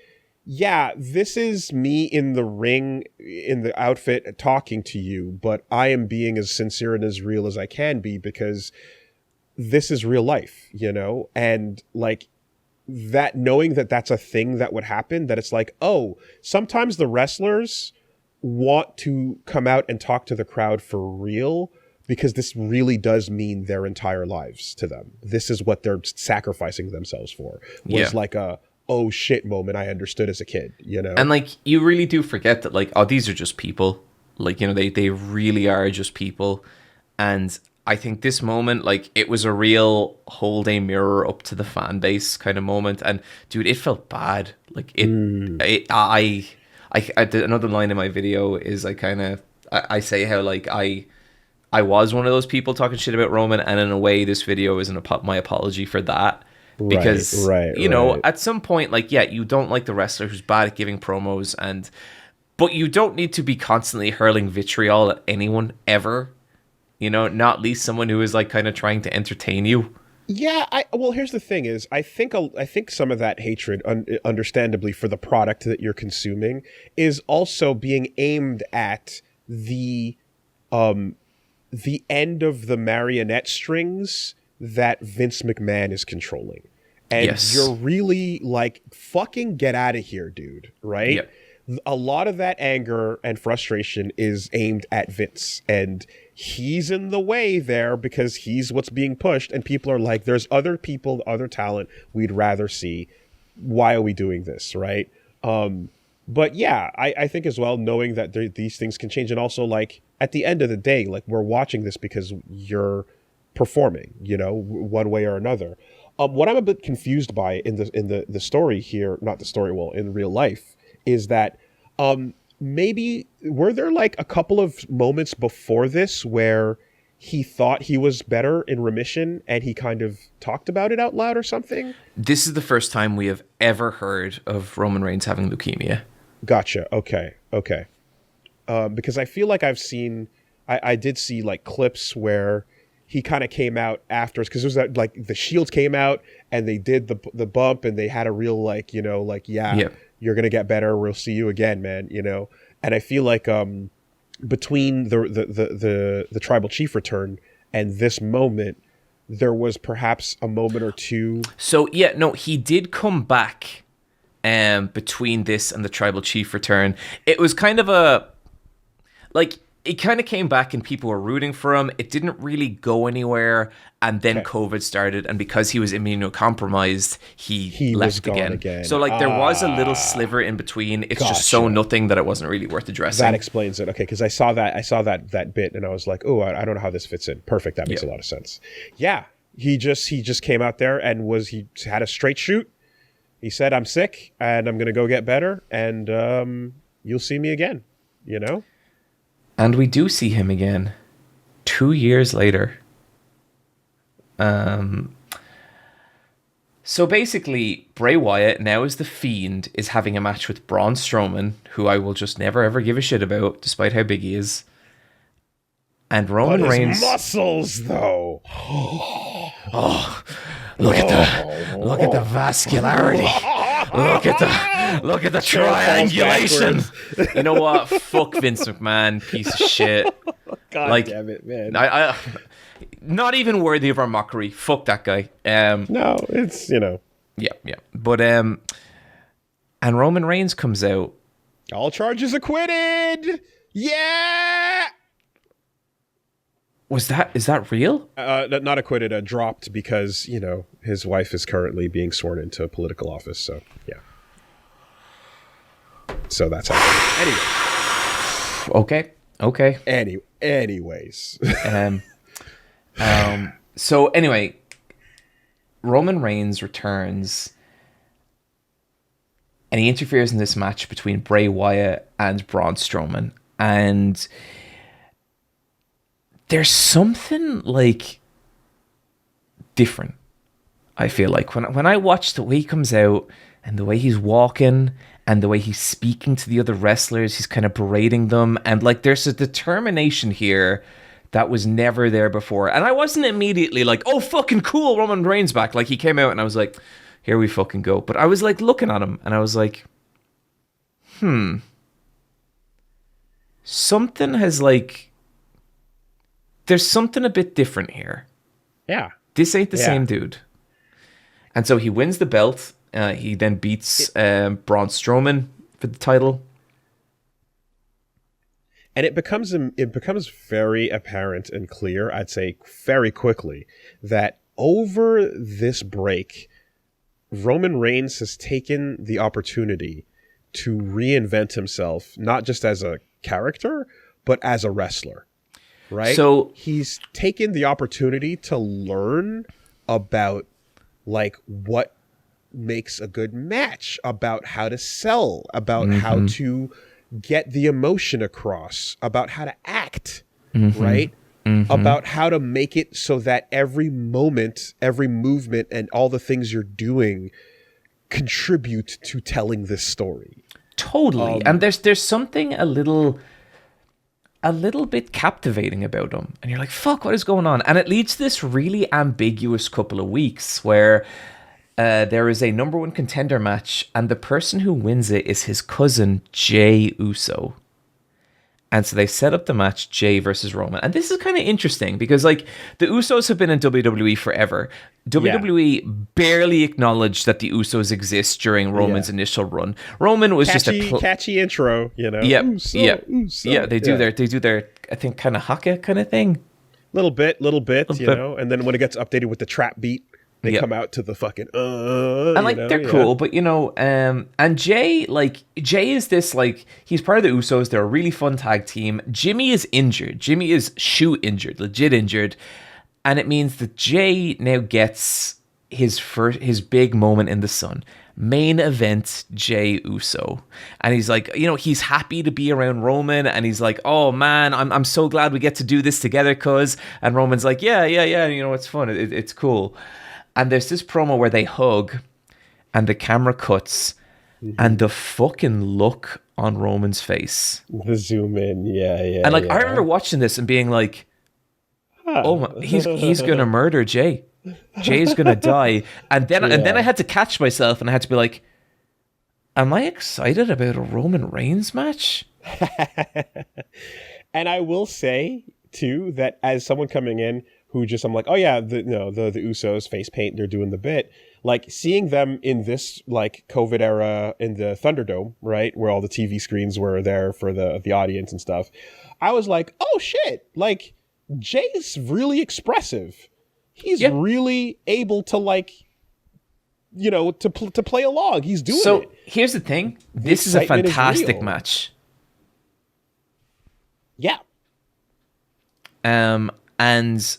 yeah, this is me in the ring, in the outfit, talking to you, but I am being as sincere and as real as I can be, because this is real life, and like, that knowing that that's a thing that would happen, that it's like, oh, sometimes the wrestlers want to come out and talk to the crowd for real, because this really does mean their entire lives to them. This is what they're sacrificing themselves for. Was like a, oh shit moment I understood as a kid, And like, you really do forget that, like, oh, these are just people. Like, they really are just people. And I think this moment, like, it was a real hold a mirror up to the fan base kind of moment. And dude, it felt bad. Like I another line in my video is I say how like I was one of those people talking shit about Roman, and in a way this video is my apology for that. Because at some point, like, yeah, you don't like the wrestler who's bad at giving promos, but you don't need to be constantly hurling vitriol at anyone ever. Not least someone who is like kind of trying to entertain you. Yeah, well, here's the thing is, I think some of that hatred, understandably, for the product that you're consuming, is also being aimed at the end of the marionette strings that Vince McMahon is controlling. And you're really like, fucking get out of here, dude, right? Yep. A lot of that anger and frustration is aimed at Vince, and he's in the way there because he's what's being pushed, and people are like, there's other people, other talent we'd rather see. Why are we doing this, right? But yeah, I think as well, knowing that these things can change, and also like at the end of the day, like, we're watching this because you're performing, one way or another. What I'm a bit confused by in the story here, not the story, well, in real life, is that maybe were there like a couple of moments before this where he thought he was better in remission and he kind of talked about it out loud or something? This is the first time we have ever heard of Roman Reigns having leukemia. Gotcha. Okay. because I feel like I did see like clips where he kind of came out after, because there was that, like, the shields came out and they did the bump and they had a real, like, you're gonna get better, we'll see you again, man, and I feel like between the tribal chief return and this moment, there was perhaps a moment or two. So yeah, no, he did come back between this and the tribal chief return. It was kind of it kind of came back and people were rooting for him. It didn't really go anywhere. And then COVID started. And because he was immunocompromised, he left again. So like there was a little sliver in between. It's just so nothing that it wasn't really worth addressing. That explains it. Okay. Because I saw that bit and I was like, oh, I don't know how this fits in. Perfect. That makes a lot of sense. Yeah. He just came out there and he had a straight shoot. He said, I'm sick and I'm going to go get better. And you'll see me again, And we do see him again 2 years later. So basically, Bray Wyatt, now as The Fiend, is having a match with Braun Strowman, who I will just never ever give a shit about, despite how big he is. And Roman Reigns. Muscles, though. Look at the vascularity. Look at the triangulation. You know what? Fuck Vince McMahon, piece of shit. God damn it, man. I not even worthy of our mockery. Fuck that guy. No, it's Yeah. But and Roman Reigns comes out. All charges acquitted. Yeah. Is that real? Not acquitted, dropped because, his wife is currently being sworn into political office. So, yeah. So that's how. Okay. Anyways. So anyway, Roman Reigns returns and he interferes in this match between Bray Wyatt and Braun Strowman. And there's something like different, I feel like. When I watch the way he comes out and the way he's walking and the way he's speaking to the other wrestlers, he's kind of berating them. And like there's a determination here that was never there before. And I wasn't immediately like, oh, fucking cool, Roman Reigns back. Like he came out and I was like, here we fucking go. But I was like looking at him and I was like, something has like... There's something a bit different here. Yeah. This ain't the same dude. And so he wins the belt. He then beats Braun Strowman for the title. And it becomes very apparent and clear, I'd say very quickly, that over this break, Roman Reigns has taken the opportunity to reinvent himself, not just as a character, but as a wrestler. Right? So he's taken the opportunity to learn about like what makes a good match, about how to sell, about how to get the emotion across, about how to act, right? About how to make it so that every moment, every movement, and all the things you're doing contribute to telling this story. Totally. And there's something a little bit captivating about him. And you're like, fuck, what is going on? And it leads to this really ambiguous couple of weeks where there is a number one contender match and the person who wins it is his cousin, Jey Uso. And so they set up the match, Jey versus Roman. And this is kind of interesting because, like, the Usos have been in WWE forever. WWE barely acknowledged that the Usos exist during Roman's initial run. Roman was just a catchy intro, Yeah, Uso, yeah, Uso. yeah. They do their I think kind of haka kind of thing. Little bit, and then when it gets updated with the trap beat, they come out to the fucking and like they're cool, but and Jey is this, like, he's part of the Usos. They're a really fun tag team. Jimmy is injured. Jimmy is legit injured, and it means that Jey now gets his big moment in the sun. Main event, Jey Uso, and he's like, he's happy to be around Roman, and he's like, oh man, I'm so glad we get to do this together, cuz. And Roman's like, yeah, it's fun, it's cool. And there's this promo where they hug and the camera cuts and the fucking look on Roman's face. The zoom in, yeah. And like I remember watching this and being like, "Oh my, he's gonna murder Jay. Jay's gonna die." And then I had to catch myself and I had to be like, "Am I excited about a Roman Reigns match?" And I will say too that as someone coming in who just I'm like, "Oh yeah, the Usos face paint, they're doing the bit." Like seeing them in this like COVID era in the Thunderdome, right, where all the TV screens were there for the audience and stuff, I was like, "Oh shit!" Like Jay's really expressive. He's really able to like, to play along. He's doing it. So here's the thing: this is a fantastic match. Yeah. And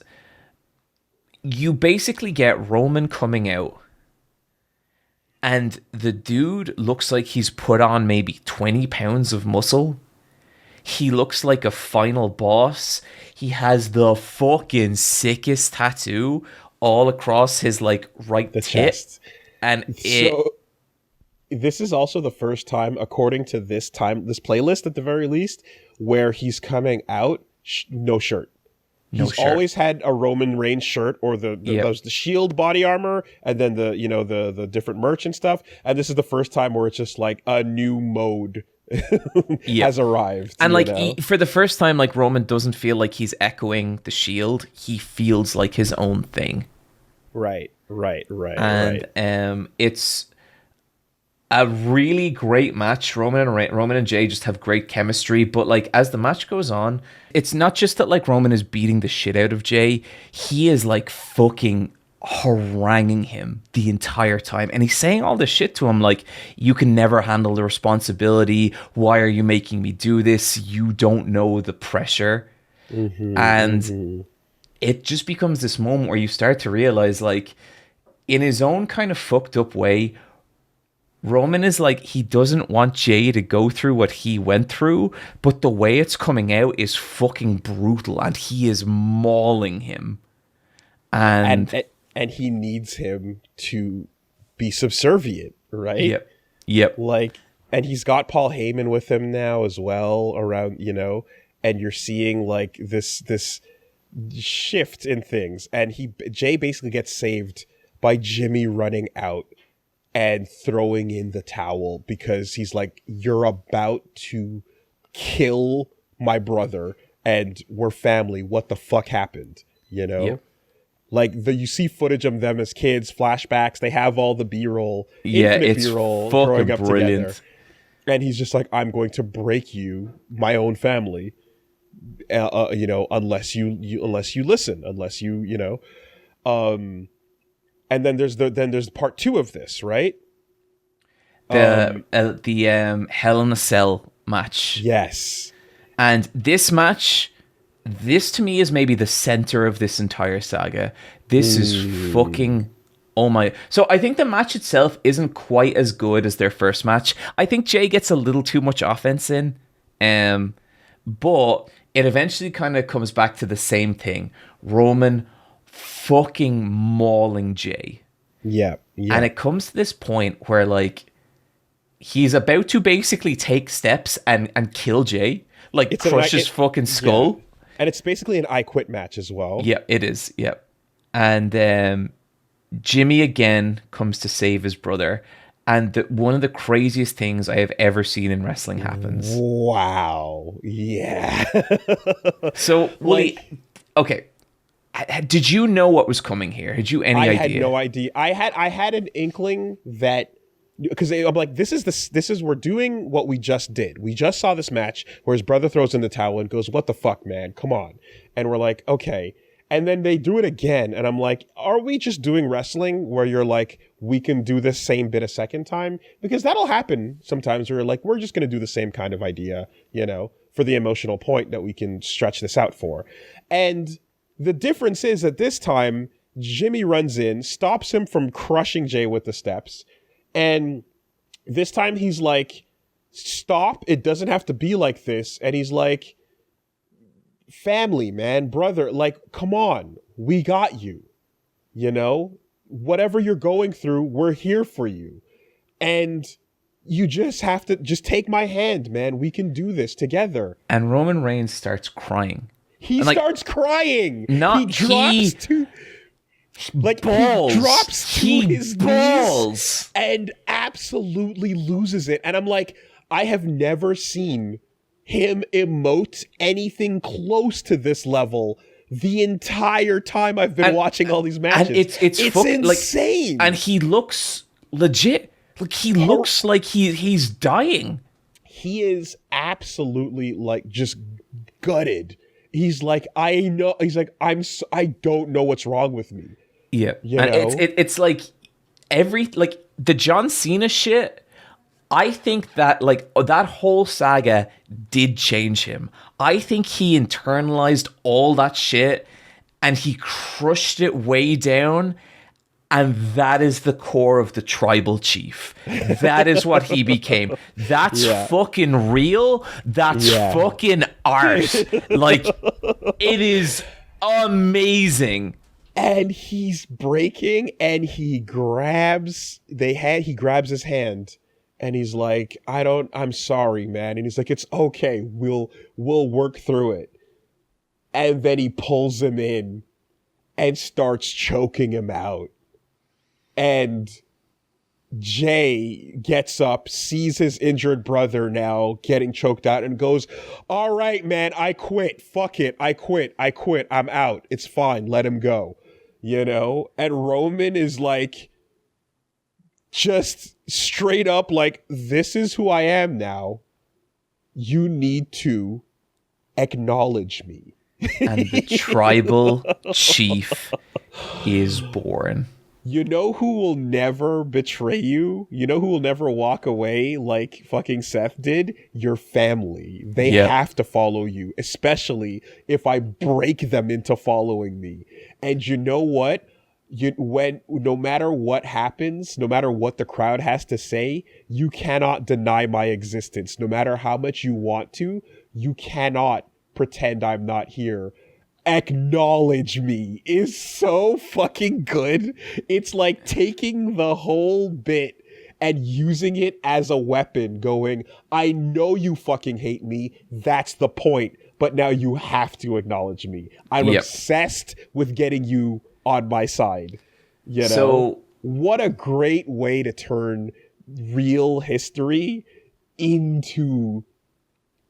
you basically get Roman coming out. And the dude looks like he's put on maybe 20 pounds of muscle. He looks like a final boss. He has the fucking sickest tattoo all across his like right tit. Chest. And this is also the first time, according to this playlist at the very least, where he's coming out no shirt. He's always had a Roman Reigns shirt or the shield body armor and then the different merch and stuff. And this is the first time where it's just like a new mode has arrived. And like for the first time, like Roman doesn't feel like he's echoing the shield. He feels like his own thing. Right. And it's a really great match. Roman and Jay just have great chemistry, but like as the match goes on, it's not just that like Roman is beating the shit out of Jay, he is like fucking haranguing him the entire time, and he's saying all this shit to him like, "You can never handle the responsibility, why are you making me do this, you don't know the pressure." It just becomes this moment where you start to realize, like, in his own kind of fucked up way, Roman is like, he doesn't want Jay to go through what he went through, but the way it's coming out is fucking brutal, and he is mauling him. And he needs him to be subservient, right? Yep. Like, and he's got Paul Heyman with him now as well around, and you're seeing like this shift in things, and Jay basically gets saved by Jimmy running out and throwing in the towel because he's like, "You're about to kill my brother and we're family. What the fuck happened?" Yep. Like you see footage of them as kids, flashbacks. They have all the B-roll, it's B-roll fucking growing up brilliant. together. And he's just like, "I'm going to break you, my own family, unless you listen, unless you." And then there's part 2 of this, right? The Hell in a Cell match. Yes. And this match, this to me is maybe the center of this entire saga. This is fucking, oh my. So I think the match itself isn't quite as good as their first match. I think Jay gets a little too much offense in. But it eventually kind of comes back to the same thing. Roman fucking mauling Jay. Yeah. And it comes to this point where like he's about to basically take steps and kill Jay. Like crush his fucking skull. Yeah. And it's basically an I Quit match as well. Yeah, it is. Yeah. And Jimmy again comes to save his brother. And one of the craziest things I have ever seen in wrestling happens. Wow. Yeah. So, Woolie, okay. Did you know what was coming here? Had you any idea? I had no idea. I had an inkling that, because I'm like, this is we're doing what we just did. We just saw this match where his brother throws in the towel and goes, "What the fuck, man? Come on." And we're like, okay. And then they do it again. And I'm like, are we just doing wrestling where you're like, we can do this same bit a second time? Because that'll happen sometimes where you're like, we're just going to do the same kind of idea, for the emotional point that we can stretch this out for. And the difference is that this time, Jimmy runs in, stops him from crushing Jay with the steps. And this time he's like, "Stop. It doesn't have to be like this." And he's like, "Family, man, brother, like, come on. We got you. Whatever you're going through, we're here for you." And you just have to just take my hand, man. We can do this together. And Roman Reigns starts crying. He starts crying. He drops to his knees and absolutely loses it. And I'm like, I have never seen him emote anything close to this level the entire time I've been watching all these matches. And it's insane. And he looks legit. Like he looks like he's dying. He is absolutely like just gutted. He's like, I know. He's like, I don't know what's wrong with me. Yeah, and it's like the John Cena shit. I think that that whole saga did change him. I think he internalized all that shit and he crushed it way down. And that is the core of the tribal chief. That is what he became. That's fucking real. That's fucking art. Like, it is amazing. And he's breaking, and he grabs his hand, and he's like, I'm sorry, man. And he's like, it's okay. We'll work through it. And then he pulls him in and starts choking him out. And Jay gets up, sees his injured brother now getting choked out, and goes, all right, man, I quit. Fuck it. I quit. I'm out. It's fine. Let him go. And Roman is like, just straight up like, this is who I am now. You need to acknowledge me. And the tribal chief is born. You know who will never betray you? You know who will never walk away like fucking Seth did? Your family. They have to follow you, especially if I break them into following me. And you know what? No matter what happens, no matter what the crowd has to say, you cannot deny my existence. No matter how much you want to, you cannot pretend I'm not here. Acknowledge me is so fucking good. It's like taking the whole bit and using it as a weapon, going, I know you fucking hate me. That's the point. But now you have to acknowledge me. I'm obsessed with getting you on my side. So what a great way to turn real history into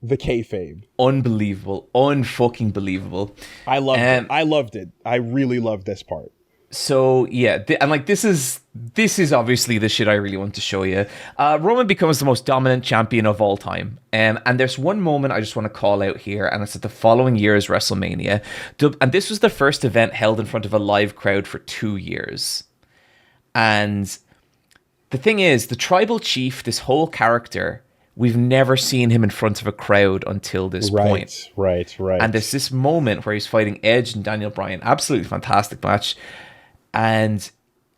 the kayfabe. Unbelievable. Unfucking believable. I loved it. I really loved this part. So yeah, this is obviously the shit I really want to show you. Roman becomes the most dominant champion of all time. And there's one moment I just want to call out here, and it's at the following year's WrestleMania. And this was the first event held in front of a live crowd for 2 years. And the thing is, the tribal chief, this whole character, we've never seen him in front of a crowd until this point. Right. And there's this moment where he's fighting Edge and Daniel Bryan. Absolutely fantastic match. And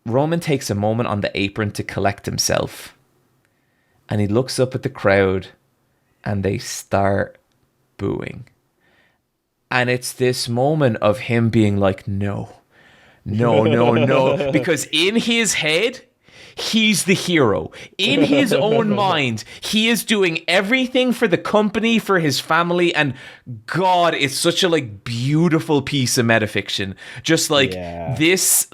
Roman takes a moment on the apron to collect himself. And he looks up at the crowd and they start booing. And it's this moment of him being like, no. Because in his head, he's the hero. In his own mind, he is doing everything for the company, for his family, and God, it's such a beautiful piece of metafiction. Just this,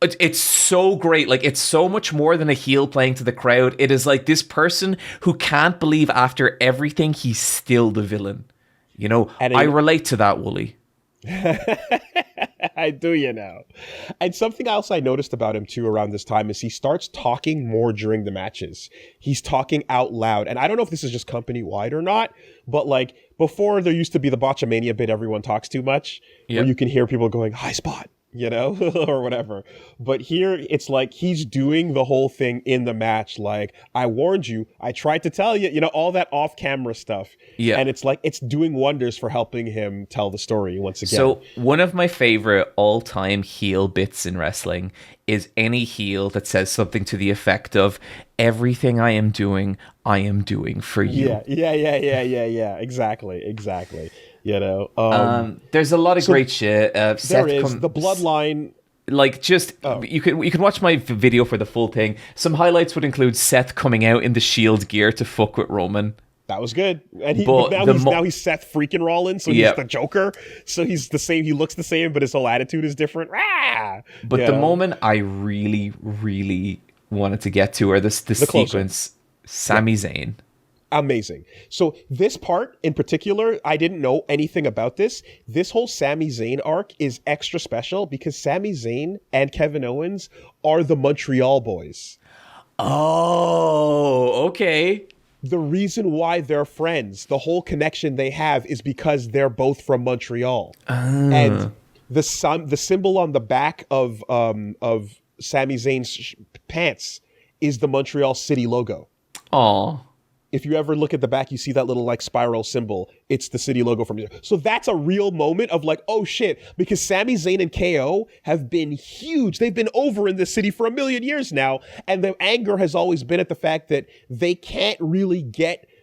it's so great. It's so much more than a heel playing to the crowd. It is like this person who can't believe after everything he's still the villain. I relate to that, Woolie. I do, And something else I noticed about him too around this time is he starts talking more during the matches. He's talking out loud. And I don't know if this is just company wide or not, but before there used to be the Botchamania bit, everyone talks too much, where you can hear people going, high spot, or whatever. But here it's like he's doing the whole thing in the match. I warned you, I tried to tell you, all that off camera stuff. Yeah. And it's it's doing wonders for helping him tell the story once again. So one of my favorite all time heel bits in wrestling is any heel that says something to the effect of, everything I am doing for you. Yeah. Exactly. There's a lot of great shit. The bloodline Like, just you can watch my video for the full thing. Some highlights would include Seth coming out in the Shield gear to fuck with Roman. That was good. And now he's Seth freaking Rollins, so he's the Joker. So he's the same. He looks the same, but his whole attitude is different. Rah! But the moment I really, really wanted to get to, or the sequence, Sami Zayn. Amazing. So this part in particular, I didn't know anything about this. This whole Sami Zayn arc is extra special because Sami Zayn and Kevin Owens are the Montreal boys. Oh, okay. The reason why they're friends, the whole connection they have is because they're both from Montreal. And the symbol on the back of Sami Zayn's pants is the Montreal City logo. Aw. If you ever look at the back, you see that little like spiral symbol. It's the city logo from. So that's a real moment of like, oh shit, because Sami Zayn and KO have been huge. They've been over in this city for 1,000,000 years now. And the anger has always been at the fact that they can't really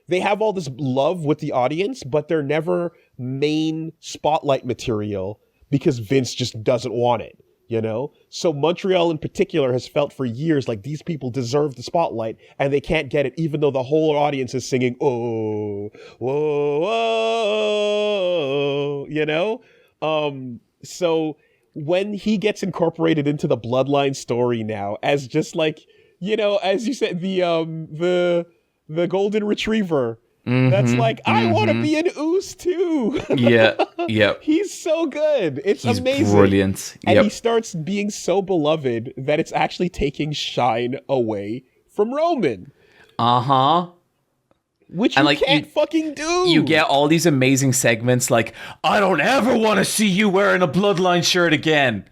they have all this love with the audience, but they're never main spotlight material because Vince just doesn't want it. You know, so Montreal in particular has felt for years like these people deserve the spotlight and they can't get it, even though the whole audience is singing, oh, whoa, whoa, you know? So when he gets incorporated into the Bloodline story now as just like, you know, as you said, the golden retriever. That's like, I want to be an Oos too. Yeah. He's so good. He's amazing. Brilliant. And he starts being so beloved that it's actually taking shine away from Roman. Which you can't fucking do. You get all these amazing segments like, I don't ever want to see you wearing a Bloodline shirt again.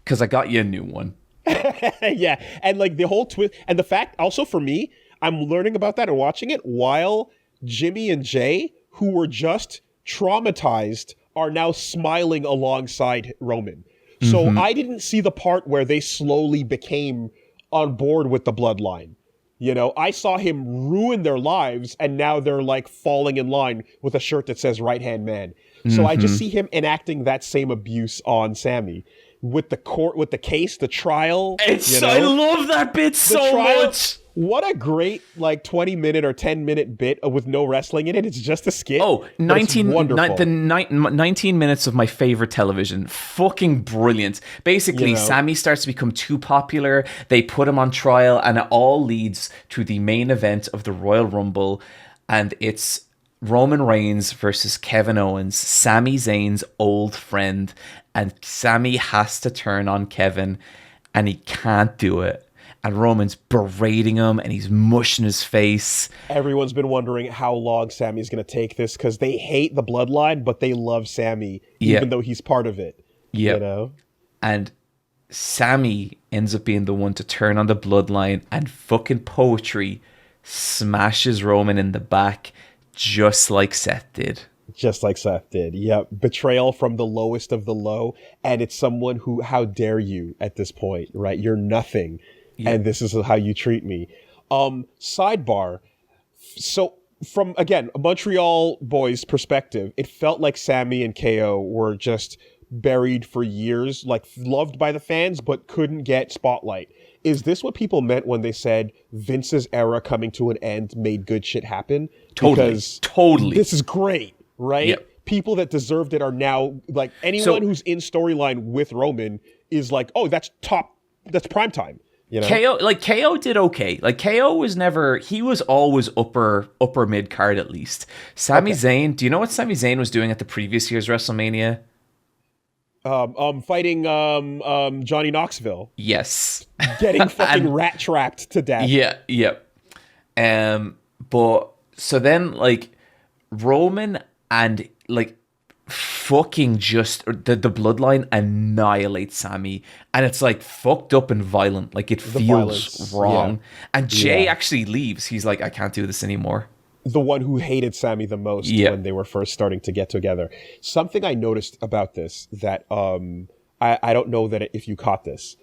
Because I got you a new one. Yeah. And like the whole twist. And the fact also for me, I'm learning about that and watching it while Jimmy and Jay, who were just traumatized, are now smiling alongside Roman. So I didn't see the part where they slowly became on board with the Bloodline. You know, I saw him ruin their lives and now they're like falling in line with a shirt that says right hand man. So I just see him enacting that same abuse on Sammy. With the court, with the case, the trial. I love that bit so much. What a great, like, 20-minute or 10-minute bit with no wrestling in it. It's just a skit. Oh, 19 minutes of my favorite television. Fucking brilliant. Basically, Sammy starts to become too popular. They put him on trial, and it all leads to the main event of the Royal Rumble. And it's Roman Reigns versus Kevin Owens, Sami Zayn's old friend. And Sammy has to turn on Kevin, and he can't do it. And Roman's berating him, and he's mushing his face. Everyone's been wondering how long Sammy's going to take this, because they hate the Bloodline, but they love Sammy, even though he's part of it. Yeah. You know? And Sammy ends up being the one to turn on the Bloodline, and fucking Poetry smashes Roman in the back, just like Seth did. Just like Seth did. Yep. Betrayal from the lowest of the low. And it's someone who, how dare you at this point, right? You're nothing. Yep. And this is how you treat me. Sidebar. So from, again, a Montreal boys perspective, it felt like Sammy and KO were just buried for years, like loved by the fans, but couldn't get spotlight. Is this what people meant when they said Vince's era coming to an end made good shit happen? Totally. This is great. Right? Yep. People that deserved it are now like anyone who's in storyline with Roman is like, oh, that's prime time. You know? KO did okay. Like KO was he was always upper mid card at least. Sami Zayn, do you know what Sami Zayn was doing at the previous year's WrestleMania? Fighting Johnny Knoxville. Yes. Getting fucking rat trapped to death. Yeah. But so then like Roman and like fucking just the Bloodline annihilate Sammy, and it's like fucked up and violent, like it feels wrong. And Jay actually leaves. He's like, I can't do this anymore. The one who hated Sammy the most when they were first starting to get together. Something I noticed about this that I don't know that if you caught this,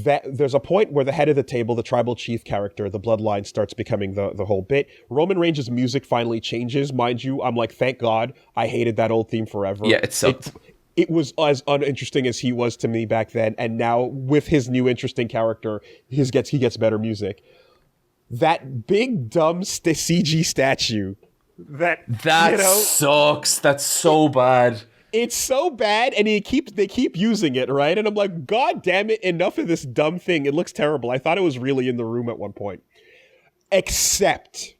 that there's a point where the head of the table, the tribal chief character, the Bloodline starts becoming the whole bit. Roman Reigns' music finally changes. Mind you, I'm like, thank God, I hated that old theme forever. Yeah, it sucked. it was as uninteresting as he was to me back then, and now with his new interesting character, he gets better music. That big dumb CG statue that sucks. That's so bad. It's so bad, and they keep using it, right? And I'm like, God damn it, enough of this dumb thing. It looks terrible. I thought it was really in the room at one point. Except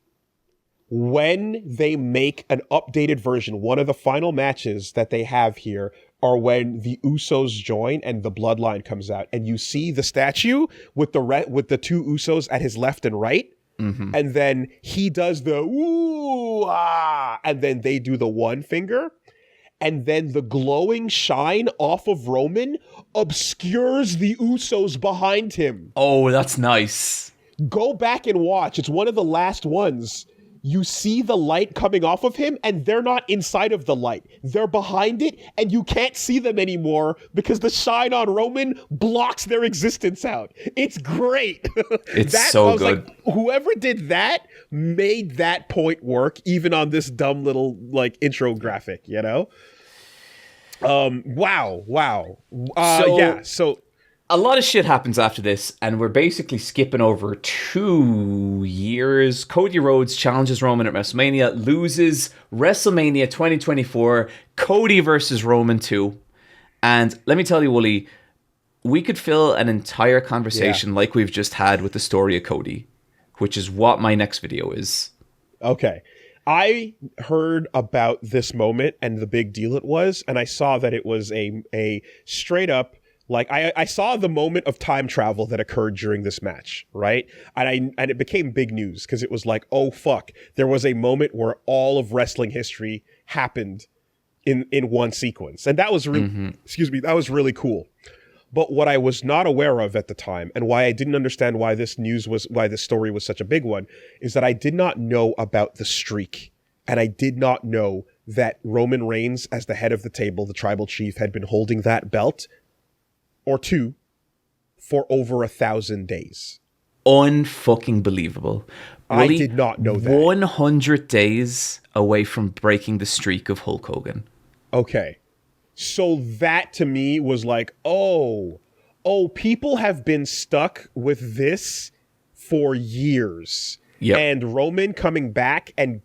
when they make an updated version, one of the final matches that they have here are when the Usos join and the bloodline comes out, and you see the statue with the two Usos at his left and right, and then he does the ooh ah, and then they do the one finger, and then the glowing shine off of Roman obscures the Usos behind him. Oh, that's nice. Go back and watch. It's one of the last ones. You see the light coming off of him, and they're not inside of the light. They're behind it, and you can't see them anymore because the shine on Roman blocks their existence out. It's great. It's so good. Like, whoever did that made that point work, even on this dumb little like intro graphic, you know? Wow. So a lot of shit happens after this, and we're basically skipping over 2 years. Cody Rhodes challenges Roman at WrestleMania, loses WrestleMania 2024, Cody versus Roman 2. And let me tell you, Woolie, we could fill an entire conversation like we've just had with the story of Cody, which is what my next video is. Okay. I heard about this moment and the big deal it was, and I saw that it was a straight up, like, I saw the moment of time travel that occurred during this match, right? And it became big news because it was like, oh, fuck. There was a moment where all of wrestling history happened in one sequence. And that was that was really cool. But what I was not aware of at the time, and why I didn't understand why this story was such a big one, is that I did not know about the streak. And I did not know that Roman Reigns, as the head of the table, the tribal chief, had been holding that belt or two for over 1,000 days. Unfucking believable. I did not know that. 100 days away from breaking the streak of Hulk Hogan. Okay. So that to me was like, oh, people have been stuck with this for years. Yep. And Roman coming back and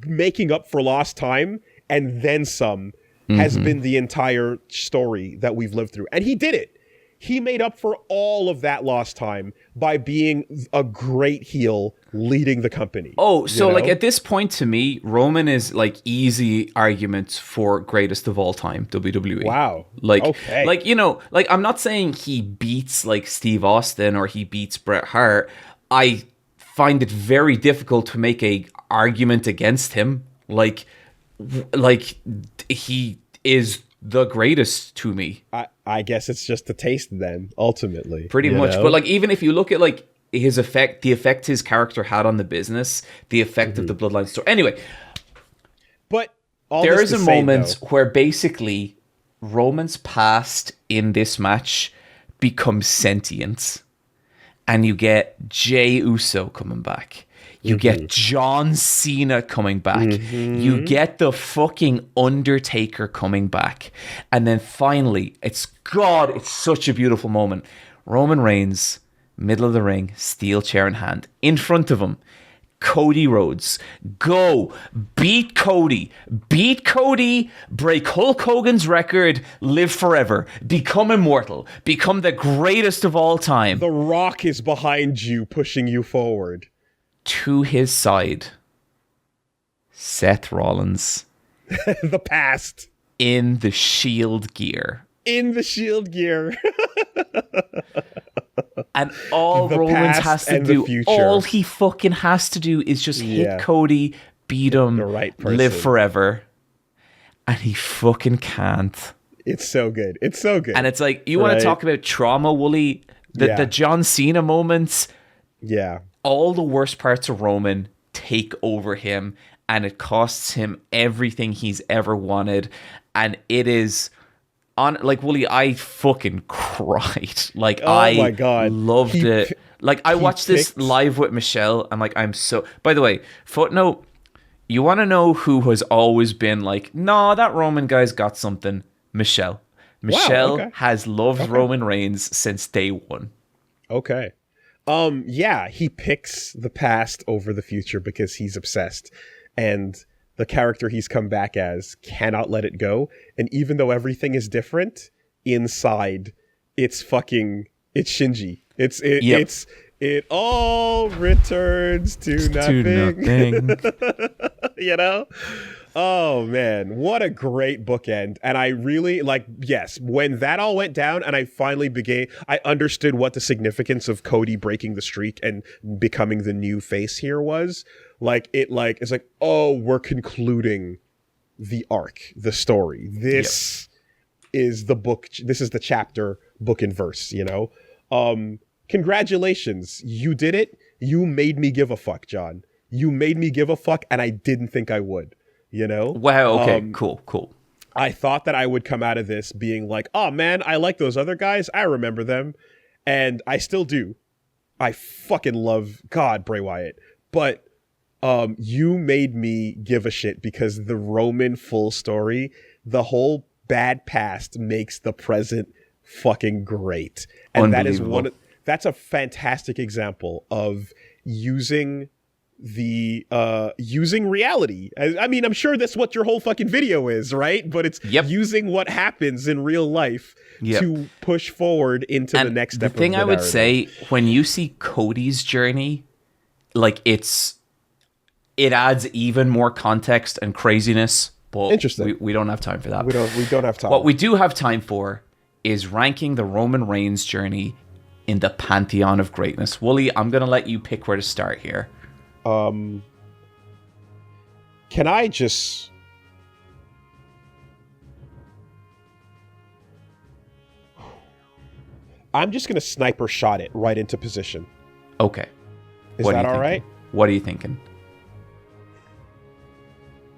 making up for lost time and then some has been the entire story that we've lived through. And he did it. He made up for all of that lost time by being a great heel leading the company. Oh, so like at this point to me, Roman is like easy arguments for greatest of all time, WWE. Wow. Like, okay. like, you know, like I'm not saying he beats like Steve Austin or he beats Bret Hart. I find it very difficult to make a argument against him. Like he is the greatest to me. I guess it's just a taste then, ultimately. Pretty much. But like even if you look at like his effect, the effect his character had on the business, the effect of the Bloodline story. Anyway, but there is a moment where basically Roman's past in this match becomes sentient. And you get Jey Uso coming back. You get John Cena coming back. You get the fucking Undertaker coming back. And then finally, it's such a beautiful moment. Roman Reigns, middle of the ring, steel chair in hand. In front of him, Cody Rhodes. Go. Beat Cody. Break Hulk Hogan's record. Live forever. Become immortal. Become the greatest of all time. The Rock is behind you, pushing you forward. To his side, Seth Rollins. The past. In the Shield gear. And all Rollins has to do, all he fucking has to do is just hit Cody, beat him, the right person. Live forever. And he fucking can't. It's so good. And it's like, you want to talk about trauma, Woolie? The John Cena moments. Yeah. All the worst parts of Roman take over him, and it costs him everything he's ever wanted. And it is on, like, Woolie, I fucking cried. Like, my God. Loved it. Like, I watched this live with Michelle, and like, by the way, footnote, you want to know who has always been like, nah, that Roman guy's got something? Michelle. Michelle okay. has loved Roman Reigns since day one. Okay. Yeah, he picks the past over the future because he's obsessed. And the character he's come back as cannot let it go. And even though everything is different, inside, it's Shinji. It all returns to nothing. You know? Oh man, what a great bookend. And I really yes, when that all went down and I finally I understood what the significance of Cody breaking the streak and becoming the new face here was. It's like, oh, we're concluding the arc, the story. This is the book. This is the chapter, book and verse, you know? Congratulations. You did it. You made me give a fuck, John. You made me give a fuck, and I didn't think I would. You know? Wow, okay, cool. I thought that I would come out of this being like, oh man, I like those other guys. I remember them. And I still do. I fucking love Bray Wyatt. But you made me give a shit because the Roman full story, the whole bad past makes the present fucking great. And that's a fantastic example of using using reality. I mean, I'm sure that's what your whole fucking video is, right? But it's using what happens in real life to push forward into the next step. The thing I would say, when you see Cody's journey, it adds even more context and craziness. But interesting. We don't have time for that. We don't have time. What we do have time for is ranking the Roman Reigns journey in the pantheon of greatness. Woolie, I'm gonna let you pick where to start here. Can I just... I'm just going to sniper shot it right into position. Okay. Is that all right? What are you thinking?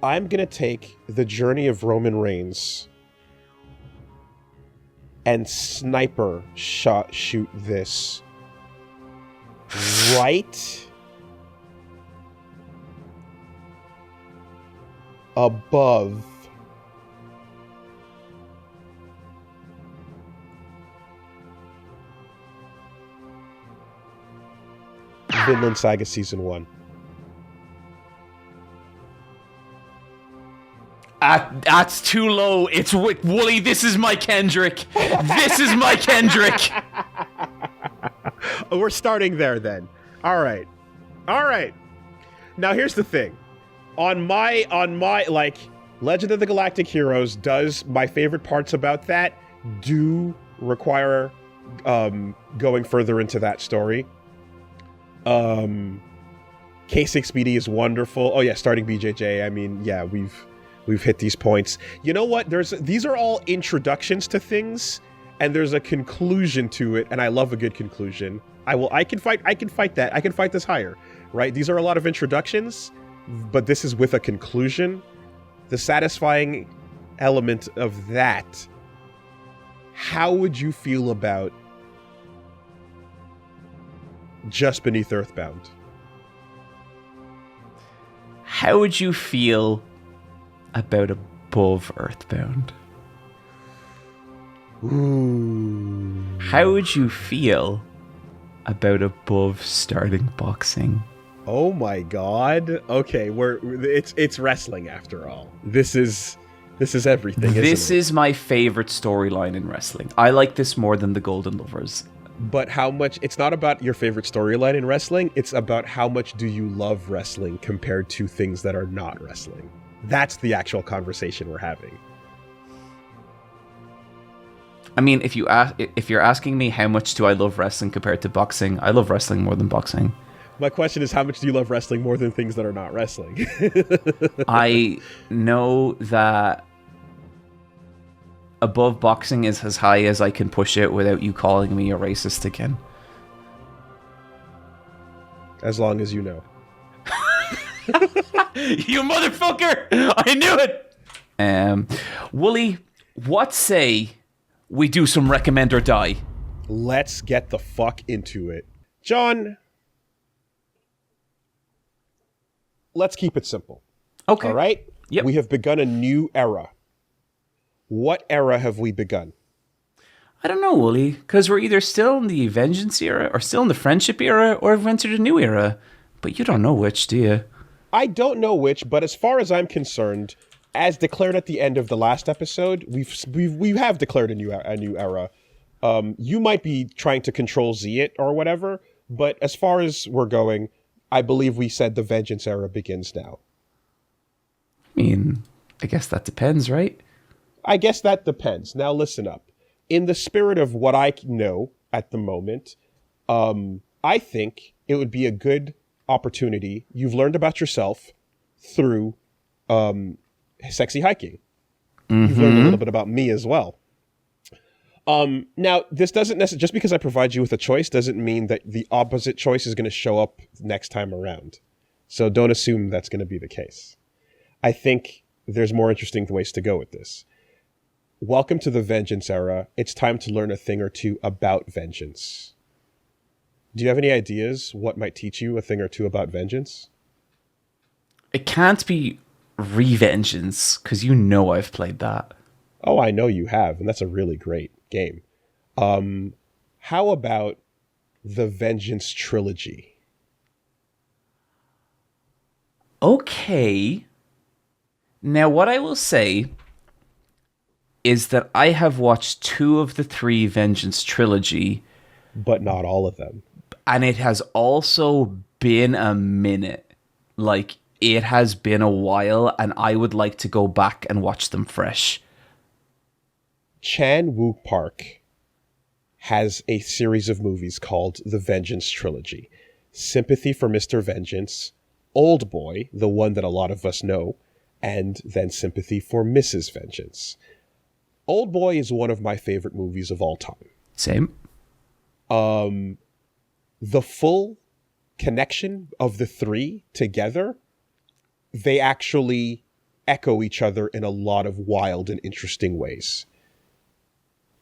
I'm going to take the journey of Roman Reigns and sniper shoot this right above Vinland Saga Season 1. That's too low. It's Woolie. This is my Kendrick. This is my Kendrick. We're starting there then. All right. Now here's the thing. On my Legend of the Galactic Heroes does my favorite parts about that do require going further into that story. K6BD is wonderful. Oh yeah, starting BJJ. I mean, yeah, we've hit these points. You know what? These are all introductions to things, and there's a conclusion to it, and I love a good conclusion. I can fight that. I can fight this higher, right? These are a lot of introductions, but this is with a conclusion. The satisfying element of that. How would you feel about Just Beneath Earthbound? How would you feel about Above Earthbound? Ooh. How would you feel about Above Starting Boxing? Oh my god. Okay, it's wrestling after all. This is everything. This is my favorite storyline in wrestling. I like this more than the Golden Lovers. But how much... It's not about your favorite storyline in wrestling. It's about how much do you love wrestling compared to things that are not wrestling. That's the actual conversation we're having. I mean, if you're asking me how much do I love wrestling compared to boxing, I love wrestling more than boxing. My question is, how much do you love wrestling more than things that are not wrestling? I know that Above Boxing is as high as I can push it without you calling me a racist again. As long as you know. You motherfucker! I knew it! Woolie, what say we do some recommend or die? Let's get the fuck into it. John, let's keep it simple. Okay. All right? Yep. We have begun a new era. What era have we begun? I don't know, Wooly, because we're either still in the Vengeance era, or still in the Friendship era, or have entered a new era. But you don't know which, do you? I don't know which, but as far as I'm concerned, as declared at the end of the last episode, we have declared a new era. You might be trying to control Z it or whatever, but as far as we're going, I believe we said the Vengeance era begins now. I mean, I guess that depends, right? I guess that depends. Now listen up. In the spirit of what I know at the moment, I think it would be a good opportunity. You've learned about yourself through sexy hiking. You've learned a little bit about me as well. Now, this doesn't necessarily, just because I provide you with a choice doesn't mean that the opposite choice is going to show up next time around. So don't assume that's going to be the case. I think there's more interesting ways to go with this. Welcome to the Vengeance era. It's time to learn a thing or two about vengeance. Do you have any ideas what might teach you a thing or two about vengeance? It can't be Revengeance, because you know I've played that. Oh, I know you have, and that's a really great game. How about the Vengeance trilogy? Okay. Now, what I will say is that I have watched 2 of the 3 Vengeance trilogy. But not all of them. And it has also been a minute. Like, it has been a while, and I would like to go back and watch them fresh. Chan Wook Park has a series of movies called the Vengeance Trilogy. Sympathy for Mr. Vengeance, Old Boy, the one that a lot of us know, and then Sympathy for Mrs. Vengeance. Old Boy is one of my favorite movies of all time. Same. The full connection of the 3 together, they actually echo each other in a lot of wild and interesting ways.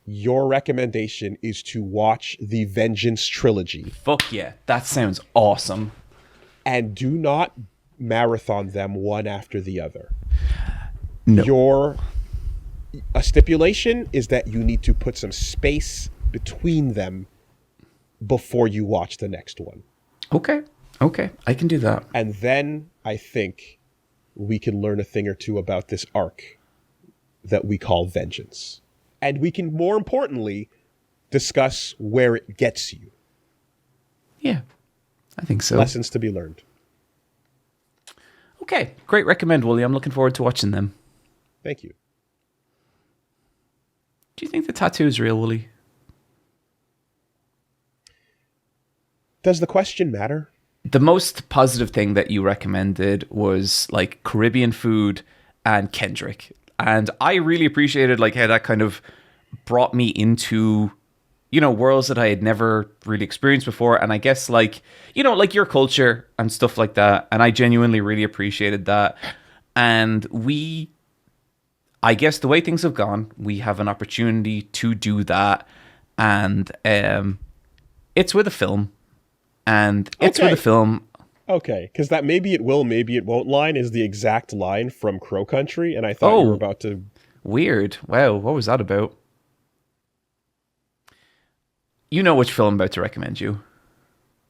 Your recommendation is to watch the Vengeance Trilogy. Fuck yeah, that sounds awesome. And do not marathon them one after the other. No. A stipulation is that you need to put some space between them before you watch the next one. Okay, I can do that. And then I think we can learn a thing or two about this arc that we call Vengeance. And we can, more importantly, discuss where it gets you. Yeah, I think so. Lessons to be learned. Okay, great recommend, Wooly. I'm looking forward to watching them. Thank you. Do you think the tattoo is real, Wooly? Does the question matter? The most positive thing that you recommended was like Caribbean food and Kendrick. And I really appreciated like how that kind of brought me into, you know, worlds that I had never really experienced before. And I guess like, you know, like your culture and stuff like that. And I genuinely really appreciated that. And I guess the way things have gone, we have an opportunity to do that. And it's with a film. And it's with a film. Okay, because that maybe it will, maybe it won't line is the exact line from Crow Country, and I thought you were about to... Weird. Wow, what was that about? You know which film I'm about to recommend you.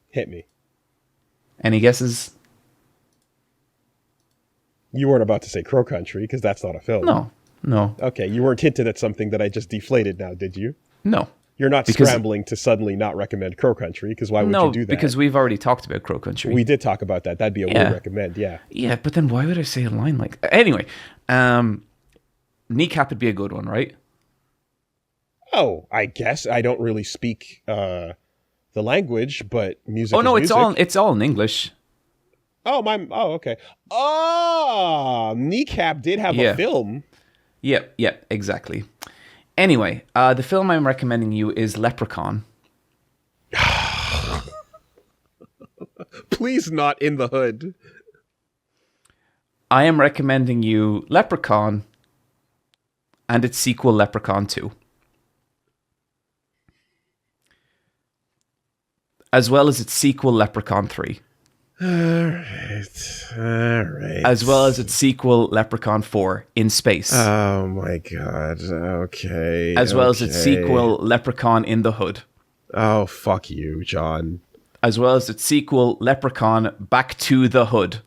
Hit me. Any guesses? You weren't about to say Crow Country, because that's not a film. No. Okay, you weren't hinted at something that I just deflated now, did you? No. You're not scrambling to suddenly not recommend Crow Country, because why would you do that? No, because we've already talked about Crow Country. We did talk about that. That'd be a weird recommend, yeah. Yeah, but then why would I say a line like that? Anyway, Kneecap would be a good one, right? Oh, I guess. I don't really speak the language, but music Oh, no, is music. it's all in English. Oh, okay. Oh, Kneecap did have a film. Yep, exactly. Anyway, the film I'm recommending you is Leprechaun. Please not In the Hood. I am recommending you Leprechaun and its sequel, Leprechaun 2. As well as its sequel, Leprechaun 3. All right. As well as its sequel, Leprechaun 4 in Space. Oh my god. Okay. As well as its sequel, Leprechaun in the Hood. Oh, fuck you, John. As well as its sequel, Leprechaun Back to the Hood.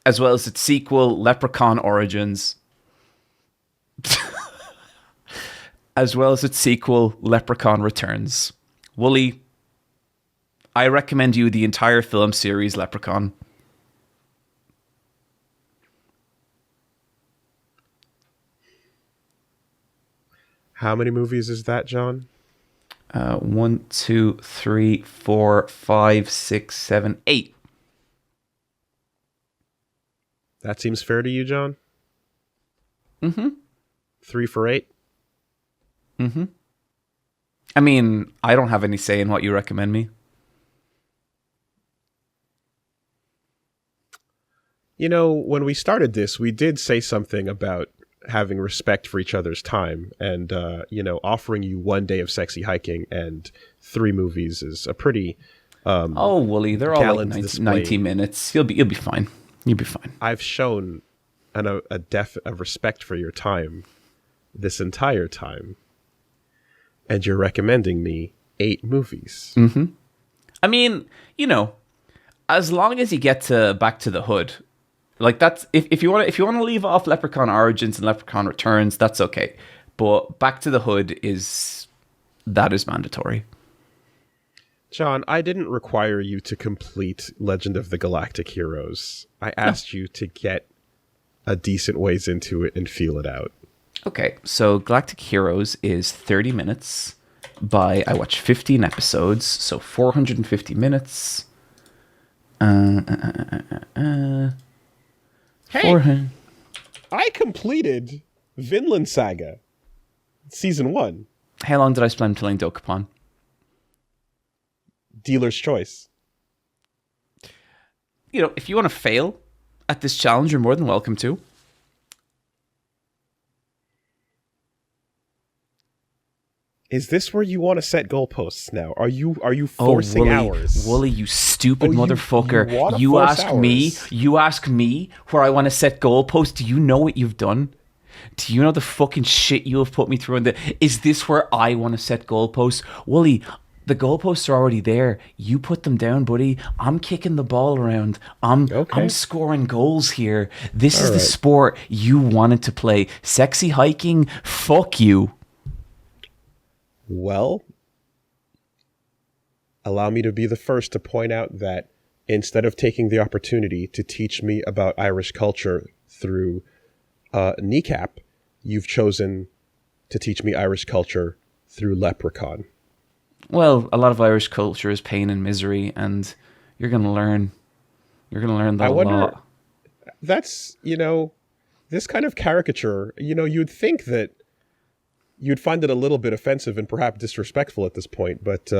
As well as its sequel, Leprechaun Origins. As well as its sequel, Leprechaun Returns. Woolie, I recommend you the entire film series Leprechaun. How many movies is that, John? 1, 2, 3, 4, 5, 6, 7, 8. That seems fair to you, John? Mm-hmm. 3 for 8? Mm-hmm. I mean, I don't have any say in what you recommend me. You know, when we started this, we did say something about having respect for each other's time, and offering you 1 day of sexy hiking and 3 movies is a pretty Woolie, they're all like 90 minutes. You'll be fine. You'll be fine. I've shown a respect for your time this entire time, and you're recommending me 8 movies. Mm-hmm. I mean, as long as you get to Back to the Hood, like that's if you want to leave off Leprechaun Origins and Leprechaun Returns, that's okay. But Back to the Hood is mandatory. John, I didn't require you to complete Legend of the Galactic Heroes. I asked you to get a decent ways into it and feel it out. Okay, so Galactic Heroes is 30 minutes. I watched 15 episodes, so 450 minutes. Hey, I completed Vinland Saga, Season 1. How long did I spend playing Dokapon? Dealer's choice. If you want to fail at this challenge, you're more than welcome to. Is this where you want to set goalposts now? Are you forcing hours? Woolie, you stupid motherfucker. You ask me where I want to set goalposts. Do you know what you've done? Do you know the fucking shit you have put me through? Is this where I want to set goalposts? Woolie, the goalposts are already there. You put them down, buddy. I'm kicking the ball around. I'm scoring goals here. This is the sport you wanted to play. Sexy hiking? Fuck you. Well, allow me to be the first to point out that instead of taking the opportunity to teach me about Irish culture through Kneecap, you've chosen to teach me Irish culture through Leprechaun. Well, a lot of Irish culture is pain and misery, and you're going to learn. You're going to learn that a lot. That's, this kind of caricature, you'd think that you'd find it a little bit offensive and perhaps disrespectful at this point, but,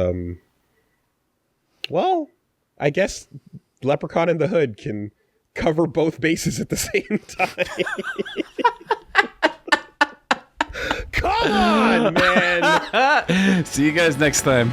well, I guess Leprechaun in the Hood can cover both bases at the same time. Come on, man! See you guys next time.